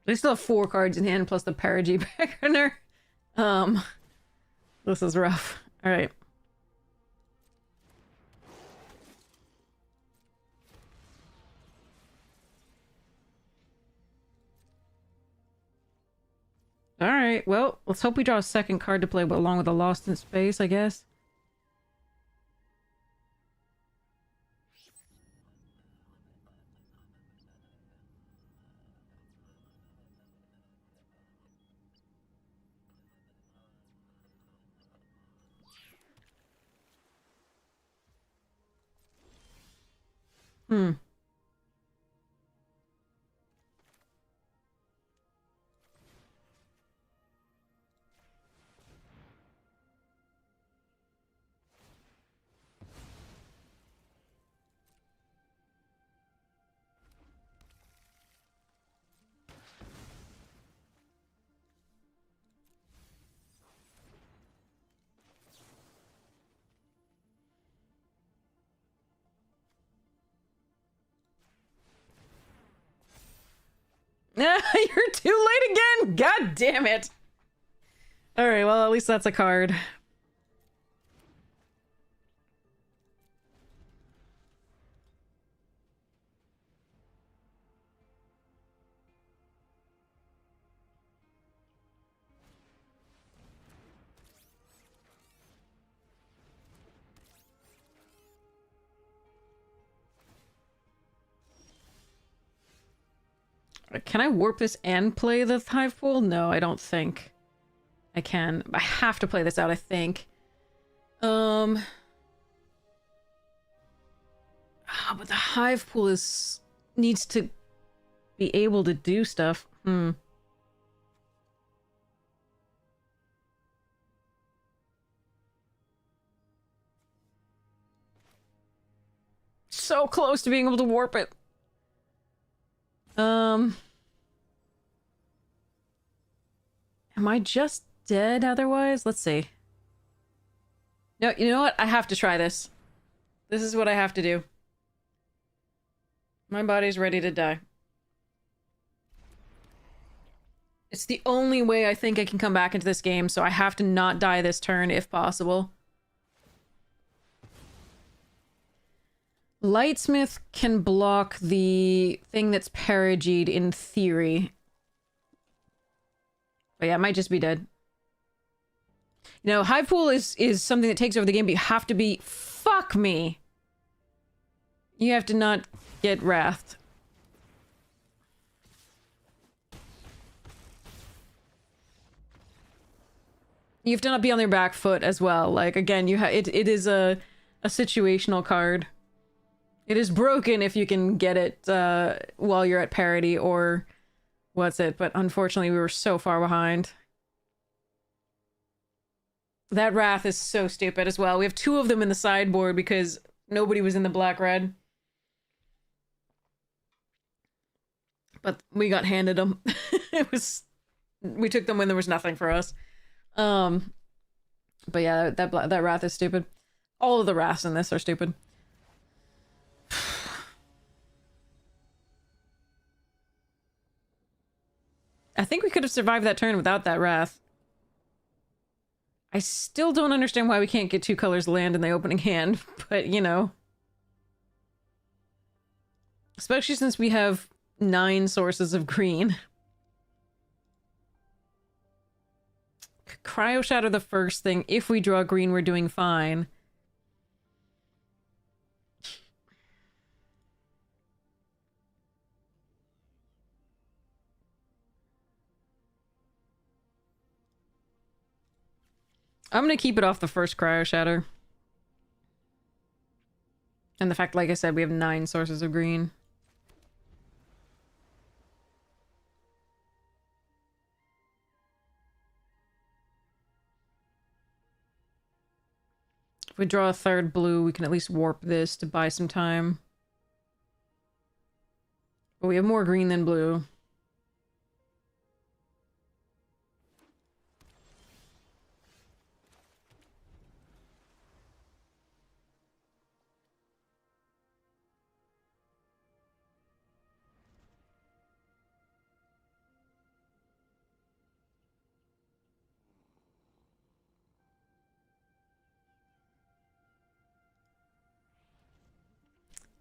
They still have 4 cards in hand plus the perigee Beckoner. This is rough. Alright. Alright, well, let's hope we draw a second card to play along with the Lost in Space, I guess. Hmm. You're too late again! God damn it! Alright, well, at least that's a card. Can I warp this and play the Hive Pool? No, I don't think I can. I have to play this out, I think. But the Hive Pool needs to be able to do stuff. So close to being able to warp it. Am I just dead otherwise? Let's see. No, you know what? I have to try this. This is what I have to do. My body's ready to die. It's the only way I think I can come back into this game, so I have to not die this turn if possible. Lightsmith can block the thing that's perigeed in theory. But yeah, it might just be dead. You know, Hive Pool is something that takes over the game, but you have to be... Fuck me! You have to not get wrathed. You have to not be on their back foot as well. Like, again, it is a situational card. It is broken if you can get it while you're at parity or what's it, but unfortunately we were so far behind. That Wrath is so stupid as well. We have 2 of them in the sideboard because nobody was in the black-red. But we got handed them. It was... We took them when there was nothing for us. But yeah, that wrath is stupid. All of the wraths in this are stupid. I think we could have survived that turn without that wrath. I still don't understand why we can't get 2 colors land in the opening hand, but you know. Especially since we have 9 sources of green. Cryo Shatter the first thing. If we draw green, we're doing fine. I'm gonna keep it off the first Cryo Shatter. And the fact, like I said, we have 9 sources of green. If we draw a 3rd blue, we can at least warp this to buy some time. But we have more green than blue.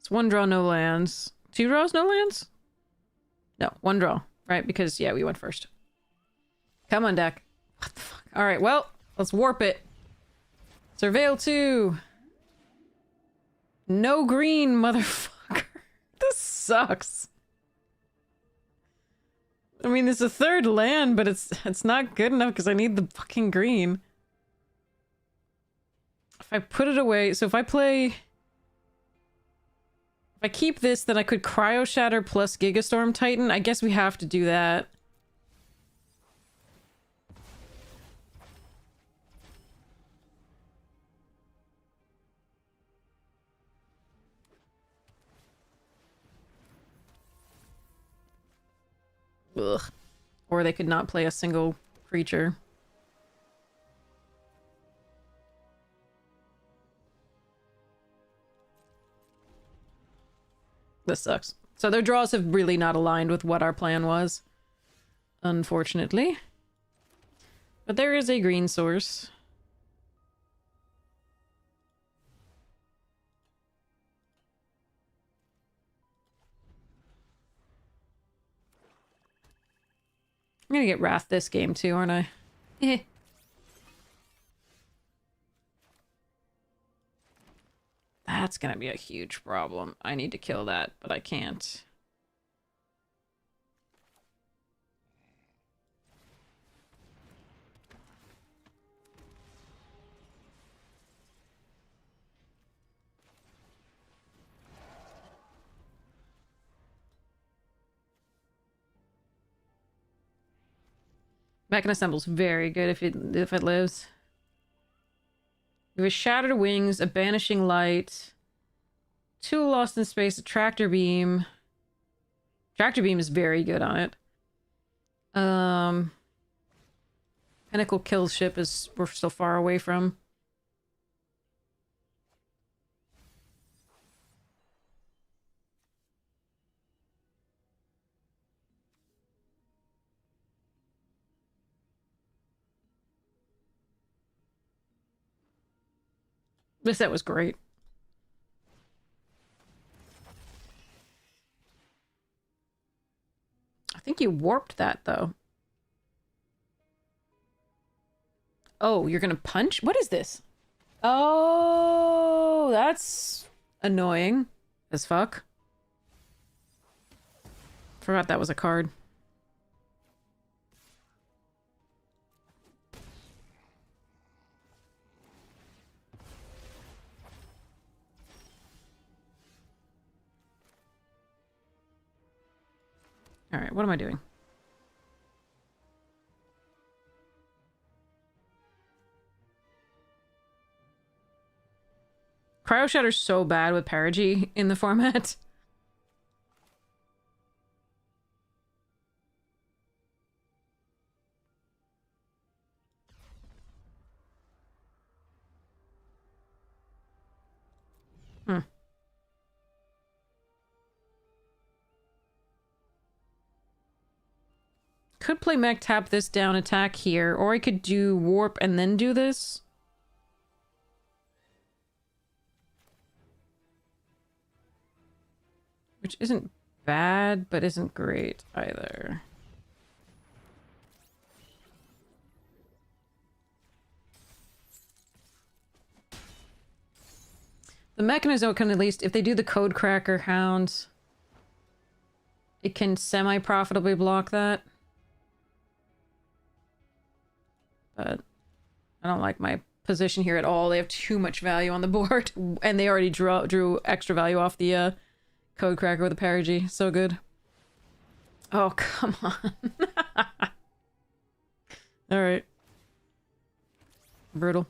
It's 1 draw, no lands. 2 draws, no lands? No, 1 draw. Right, because, yeah, we went first. Come on, deck. What the fuck? Alright, well, let's warp it. Surveil 2. No green, motherfucker. This sucks. I mean, there's a 3rd land, but it's not good enough because I need the fucking green. If I put it away... So if I play... If I keep this, then I could Cryo Shatter plus Gigastorm Titan. I guess we have to do that. Ugh. Or they could not play a single creature. This sucks. So their draws have really not aligned with what our plan was. Unfortunately. But there is a green source. I'm gonna get Wrath this game too, aren't I? Eh. That's gonna be a huge problem. I need to kill that, but I can't. Mechan Assemble's very good if it lives. We have a Shattered Wings, a Banishing Light, 2 Lost in Space, a Tractor Beam. Tractor Beam is very good on it. Pinnacle Kill Ship is we're still far away from. This set was great. I think you warped that, though. Oh, you're gonna punch? What is this? Oh, that's annoying as fuck. Forgot that was a card. Alright, what am I doing? Cryo Shatter's so bad with Perigee in the format. Hmm. Could play mech, tap this down, attack here, or I could do warp and then do this. Which isn't bad, but isn't great either. The Mechanizo can at least, if they do the Code Cracker Hound, it can semi-profitably block that. But I don't like my position here at all. They have too much value on the board, and they already drew extra value off the Code Cracker with the Perigee. So good. Oh, come on. Alright. Brutal.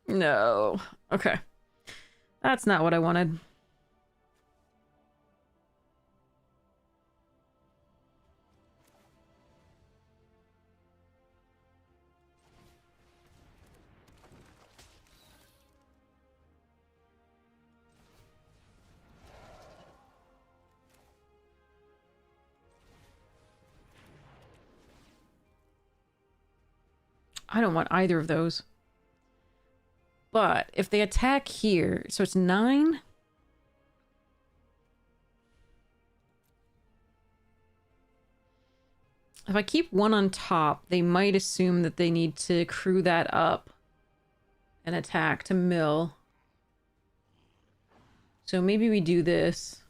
No. Okay. That's not what I wanted. I don't want either of those. But if they attack here, so it's 9? If I keep one on top, they might assume that they need to crew that up and attack to mill. So maybe we do this.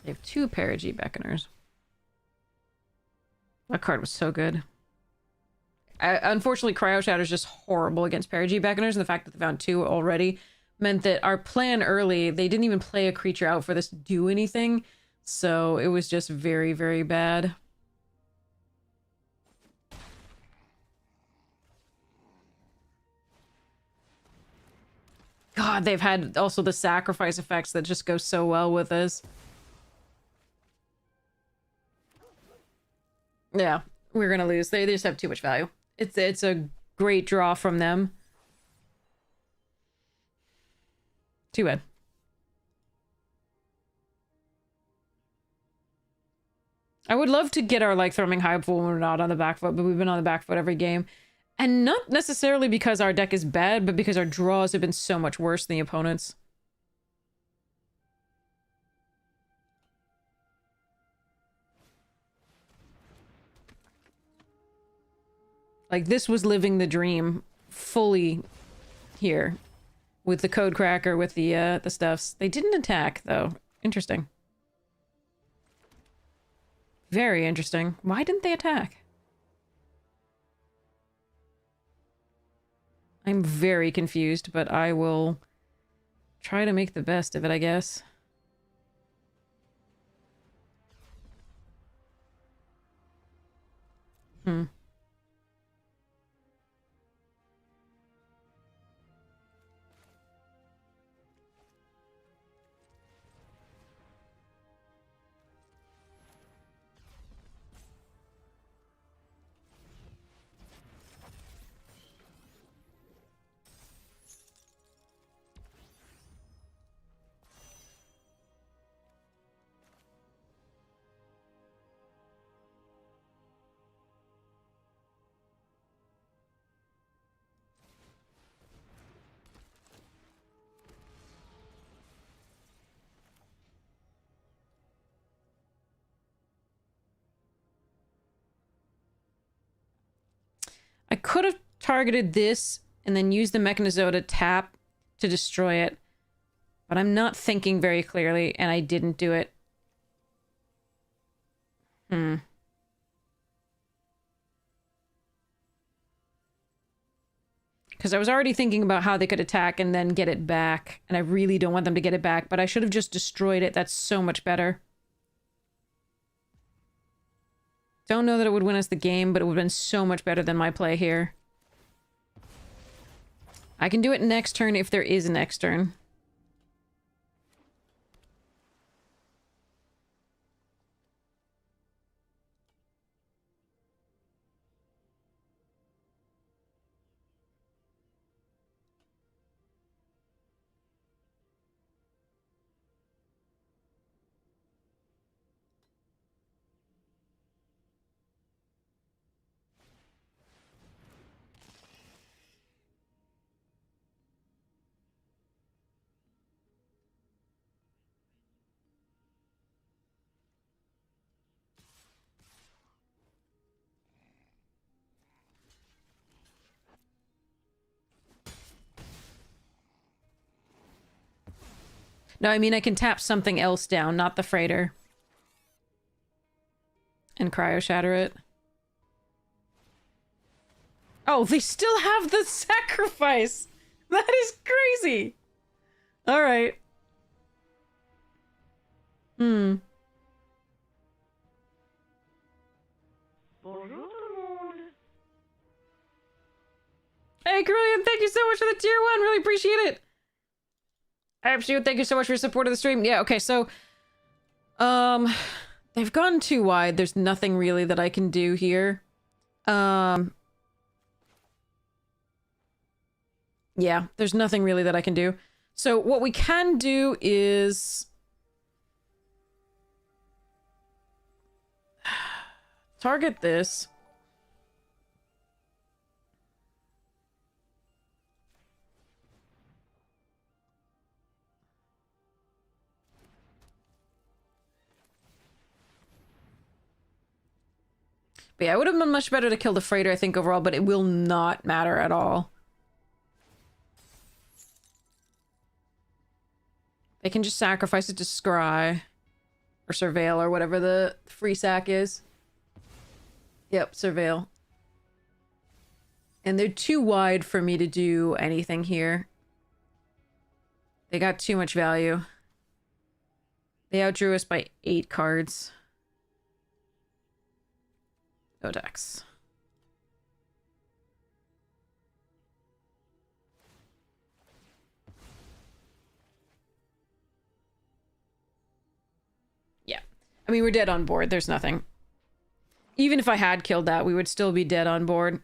They have 2 Perigee Beckoners. That card was so good. Unfortunately, Cryo Shatter is just horrible against Perigee Beckoners, and the fact that they found 2 already meant that our plan early, they didn't even play a creature out for this to do anything, so it was just very, very bad. God, they've had also the sacrifice effects that just go so well with this. Yeah, we're gonna lose. They just have too much value. It's a great draw from them. Too bad. I would love to get our like Thrumming Hive when we're not on the back foot, but we've been on the back foot every game. And not necessarily because our deck is bad, but because our draws have been so much worse than the opponents. Like, this was living the dream fully here. With the Code Cracker, with the stuffs. They didn't attack, though. Interesting. Very interesting. Why didn't they attack? I'm very confused, but I will try to make the best of it, I guess. Hmm. I could have targeted this and then used the Mechanizo to tap to destroy it. But I'm not thinking very clearly, and I didn't do it. Because I was already thinking about how they could attack and then get it back. And I really don't want them to get it back, but I should have just destroyed it. That's so much better. Don't know that it would win us the game, but it would have been so much better than my play here. I can do it next turn if there is a next turn. No, I mean I can tap something else down, not the freighter. And cryo shatter it. Oh, they still have the sacrifice! That is crazy! Alright. Hmm. Hey, Carillion, thank you so much for the tier 1! Really appreciate it! Absolute, thank you so much for your support of the stream. Yeah, okay, so... They've gone too wide. There's nothing really that I can do here. Yeah, there's nothing really that I can do. So what we can do is... target this. But yeah, it would have been much better to kill the freighter, I think, overall, but it will not matter at all. They can just sacrifice it to Scry. Or Surveil, or whatever the free sack is. Yep, Surveil. And they're too wide for me to do anything here. They got too much value. They outdrew us by 8 cards. No decks. Yeah. I mean, we're dead on board. There's nothing. Even if I had killed that, we would still be dead on board.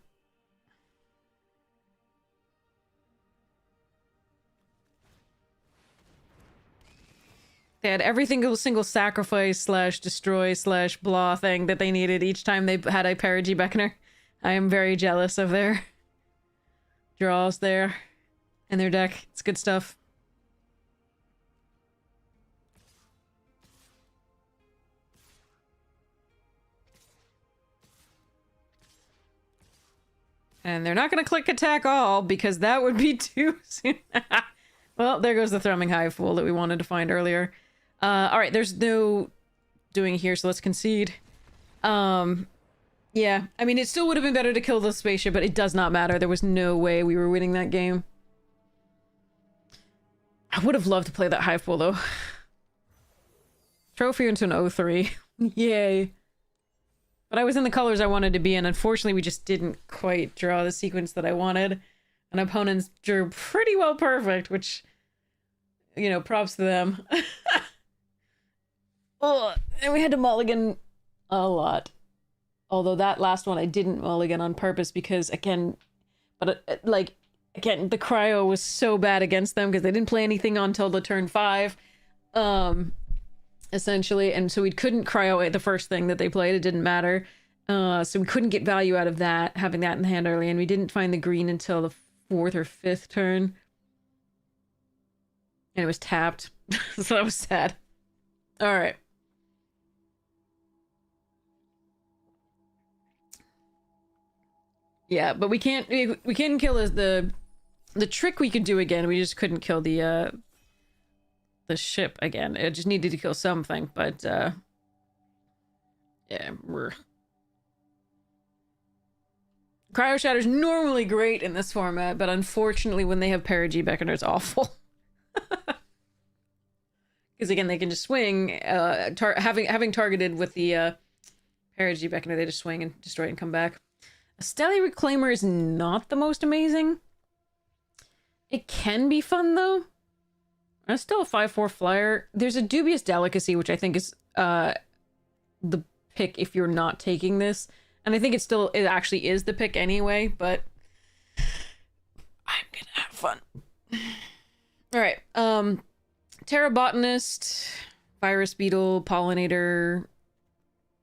They had every single sacrifice slash destroy slash blah thing that they needed each time they had a Perigee Beckoner. I am very jealous of their draws there and their deck. It's good stuff. And they're not going to click attack all because that would be too soon. Well, there goes the Thrumming Hive Fool that we wanted to find earlier. Alright, there's no doing here, so let's concede. Yeah, I mean, it still would have been better to kill the spaceship, but it does not matter. There was no way we were winning that game. I would have loved to play that Hive Pool, though. Trophy into an 0-3. Yay. But I was in the colors I wanted to be in. Unfortunately, we just didn't quite draw the sequence that I wanted. And opponents drew pretty well perfect, which, you know, props to them. Oh, and we had to mulligan a lot. Although that last one I didn't mulligan on purpose because, again, again, the cryo was so bad against them because they didn't play anything until the turn 5, essentially. And so we couldn't cryo the first thing that they played. It didn't matter. So we couldn't get value out of that, having that in the hand early. And we didn't find the green until the 4th or 5th turn. And it was tapped. So that was sad. All right. Yeah, but we can't kill the trick we could do again. We just couldn't kill the ship again. It just needed to kill something, but yeah, Cryo Shatter's normally great in this format, but unfortunately when they have Perigee Beckoner, it's awful. Because again, they can just swing, having targeted with the Perigee Beckoner, they just swing and destroy it and come back. A Stele Reclaimer is not the most amazing. It can be fun, though. It's still a 5/4 flyer. There's a dubious delicacy, which I think is the pick if you're not taking this. And I think it actually is the pick anyway, but I'm gonna have fun. Alright, Terra Botanist, Virus Beetle, Pollinator.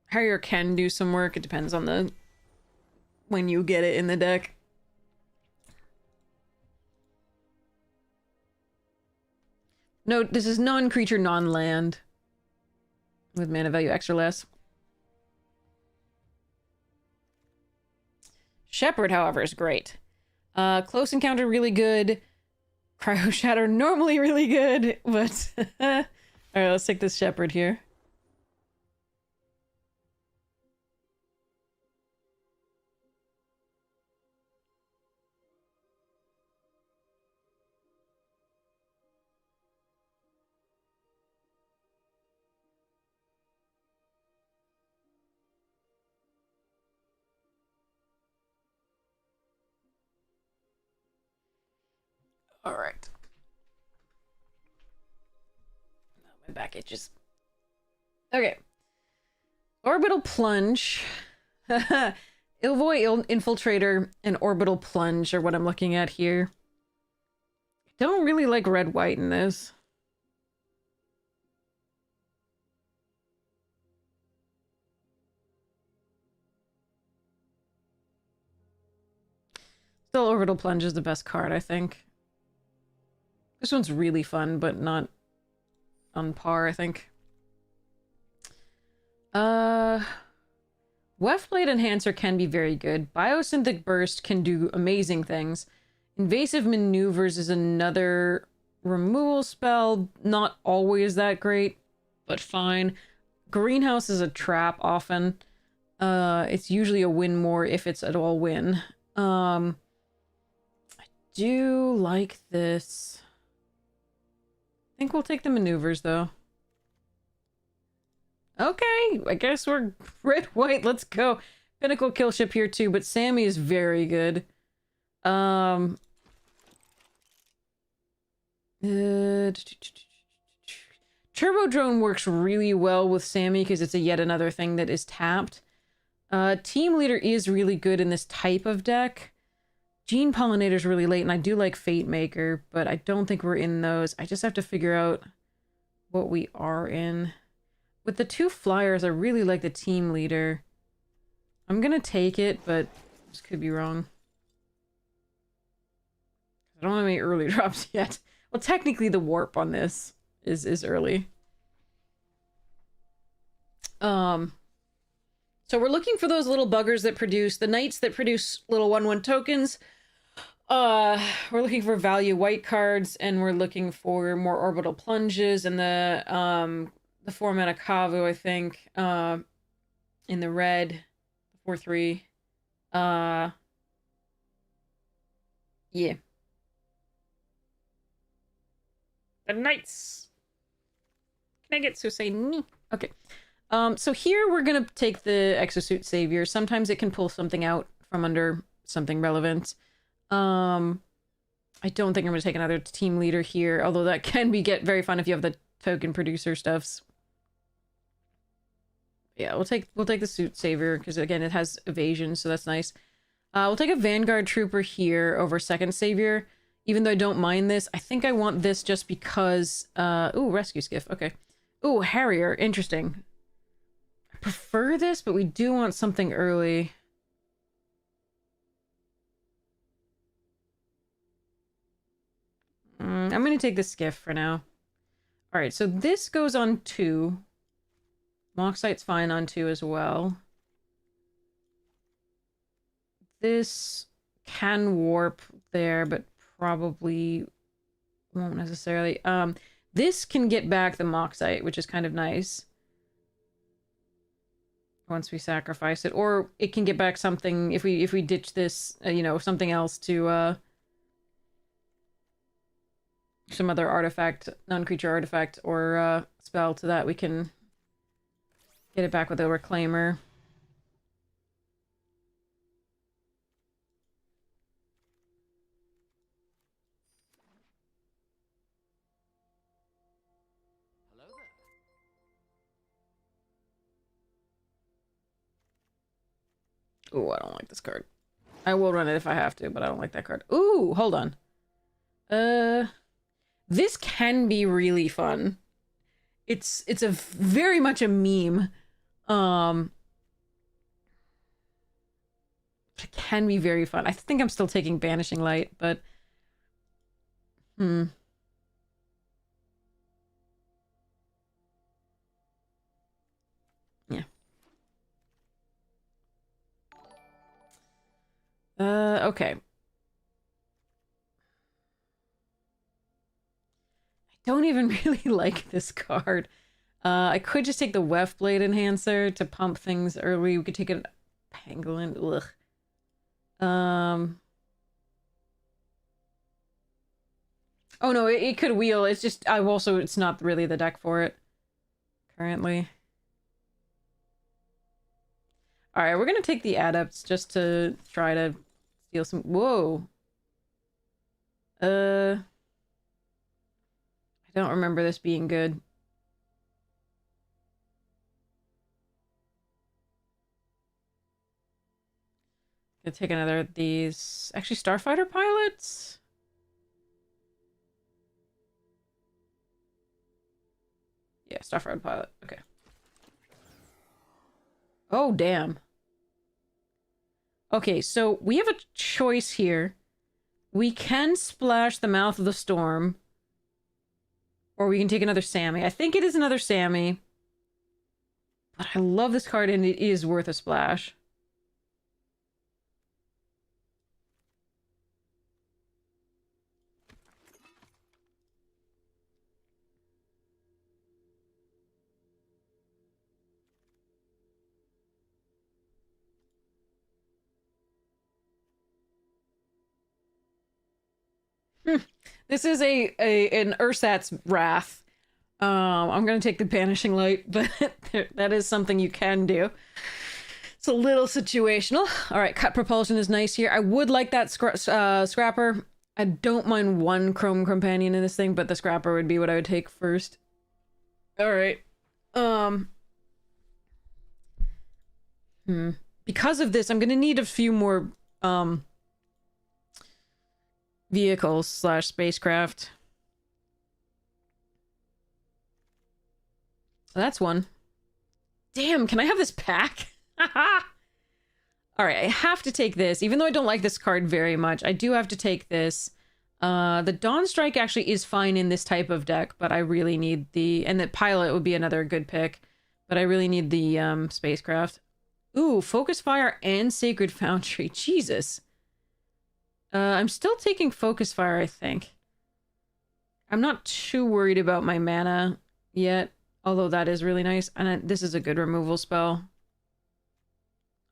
Harrier can do some work. It depends on the when you get it in the deck. Note, this is non-creature, non-land. With mana value extra less. Shepherd, however, is great. Close Encounter, really good. Cryo Shatter, normally really good, but... Alright, let's take this Shepherd here. Alright. My back itches. Okay. Orbital Plunge. Ilvoy Infiltrator and Orbital Plunge are what I'm looking at here. I don't really like red-white in this. Still, Orbital Plunge is the best card, I think. This one's really fun, but not on par, I think. Weft Blade Enhancer can be very good. Biosynthetic Burst can do amazing things. Invasive Maneuvers is another removal spell. Not always that great, but fine. Greenhouse is a trap often. It's usually a win more if it's at all win. I do like this. I think we'll take the maneuvers, though. Okay, I guess we're red-white. Let's go. Pinnacle kill ship here, too, but Sammy is very good. Turbo Drone works really well with Sammy because it's a yet another thing that is tapped. Team Leader is really good in this type of deck. Gene Pollinator's really late, and I do like Fate Maker, but I don't think we're in those. I just have to figure out what we are in. With the two flyers, I really like the Team Leader. I'm gonna take it, but this could be wrong. I don't have any early drops yet. Well, technically the warp on this is early. So we're looking for those little buggers that produce the knights that produce little 1/1 tokens. We're looking for value white cards, and we're looking for more orbital plunges and the 4-mana Kavu, I think. In the red, 4/3. Yeah. The knights. Can I get to say me? Okay. So here we're gonna take the Exosuit Savior. Sometimes it can pull something out from under something relevant. I don't think I'm gonna take another Team Leader here, although that can get very fun if you have the token producer stuffs. Yeah, we'll take the Suit Savior because again it has evasion, so that's nice. We'll take a Vanguard Trooper here over second Savior. Even though I don't mind this, I think I want this just because ooh, Rescue Skiff, okay. Ooh, Harrier, interesting. I prefer this, but we do want something early. I'm gonna take the Skiff for now. Alright, so this goes on 2. Moxite's fine on 2 as well. This can warp there, but probably won't necessarily. This can get back the Moxite, which is kind of nice. Once we sacrifice it. Or it can get back something if we ditch this, you know, something else to, some other artifact, non-creature artifact, or, spell to that. We can get it back with a Reclaimer. Ooh, I don't like this card. I will run it if I have to, but I don't like that card. Ooh, hold on. This can be really fun. It's a very much a meme. It can be very fun. I think I'm still taking Banishing Light, but yeah. Okay. I don't even really like this card. I could just take the Weft Blade Enhancer to pump things early. We could take a Pangolin. Ugh. Oh no, it could wheel. It's just it's not really the deck for it currently. All right, we're gonna take the Adepts just to try to steal some. Whoa. I don't remember this being good. Gonna take another of these. Actually, Starfighter pilots? Yeah, Starfighter pilot. Okay. Oh, damn. Okay, so we have a choice here. We can splash the Mouth of the Storm. Or we can take another Sammy. I think it is another Sammy. But I love this card and it is worth a splash. This is an Ursat's Wrath. I'm gonna take the Banishing Light, but that is something you can do. It's a little situational. All right, Cut Propulsion is nice here. I would like that Scrapper. I don't mind one Chrome Companion in this thing, but the Scrapper would be what I would take first. All right. Because of this, I'm gonna need a few more vehicles / spacecraft. That's one. Damn, can I have this pack? All right, I have to take this. Even though I don't like this card very much, I do have to take this. The Dawn Strike actually is fine in this type of deck, but I really need the... And the Pilot would be another good pick, but I really need the spacecraft. Ooh, Focus Fire and Sacred Foundry. Jesus. I'm still taking Focus Fire, I think. I'm not too worried about my mana yet, although that is really nice. And this is a good removal spell.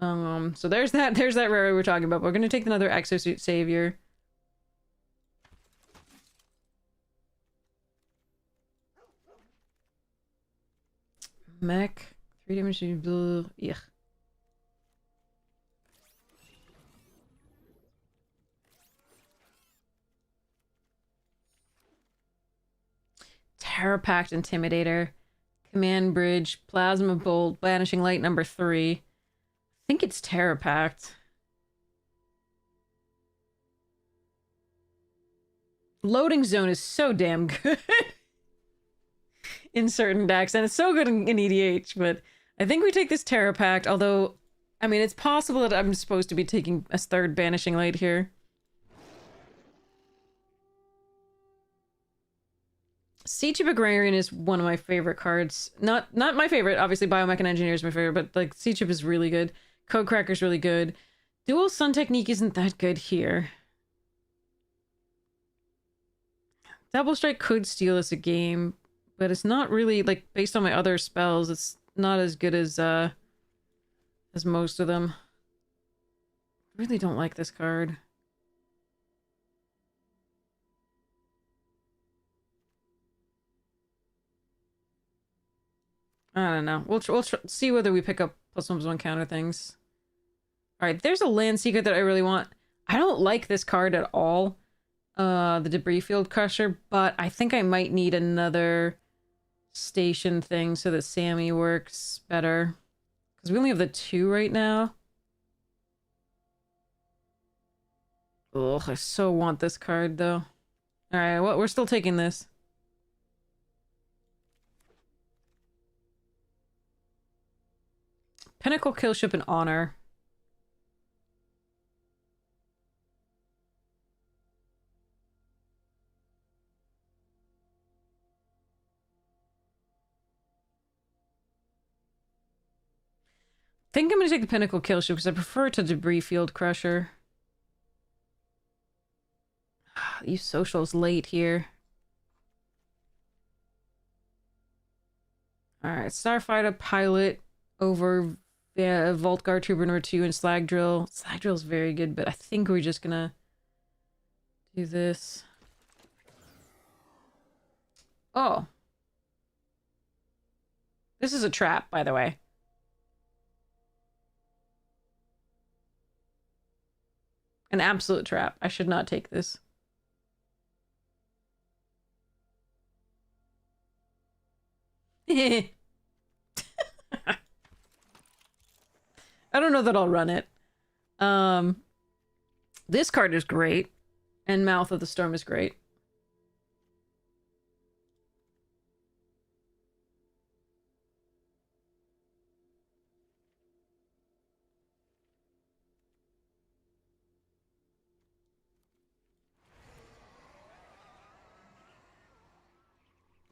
So there's that rare we were talking about. We're gonna take another Exosuit Savior. Mech, 3 damage, blue, yeah. Terror Pact Intimidator, Command Bridge, Plasma Bolt, Banishing Light number 3. I think it's Terror Pact. Loading Zone is so damn good in certain decks, and it's so good in EDH, but I think we take this Terror Pact, although, I mean, it's possible that I'm supposed to be taking a third Banishing Light here. Siege of Agrarian is one of my favorite cards. Not my favorite, obviously Biomech Engineer is my favorite, but like Siege is really good. Codecracker's really good. Dual Sun Technique isn't that good here. Double Strike could steal us a game, but it's not really, like, based on my other spells, it's not as good as most of them. I really don't like this card. I don't know. We'll see whether we pick up +1/+1 counter things. Alright, there's a Land Seeker that I really want. I don't like this card at all. The Debris Field Crusher, but I think I might need another station thing so that Sammy works better. Because we only have the 2 right now. Ugh, I so want this card though. Alright, well, we're still taking this. Pinnacle Killship and Honor. I think I'm gonna take the Pinnacle Killship because I prefer it to Debris Field Crusher. Use socials late here. Alright, Starfighter Pilot over Vault Guard Trooper number 2 and Slag Drill. Slag Drill's very good, but I think we're just gonna do this. Oh. This is a trap, by the way. An absolute trap. I should not take this. I don't know that I'll run it. This card is great, and Mouth of the Storm is great.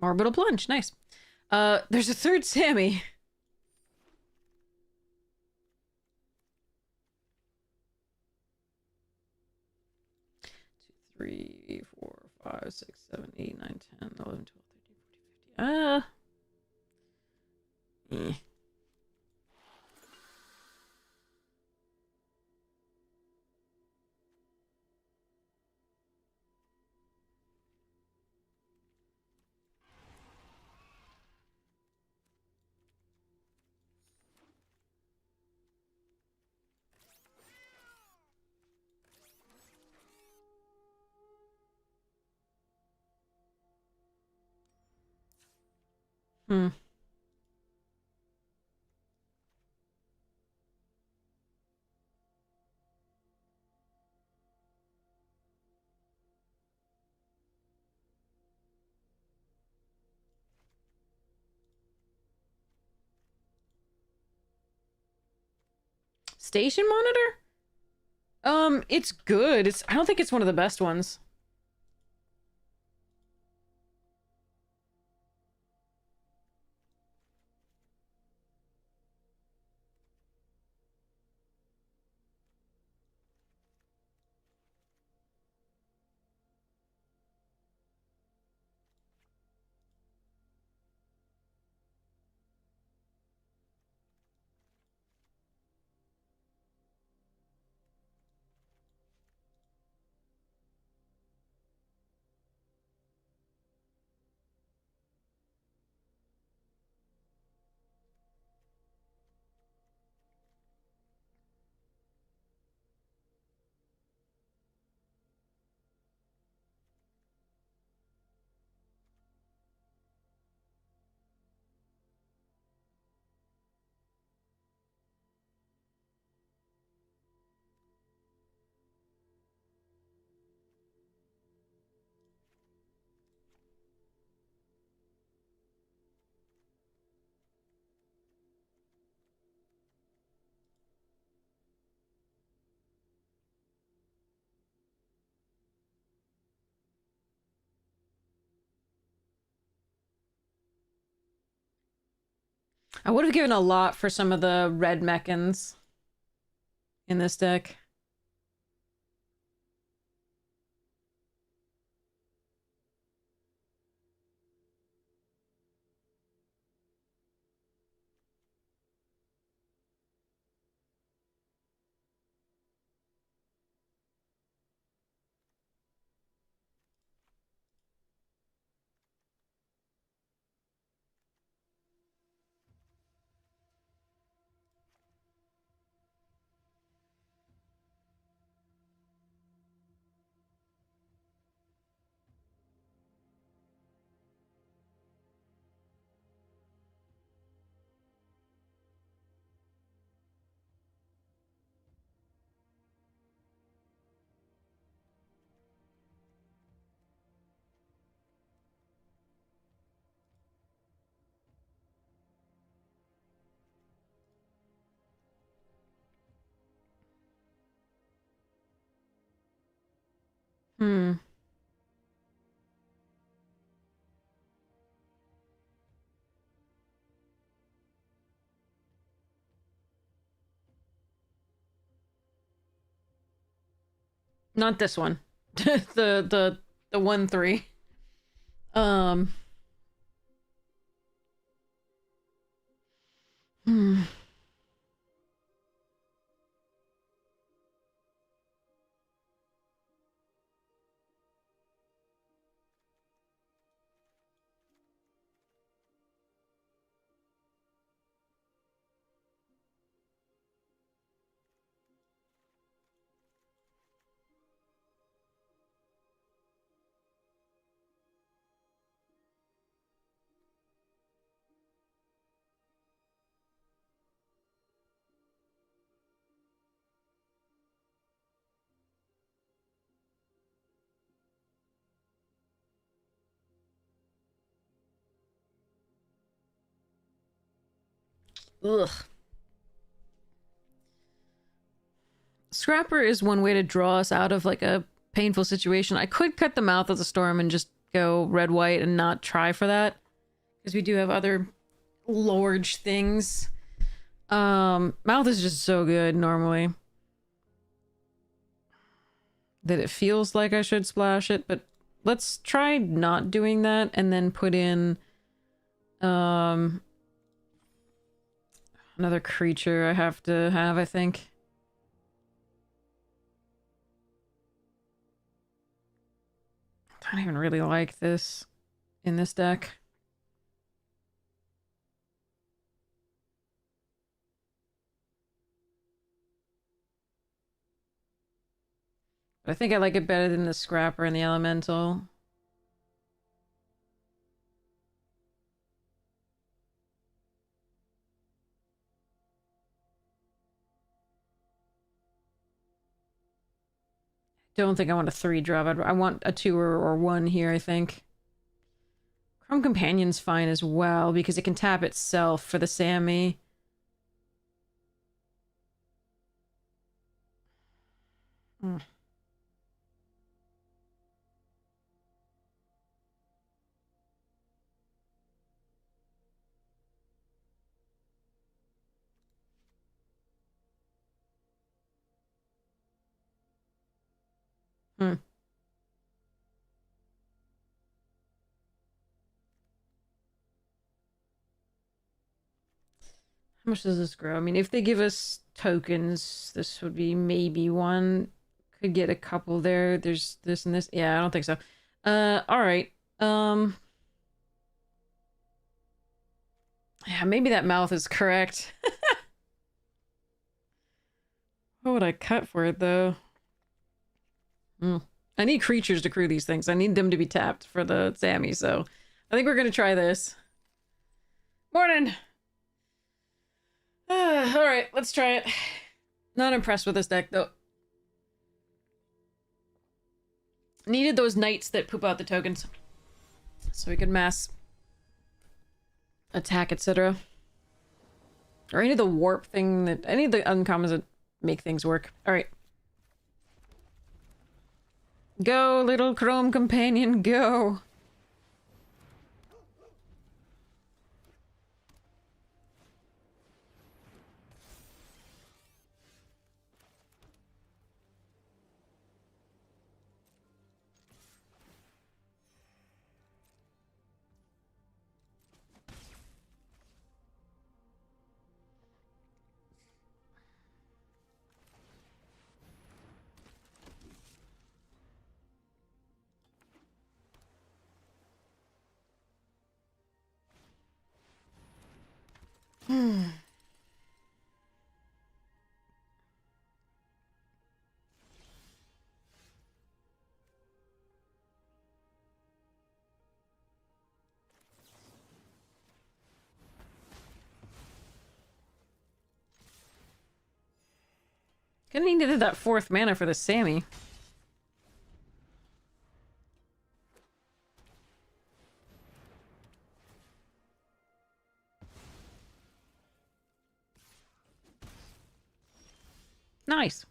Orbital Plunge, nice. There's a third Sammy. 3, 4, 5, 6, 7, 8, 9, 10, 11, 12, 13, 14, 15. Hmm. Station monitor? It's good. I don't think it's one of the best ones. I would have given a lot for some of the red mechans in this deck. Hmm. Not this one. The 1-3. Um. Hmm. Ugh. Scrapper is one way to draw us out of like a painful situation. I could cut the mouth of the storm and just go red white and not try for that, because we do have other large things. Mouth is just so good normally that it feels like I should splash it, but let's try not doing that and then put in another creature I have to have, I think. I don't even really like this in this deck. But I think I like it better than the Scrapper and the Elemental. Don't think I want a 3-drop. I want a 2 or 1 here, I think. Chrome Companion's fine as well, because it can tap itself for the Sammy. Hmm. Hmm. How much does this grow? I mean, if they give us tokens, this would be maybe 1. Could get a couple there. There's this and this. Yeah, I don't think so. Alright. Yeah, maybe that mouth is correct. What would I cut for it, though? I need creatures to crew these things. I need them to be tapped for the Sammy, so I think we're gonna try this. Morning! Alright, let's try it. Not impressed with this deck, though. Needed those knights that poop out the tokens, so we could mass attack, etc. Or any of the warp thing that... any of the uncommons that make things work. Alright. Go, little Chrome Companion, go! Gonna need to do that 4th mana for the Sammy. Nice.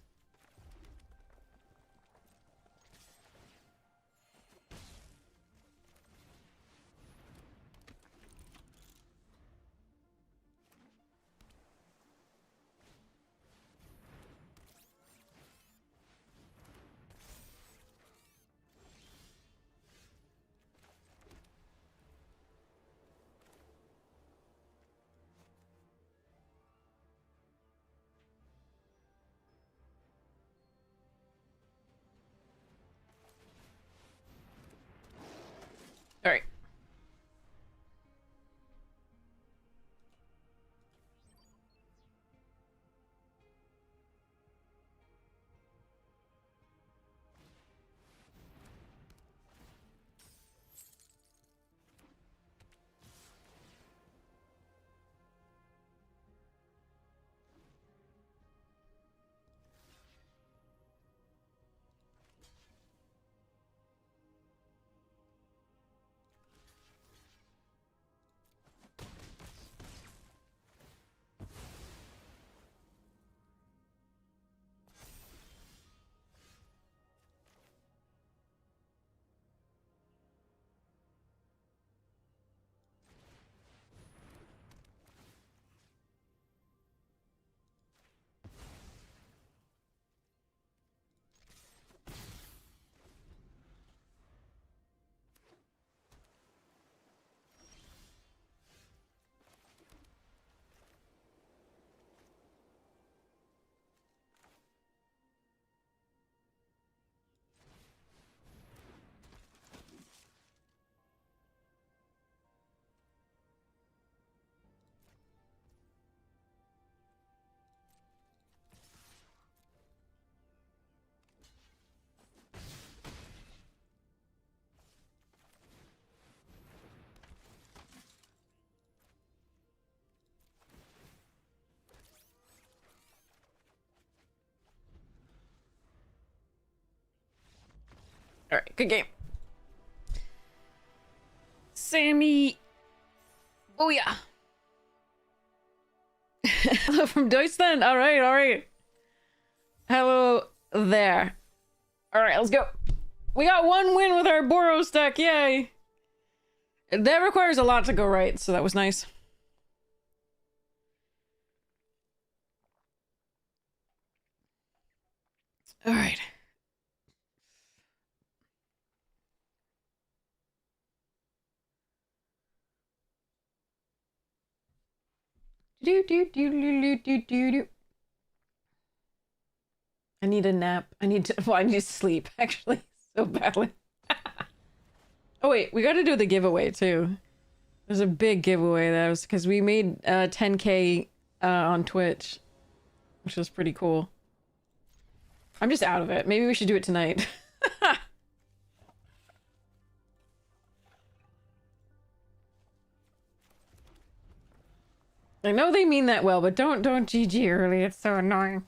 All right. All right, good game. Sammy. Oh yeah. Hello from Deutschland. All right, all right. Hello there. All right, let's go. We got one win with our Boros deck. Yay. That requires a lot to go right, so that was nice. All right. Do do do do do do do. I need a nap. I need to. Well, I need to sleep actually so badly. Oh wait, we got to do the giveaway too. There's a big giveaway that was because we made 10K on Twitch, which was pretty cool. I'm just out of it. Maybe we should do it tonight. I know they mean that well, but don't GG early. It's so annoying.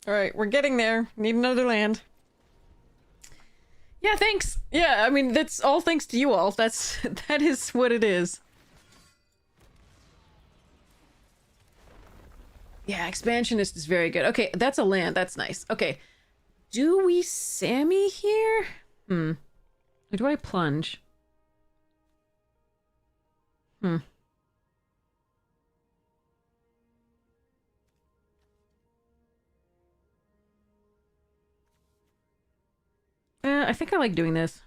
All right, we're getting there. Need another land. Yeah, thanks. Yeah, I mean, that's all thanks to you all. That is what it is. Yeah, Expansionist is very good. Okay, that's a land. That's nice. Okay. Do we Sammy here? Or do I plunge? I think I like doing this.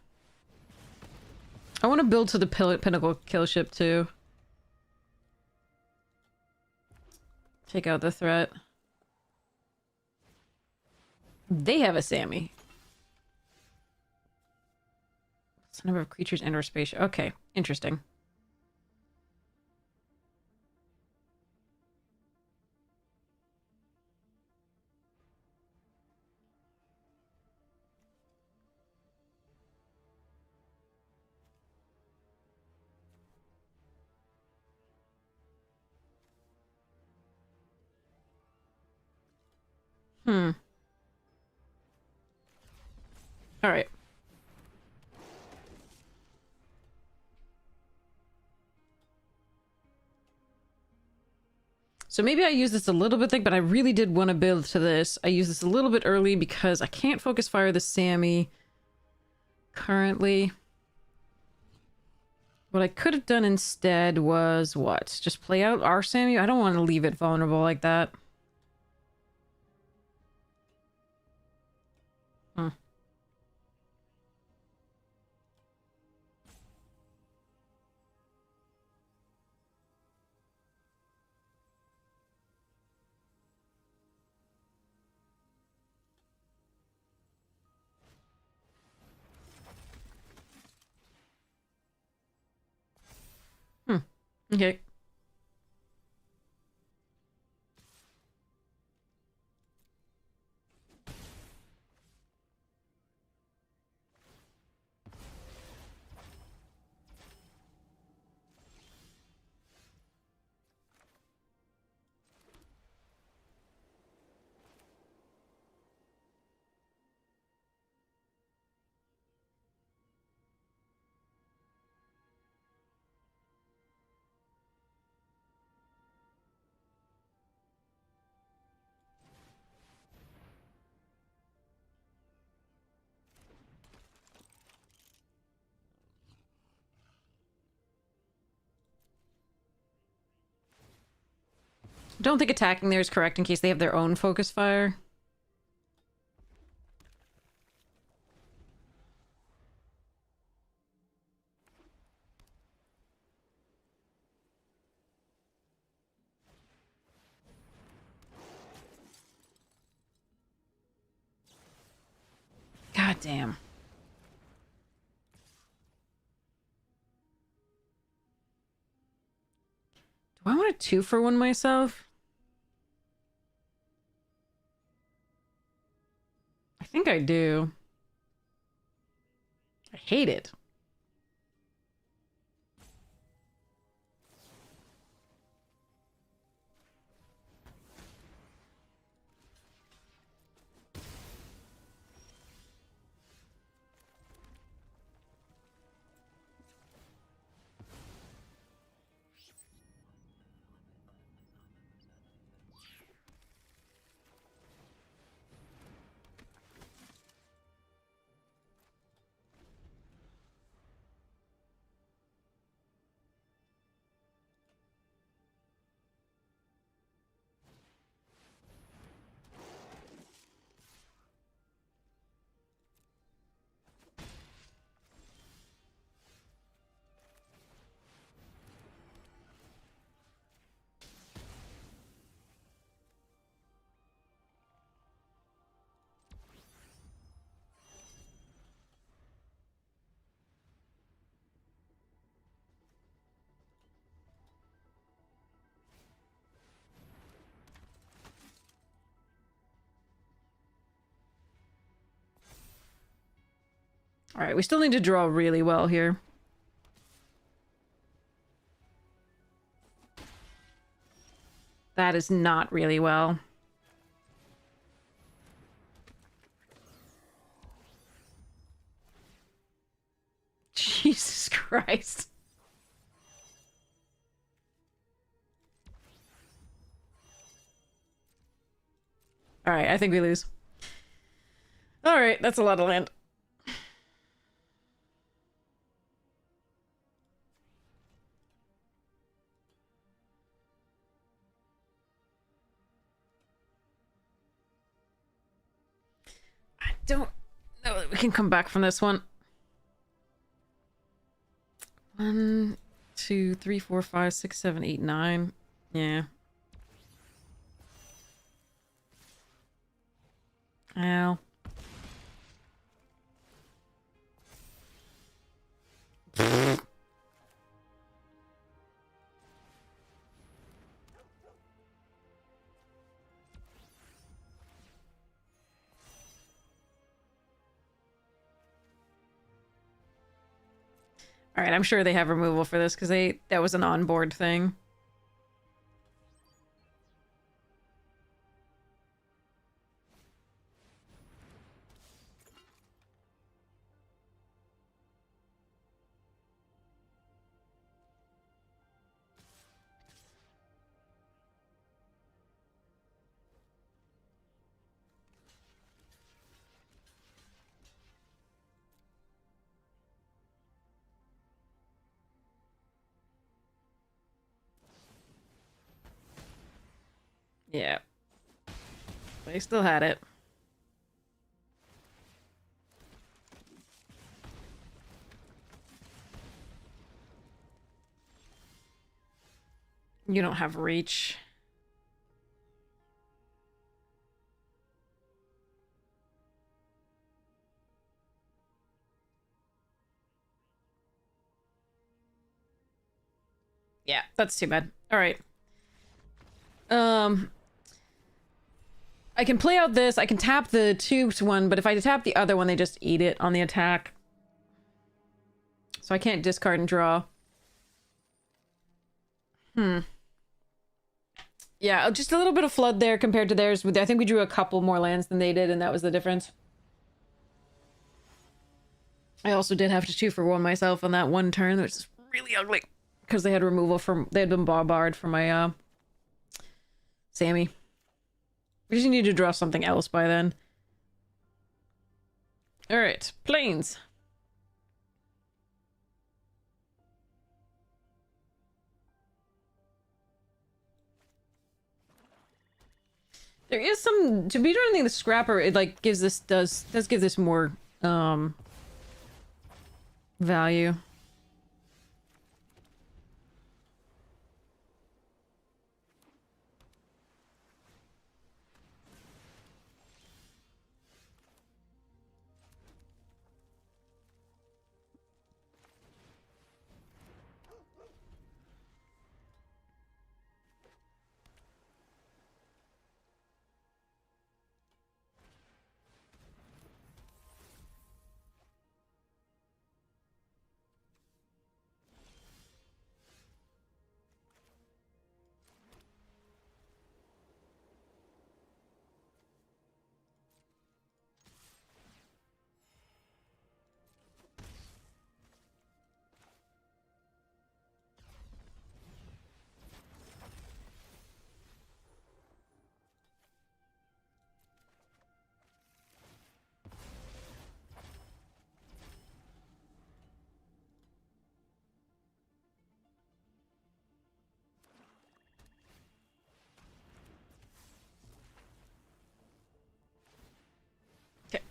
I want to build to the Pinnacle kill ship too. Take out the threat. They have a Sammy. It's the number of creatures and or space. Okay, interesting. All right. So maybe I use this a little bit thick, but I really did want to build to this. I use this a little bit early because I can't focus fire the Sammy currently. What I could have done instead was what? Just play out our Sammy? I don't want to leave it vulnerable like that. Okay. Don't think attacking there is correct in case they have their own focus fire. God damn. Do I want a 2-for-1 myself? I think I do. I hate it. All right, we still need to draw really well here. That is not really well. Jesus Christ. All right, I think we lose. All right, that's a lot of land. I don't know that we can come back from this one. 1, 2, 3, 4, 5, 6, 7, 8, 9. Yeah. Ow. All right, I'm sure they have removal for this because that was an onboard thing. Yeah. They still had it. You don't have reach. Yeah, that's too bad. All right. I can play out this. I can tap the 2-1, but if I tap the other one, they just eat it on the attack. So I can't discard and draw. Yeah, just a little bit of flood there compared to theirs. I think we drew a couple more lands than they did, and that was the difference. I also did have to 2-for-1 myself on that one turn, which is really ugly. Because they had removal from... They had been barred for my, Sammy. We just need to draw something else by then. Alright, planes. There is some... To be running the Scrapper, it, like, gives this... Does give this more, value. Okay.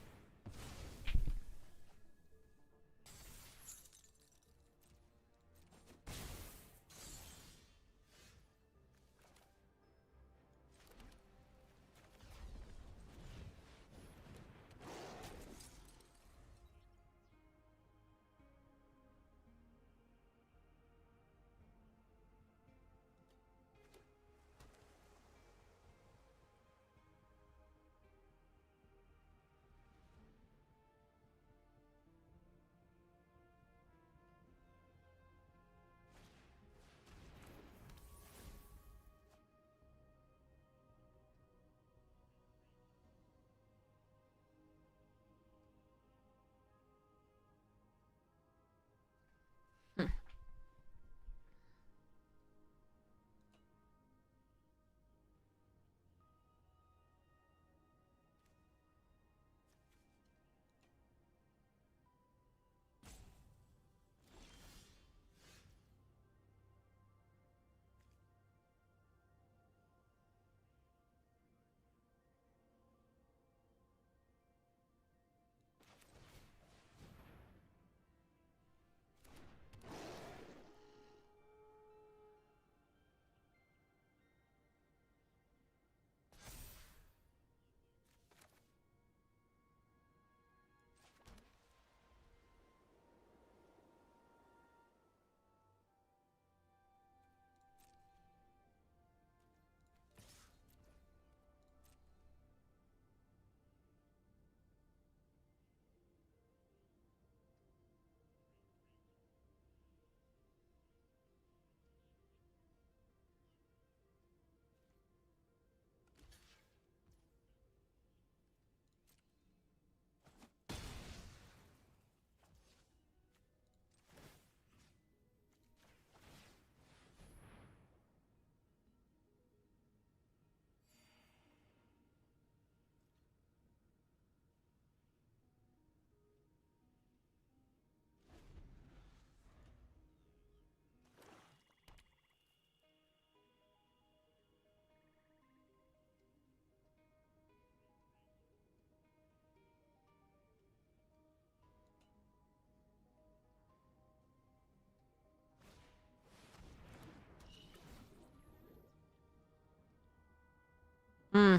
Hmm.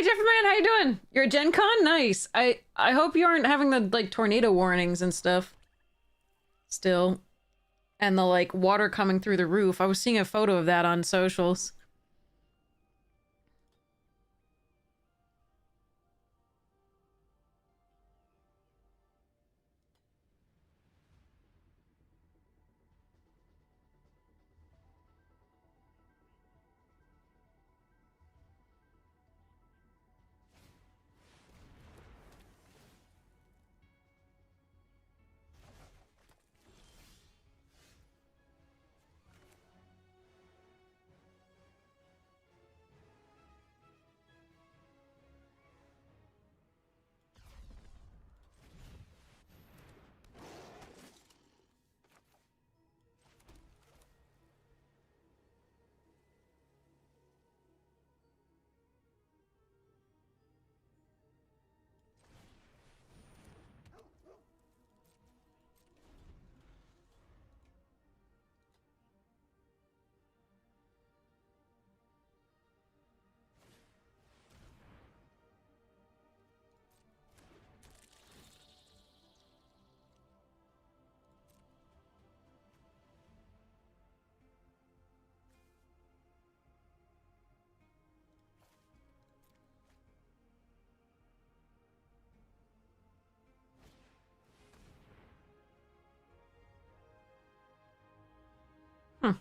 Hi, Jefferman. How you doing? You're at Gen Con? Nice. I hope you aren't having the like tornado warnings and stuff. Still, and the like water coming through the roof. I was seeing a photo of that on socials. Hmm.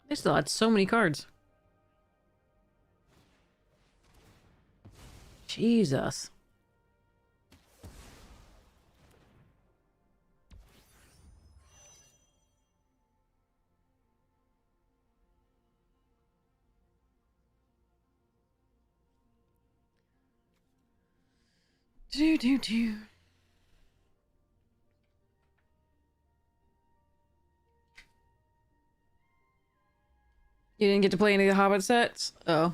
They still had so many cards. Jesus. Do. You didn't get to play any of the Hobbit sets? Oh.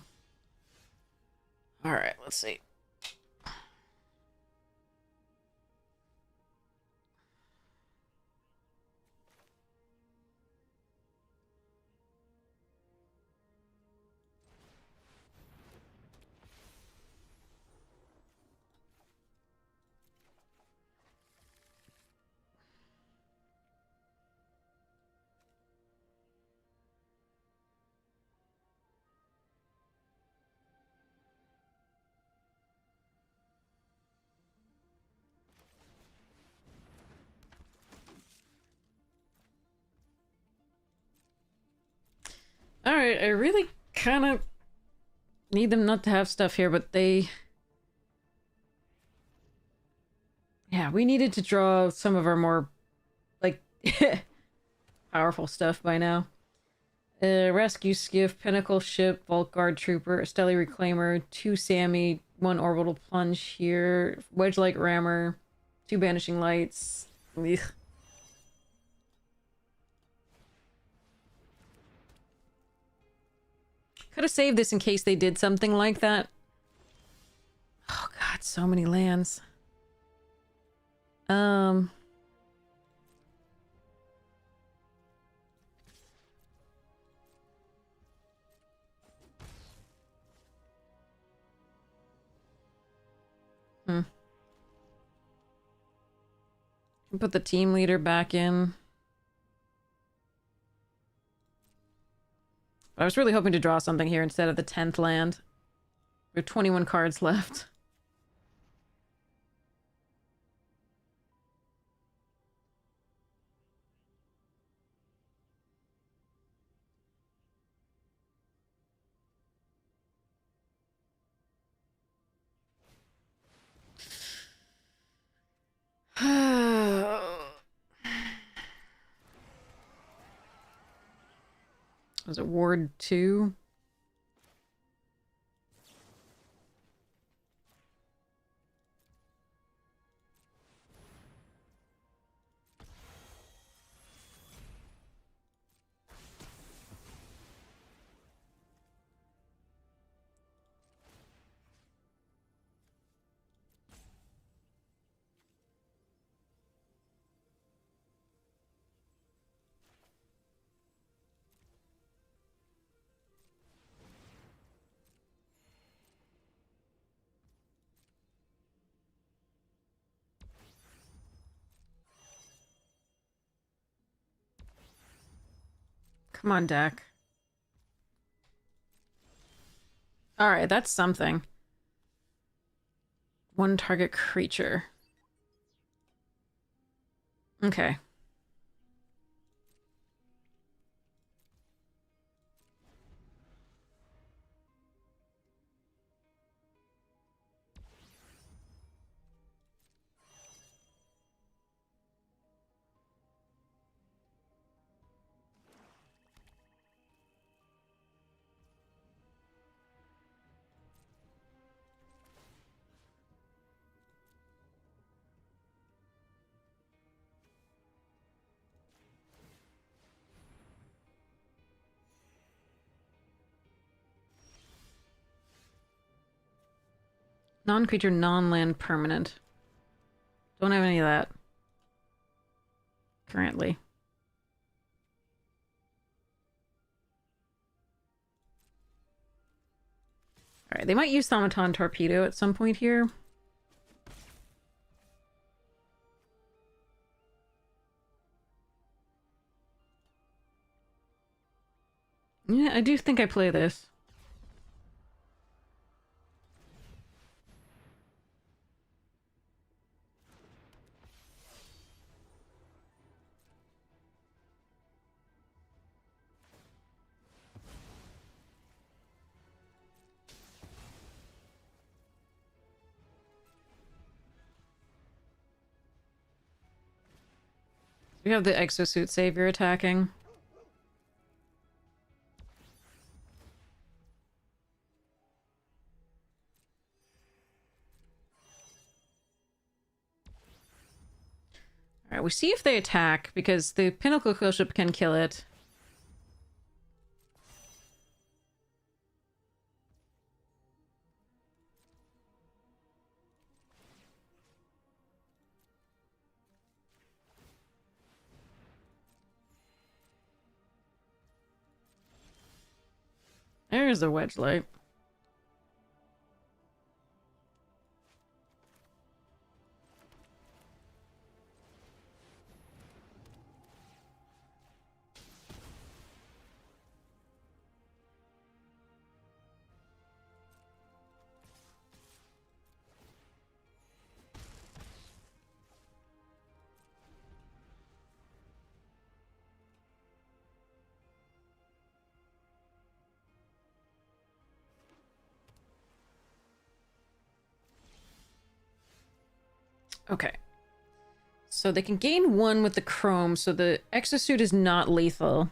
Alright, let's see. Alright, I really kind of need them not to have stuff here, but they... Yeah, we needed to draw some of our more, like, powerful stuff by now. Rescue Skiff, Pinnacle Ship, Vault Guard Trooper, Stelly Reclaimer, 2 Sammy, 1 Orbital Plunge here, Wedge Light Rammer, 2 Banishing Lights. Ugh. Could have saved this in case they did something like that. Oh god, so many lands. Hmm. Put the team leader back in. I was really hoping to draw something here instead of the 10th land. We have 21 cards left. Was it Ward 2? Come on, deck. Alright, that's something. One target creature. Okay. Non-creature, non-land permanent. Don't have any of that. Currently. Alright, they might use Thaumaton Torpedo at some point here. Yeah, I do think I play this. We have the Exosuit Savior attacking. Alright, we see if they attack, because the Pinnacle Kill Ship can kill it. There's the Wedge Light. Okay. So they can gain 1 with the Chrome, so the Exosuit is not lethal.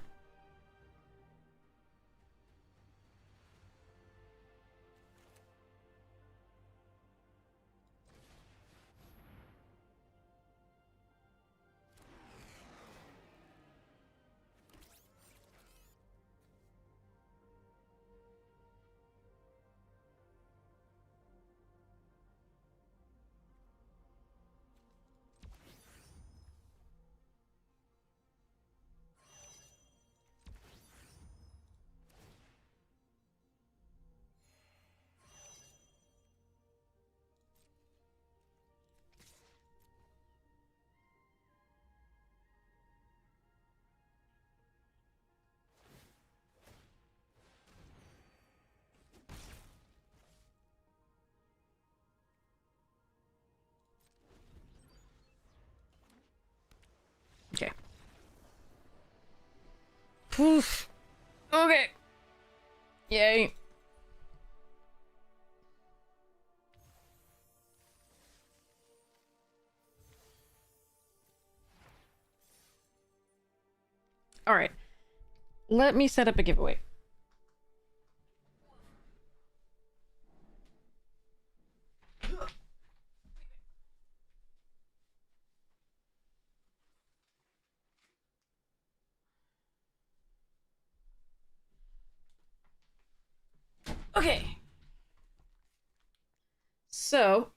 Okay. Poof. Okay. Yay. Alright. Let me set up a giveaway. Okay. So,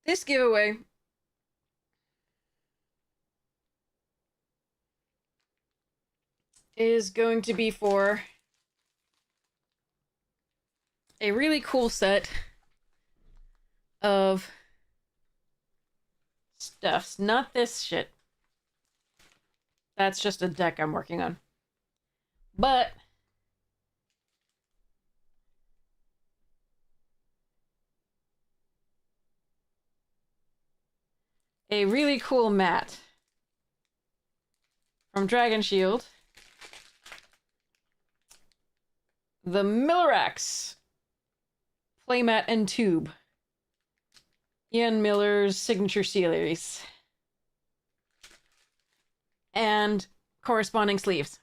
this giveaway is going to be for a really cool set of stuffs. Not this shit. That's just a deck I'm working on. But a really cool mat from Dragon Shield. The Millerax Playmat and Tube. Ian Miller's signature series. And corresponding sleeves.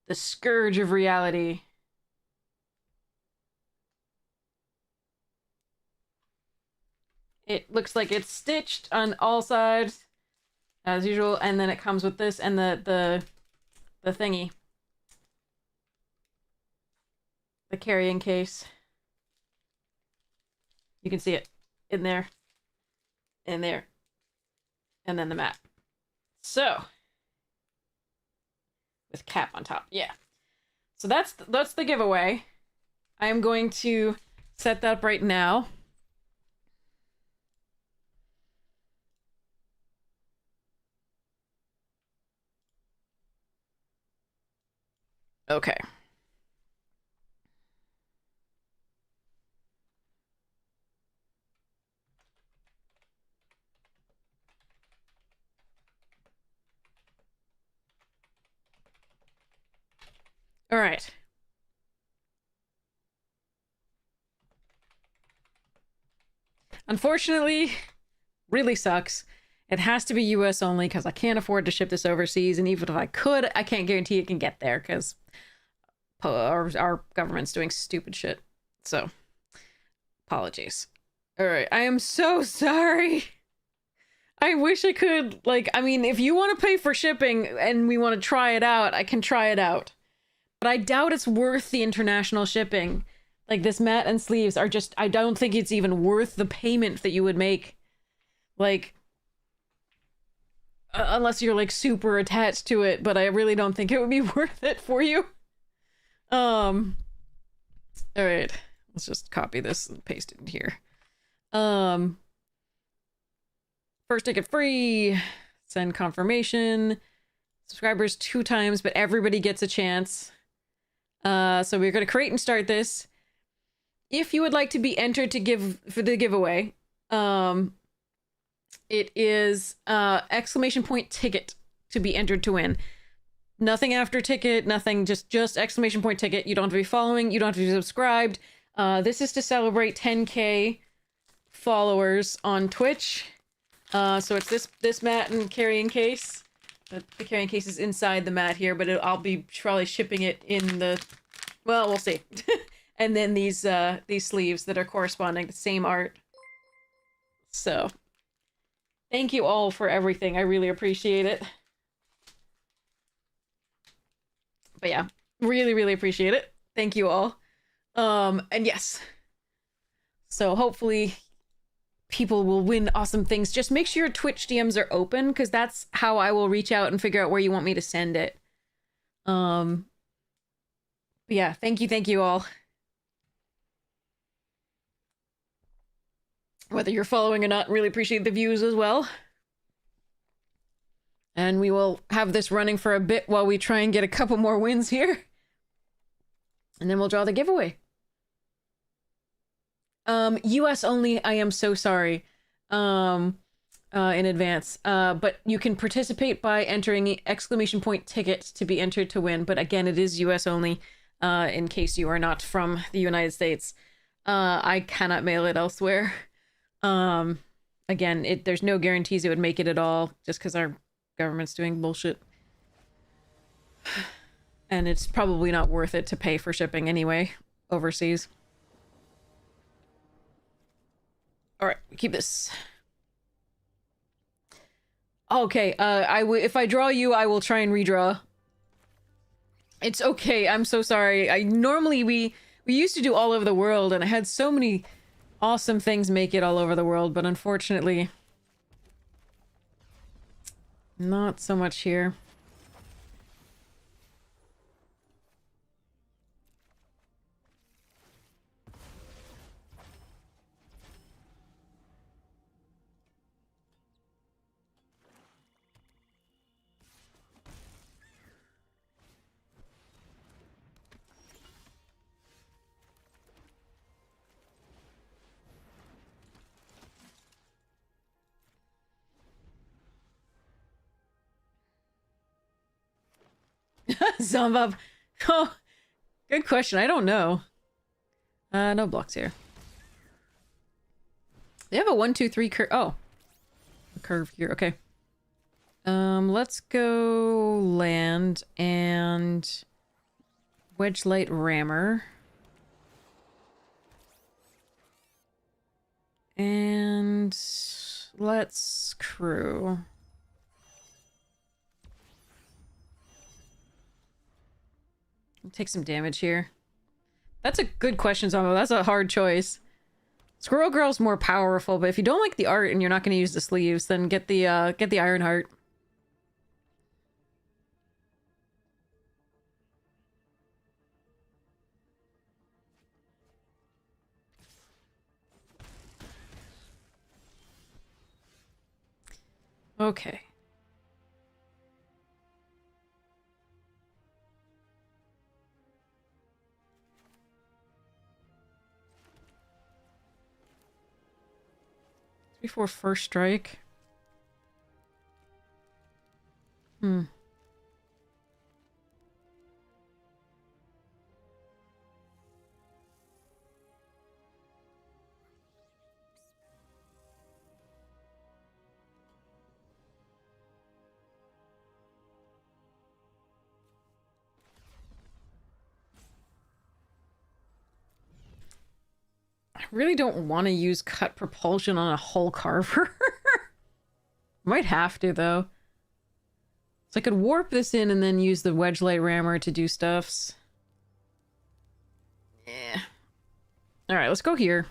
The Scourge of Reality. It looks like it's stitched on all sides, as usual, and then it comes with this and the thingy. The carrying case. You can see it in there, and there, and then the mat. So, with cap on top, yeah. So that's the giveaway. I am going to set that up right now. Okay. All right. Unfortunately, really sucks. It has to be US only because I can't afford to ship this overseas. And even if I could, I can't guarantee it can get there because our government's doing stupid shit. So, apologies. All right. I am so sorry. I wish I could, like, I mean, if you want to pay for shipping and we want to try it out, I can try it out. But I doubt it's worth the international shipping. Like, this mat and sleeves are just, I don't think it's even worth the payment that you would make. Like, unless you're, like, super attached to it, but I really don't think it would be worth it for you. Alright. Let's just copy this and paste it in here. First ticket free. Send confirmation. Subscribers 2 times, but everybody gets a chance. So we're going to create and start this. If you would like to be entered to give for the giveaway, it is exclamation point ticket to be entered to win. Nothing after ticket, nothing, just exclamation point ticket. You don't have to be following, you don't have to be subscribed. This is to celebrate 10K followers on Twitch. So it's this mat and carrying case. The carrying case is inside the mat here, but I'll be probably shipping it in the... Well, we'll see. And then these sleeves that are corresponding, the same art. So, thank you all for everything. I really appreciate it. But yeah, really, really appreciate it. Thank you all. And yes. So hopefully people will win awesome things. Just make sure your Twitch DMs are open, because that's how I will reach out and figure out where you want me to send it. But yeah, thank you all. Whether you're following or not, really appreciate the views as well. And we will have this running for a bit while we try and get a couple more wins here. And then we'll draw the giveaway. US only, I am so sorry. In advance. But you can participate by entering exclamation point ticket to be entered to win. But again, it is US only, in case you are not from the United States. I cannot mail it elsewhere. Again, there's no guarantees it would make it at all, just because our government's doing bullshit. And it's probably not worth it to pay for shipping anyway, overseas. Alright, keep this. Okay, if I draw you, I will try and redraw. It's okay, I'm so sorry. Normally we used to do all over the world, and I had so many awesome things make it all over the world, but unfortunately, not so much here. Zombab. Oh, good question. I don't know. No blocks here. They have a 1, 2, 3 curve. Oh, a curve here. Okay. Let's go land and Wedge Light Rammer. And let's crew. Take some damage here. That's a good question, Zombo. That's a hard choice. Squirrel Girl's more powerful, but if you don't like the art and you're not going to use the sleeves, then get the Iron Heart. Okay. Before first strike. Hmm. I really don't want to use cut propulsion on a hull carver. Might have to, though. So I could warp this in and then use the Wedge Light Rammer to do stuffs. Yeah. Alright, let's go here.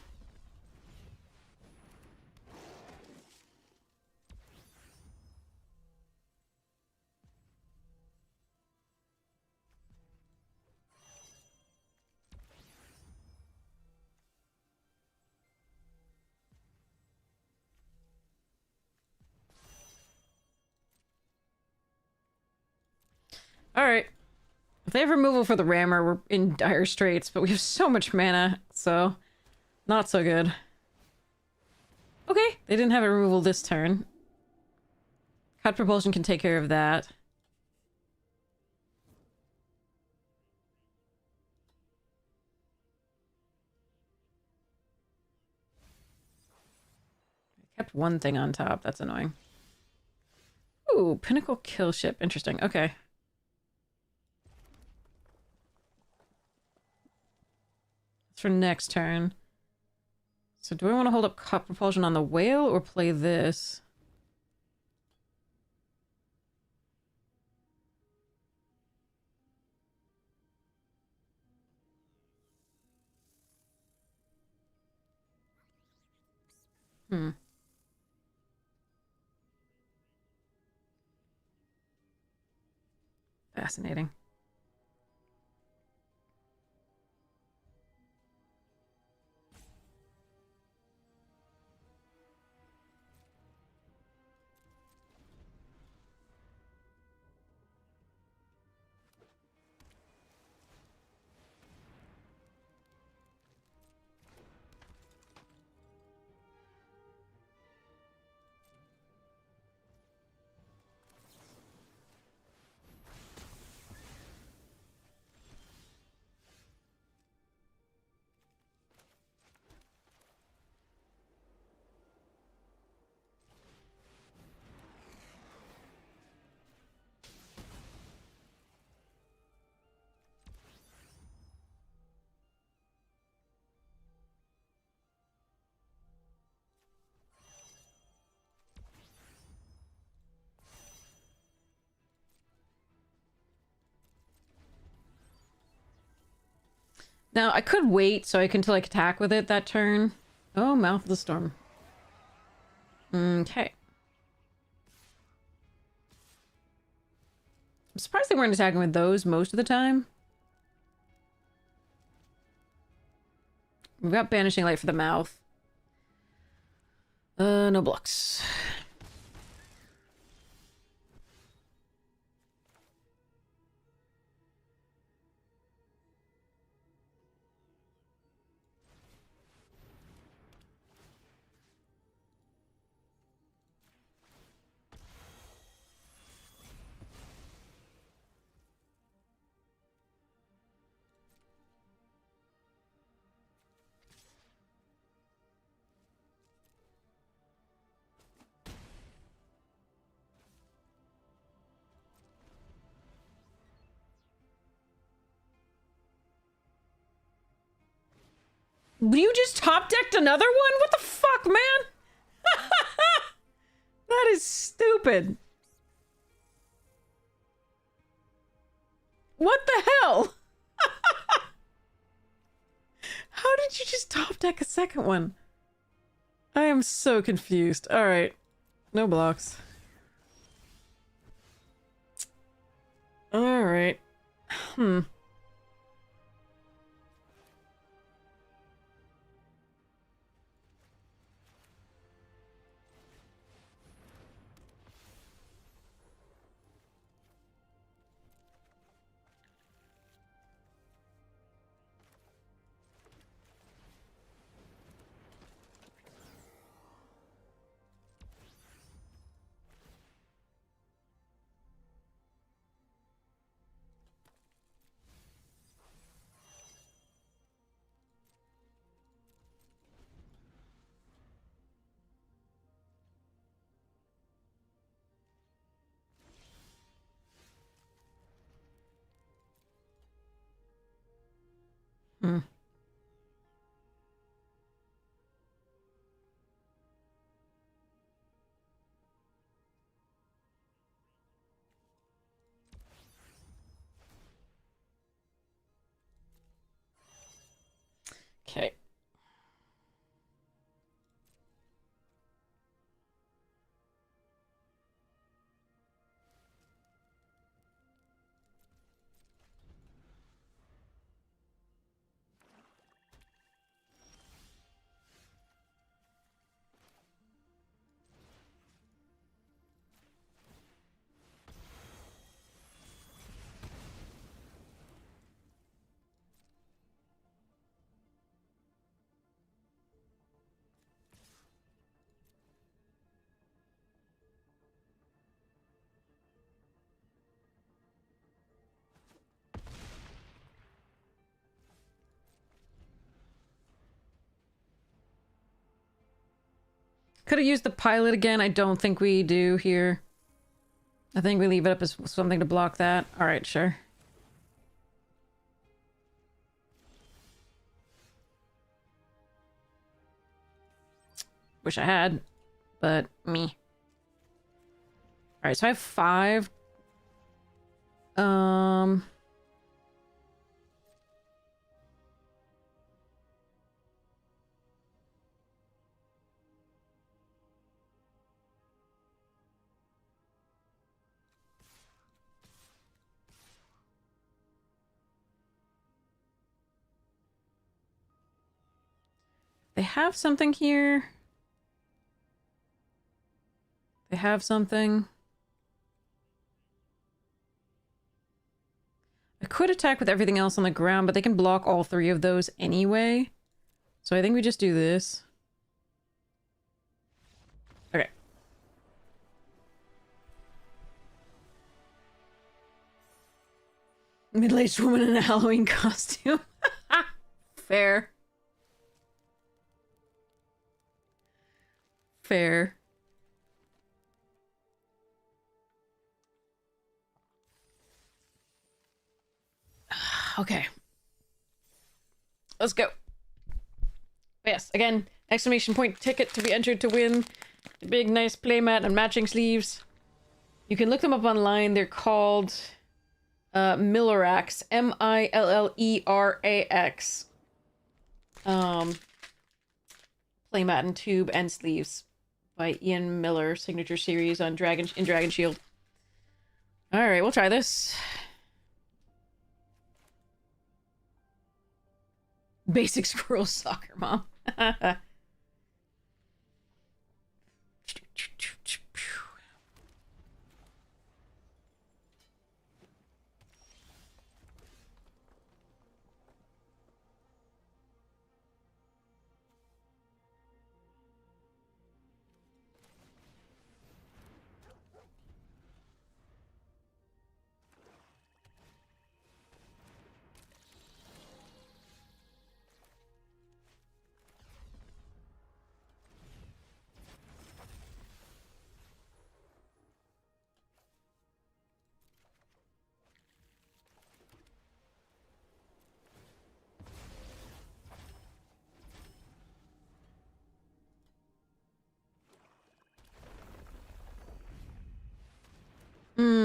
Alright. If they have removal for the rammer, we're in dire straits, but we have so much mana, so not so good. Okay, they didn't have a removal this turn. Cut propulsion can take care of that. I kept one thing on top, that's annoying. Ooh, Pinnacle Kill Ship. Interesting, okay. For next turn. So do I want to hold up cut propulsion on the whale or play this? Hmm. Fascinating. Now, I could wait so I can like attack with it that turn. Oh, Mouth of the Storm. Okay. I'm surprised they weren't attacking with those most of the time. We've got Banishing Light for the mouth. No blocks. You just top decked another one? What the fuck, man? That is stupid. What the hell? How did you just top deck a second one? I am so confused. Alright. No blocks. Alright. Hmm. Hmm. Okay. Could have used the pilot again. I don't think we do here. I think we leave it up as something to block that. Alright, sure. Wish I had, but me. Alright, so I have 5. They have something here. They have something. I could attack with everything else on the ground, but they can block all 3 of those anyway. So I think we just do this. Okay. Middle-aged woman in a Halloween costume. Fair. Fair. Okay. Let's go. Yes, again, exclamation point ticket to be entered to win the big nice playmat and matching sleeves. You can look them up online. They're called Millerax. Millerax. Playmat and tube and sleeves by Ian Miller, signature series on Dragon Shield. Alright, we'll try this. Basic squirrel soccer mom.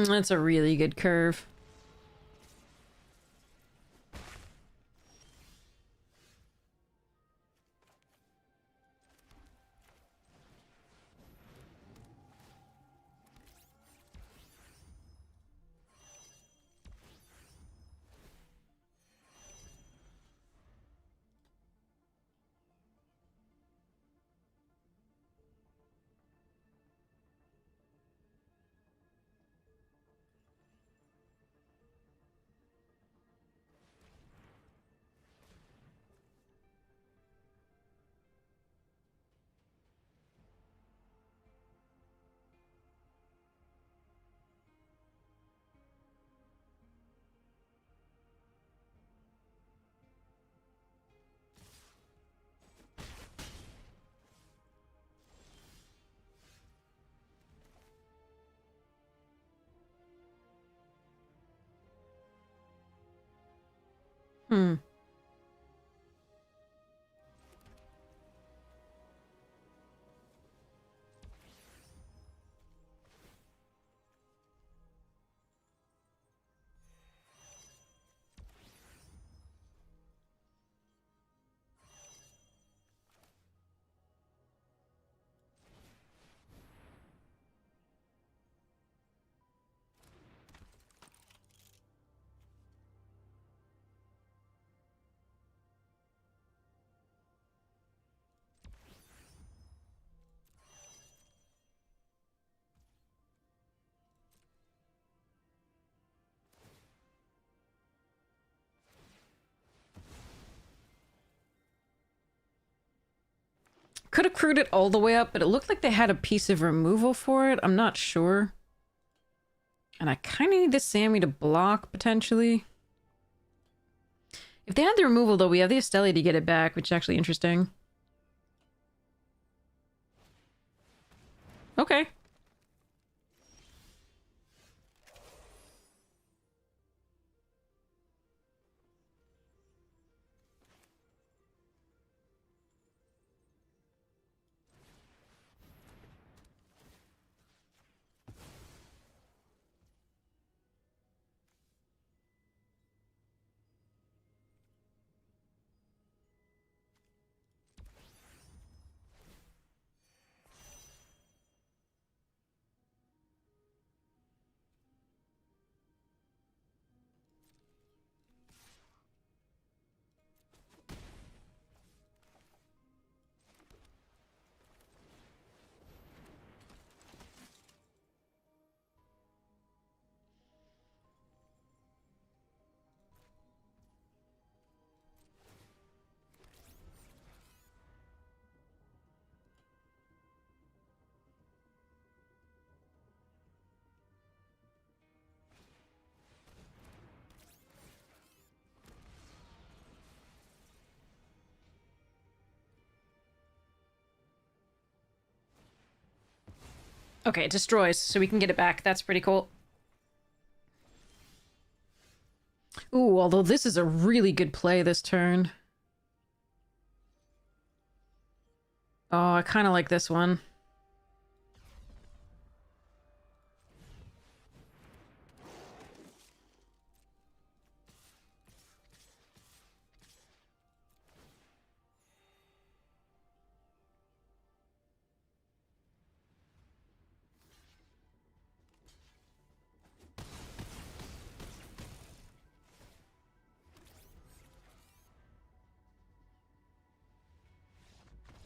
That's a really good curve. Hmm. Could have crewed it all the way up, but it looked like they had a piece of removal for it. I'm not sure. And I kind of need the Sammy to block, potentially. If they had the removal, though, we have the Esteli to get it back, which is actually interesting. Okay. Okay, it destroys, so we can get it back. That's pretty cool. Ooh, although this is a really good play this turn. Oh, I kind of like this one.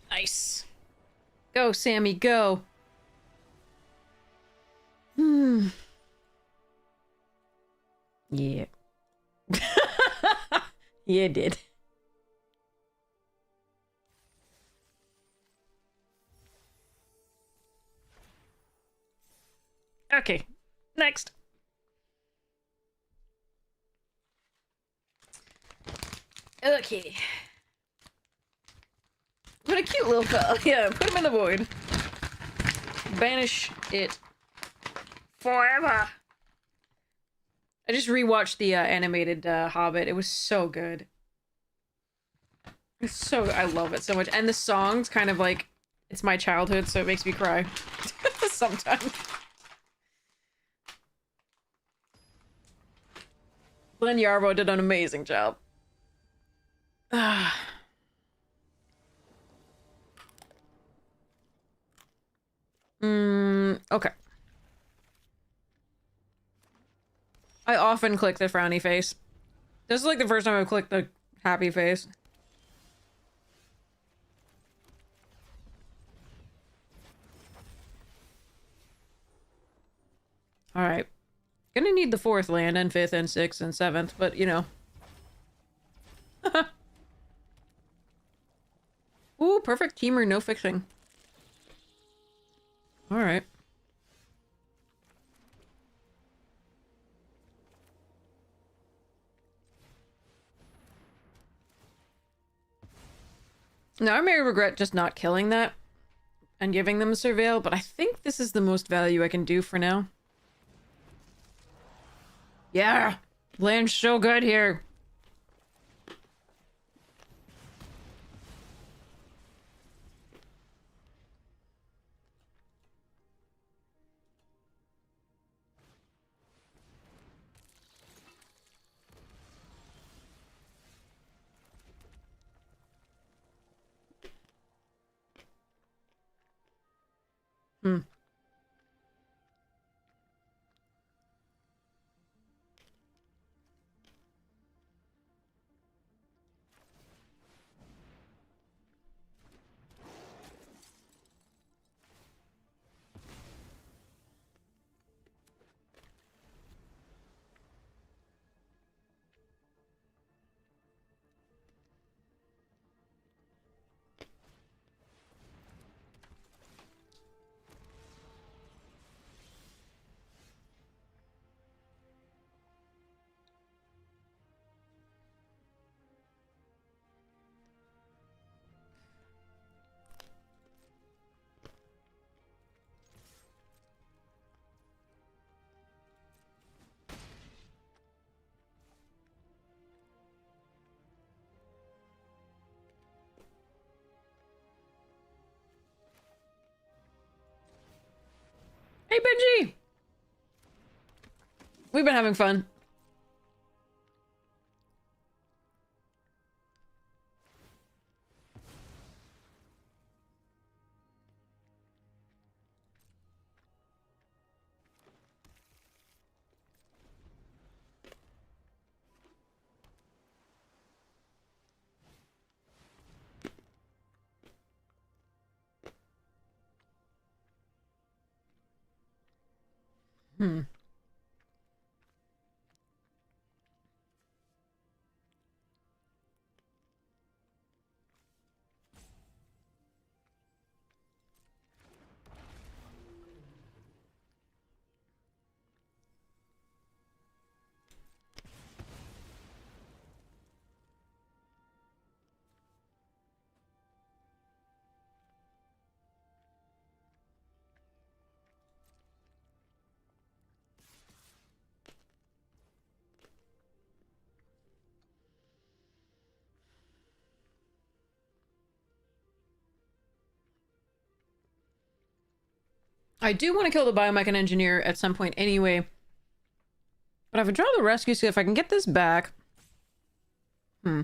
Nice. Go, Sammy, go. Hmm. Yeah. Yeah, it did. Okay, next. Okay. What a cute little fella. Yeah, put him in the void. Banish it forever. I just rewatched the animated Hobbit. It was so good. It's so I love it so much. And the song's kind of like it's my childhood, so it makes me cry sometimes. Glenn Yarbo did an amazing job. Okay. I often click the frowny face. This is like the first time I've clicked the happy face. Alright. Gonna need the 4th land, and 5th, and 6th, and 7th, but, you know. Ooh, perfect teamer, no fixing. Alright. Now, I may regret just not killing that and giving them a surveil, but I think this is the most value I can do for now. Yeah! Land's so good here. Hmm. Hey, Benji! We've been having fun. Hmm. I do want to kill the biomech engineer at some point anyway. But I would draw the rescue, see if I can get this back. Hmm.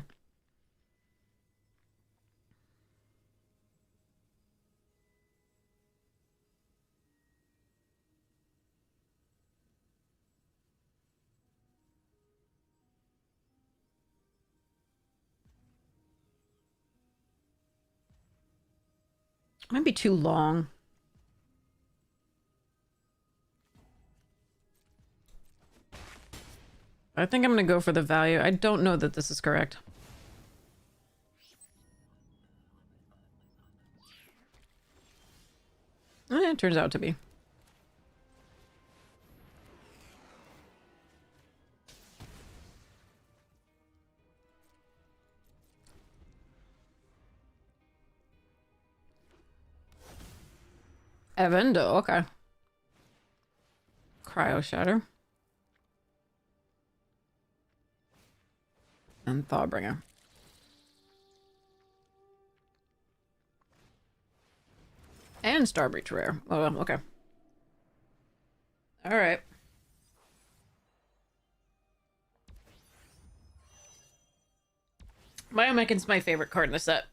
Might be too long. I think I'm gonna go for the value. I don't know that this is correct. It turns out to be. Evendo, okay. Cryo Shatter. And Thawbringer. And Starbreach Rare. Oh, well, okay. Alright. Biomechanic's my favorite card in the set.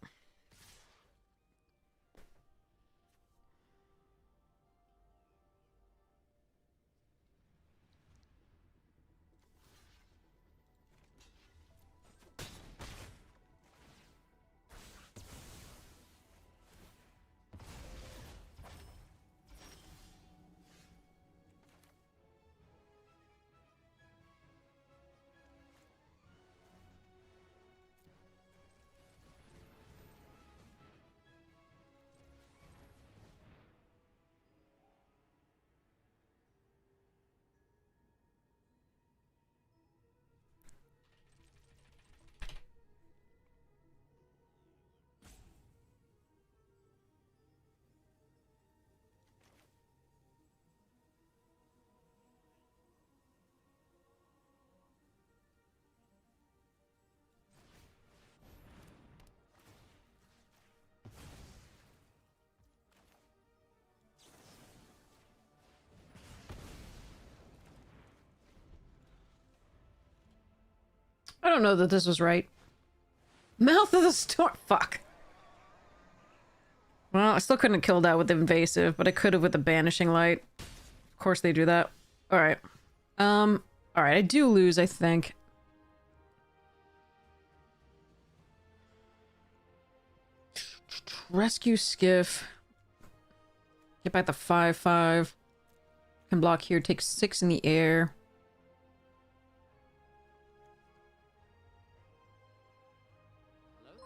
I don't know that this was right. Mouth of the Storm. Fuck. Well, I still couldn't have killed that with the invasive, but I could have with the banishing light. Of course they do that. Alright. Alright, I do lose, I think. Rescue Skiff. Get back the 5/5. Can block here, take 6 in the air.
Hello there.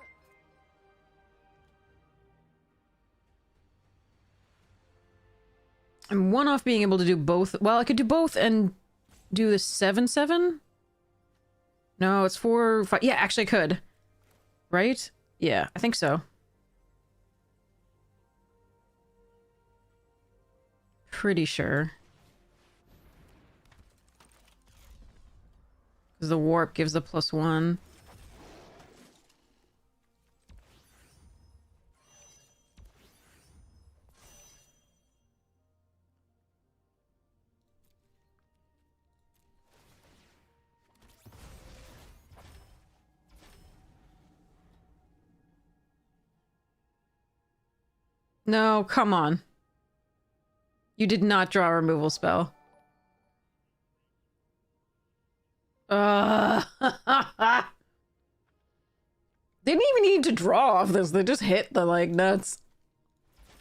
I'm one off being able to do both. Well, I could do both and do the 7/7. No, it's 4/5. Yeah, actually I could. Right? Yeah, I think so. Pretty sure. Because the warp gives the +1. No, come on. You did not draw a removal spell. They didn't even need to draw off this. They just hit the, like, nuts.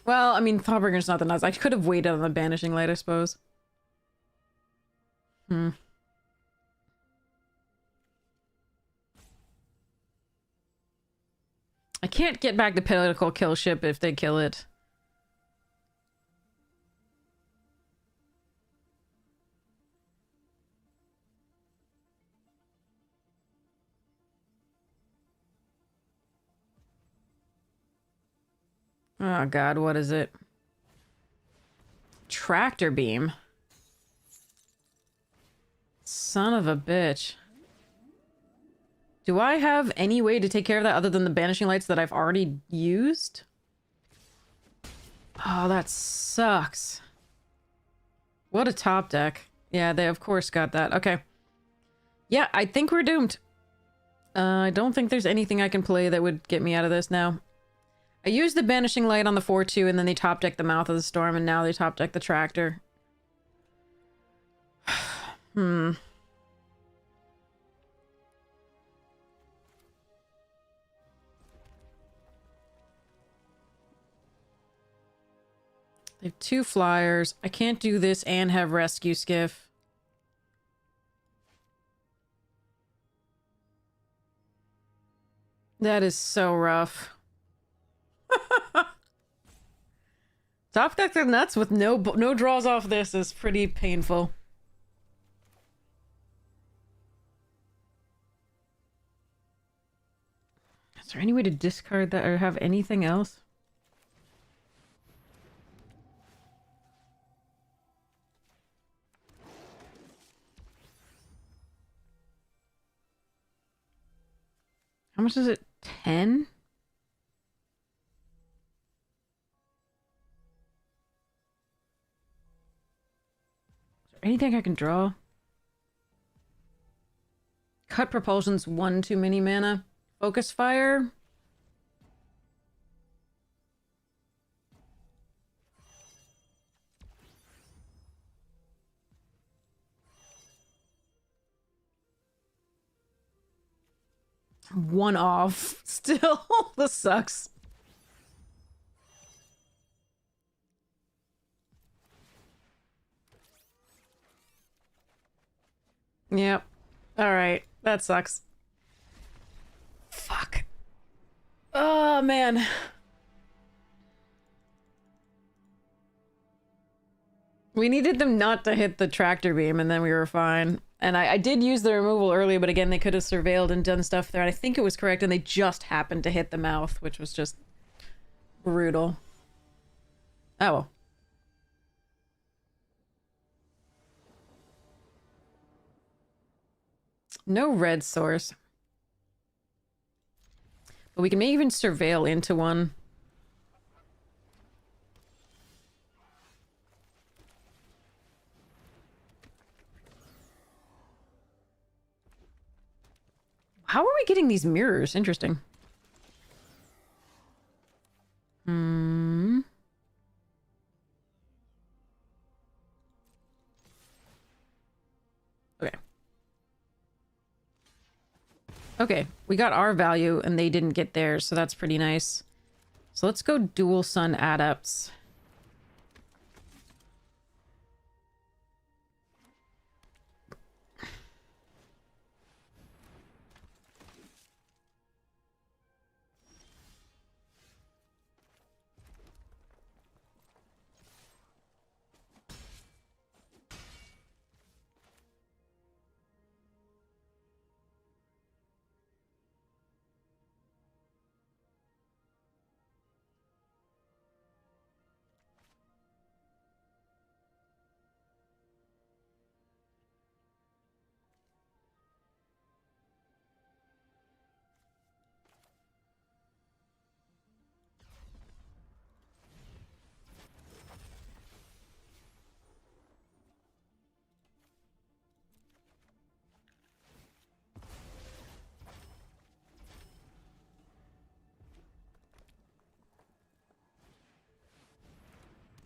Well, I mean, Thawbringer's not the nuts. I could have waited on the Banishing Light, I suppose. I can't get back the Pinnacle kill ship if they kill it. Oh god, what is it? Tractor beam. Son of a bitch. Do I have any way to take care of that other than the banishing lights that I've already used? Oh, that sucks. What a top deck. Yeah, they of course got that. Okay. Yeah, I think we're doomed. I don't think there's anything I can play that would get me out of this now. I used the Banishing Light on the 4/2, and then they top decked the Mouth of the Storm, and now they top deck the Tractor. They have 2 flyers. I can't do this and have Rescue Skiff. That is so rough. Top deck the nuts with no draws off this is pretty painful. Is there any way to discard that or have anything else? How much is it? 10? Anything I can draw? Cut Propulsion's 1 too many mana. Focus fire. One off. Still, this sucks. Yep. Alright. That sucks. Fuck. Oh, man. We needed them not to hit the tractor beam, and then we were fine. And I did use the removal earlier, but again, they could have surveilled and done stuff there, and I think it was correct, and they just happened to hit the mouth, which was just brutal. Oh well. No red source. But we can maybe even surveil into one. How are we getting these mirrors? Interesting. Hmm. Okay. Okay, we got our value and they didn't get theirs, so that's pretty nice. So let's go dual sun adepts.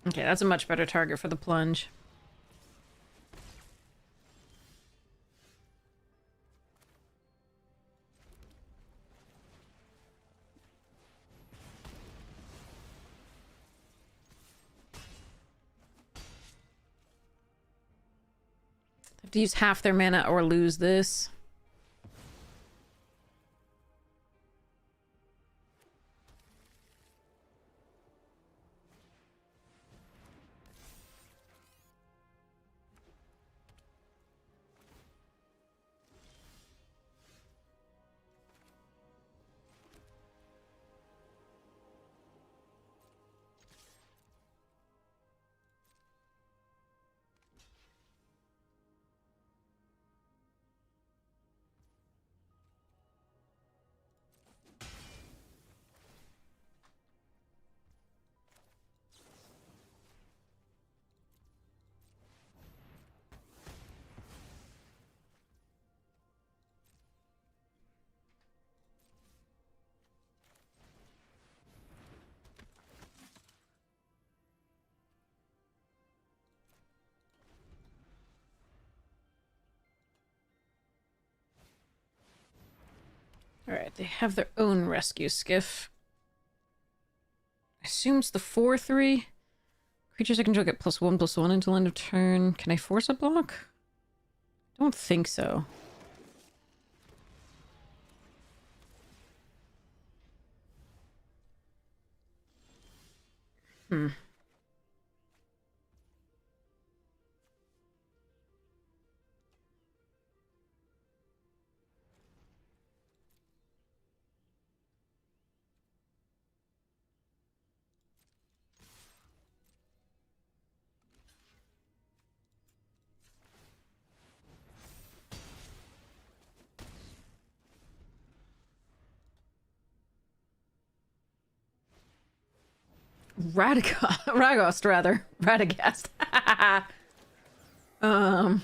Okay, that's a much better target for the plunge. Have to use half their mana or lose this. Alright, they have their own rescue skiff. I assume it's the 4/3. Creatures I control get +1/+1 until end of turn. Can I force a block? Don't think so. Hmm. Radagast, rather. Radagast. um...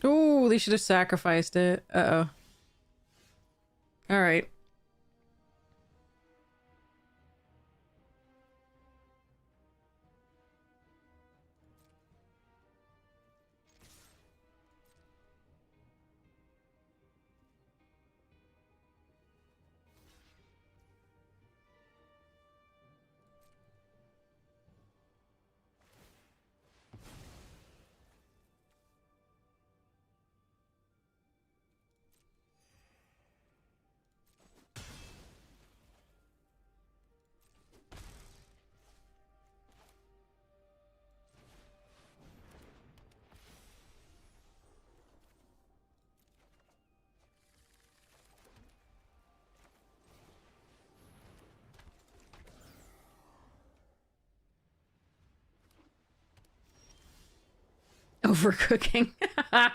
Oh, they should have sacrificed it. Uh-oh. Alright. Overcooking. Alright.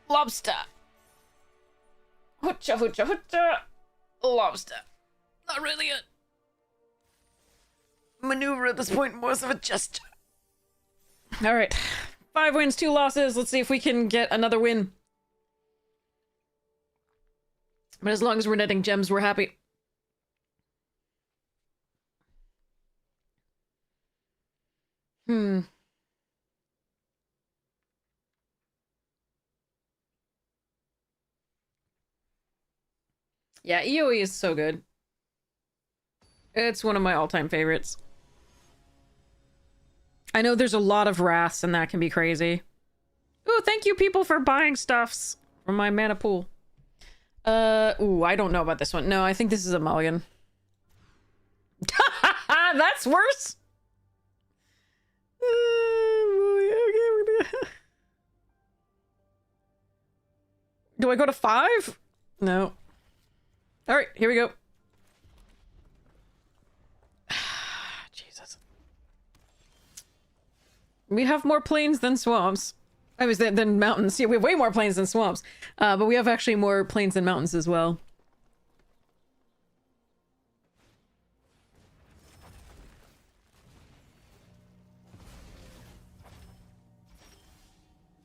Lobster. Hutcha, hutcha, hutcha. Lobster. Not really a maneuver at this point, more of a gesture. Alright. 5 wins, 2 losses. Let's see if we can get another win. But as long as we're netting gems, we're happy. Yeah, EOE is so good. It's one of my all-time favorites. I know there's a lot of wraths and that can be crazy. Ooh, thank you people for buying stuffs from my mana pool. Ooh, I don't know about this one. No, I think this is a mulligan. That's worse. Do I go to 5? No. All right, here we go. Jesus. We have more plains than swamps. I was than mountains. Yeah, we have way more plains than swamps. But we have actually more plains than mountains as well.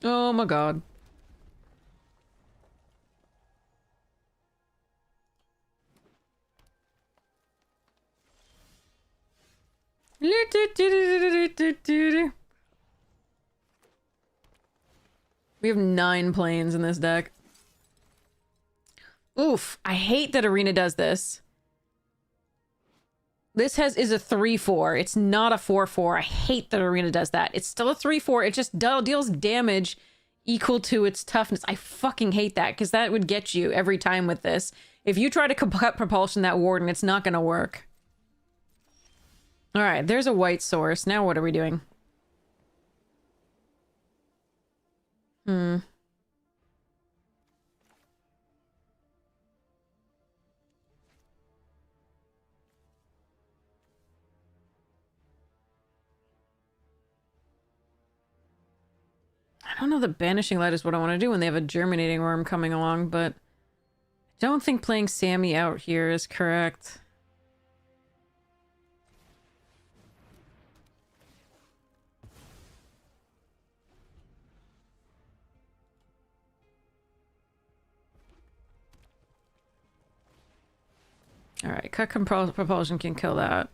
Oh my god. We have 9 planes in this deck. Oof, I hate that Arena does this. This is a 3/4. It's not a 4/4. I hate that Arena does that. It's still a 3/4. It just deals damage equal to its toughness. I fucking hate that because that would get you every time with this. If you try to cut propulsion that Warden, it's not gonna work. All right, there's a white source. Now what are we doing? I don't know that Banishing Light is what I want to do when they have a Germinating Worm coming along, but I don't think playing Sammy out here is correct. Alright, cut propulsion can kill that.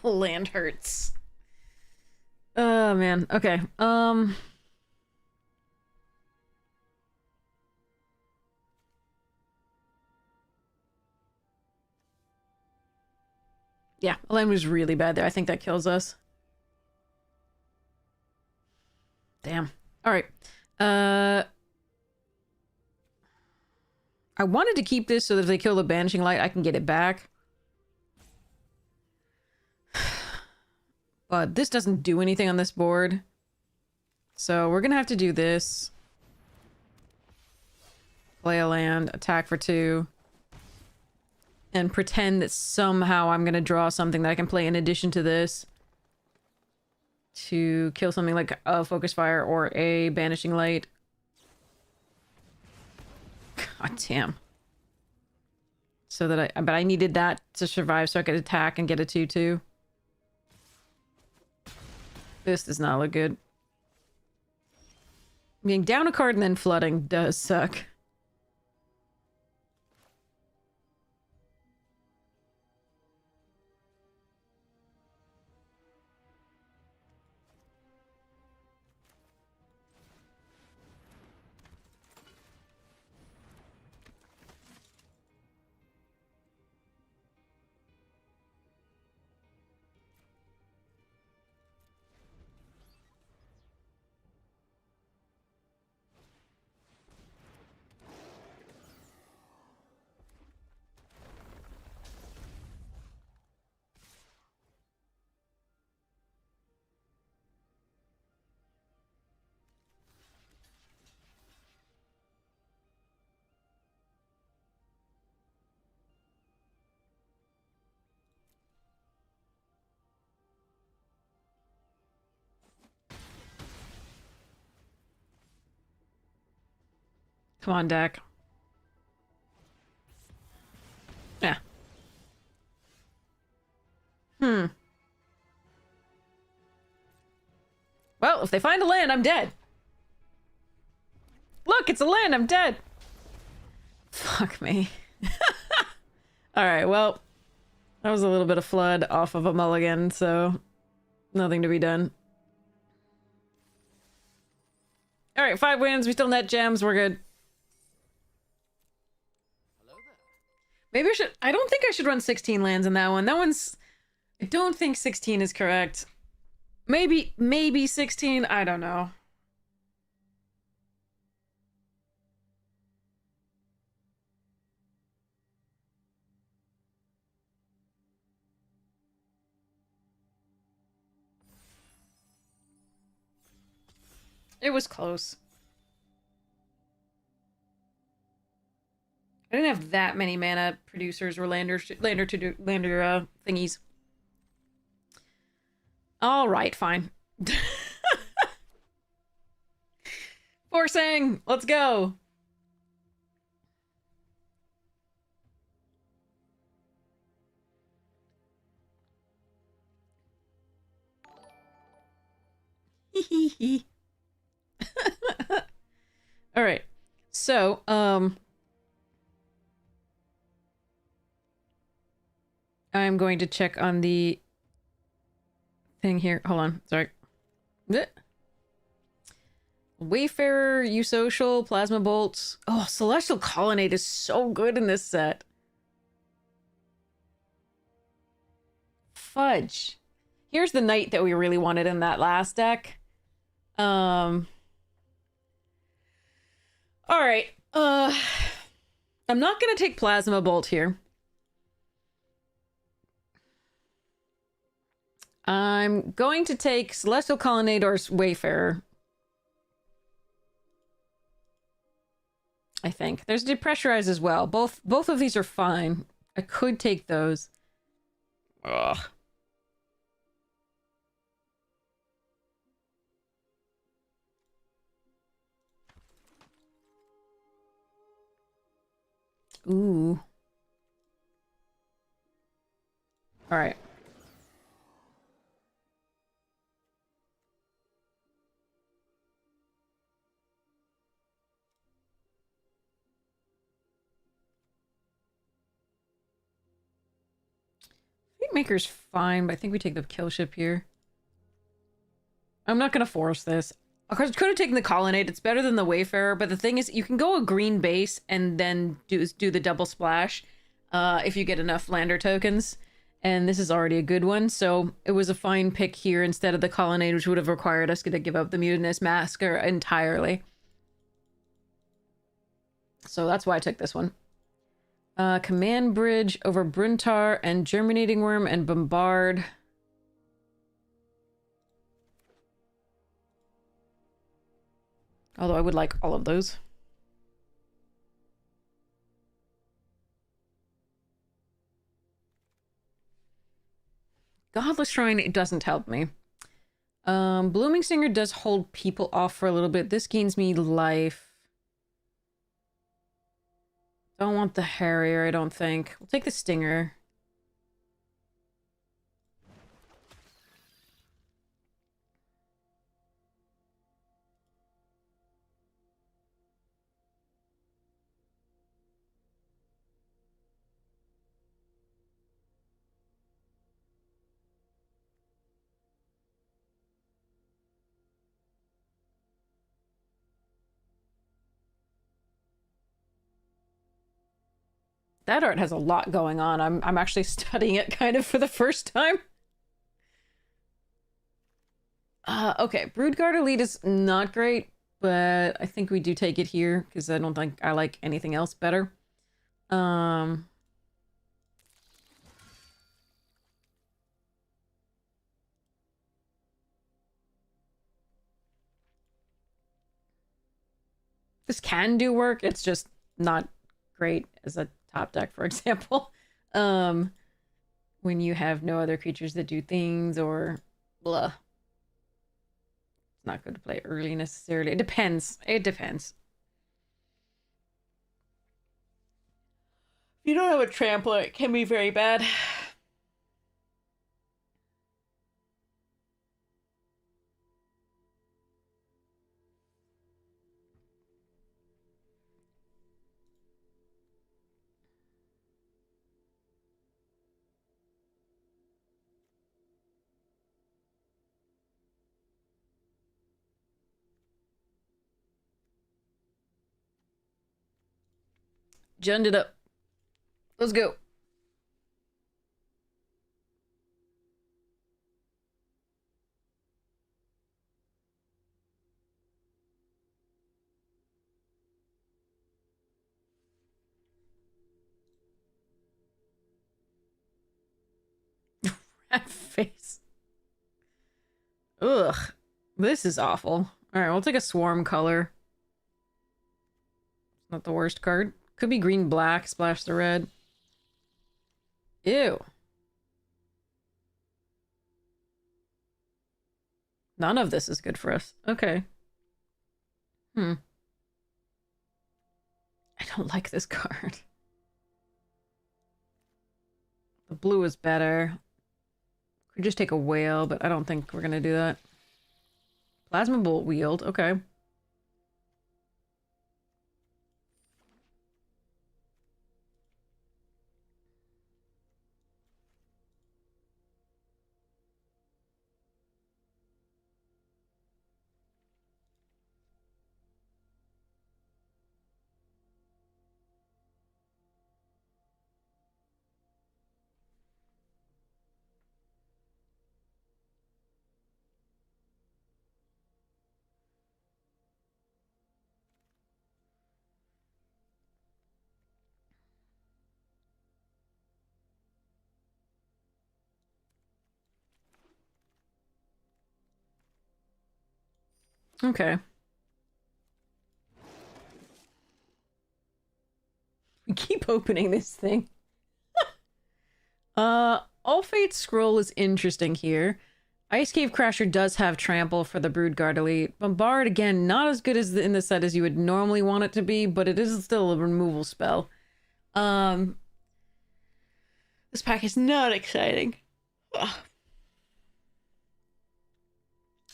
Land hurts. Oh man. Okay. Yeah, land was really bad there. I think that kills us. Damn. All right. I wanted to keep this so that if they kill the Banishing Light, I can get it back. But this doesn't do anything on this board. So we're gonna have to do this. Play a land, attack for 2. And pretend that somehow I'm gonna draw something that I can play in addition to this. To kill something like a Focus Fire or a Banishing Light. God damn. So that but I needed that to survive so I could attack and get a 2/2. This does not look good. Being down a card and then flooding does suck. Come on, deck. Yeah. Well, if they find a land, I'm dead. Look, it's a land, I'm dead. Fuck me. Alright, well, that was a little bit of flood off of a mulligan, so nothing to be done. Alright, 5 wins, we still net gems, we're good.
Hello there.
Maybe I should... I don't think I should run 16 lands in that one. That one's... I don't think 16 is correct. Maybe 16, I don't know. It was close. I didn't have that many mana producers or lander thingies. All right, fine. Forcing, let's go. All right. So, I'm going to check on the thing here. Hold on. Sorry. Blech. Wayfarer, Eusocial, Plasma Bolts. Oh, Celestial Colonnade is so good in this set. Fudge. Here's the knight that we really wanted in that last deck. All right. I'm not gonna take Plasma Bolt here. I'm going to take Celestial Colonnade or Wayfarer. I think. There's Depressurize as well. Both of these are fine. I could take those. Ugh. Ooh. All right. I think Maker's fine, but I think we take the kill ship here. I'm not gonna force this. Of course, could have taken the Colonnade. It's better than the Wayfarer, but the thing is, you can go a green base and then do the double splash if you get enough lander tokens. And this is already a good one, so it was a fine pick here instead of the Colonnade, which would have required us to give up the Mutinous Masker entirely. So that's why I took this one. Command Bridge over Bruntar and Germinating Worm and Bombard. Although I would like all of those. Godless Shrine, it doesn't help me. Blooming Stinger does hold people off for a little bit. This gains me life. Don't want the Harrier, I don't think. We'll take the Stinger. That art has a lot going on. I'm actually studying it kind of for the first time. Okay, Broodguard Elite is not great, but I think we do take it here because I don't think I like anything else better. This can do work. It's just not great as a top deck, for example. When you have no other creatures that do things or blah. It's not good to play early necessarily. It depends. It depends. If you don't have a trampler, it can be very bad. Junned it up. Let's go. Rat face. Ugh. This is awful. Alright, we'll take a Swarm color. It's not the worst card. Could be green black, splash the red. Ew. None of this is good for us. Okay. I don't like this card. The blue is better. Could just take a whale, but I don't think we're gonna do that. Plasma Bolt wield, okay. Okay. We keep opening this thing. All Fate Scroll is interesting here. Ice Cave Crasher does have Trample for the Broodguard Elite. Bombard, again, not as good as in the set as you would normally want it to be, but it is still a removal spell. This pack is not exciting. Ugh.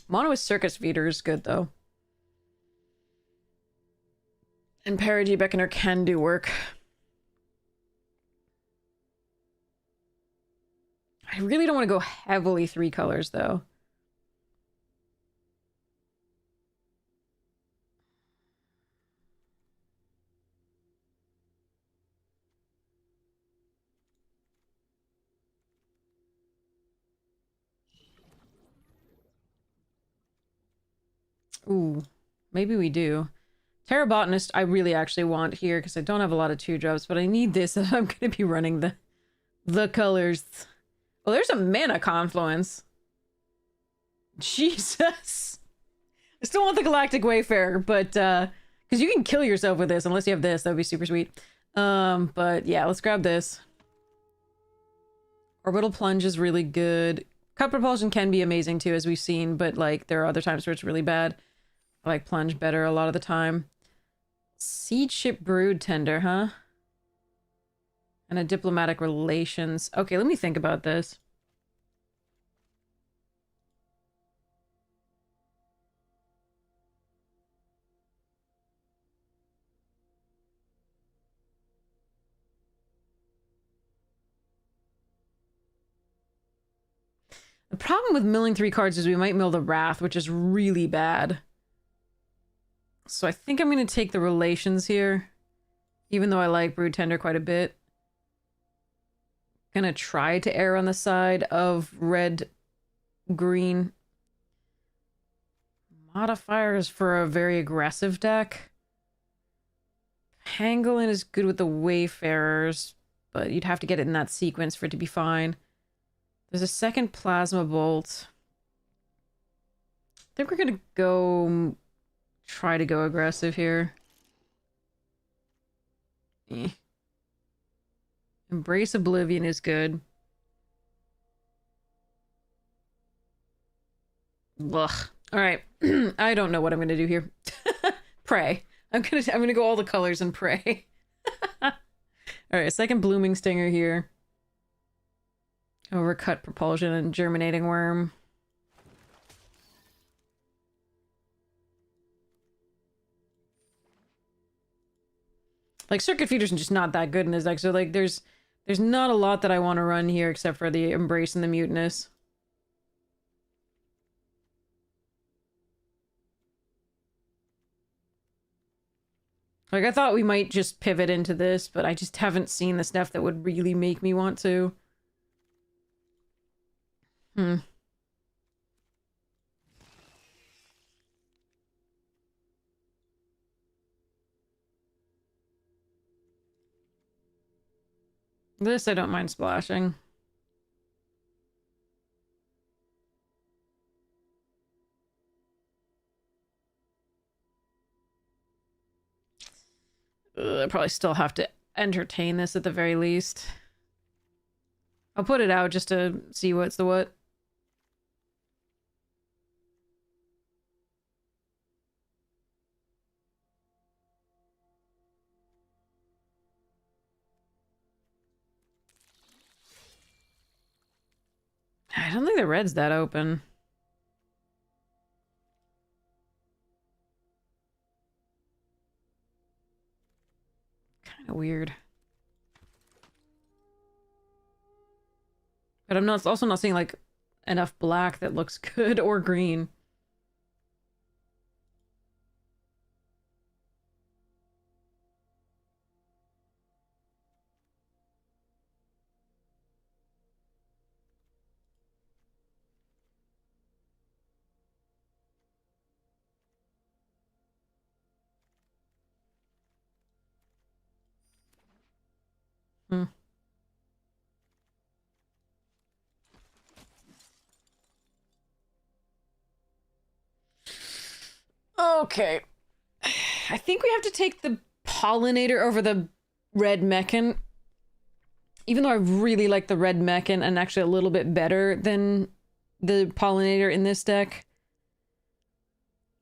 Mono with Circus Feeder is good, though. And Perigee Beckoner can do work. I really don't want to go heavily 3 colors, though. Ooh, maybe we do. Terra Botanist I really actually want here because I don't have a lot of 2-drops, but I need this if I'm going to be running the colors. Oh, there's a mana confluence. Jesus. I still want the Galactic Wayfarer, but because you can kill yourself with this unless you have this. That would be super sweet. But yeah, let's grab this. Orbital Plunge is really good. Cut Propulsion can be amazing too, as we've seen, but like there are other times where it's really bad. I like Plunge better a lot of the time. Siege Ship Brood Tender, huh? And a Diplomatic Relations. Okay, let me think about this. The problem with milling 3 cards is we might mill the Wrath, which is really bad. So I think I'm going to take the Relations here. Even though I like Brood Tender quite a bit. Gonna try to err on the side of red-green. Modifiers for a very aggressive deck. Pangolin is good with the Wayfarers, but you'd have to get it in that sequence for it to be fine. There's a second Plasma Bolt. I think we're gonna go... try to go aggressive here. Embrace Oblivion is good. Ugh. Alright. I don't know what I'm gonna do here. Pray. I'm gonna go all the colors and pray. Alright, second Blooming Stinger here. Overcut Propulsion and Germinating Worm. Like, Circuit Feeder's just not that good in this deck, so like there's not a lot that I want to run here except for the Embrace and the Mutinous. Like, I thought we might just pivot into this, but I just haven't seen the stuff that would really make me want to. This I don't mind splashing. I probably still have to entertain this at the very least. I'll put it out just to see what's the what. I don't think the red's that open. Kind of weird. But I'm not also not seeing like enough black that looks good or green. Okay. I think we have to take the Pollinator over the red Mechan. Even though I really like the red Mechan and actually a little bit better than the Pollinator in this deck.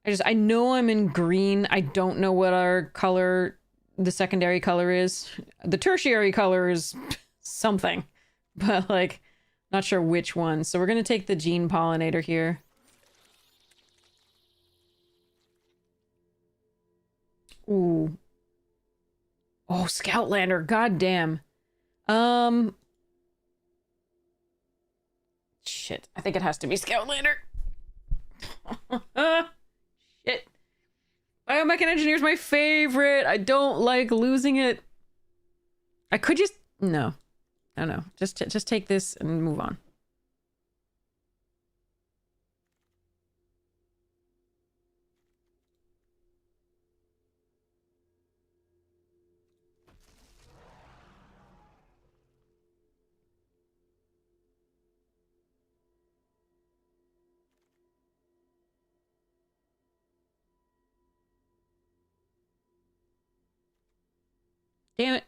I know I'm in green. I don't know what our color, the secondary color is. The tertiary color is something, but like, not sure which one. So we're going to take the Gene Pollinator here. Ooh. Oh, Scoutlander, goddamn. Shit. I think it has to be Scoutlander. Shit. Biomech Engineer's my favorite. I don't like losing it. I could just... No. No. Just take this and move on. Damn it.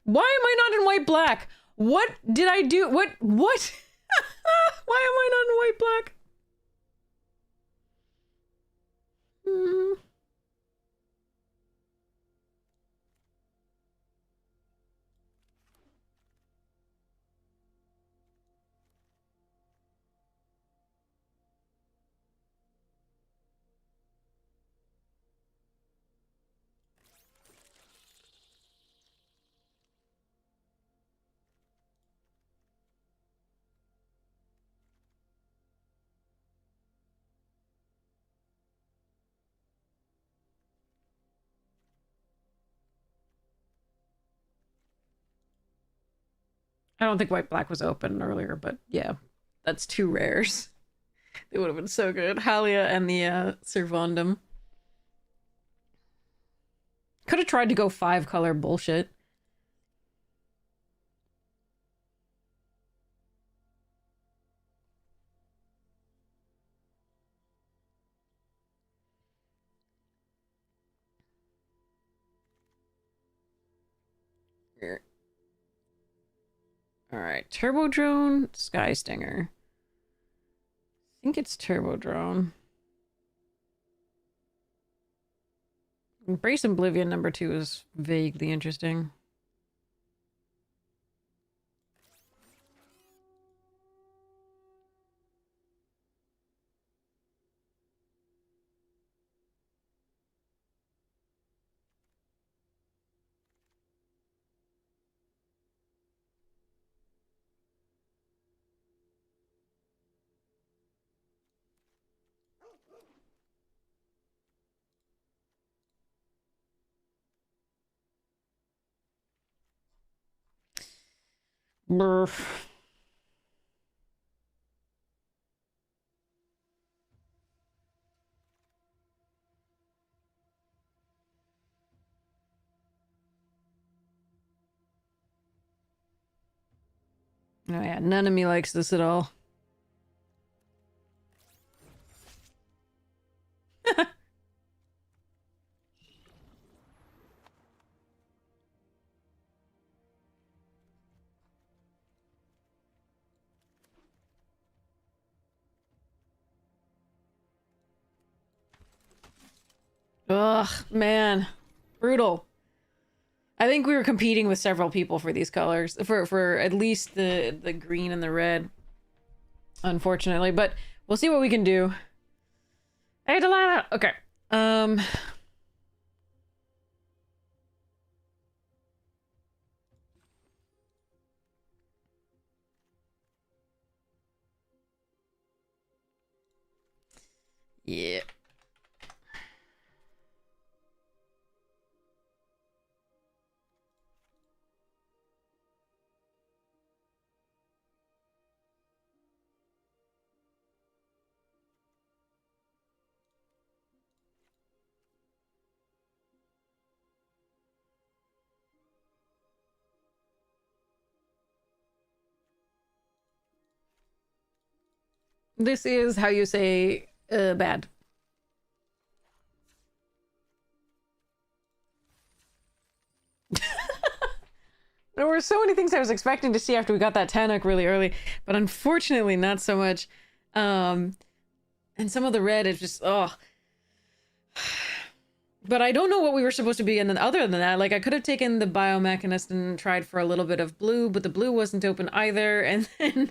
Why am I not in white black? What did I do? What? Why am I not in white black? I don't think white black was open earlier, but yeah, that's two rares. They would have been so good. Halia and the Servandum. Could have tried to go 5-color bullshit. Here. Alright, Turbo Drone, Sky Stinger. I think it's Turbo Drone. Embrace Oblivion number 2 is vaguely interesting. Brr. Oh yeah, none of me likes this at all. Ugh, man. Brutal. I think we were competing with several people for these colors. For at least the green and the red. Unfortunately. But we'll see what we can do. Hey, Delilah! Okay. Yeah. This is how you say bad. There were so many things I was expecting to see after we got that Tannock really early, but unfortunately not so much. And some of the red is just, oh. But I don't know what we were supposed to be, and then other than that, like I could have taken the biomechanist and tried for a little bit of blue, but the blue wasn't open either, and then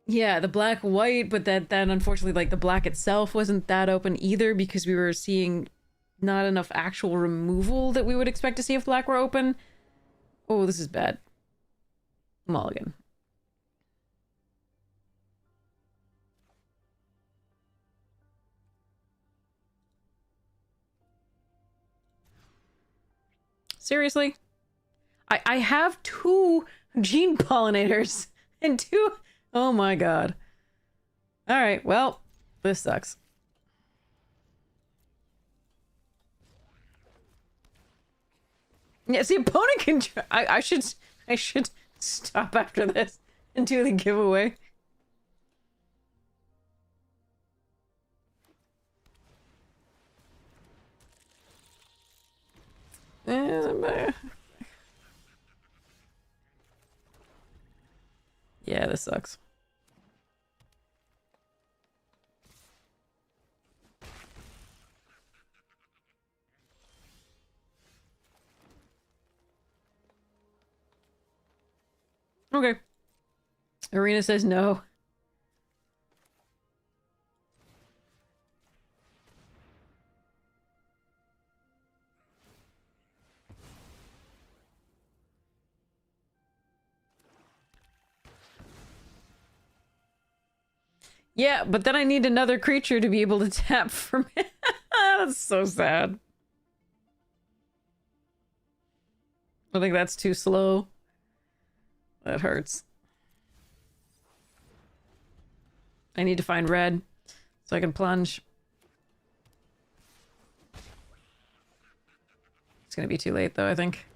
yeah, the black white, but that unfortunately, like the black itself wasn't that open either because we were seeing not enough actual removal that we would expect to see if black were open. Oh, this is bad. Mulligan. Seriously? I have 2 gene pollinators and 2... Oh my god. Alright, well, this sucks. Yes, the opponent can... I should stop after this and do the giveaway. Yeah, this sucks. Okay. Arena says no. Yeah, but then I need another creature to be able to tap for me. That's so sad. I think that's too slow. That hurts. I need to find red so I can plunge. It's gonna be too late though, I think.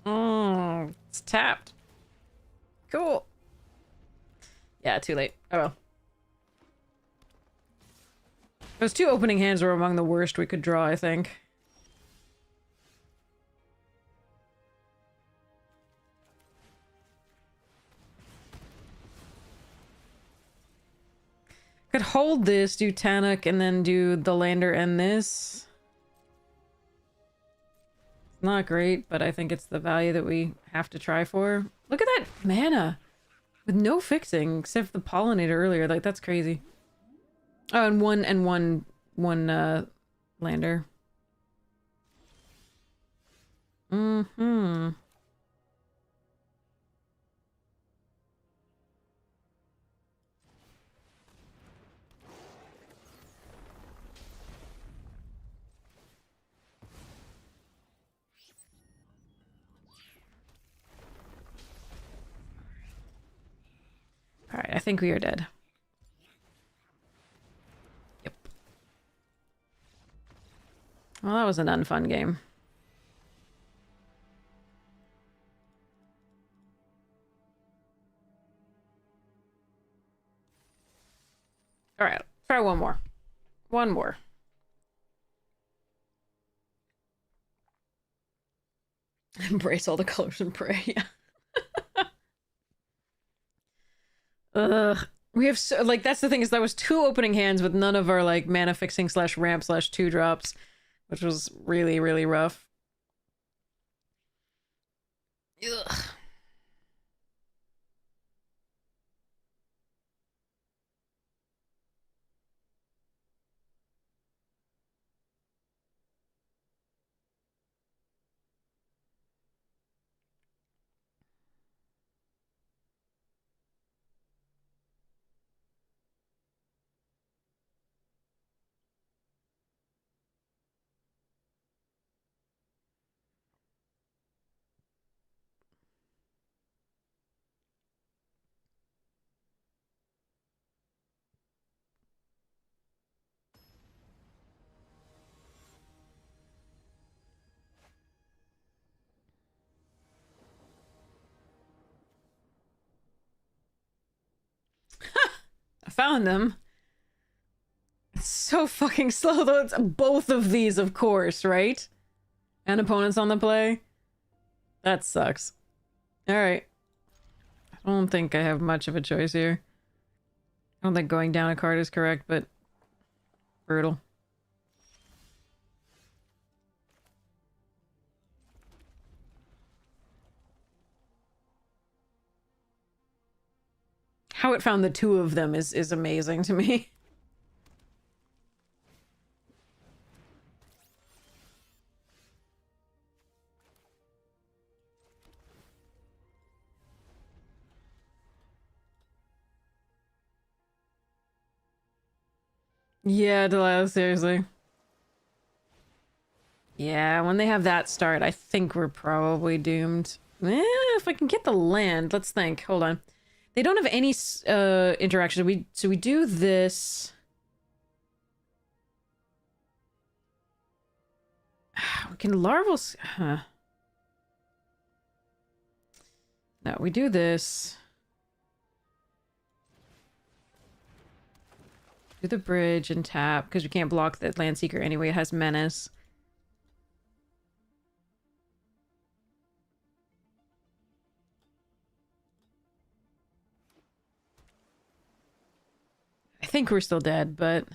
Oh, it's tapped. Cool. Yeah, too late. Oh well. Those 2 opening hands were among the worst we could draw, I think. Could hold this, do Tanic, and then do the lander and this. Not great, but I think it's the value that we have to try for. Look at that mana! With no fixing, except for the pollinator earlier. Like, that's crazy. Oh, and one lander. Mm-hmm. Alright, I think we are dead. Yep. Well, that was an unfun game. Alright, try one more. One more. Embrace all the colors and pray, yeah. Ugh. We have so, like, that's the thing, is that was 2 opening hands with none of our, like, mana fixing slash ramp slash 2 drops, which was really, really rough. Ugh. I found them. It's so fucking slow, though. It's both of these, of course, right? And opponents on the play. That sucks. Alright. I don't think I have much of a choice here. I don't think going down a card is correct, but brutal. How it found the two of them is amazing to me. Yeah, Delilah, seriously. Yeah, when they have that start, I think we're probably doomed. If I can get the land, let's think. Hold on. They don't have any interaction. So we do this. We can larval. Huh. No, we do this. Do the bridge and tap because we can't block the Landseeker anyway. It has menace. I think we're still dead, but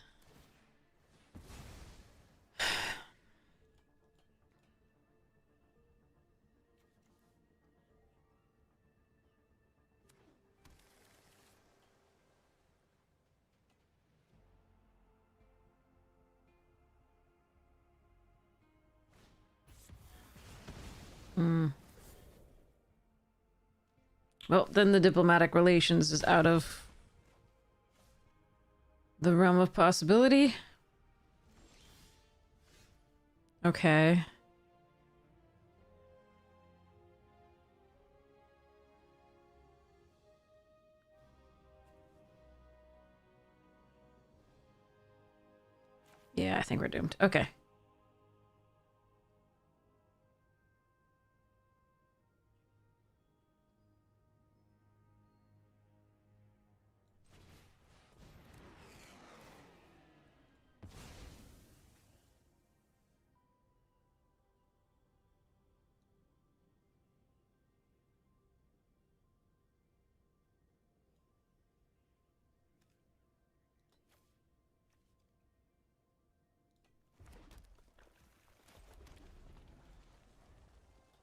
well, then the diplomatic relations is out of the realm of possibility. Okay. Yeah, I think we're doomed. Okay.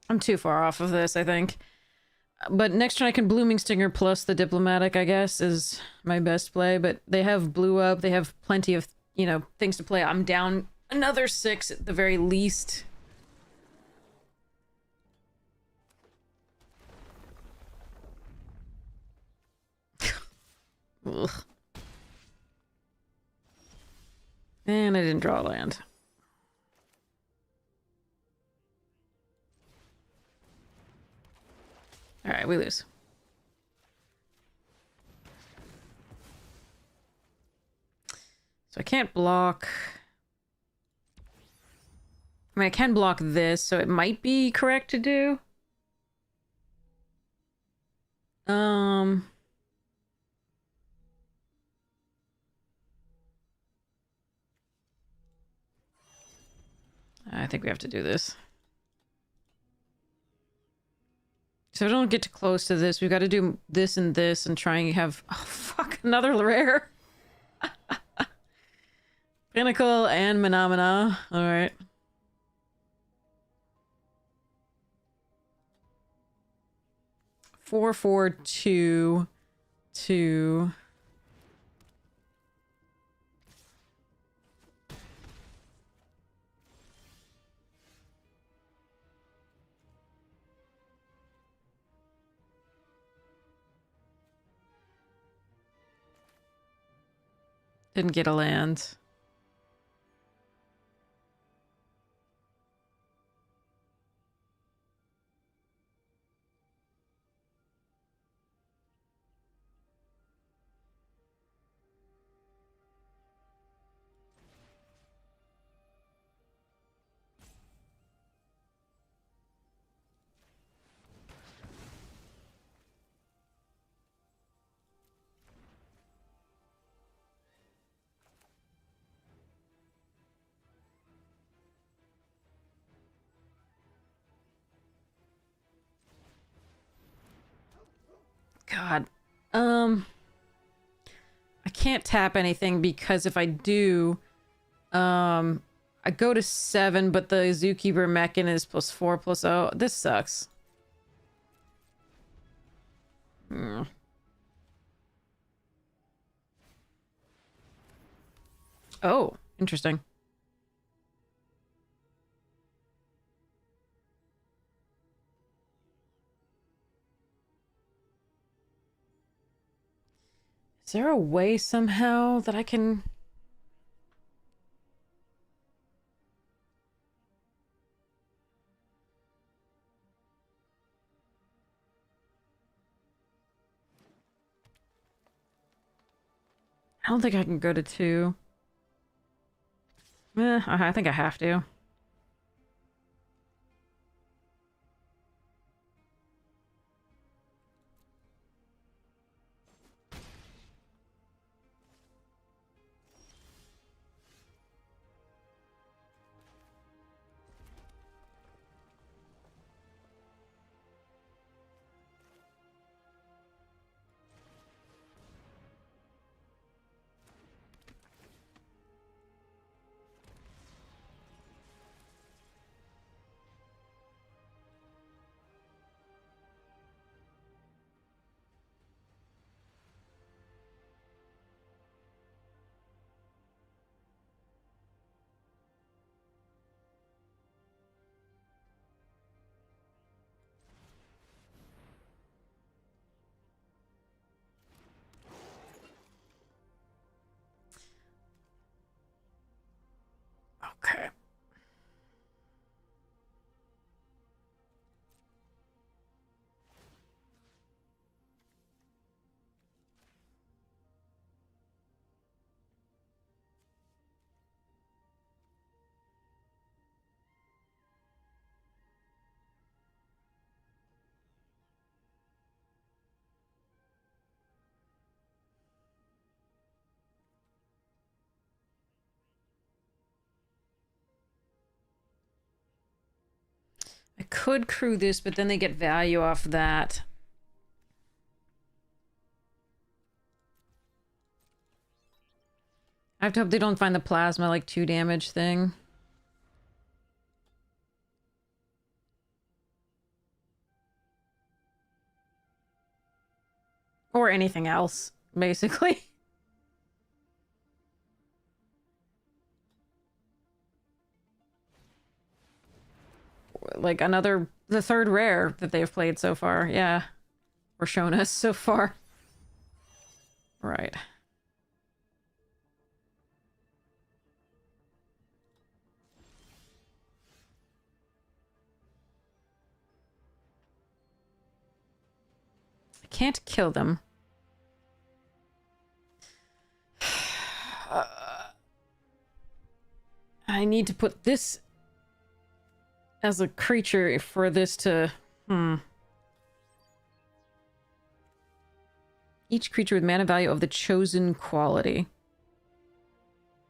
I'm too far off of this, I think. But next turn I can Blooming Stinger plus the Diplomatic, I guess, is my best play. But they have Blue Up. They have plenty of, you know, things to play. I'm down another 6 at the very least. Ugh. And I didn't draw land. Alright, we lose. So I can't block. I mean, I can block this, so it might be correct to do. I think we have to do this. So I don't get too close to this. We've got to do this and try and have... Oh, fuck, another rare. Pinnacle and Phenomena. Alright. Four, 4, 2, 2. Didn't get a land. God. I can't tap anything because if I do, I go to 7, but the Zookeeper Mechan is +4/+0. This sucks. Hmm. Oh, interesting. Is there a way somehow that I can... I don't think I can go to 2. I think I have to. Okay. I could crew this, but then they get value off that. I have to hope they don't find the plasma, like, 2 damage thing. Or anything else, basically. Like another... the 3rd rare that they've played so far, yeah. Or shown us so far. Right. I can't kill them. I need to put this as a creature for this to... Each creature with mana value of the chosen quality.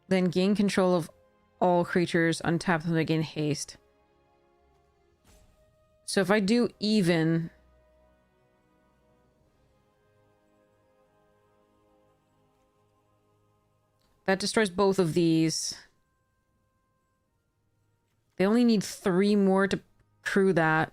Then gain control of all creatures, untap them to gain haste. So if I do even... that destroys both of these. They only need 3 more to crew that.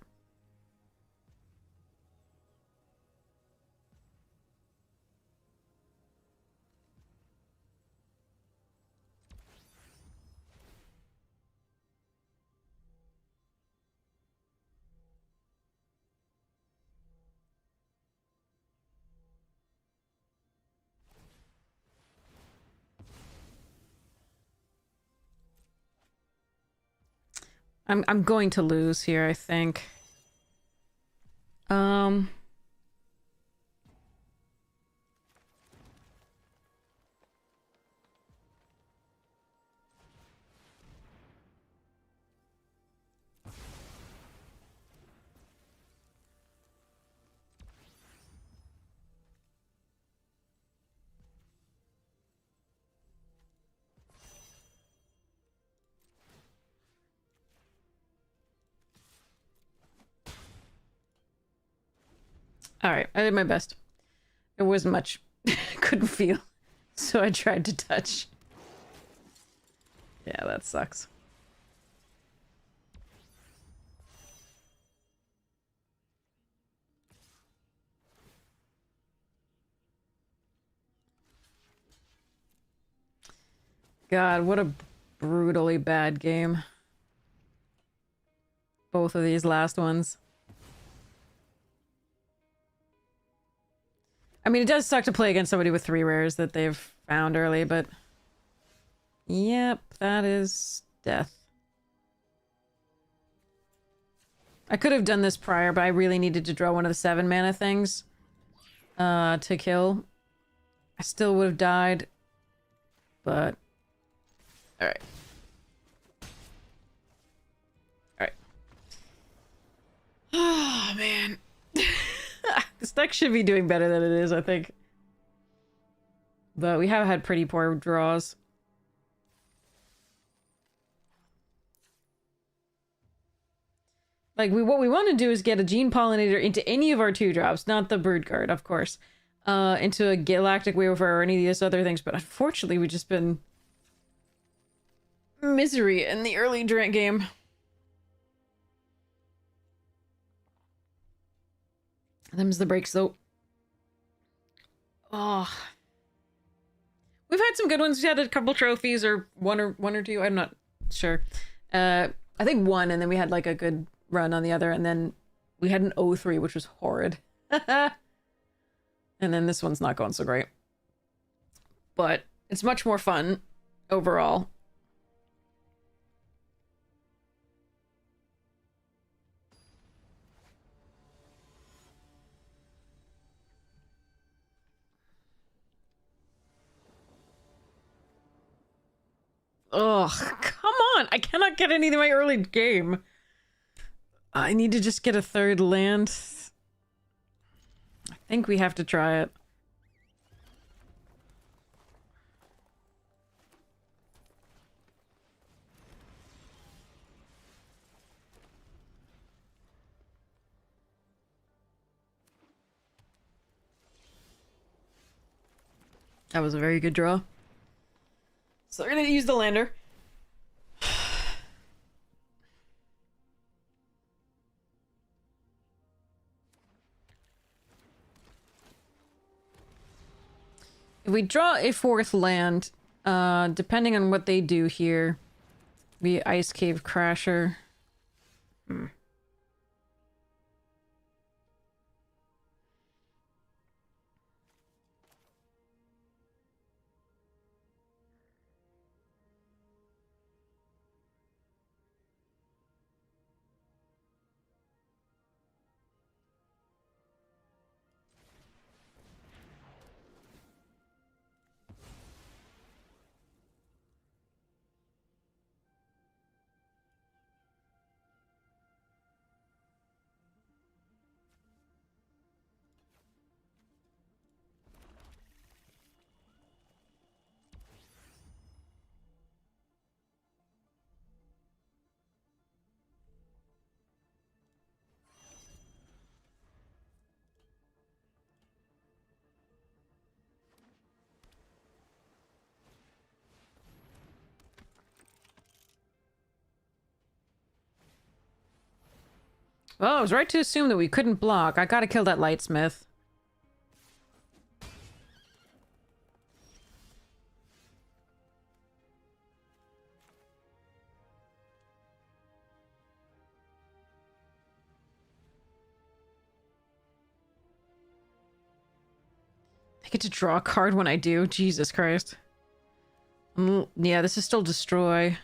I'm going to lose here, I think. Alright, I did my best. It wasn't much. Couldn't feel. So I tried to touch. Yeah, that sucks. God, what a brutally bad game. Both of these last ones. I mean, it does suck to play against somebody with 3 rares that they've found early, but... Yep, that is death. I could have done this prior, but I really needed to draw one of the 7 mana things to kill. I still would have died, but... Alright. Alright. Oh, man. This deck should be doing better than it is, I think. But we have had pretty poor draws. Like, what we want to do is get a Gene Pollinator into any of our 2-drops, not the Brood card, of course. Into a Galactic Wayfarer or any of these other things, but unfortunately we've just been... misery in the early game. Them's the breaks, though. Oh. We've had some good ones. We had a couple trophies, or one or two. I'm not sure. I think 1, and then we had like a good run on the other, and then we had an 0-3, which was horrid. And then this one's not going so great. But it's much more fun overall. Ugh, come on! I cannot get anything in my early game. I need to just get a 3rd land. I think we have to try it. That was a very good draw. So we're gonna use the lander. If we draw a 4th land, depending on what they do here, be Ice Cave Crasher. Well, I was right to assume that we couldn't block. I gotta kill that Lightsmith. I get to draw a card when I do. Jesus Christ. Yeah, this is still destroy.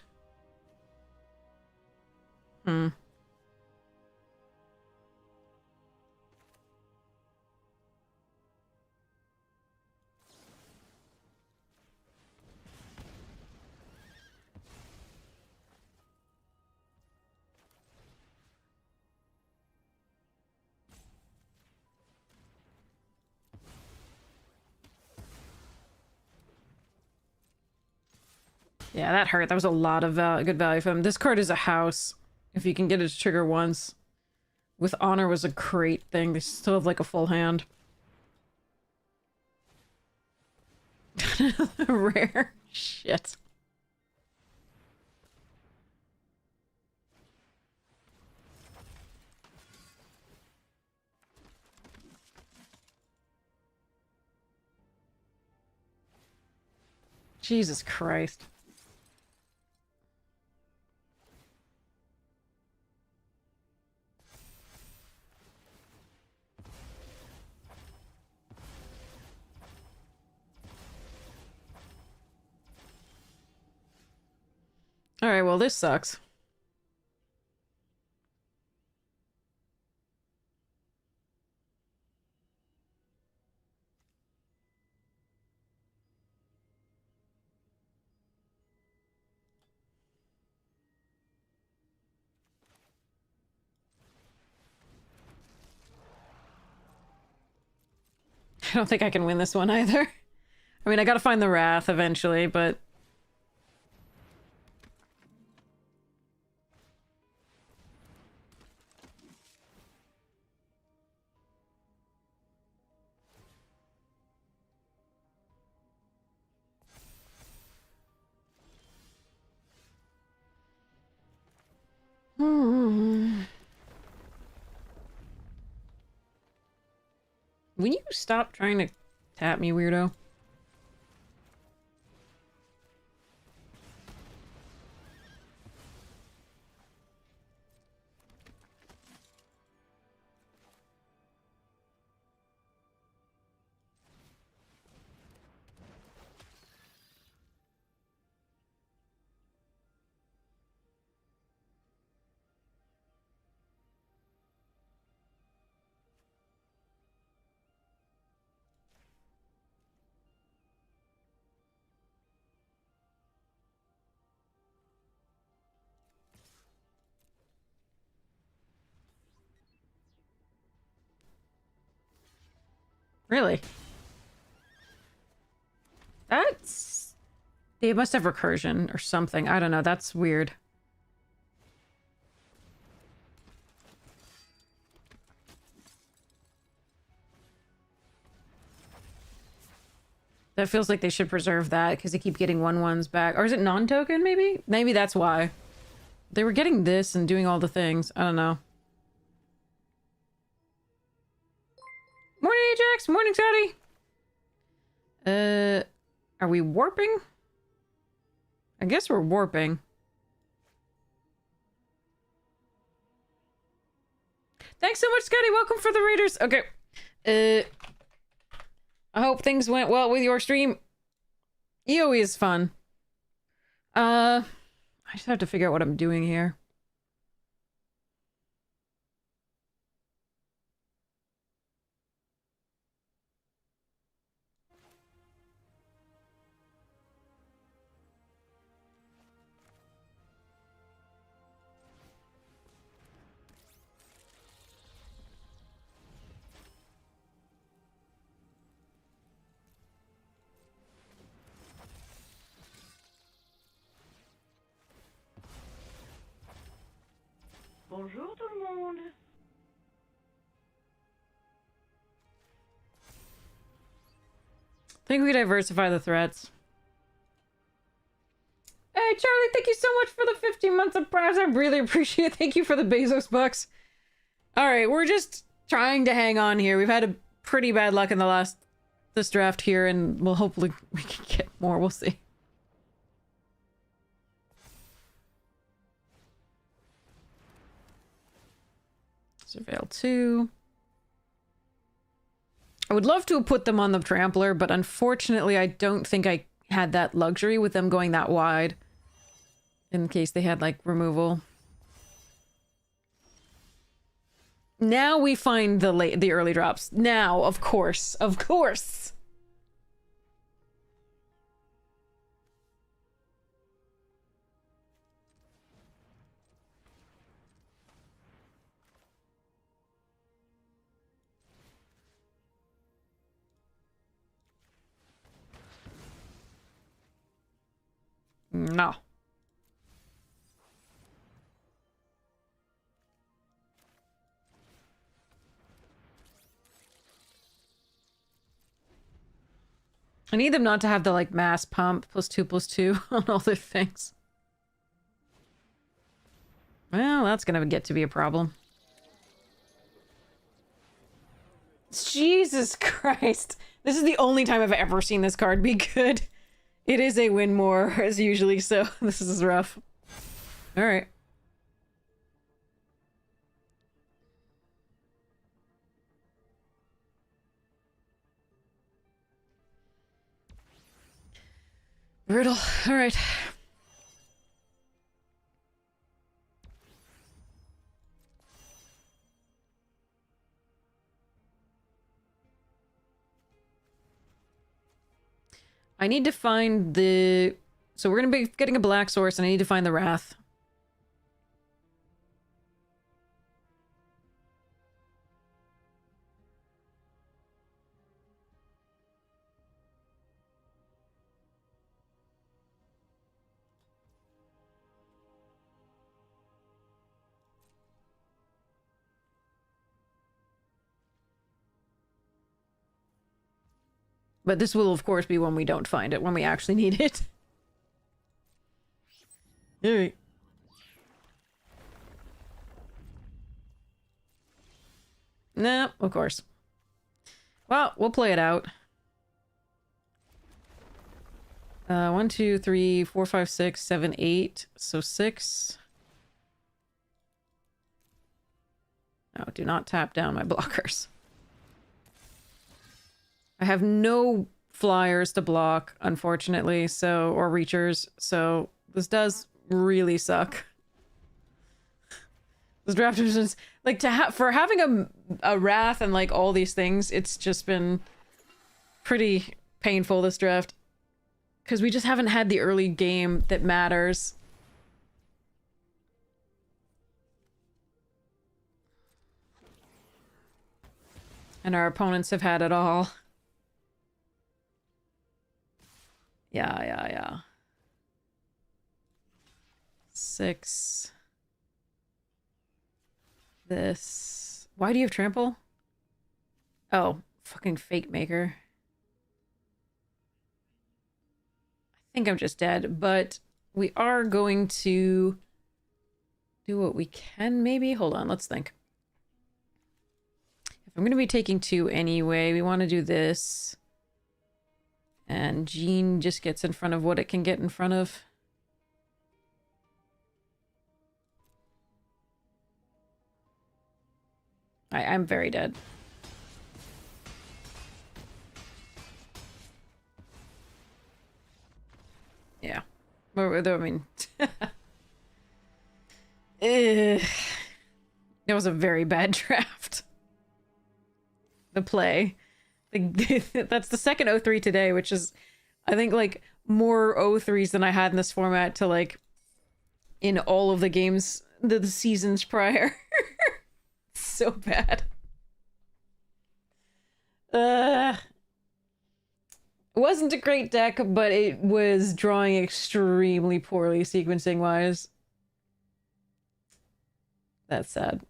Yeah, that hurt. That was a lot of good value for him. This card is a house. If you can get it to trigger once. With Honor was a great thing. They still have like a full hand. Rare. Shit. Jesus Christ. Alright, well, this sucks. I don't think I can win this one either. I mean, I gotta find the Wrath eventually, but... Will you stop trying to tap me, weirdo? Really? That's... They must have recursion or something. I don't know. That's weird. That feels like they should preserve that because they keep getting 1/1s back. Or is it non-token, maybe? Maybe that's why. They were getting this and doing all the things. I don't know. Morning, Ajax! Morning, Scotty! Are we warping? I guess we're warping. Thanks so much, Scotty! Welcome for the Raiders! Okay. I hope things went well with your stream. EOE is fun. I just have to figure out what I'm doing here.
Bonjour tout le monde.
I think we diversify the threats. Hey, Charlie, thank you so much for the 15 months of Prime. I really appreciate it. Thank you for the Bezos bucks. Alright, we're just trying to hang on here. We've had a pretty bad luck in this draft here, and we'll hopefully we can get more. We'll see. Surveil 2. I would love to have put them on the trampler, but unfortunately I don't think I had that luxury with them going that wide. In case they had, like, removal. Now we find the early drops. Now, of course. Of course! No. I need them not to have the, like, mass pump +2/+2 on all their things. Well, that's gonna get to be a problem. Jesus Christ. This is the only time I've ever seen this card be good. It is a win more, as usually, so this is rough. Alright. Brutal. Alright. I need to find the... So we're gonna be getting a black source, and I need to find the Wrath. But this will, of course, be when we don't find it, when we actually need it. Alright. Nah, of course. Well, we'll play it out. 1, 2, 3, 4, 5, 6, 7, 8. So 6. No, do not tap down my blockers. I have no flyers to block, unfortunately, so, or reachers, so this does really suck. This draft is just, like, for having a Wrath and, like, all these things, it's just been pretty painful, this draft. Because we just haven't had the early game that matters. And our opponents have had it all. Yeah. 6. This. Why do you have trample? Oh, fucking fake maker. I think I'm just dead, but we are going to do what we can, maybe? Hold on, let's think. If I'm going to be taking 2 anyway, we want to do this. And Jean just gets in front of what it can get in front of. I'm very dead. Yeah. I mean... It was a very bad draft. The play. That's the second O3 today, which is, I think, like, more O3s than I had in this format to, like, in all of the games, the seasons prior. So bad. It wasn't a great deck, but it was drawing extremely poorly sequencing-wise. That's sad.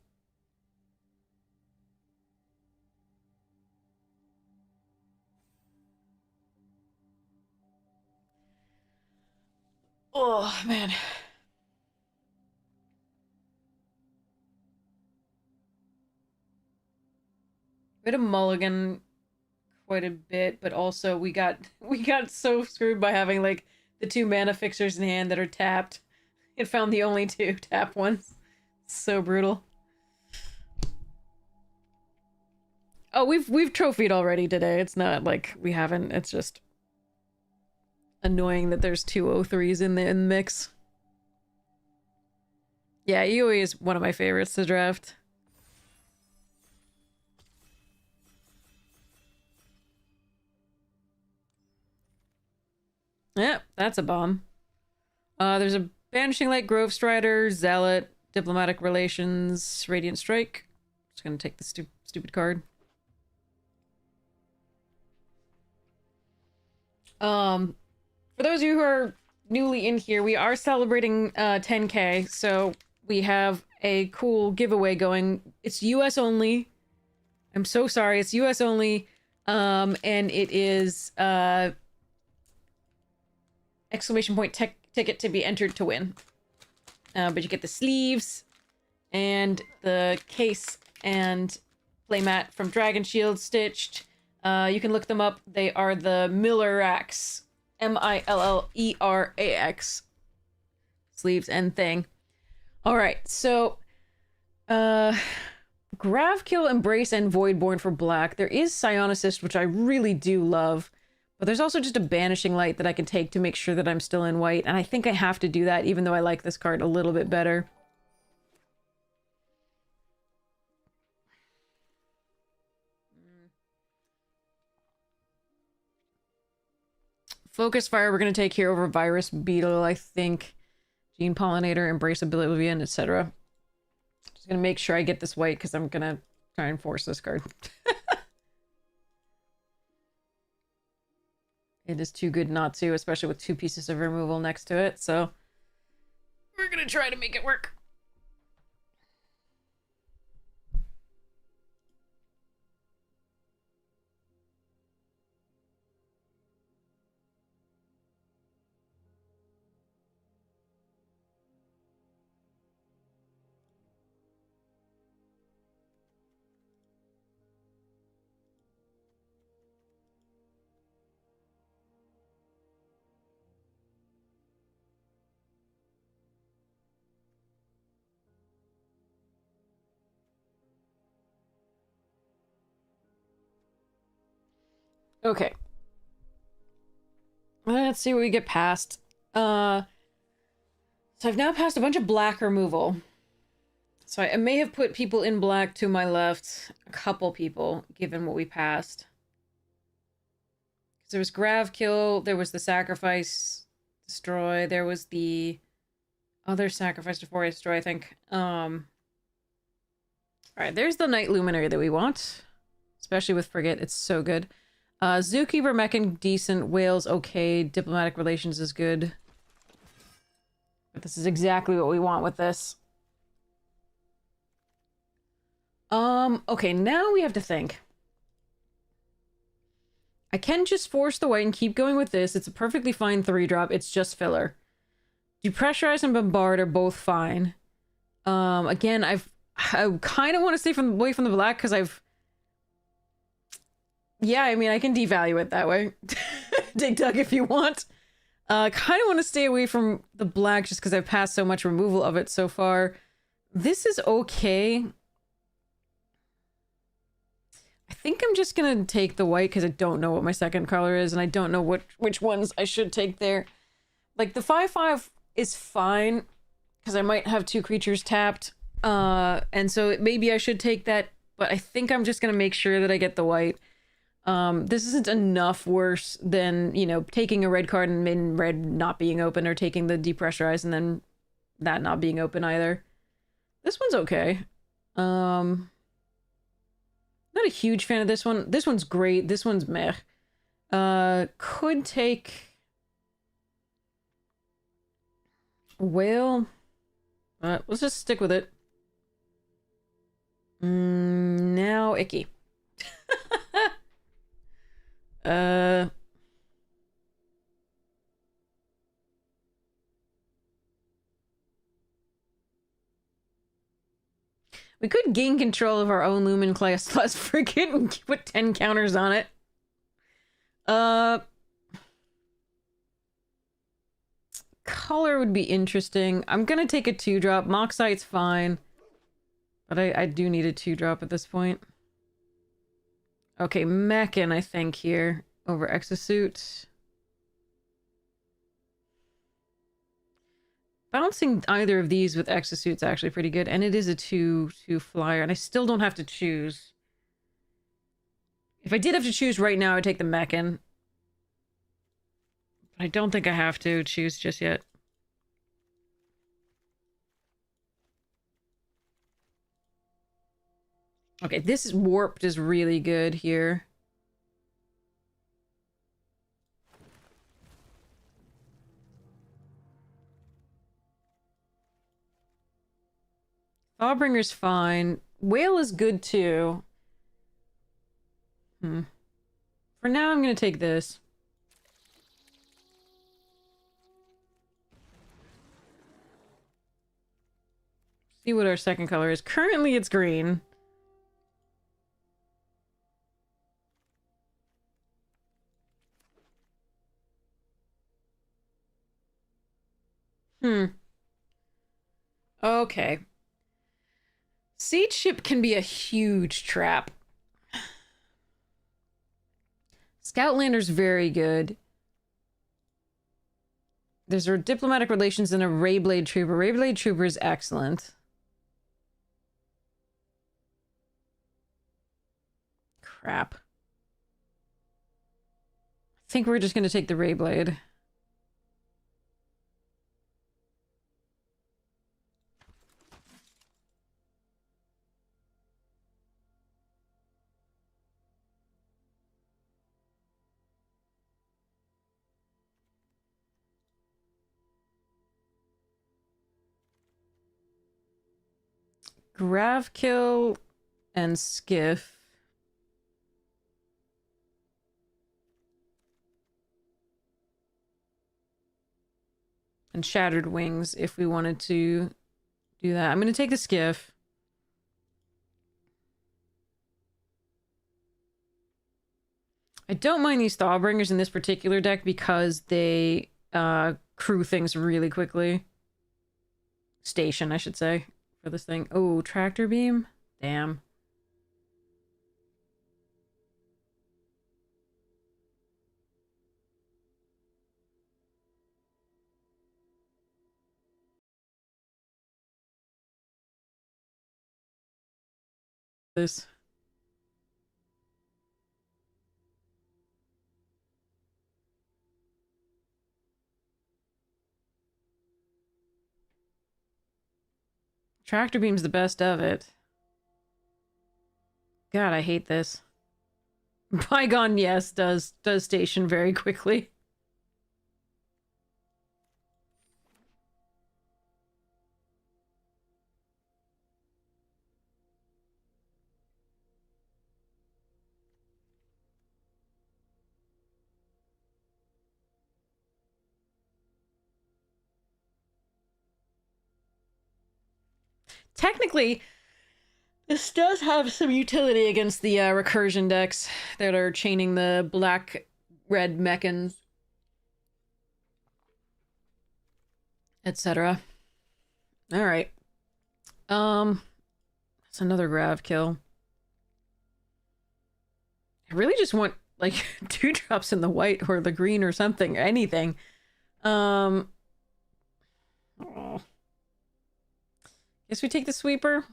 Oh, man. Bit of mulligan quite a bit, but also we got so screwed by having, like, the 2 mana fixers in hand that are tapped. It found the only 2 tap ones. So brutal. Oh, we've trophied already today. It's not like we haven't. It's just annoying that there's 2 O3s in the mix. Yeah, Yui is one of my favorites to draft. Yeah, that's a bomb. There's a Banishing Light, Grove Strider, Zealot, Diplomatic Relations, Radiant Strike. Just gonna take the stupid card. For those of you who are newly in here, we are celebrating 10K, so we have a cool giveaway going. It's US only. I'm so sorry, it's US only. And it is exclamation point ticket to be entered to win. But you get the sleeves and the case and playmat from Dragon Shield stitched. You can look them up. They are the Millerax. Millerax. Sleeves and thing. Alright, so... Gravkill, Embrace, and Voidborn for black. There is Psion Assist, which I really do love. But there's also just a Banishing Light that I can take to make sure that I'm still in white. And I think I have to do that, even though I like this card a little bit better. Focus Fire we're going to take here over Virus Beetle, I think. Gene Pollinator, Embrace Oblivion, etc. Just going to make sure I get this white because I'm going to try and force this card. It is too good not to, especially with 2 pieces of removal next to it, so we're going to try to make it work. Okay. Let's see what we get past. So I've now passed a bunch of black removal. So I may have put people in black to my left. A couple people, given what we passed. Because there was Gravkill, there was the Sacrifice Destroy, there was the other Sacrifice Destroy, I think. Alright, there's the Night Luminary that we want. Especially with Frigate, it's so good. Zookeeper, Mechan, decent. Whales, okay. Diplomatic Relations is good. But this is exactly what we want with this. Okay, now we have to think. I can just force the white and keep going with this. It's a perfectly fine 3-drop. It's just filler. Depressurize and Bombard are both fine. Again, I kind of want to stay away from the black because yeah, I mean, I can devalue it that way. Dig Dug if you want. Kind of want to stay away from the black just because I've passed so much removal of it so far. This is okay. I think I'm just going to take the white because I don't know what my second color is and I don't know which ones I should take there. Like, the 5/5 is fine because I might have 2 creatures tapped. And so maybe I should take that, but I think I'm just going to make sure that I get the white. This isn't enough worse than, you know, taking a red card and in red not being open or taking the depressurize and then that not being open either. This one's okay. Not a huge fan of this one. This one's great. This one's meh. Could take Whale. Let's just stick with it. Now icky. We could gain control of our own Lumen class plus Frigate and put 10 counters on it. Color would be interesting. I'm gonna take a 2-drop. Moxite's fine. But I do need a 2-drop at this point. Okay, Mechan, I think, here. Over Exosuit. Bouncing either of these with Exosuit's actually pretty good. And it is a 2/2 flyer. And I still don't have to choose. If I did have to choose right now, I'd take the Mechan. But I don't think I have to choose just yet. Okay, this is Warped is really good here. Thawbringer's fine. Whale is good too. For now, I'm gonna take this. See what our second color is. Currently it's green. Okay. Siege ship can be a huge trap. Scoutlander's very good. There's a diplomatic relations and a Rayblade Trooper. Rayblade Trooper is excellent. Crap. I think we're just going to take the Rayblade. Gravkill and Skiff. And Shattered Wings if we wanted to do that. I'm going to take the Skiff. I don't mind these Thawbringers in this particular deck because they crew things really quickly. Station, I should say. For this thing. Oh, tractor beam? Damn. This. Tractor beam's the best of it. God, I hate this. Bygone, yes, does station very quickly. Technically, this does have some utility against the recursion decks that are chaining the black-red mechans, etc. All right. That's another grav kill. I really just want like 2-drops in the white or the green or something, anything. Oh. Guess we take the sweeper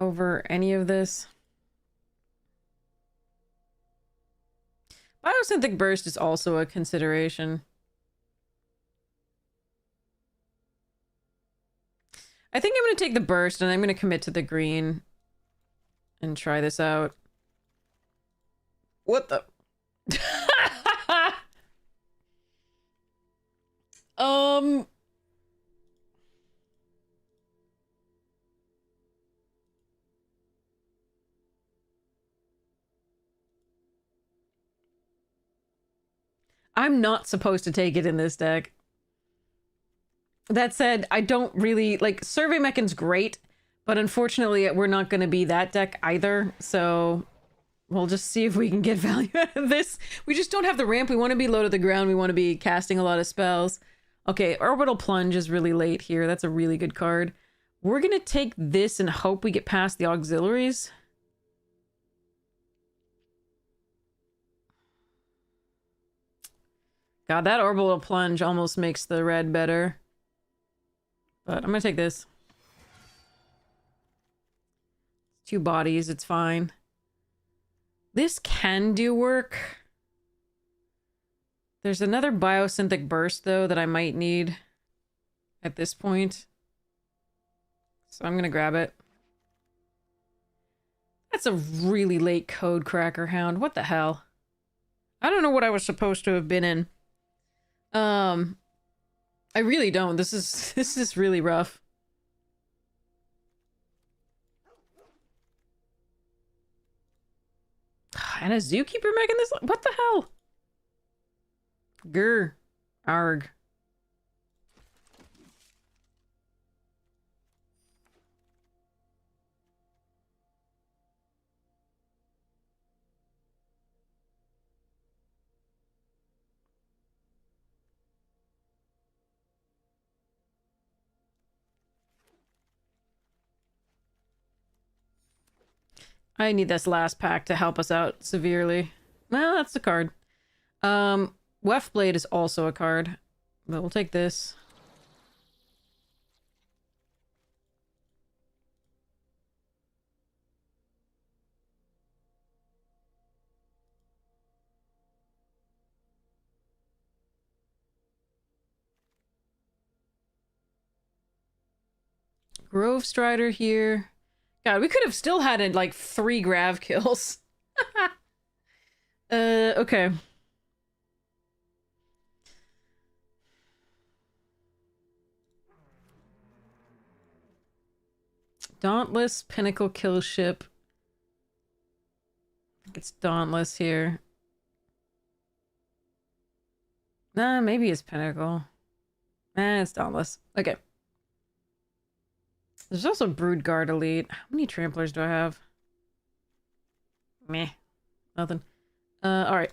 over any of this. Biosynthetic burst is also a consideration. I think I'm going to take the burst and I'm going to commit to the green and try this out. What the? I'm not supposed to take it in this deck. That said, I don't really like Survey Mechan's great, but unfortunately we're not going to be that deck either. So we'll just see if we can get value out of this. We just don't have the ramp. We want to be low to the ground. We want to be casting a lot of spells. Okay, Orbital Plunge is really late here. That's a really good card. We're going to take this and hope we get past the auxiliaries. God, that Orbital Plunge almost makes the red better. But I'm gonna take this. 2 bodies, it's fine. This can do work. There's another Biosynthetic Burst, though, that I might need at this point. So I'm gonna grab it. That's a really late Code Cracker Hound. What the hell? I don't know what I was supposed to have been in. I really don't. This is really rough. And a Zookeeper making this? What the hell? Grr. Arg. I need this last pack to help us out severely. Well, that's the card. Weft Blade is also a card, but we'll take this. Grove Strider here. God, we could have still had it like 3 grav kills. Okay. Dauntless Pinnacle kill ship. I think it's Dauntless here. Nah, maybe it's Pinnacle. Nah, it's Dauntless. Okay. There's also Broodguard Elite. How many Tramplers do I have? Meh. Nothing. Alright.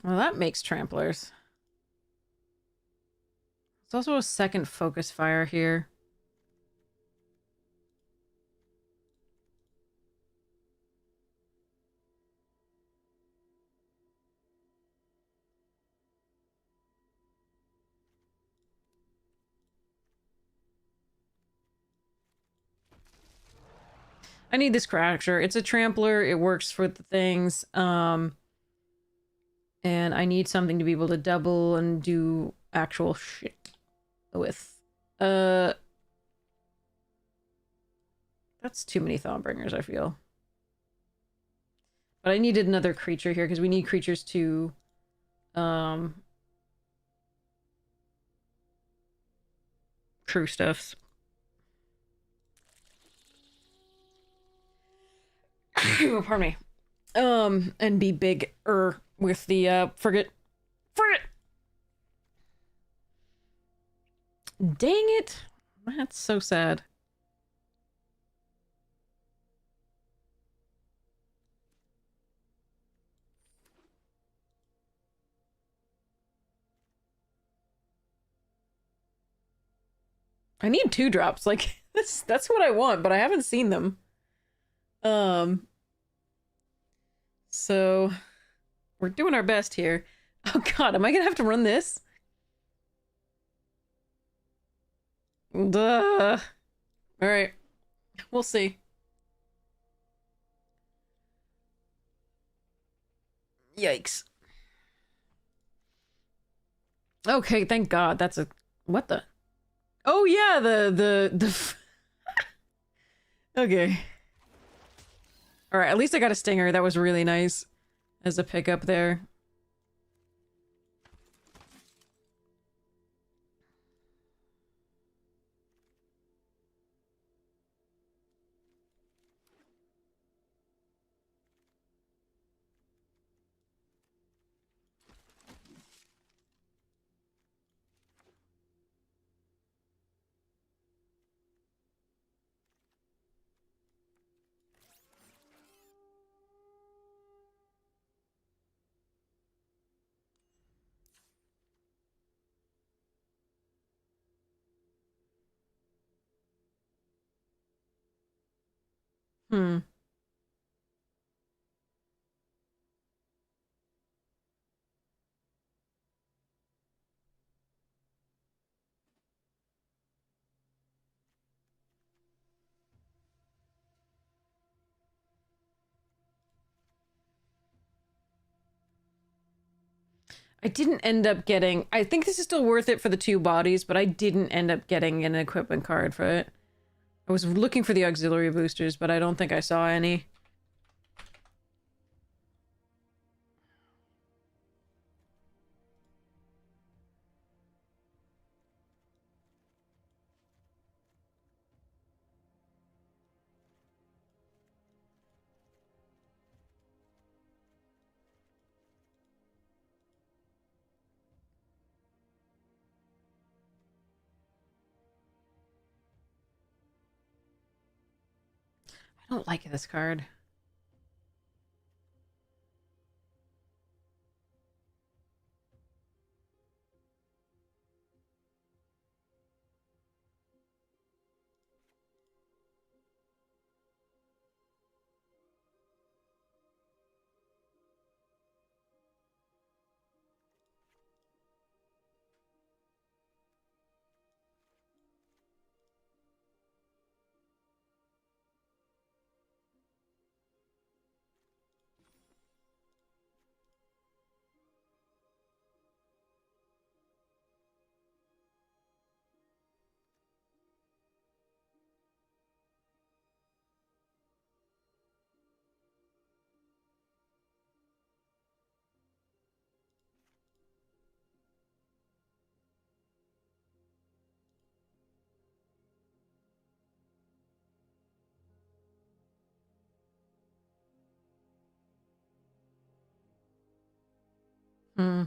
Well, that makes Tramplers. There's also a second Focus Fire here. I need this Crasher. It's a Trampler. It works for the things. And I need something to be able to double and do actual shit with. That's too many Thawbringers, I feel. But I needed another creature here because we need creatures to true stuffs. Pardon me. And be big-er with the frigate. Frigate! Dang it! That's so sad. I need 2-drops. Like, that's what I want, but I haven't seen them. So we're doing our best here. Oh god, am I gonna have to run this? Duh. Alright. We'll see. Yikes. Okay, thank god. That's a... What the... Oh yeah, the Okay. Alright, at least I got a stinger. That was really nice as a pickup there. Hmm. I didn't end up getting... I think this is still worth it for the 2 bodies, but I didn't end up getting an equipment card for it. I was looking for the auxiliary boosters, but I don't think I saw any. I don't like this card. Hmm.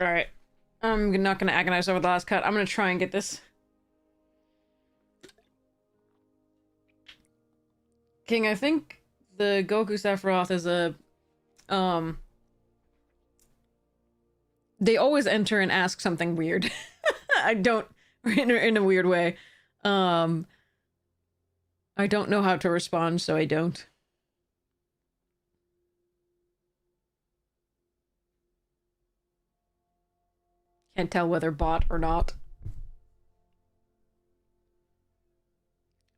Alright. I'm not gonna agonize over the last cut. I'm gonna try and get this. King, I think the Goku Sephiroth is a... They always enter and ask something weird. I don't... in a weird way. I don't know how to respond, so I don't. Can't tell whether bot or not.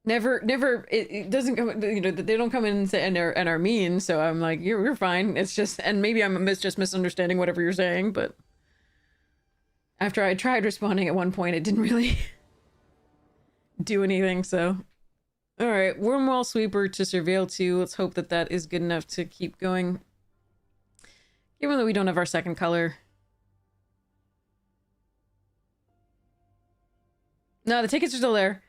Never, it doesn't come, you know, they don't come in and say, and are mean, so I'm like, you're fine. It's just, and maybe I'm just misunderstanding whatever you're saying, but after I tried responding at one point, it didn't really do anything, so. Alright, Wormwall Sweeper to Surveil 2. Let's hope that that is good enough to keep going. Even though we don't have our second color. No, the tickets are still there.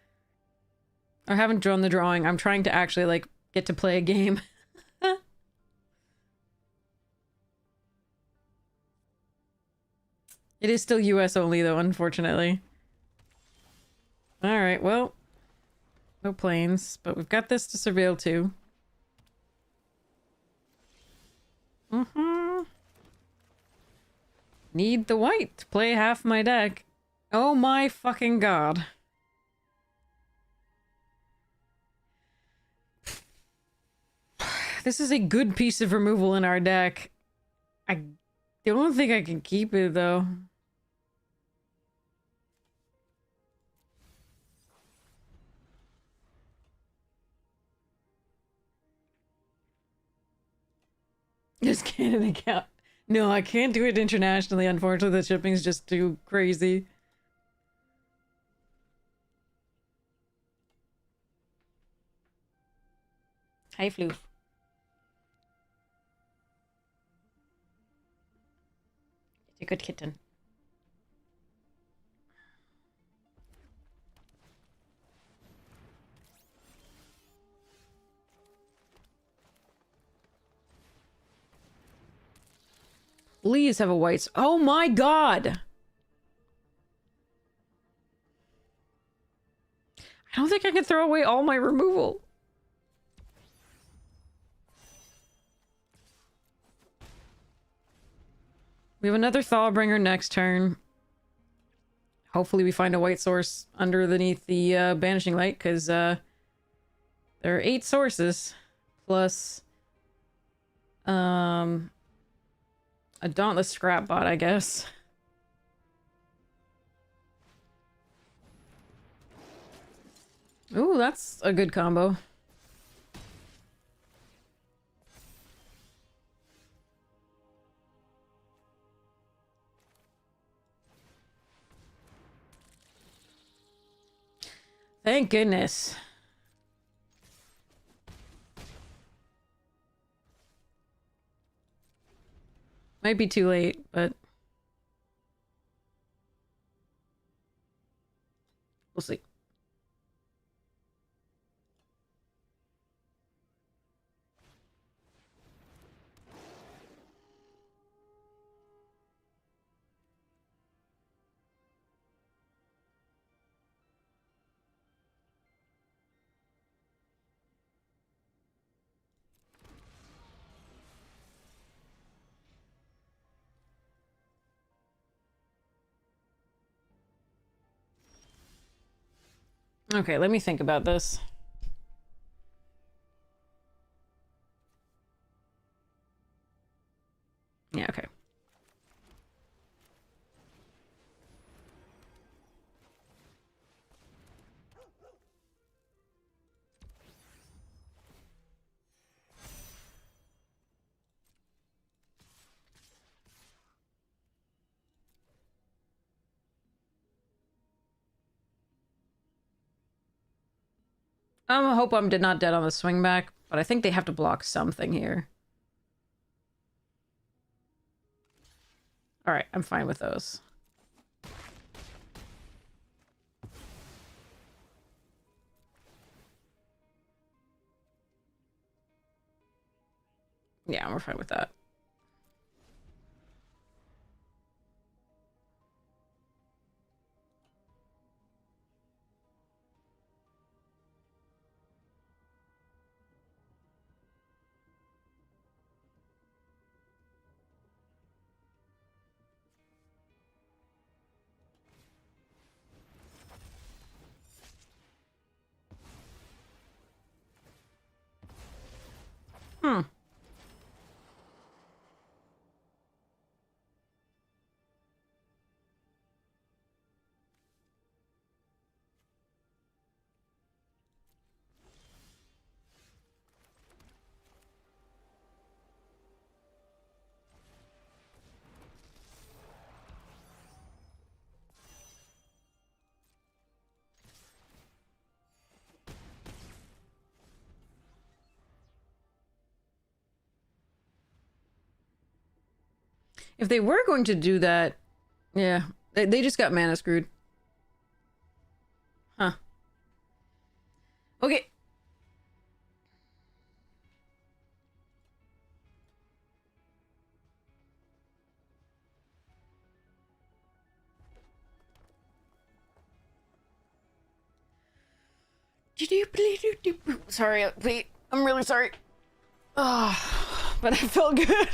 I haven't drawn the drawing. I'm trying to actually, like, get to play a game. It is still US only, though, unfortunately. Alright, well. No planes, but we've got this to surveil too. Need the white to play half my deck. Oh my fucking god. This is a good piece of removal in our deck. I don't think I can keep it, though. Just Canada count. No, I can't do it internationally. Unfortunately, the shipping's just too crazy. Hi, Floof. It's a good kitten. Please have a white... Oh my god! I don't think I can throw away all my removal. We have another Thawbringer next turn. Hopefully we find a white source underneath the Banishing Light, because there are 8 sources. Plus... a Dauntless Scrapbot, I guess. Ooh, that's a good combo. Thank goodness. Might be too late, but we'll see. Okay, let me think about this. Yeah, okay. I hope I'm not dead on the swing back, but I think they have to block something here. All right, I'm fine with those. Yeah, we're fine with that. Hmm. If they were going to do that, yeah, they just got mana screwed. Huh. Okay. Sorry, wait. I'm really sorry. Oh, but I felt good.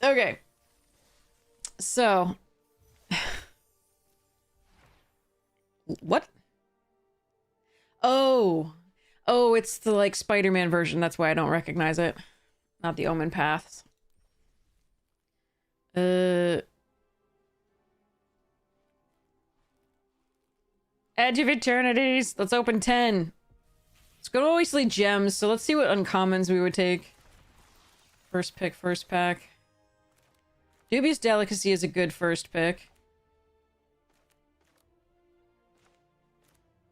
Okay. So. What? Oh. Oh, it's the, like, Spider-Man version. That's why I don't recognize it. Not the Omen Paths. Edge of Eternities. Let's open 10. Let's go to Oasley Gems. So let's see what uncommons we would take. First pick, first pack. Dubious Delicacy is a good first pick.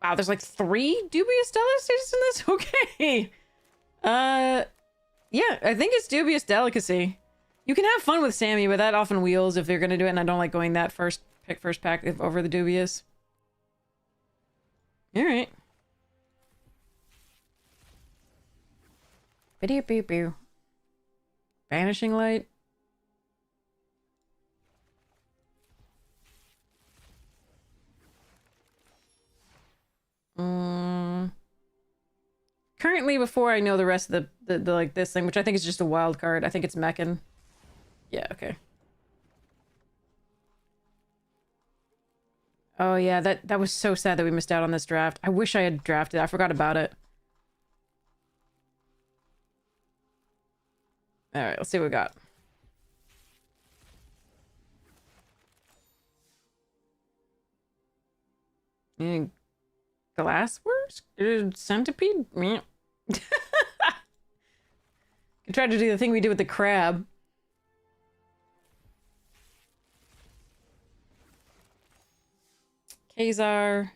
Wow, there's like 3 Dubious Delicacies in this? Okay. Yeah, I think it's Dubious Delicacy. You can have fun with Sammy, but that often wheels if they're gonna do it, and I don't like going that first pick, first pack over the Dubious. Alright. Biddy boo boo. Vanishing Light. Currently, before I know the rest of the like this thing, which I think is just a wild card, I think it's Meccan. Yeah, okay. Oh yeah, that was so sad that we missed out on this draft. I wish I had drafted. I forgot about it. All right, let's see what we got. And Glassworks? Centipede? Meh. Could try to do the thing we did with the crab. Kazar.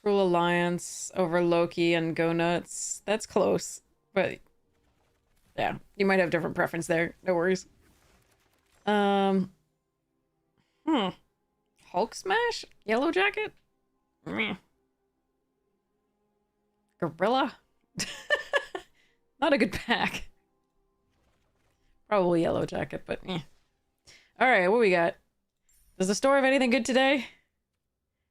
Cruel Alliance over Loki and Go Nuts. That's close, but yeah, you might have different preference there. No worries. Hulk Smash? Yellow Jacket? Meh. Gorilla? Not a good pack. Probably Yellow Jacket, but eh. Alright, what we got? Does the store have anything good today?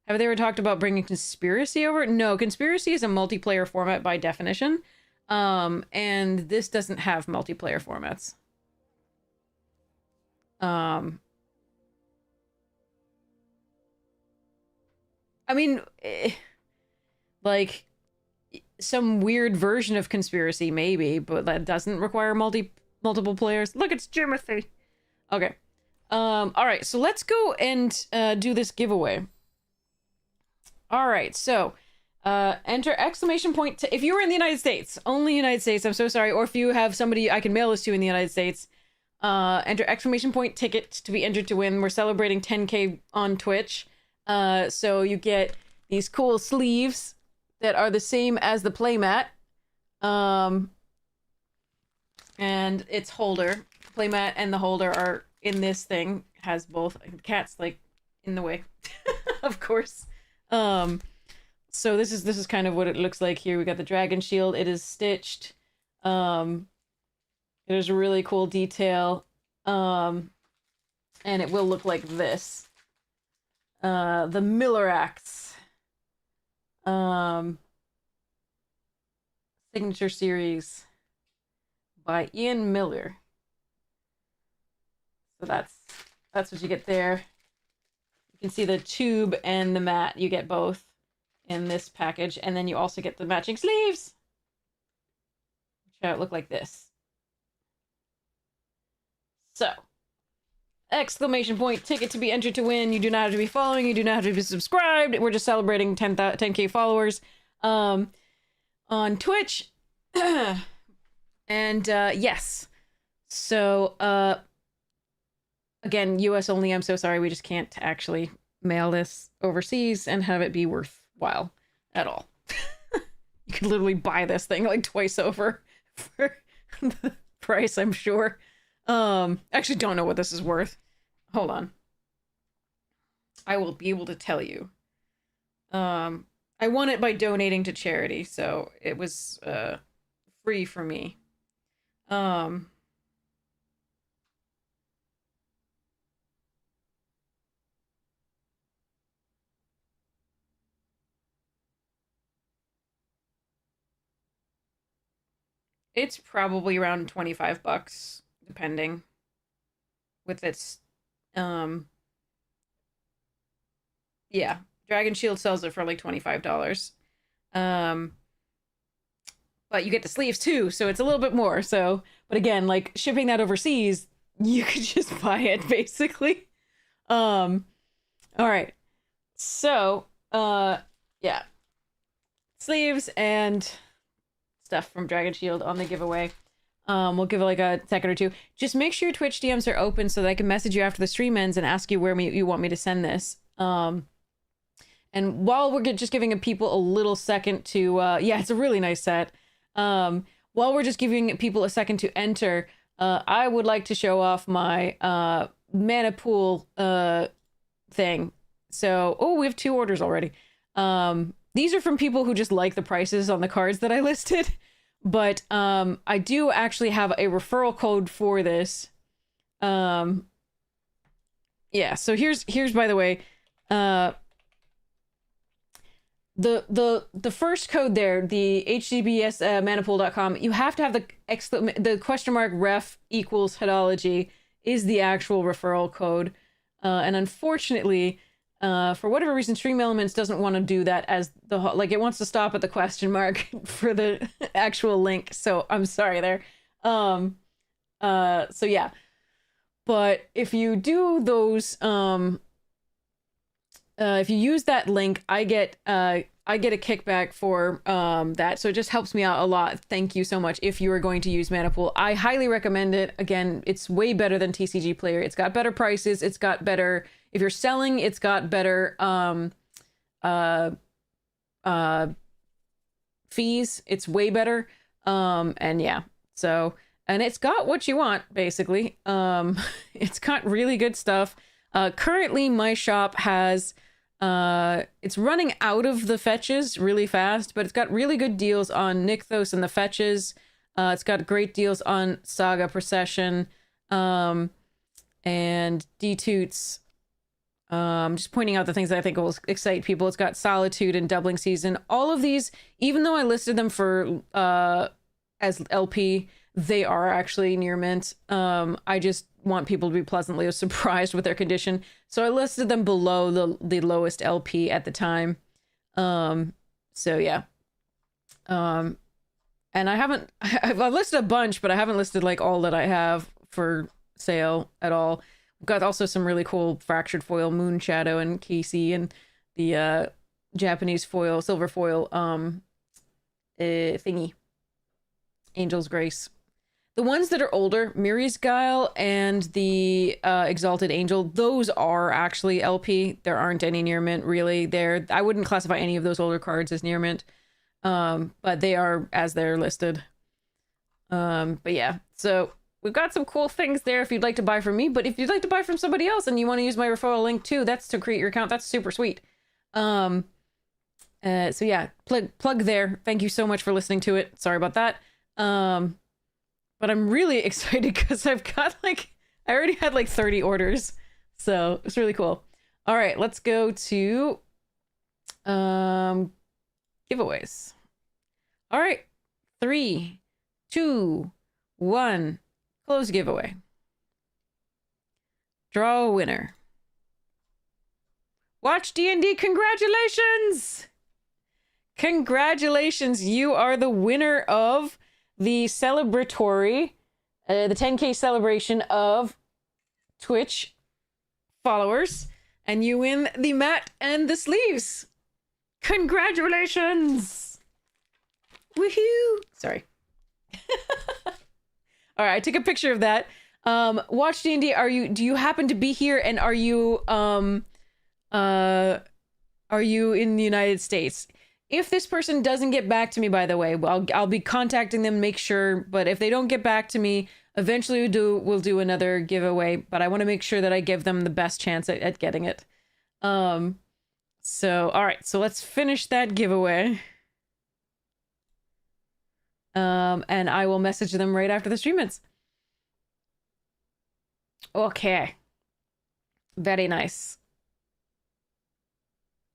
Have they ever talked about bringing Conspiracy over? No, Conspiracy is a multiplayer format by definition. And this doesn't have multiplayer formats. I mean, like, some weird version of Conspiracy, maybe, but that doesn't require multiple players. Look, it's Jimothy. Okay. All right, so let's go and do this giveaway. All right, so enter exclamation point if you were in the United States, only United States, I'm so sorry, or if you have somebody I can mail this to in the United States, enter exclamation point ticket to be entered to win. We're celebrating 10K on Twitch. So you get these cool sleeves that are the same as the playmat. And its holder, playmat and the holder are in this thing. Has both. Cat's like in the way, of course. So this is kind of what it looks like here. We got the dragon shield. It is stitched. There's a really cool detail. And it will look like this. The Millerax. Signature series by Ian Miller. So that's what you get there. You can see the tube and the mat. You get both in this package, and then you also get the matching sleeves, which look like this. So, exclamation point, ticket to be entered to win. You do not have to be following. You do not have to be subscribed. We're just celebrating 10K followers on Twitch. And yes. So, again, US only. I'm so sorry. We just can't actually mail this overseas and have it be worthwhile at all. You could literally buy this thing like twice over for the price, I'm sure. Actually don't know what this is worth. Hold on. I will be able to tell you. I won it by donating to charity, so it was free for me. It's probably around 25 bucks, depending. With its, yeah, Dragon Shield sells it for like $25. But you get the sleeves too, so it's a little bit more. So, but again, like shipping that overseas, you could just buy it basically. All right. So, yeah, sleeves and stuff from Dragon Shield on the giveaway. We'll give it like a second or two. Just make sure your Twitch DMs are open so that I can message you after the stream ends and ask you where you want me to send this. And while we're just giving people a little second to, yeah, it's a really nice set. While we're just giving people a second to enter, I would like to show off my mana pool thing. So, oh, we have 2 orders already. These are from people who just like the prices on the cards that I listed. But I do actually have a referral code for this. Yeah, so here's by the way, the first code there, the HDBS manapool.com, you have to have the question mark ref equals Headology is the actual referral code. And unfortunately, for whatever reason, Stream Elements doesn't want to do that as like it wants to stop at the question mark for the actual link. So I'm sorry there. So yeah, but if you do those, if you use that link, I get a kickback for that. So it just helps me out a lot. Thank you so much. If you are going to use Manapool, I highly recommend it. Again, it's way better than TCG Player. It's got better prices. It's got better, if you're selling, it's got better fees. It's way better. And yeah, so, and it's got what you want, basically. It's got really good stuff. Currently my shop has, it's running out of the fetches really fast, but it's got really good deals on Nykthos and the fetches. It's got great deals on Saga Procession, and D-Toots. Just pointing out the things that I think will excite people. It's got Solitude and Doubling Season. All of these, even though I listed them for as LP, they are actually near mint. I just want people to be pleasantly surprised with their condition. So I listed them below the lowest LP at the time. So yeah. And I've listed a bunch, but I haven't listed like all that I have for sale at all. We've got also some really cool fractured foil Moon Shadow and Casey and the Japanese foil, silver foil thingy. Angel's Grace. The ones that are older, Miri's Guile and the Exalted Angel, those are actually LP. There aren't any near mint really there. I wouldn't classify any of those older cards as near mint. But they are as they're listed. But yeah, so we've got some cool things there if you'd like to buy from me, but if you'd like to buy from somebody else and you want to use my referral link too, that's to create your account. That's super sweet. So yeah, plug there. Thank you so much for listening to it. Sorry about that. But I'm really excited because I've got I already had 30 orders. So it's really cool. All right, let's go to giveaways. All right, 3, 2, 1, close giveaway. Draw a winner. Watch D&D, congratulations! Congratulations, you are the winner of the celebratory, the 10K celebration of Twitch followers, and you win the mat and the sleeves. Congratulations! Woohoo! Sorry. All right, I took a picture of that. Watch D&D, do you happen to be here, and are you in the United States? If this person doesn't get back to me, by the way, I'll be contacting them, make sure, but if they don't get back to me, eventually we'll do another giveaway, but I want to make sure that I give them the best chance at getting it. So, all right, so let's finish that giveaway. And I will message them right after the stream ends. Okay. Very nice.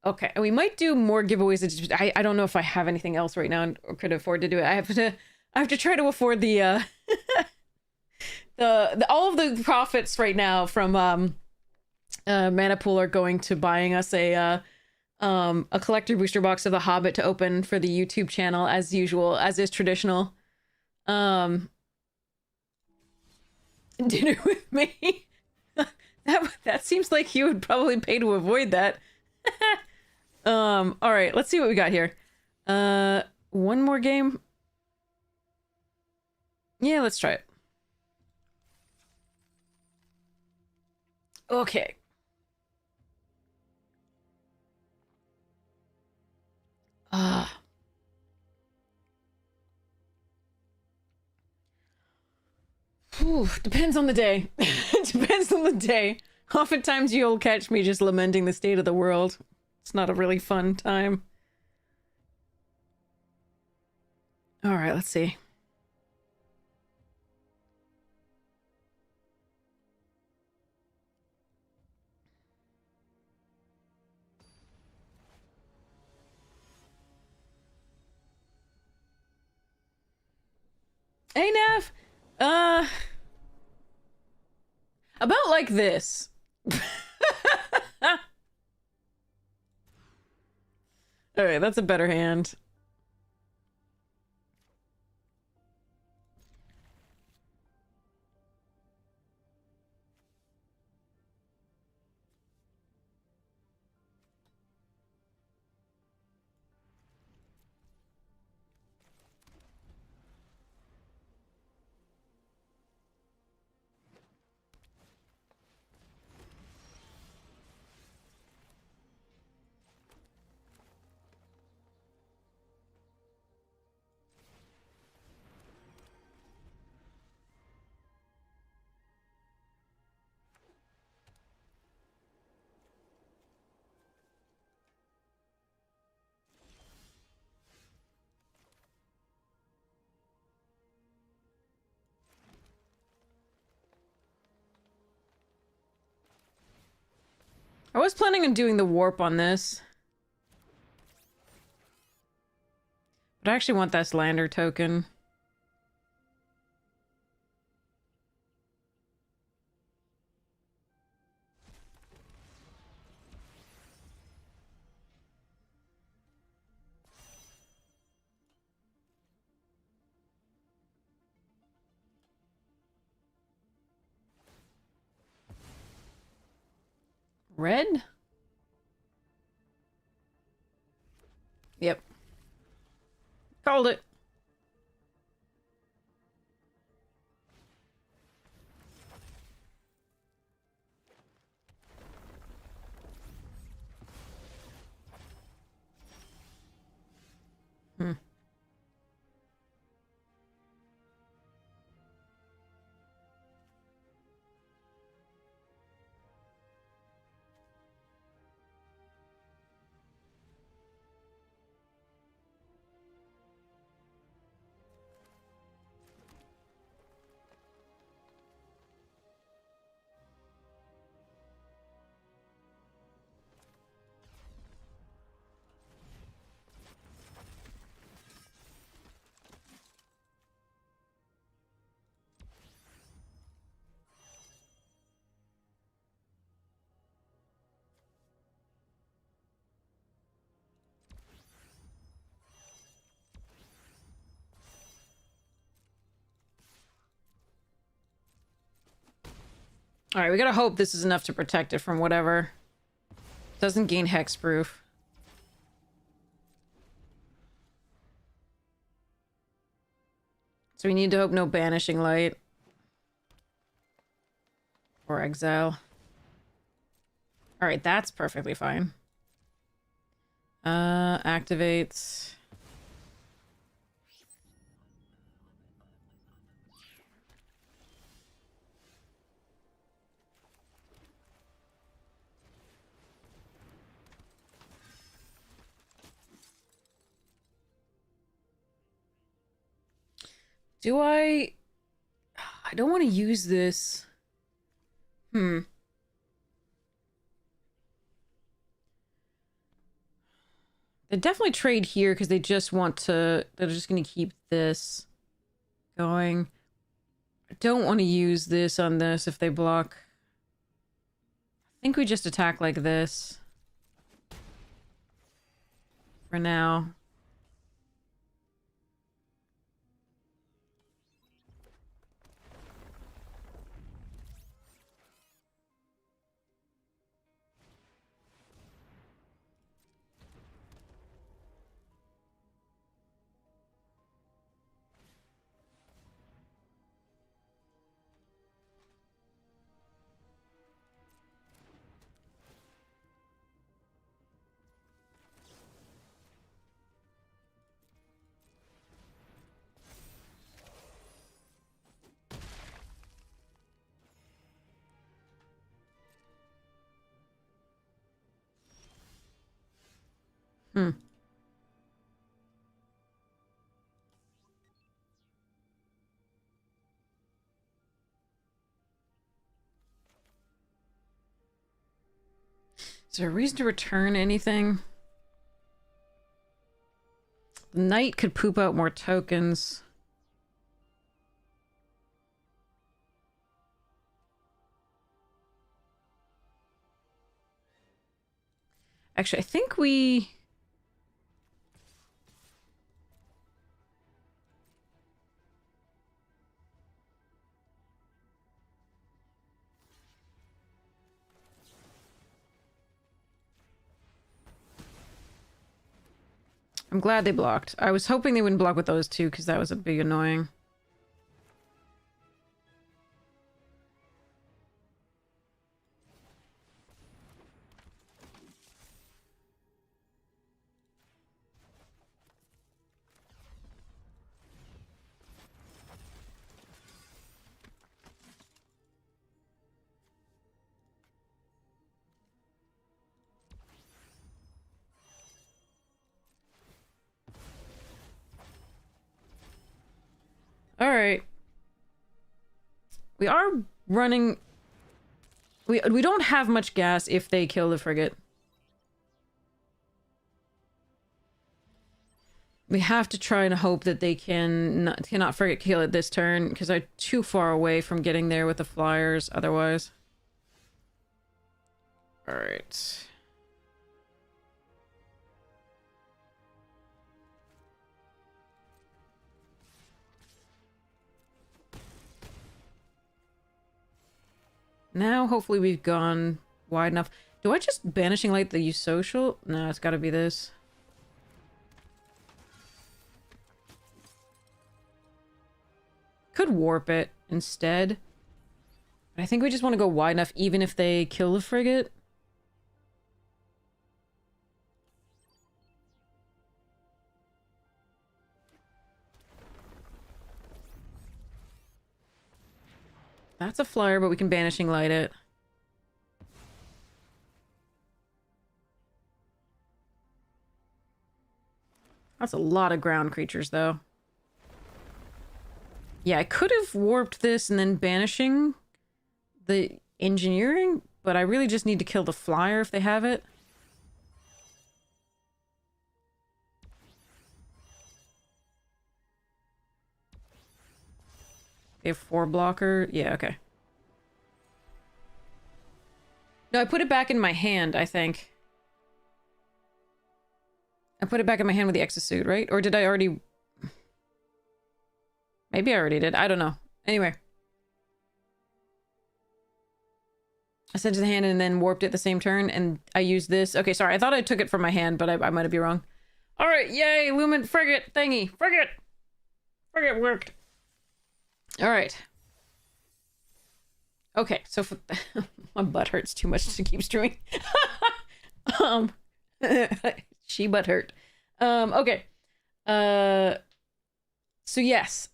Okay, and we might do more giveaways. I don't know if I have anything else right now or could afford to do it. I have to try to afford the all of the profits right now from Manapool are going to buying us a collector booster box of The Hobbit to open for the YouTube channel as usual, as is traditional. Dinner with me. that seems like you would probably pay to avoid that. All right, let's see what we got here. One more game. Yeah, let's try it. Okay. Depends on the day. Depends on the day. Oftentimes you'll catch me just lamenting the state of the world. It's not a really fun time. All right, let's see. Hey, Nav. About like this. All right, that's a better hand. I was planning on doing the warp on this. But I actually want this lander token. Red? Yep. Called it. Hmm. Alright, we gotta hope this is enough to protect it from whatever. Doesn't gain hexproof. So we need to hope no banishing light. Or exile. Alright, that's perfectly fine. Activates. Do I don't want to use this. They definitely trade here because they just want to... They're just going to keep this going. I don't want to use this on this if they block. I think we just attack like this. For now. Is there a reason to return anything? The knight could poop out more tokens. Actually, I think we... I'm glad they blocked. I was hoping they wouldn't block with those two, because that was a big annoying. Alright. We are running... We don't have much gas if they kill the frigate. We have to try and hope that they cannot frigate kill it this turn, because they're too far away from getting there with the flyers otherwise. Alright. Now, hopefully we've gone wide enough. Do I just Banishing Light the use social? No, it's gotta be this. Could warp it instead. But I think we just want to go wide enough even if they kill the frigate. That's a flyer, but we can Banishing Light it. That's a lot of ground creatures, though. Yeah, I could have warped this and then banishing the engineering, but I really just need to kill the flyer if they have it. They have 4 blocker. Yeah, okay. No, I put it back in my hand, I think. I put it back in my hand with the exosuit, right? Or did I already... Maybe I already did. I don't know. Anyway. I sent it to the hand and then warped it the same turn, and I used this. Okay, sorry. I thought I took it from my hand, but I might be wrong. Alright, yay! Lumen frigate thingy! Frigate! Frigate worked! Alright. Okay, so for my butt hurts too much to keep streaming. She butt hurt. Okay. So yes.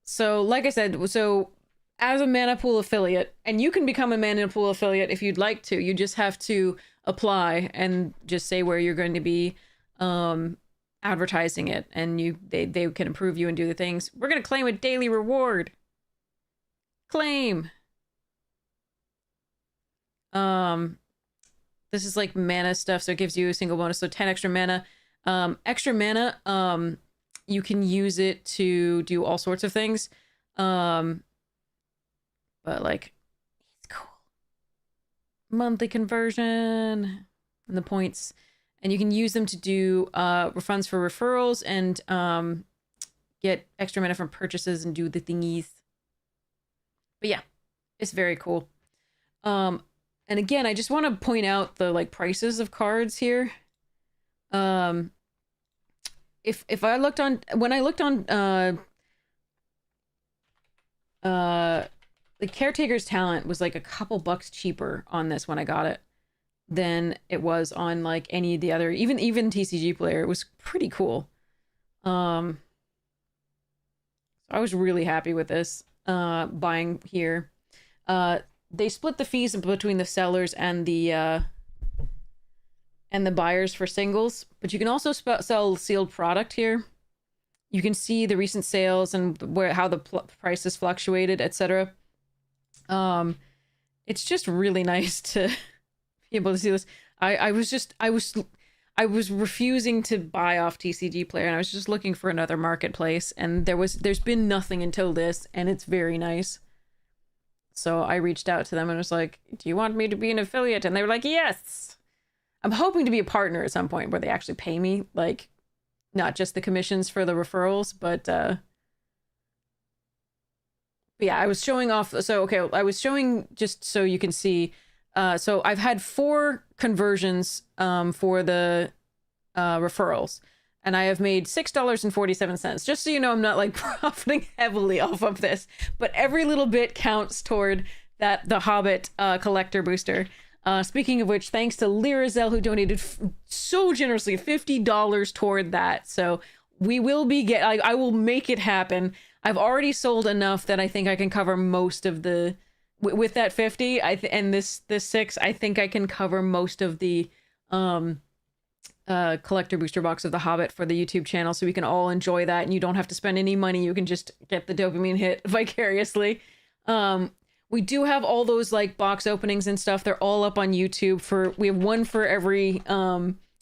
So like I said, so as a Mana Pool affiliate, and you can become a Mana Pool affiliate if you'd like to, you just have to apply and just say where you're going to be advertising it, and they can approve you and do the things. We're gonna claim a daily reward. Claim. This is like mana stuff, so it gives you a single bonus, so 10 extra mana. Extra mana, you can use it to do all sorts of things. But like, it's cool. Monthly conversion and the points. And you can use them to do refunds for referrals and get extra mana from purchases and do the thingies. But yeah, it's very cool. And again, I just want to point out the like prices of cards here. If I looked on, when I looked on the Caretaker's Talent was like a couple bucks cheaper on this when I got it than it was on like any of the other, even TCG Player. It was pretty cool. So I was really happy with this buying here. They split the fees between the sellers and the buyers for singles, but you can also sell sealed product here. You can see the recent sales and how the prices fluctuated, etc. It's just really nice to be able to see this. I was refusing to buy off TCG Player, and I was just looking for another marketplace, and there's been nothing until this, and it's very nice. So I reached out to them and was like, do you want me to be an affiliate? And they were like, yes. I'm hoping to be a partner at some point where they actually pay me, like, not just the commissions for the referrals, but yeah, I was showing off. So, okay, I was showing just so you can see. So I've had 4 conversions for the referrals, and I have made $6.47. Just so you know, I'm not like profiting heavily off of this, but every little bit counts toward the Hobbit collector booster. Speaking of which, thanks to Lyrazel, who donated so generously $50 toward that. So we will be I will make it happen. I've already sold enough that I think I can cover most of the with that 50. And this 6, I think I can cover most of the collector booster box of the Hobbit for the YouTube channel, so we can all enjoy that, and you don't have to spend any money. You can just get the dopamine hit vicariously. We do have all those like box openings and stuff. They're all up on YouTube. We have one for every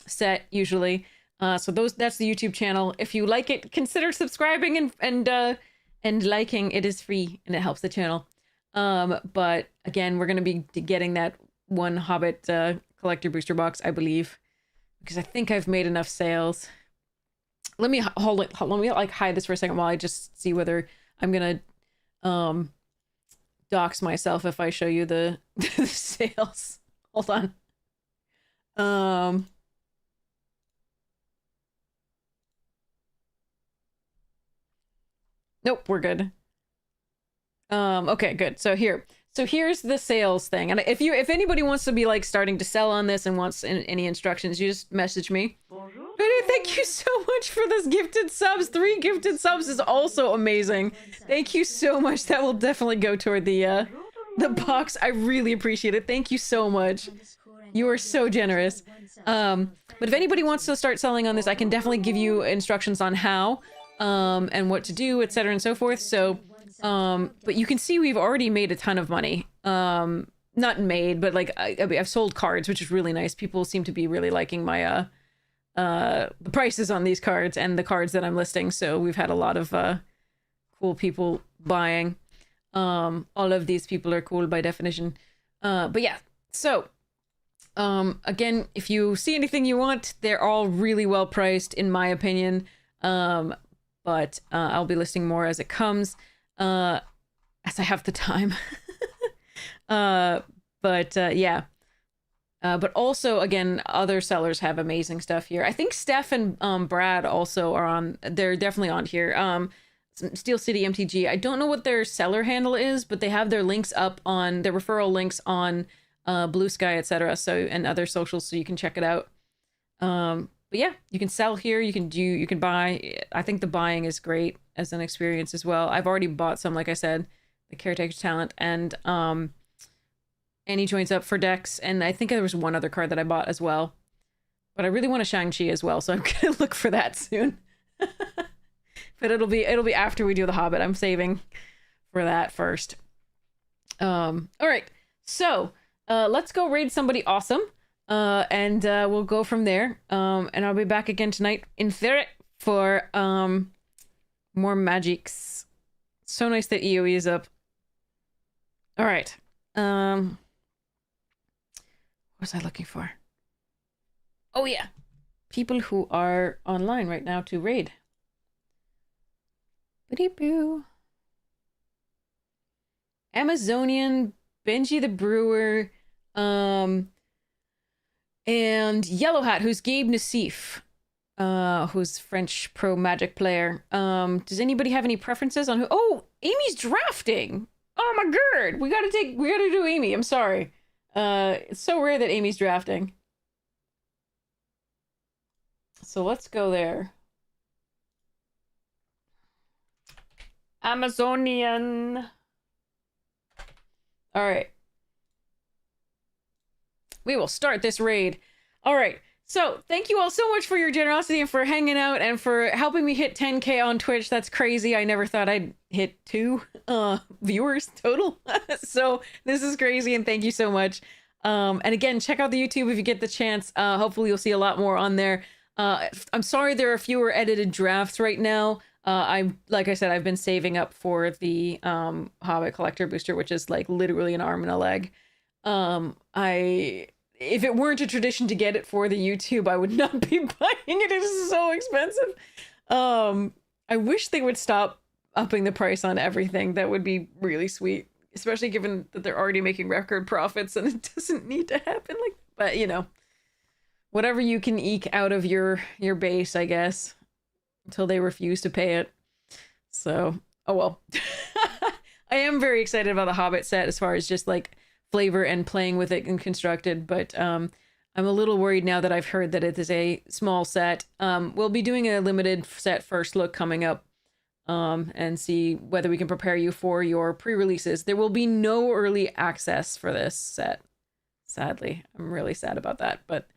set usually. So that's the YouTube channel. If you like it, consider subscribing and liking. It is free and it helps the channel. But again, we're gonna be getting that one Hobbit collector booster box, I believe, because I think I've made enough sales. Let me hold it. Let me like hide this for a second while I just see whether I'm gonna dox myself if I show you the sales. Hold on. Nope, we're good. Okay, good. So here's the sales thing. And if anybody wants to be like starting to sell on this and wants any instructions, you just message me.
Bonjour.
Thank Thank you so much for this gifted subs. 3 gifted subs is also amazing. Thank you so much. That will definitely go toward the box. I really appreciate it. Thank you so much. You are so generous. But if anybody wants to start selling on this, I can definitely give you instructions on how, and what to do, etc. and so forth. So, but you can see we've already made a ton of money. Not made, but like I've sold cards, which is really nice. People seem to be really liking my the prices on these cards and the cards that I'm listing. So we've had a lot of cool people buying. All of these people are cool by definition. But yeah, so again, if you see anything you want, they're all really well priced in my opinion. But I'll be listing more as it comes, as I have the time. Yeah. But also, again, other sellers have amazing stuff here. I think Steph and Brad also are on. They're definitely on here. Steel City MTG. I don't know what their seller handle is, but they have their links up on their referral links on Blue Sky, etc. So, and other socials, so you can check it out. But yeah, you can sell here. You can buy. I think the buying is great as an experience as well. I've already bought some, like I said, the Caretaker's Talent, and Annie joins up for decks, and I think there was one other card that I bought as well. But I really want a Shang-Chi as well, so I'm gonna look for that soon. But it'll be after we do the Hobbit. I'm saving for that first. All right, so let's go raid somebody awesome, and we'll go from there. And I'll be back again tonight in Ferret for more magics. So nice that EOE is up. All right. What was I looking for? Oh yeah, people who are online right now to raid. Boo. Amazonian, Benji the Brewer, and Yellow Hat, who's Gabe Nassif, who's French pro Magic player. Does anybody have any preferences on who? Oh, Amy's drafting. Oh my god, we gotta do Amy. I'm sorry. It's so rare that Amy's drafting. So let's go there. Amazonian. All right. We will start this raid. All right. So thank you all so much for your generosity and for hanging out and for helping me hit 10K on Twitch. That's crazy. I never thought I'd hit 2 viewers total. So this is crazy, and thank you so much. And again, check out the YouTube if you get the chance. Hopefully you'll see a lot more on there. I'm sorry there are fewer edited drafts right now. Like I said, I've been saving up for the Hobbit Collector Booster, which is like literally an arm and a leg. If it weren't a tradition to get it for the YouTube, I would not be buying it. It is so expensive. I wish they would stop upping the price on everything. That would be really sweet, especially given that they're already making record profits and it doesn't need to happen. Like, but you know, whatever you can eke out of your base, I guess, until they refuse to pay it. So, oh well. I am very excited about the Hobbit set as far as just like flavor and playing with it and constructed, but I'm a little worried now that I've heard that it is a small set. We'll be doing a limited set first look coming up, and see whether we can prepare you for your pre-releases. There will be no early access for this set, sadly. I'm really sad about that, but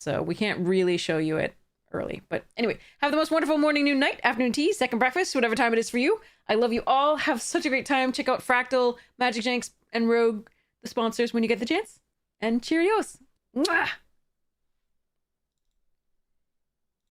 so we can't really show you it early. But anyway, have the most wonderful morning, noon, night, afternoon tea, second breakfast, whatever time it is for you. I love you all. Have such a great time. Check out Fractal, Magic Janks, and Rogue, the sponsors, when you get the chance. And cheerios. Mwah!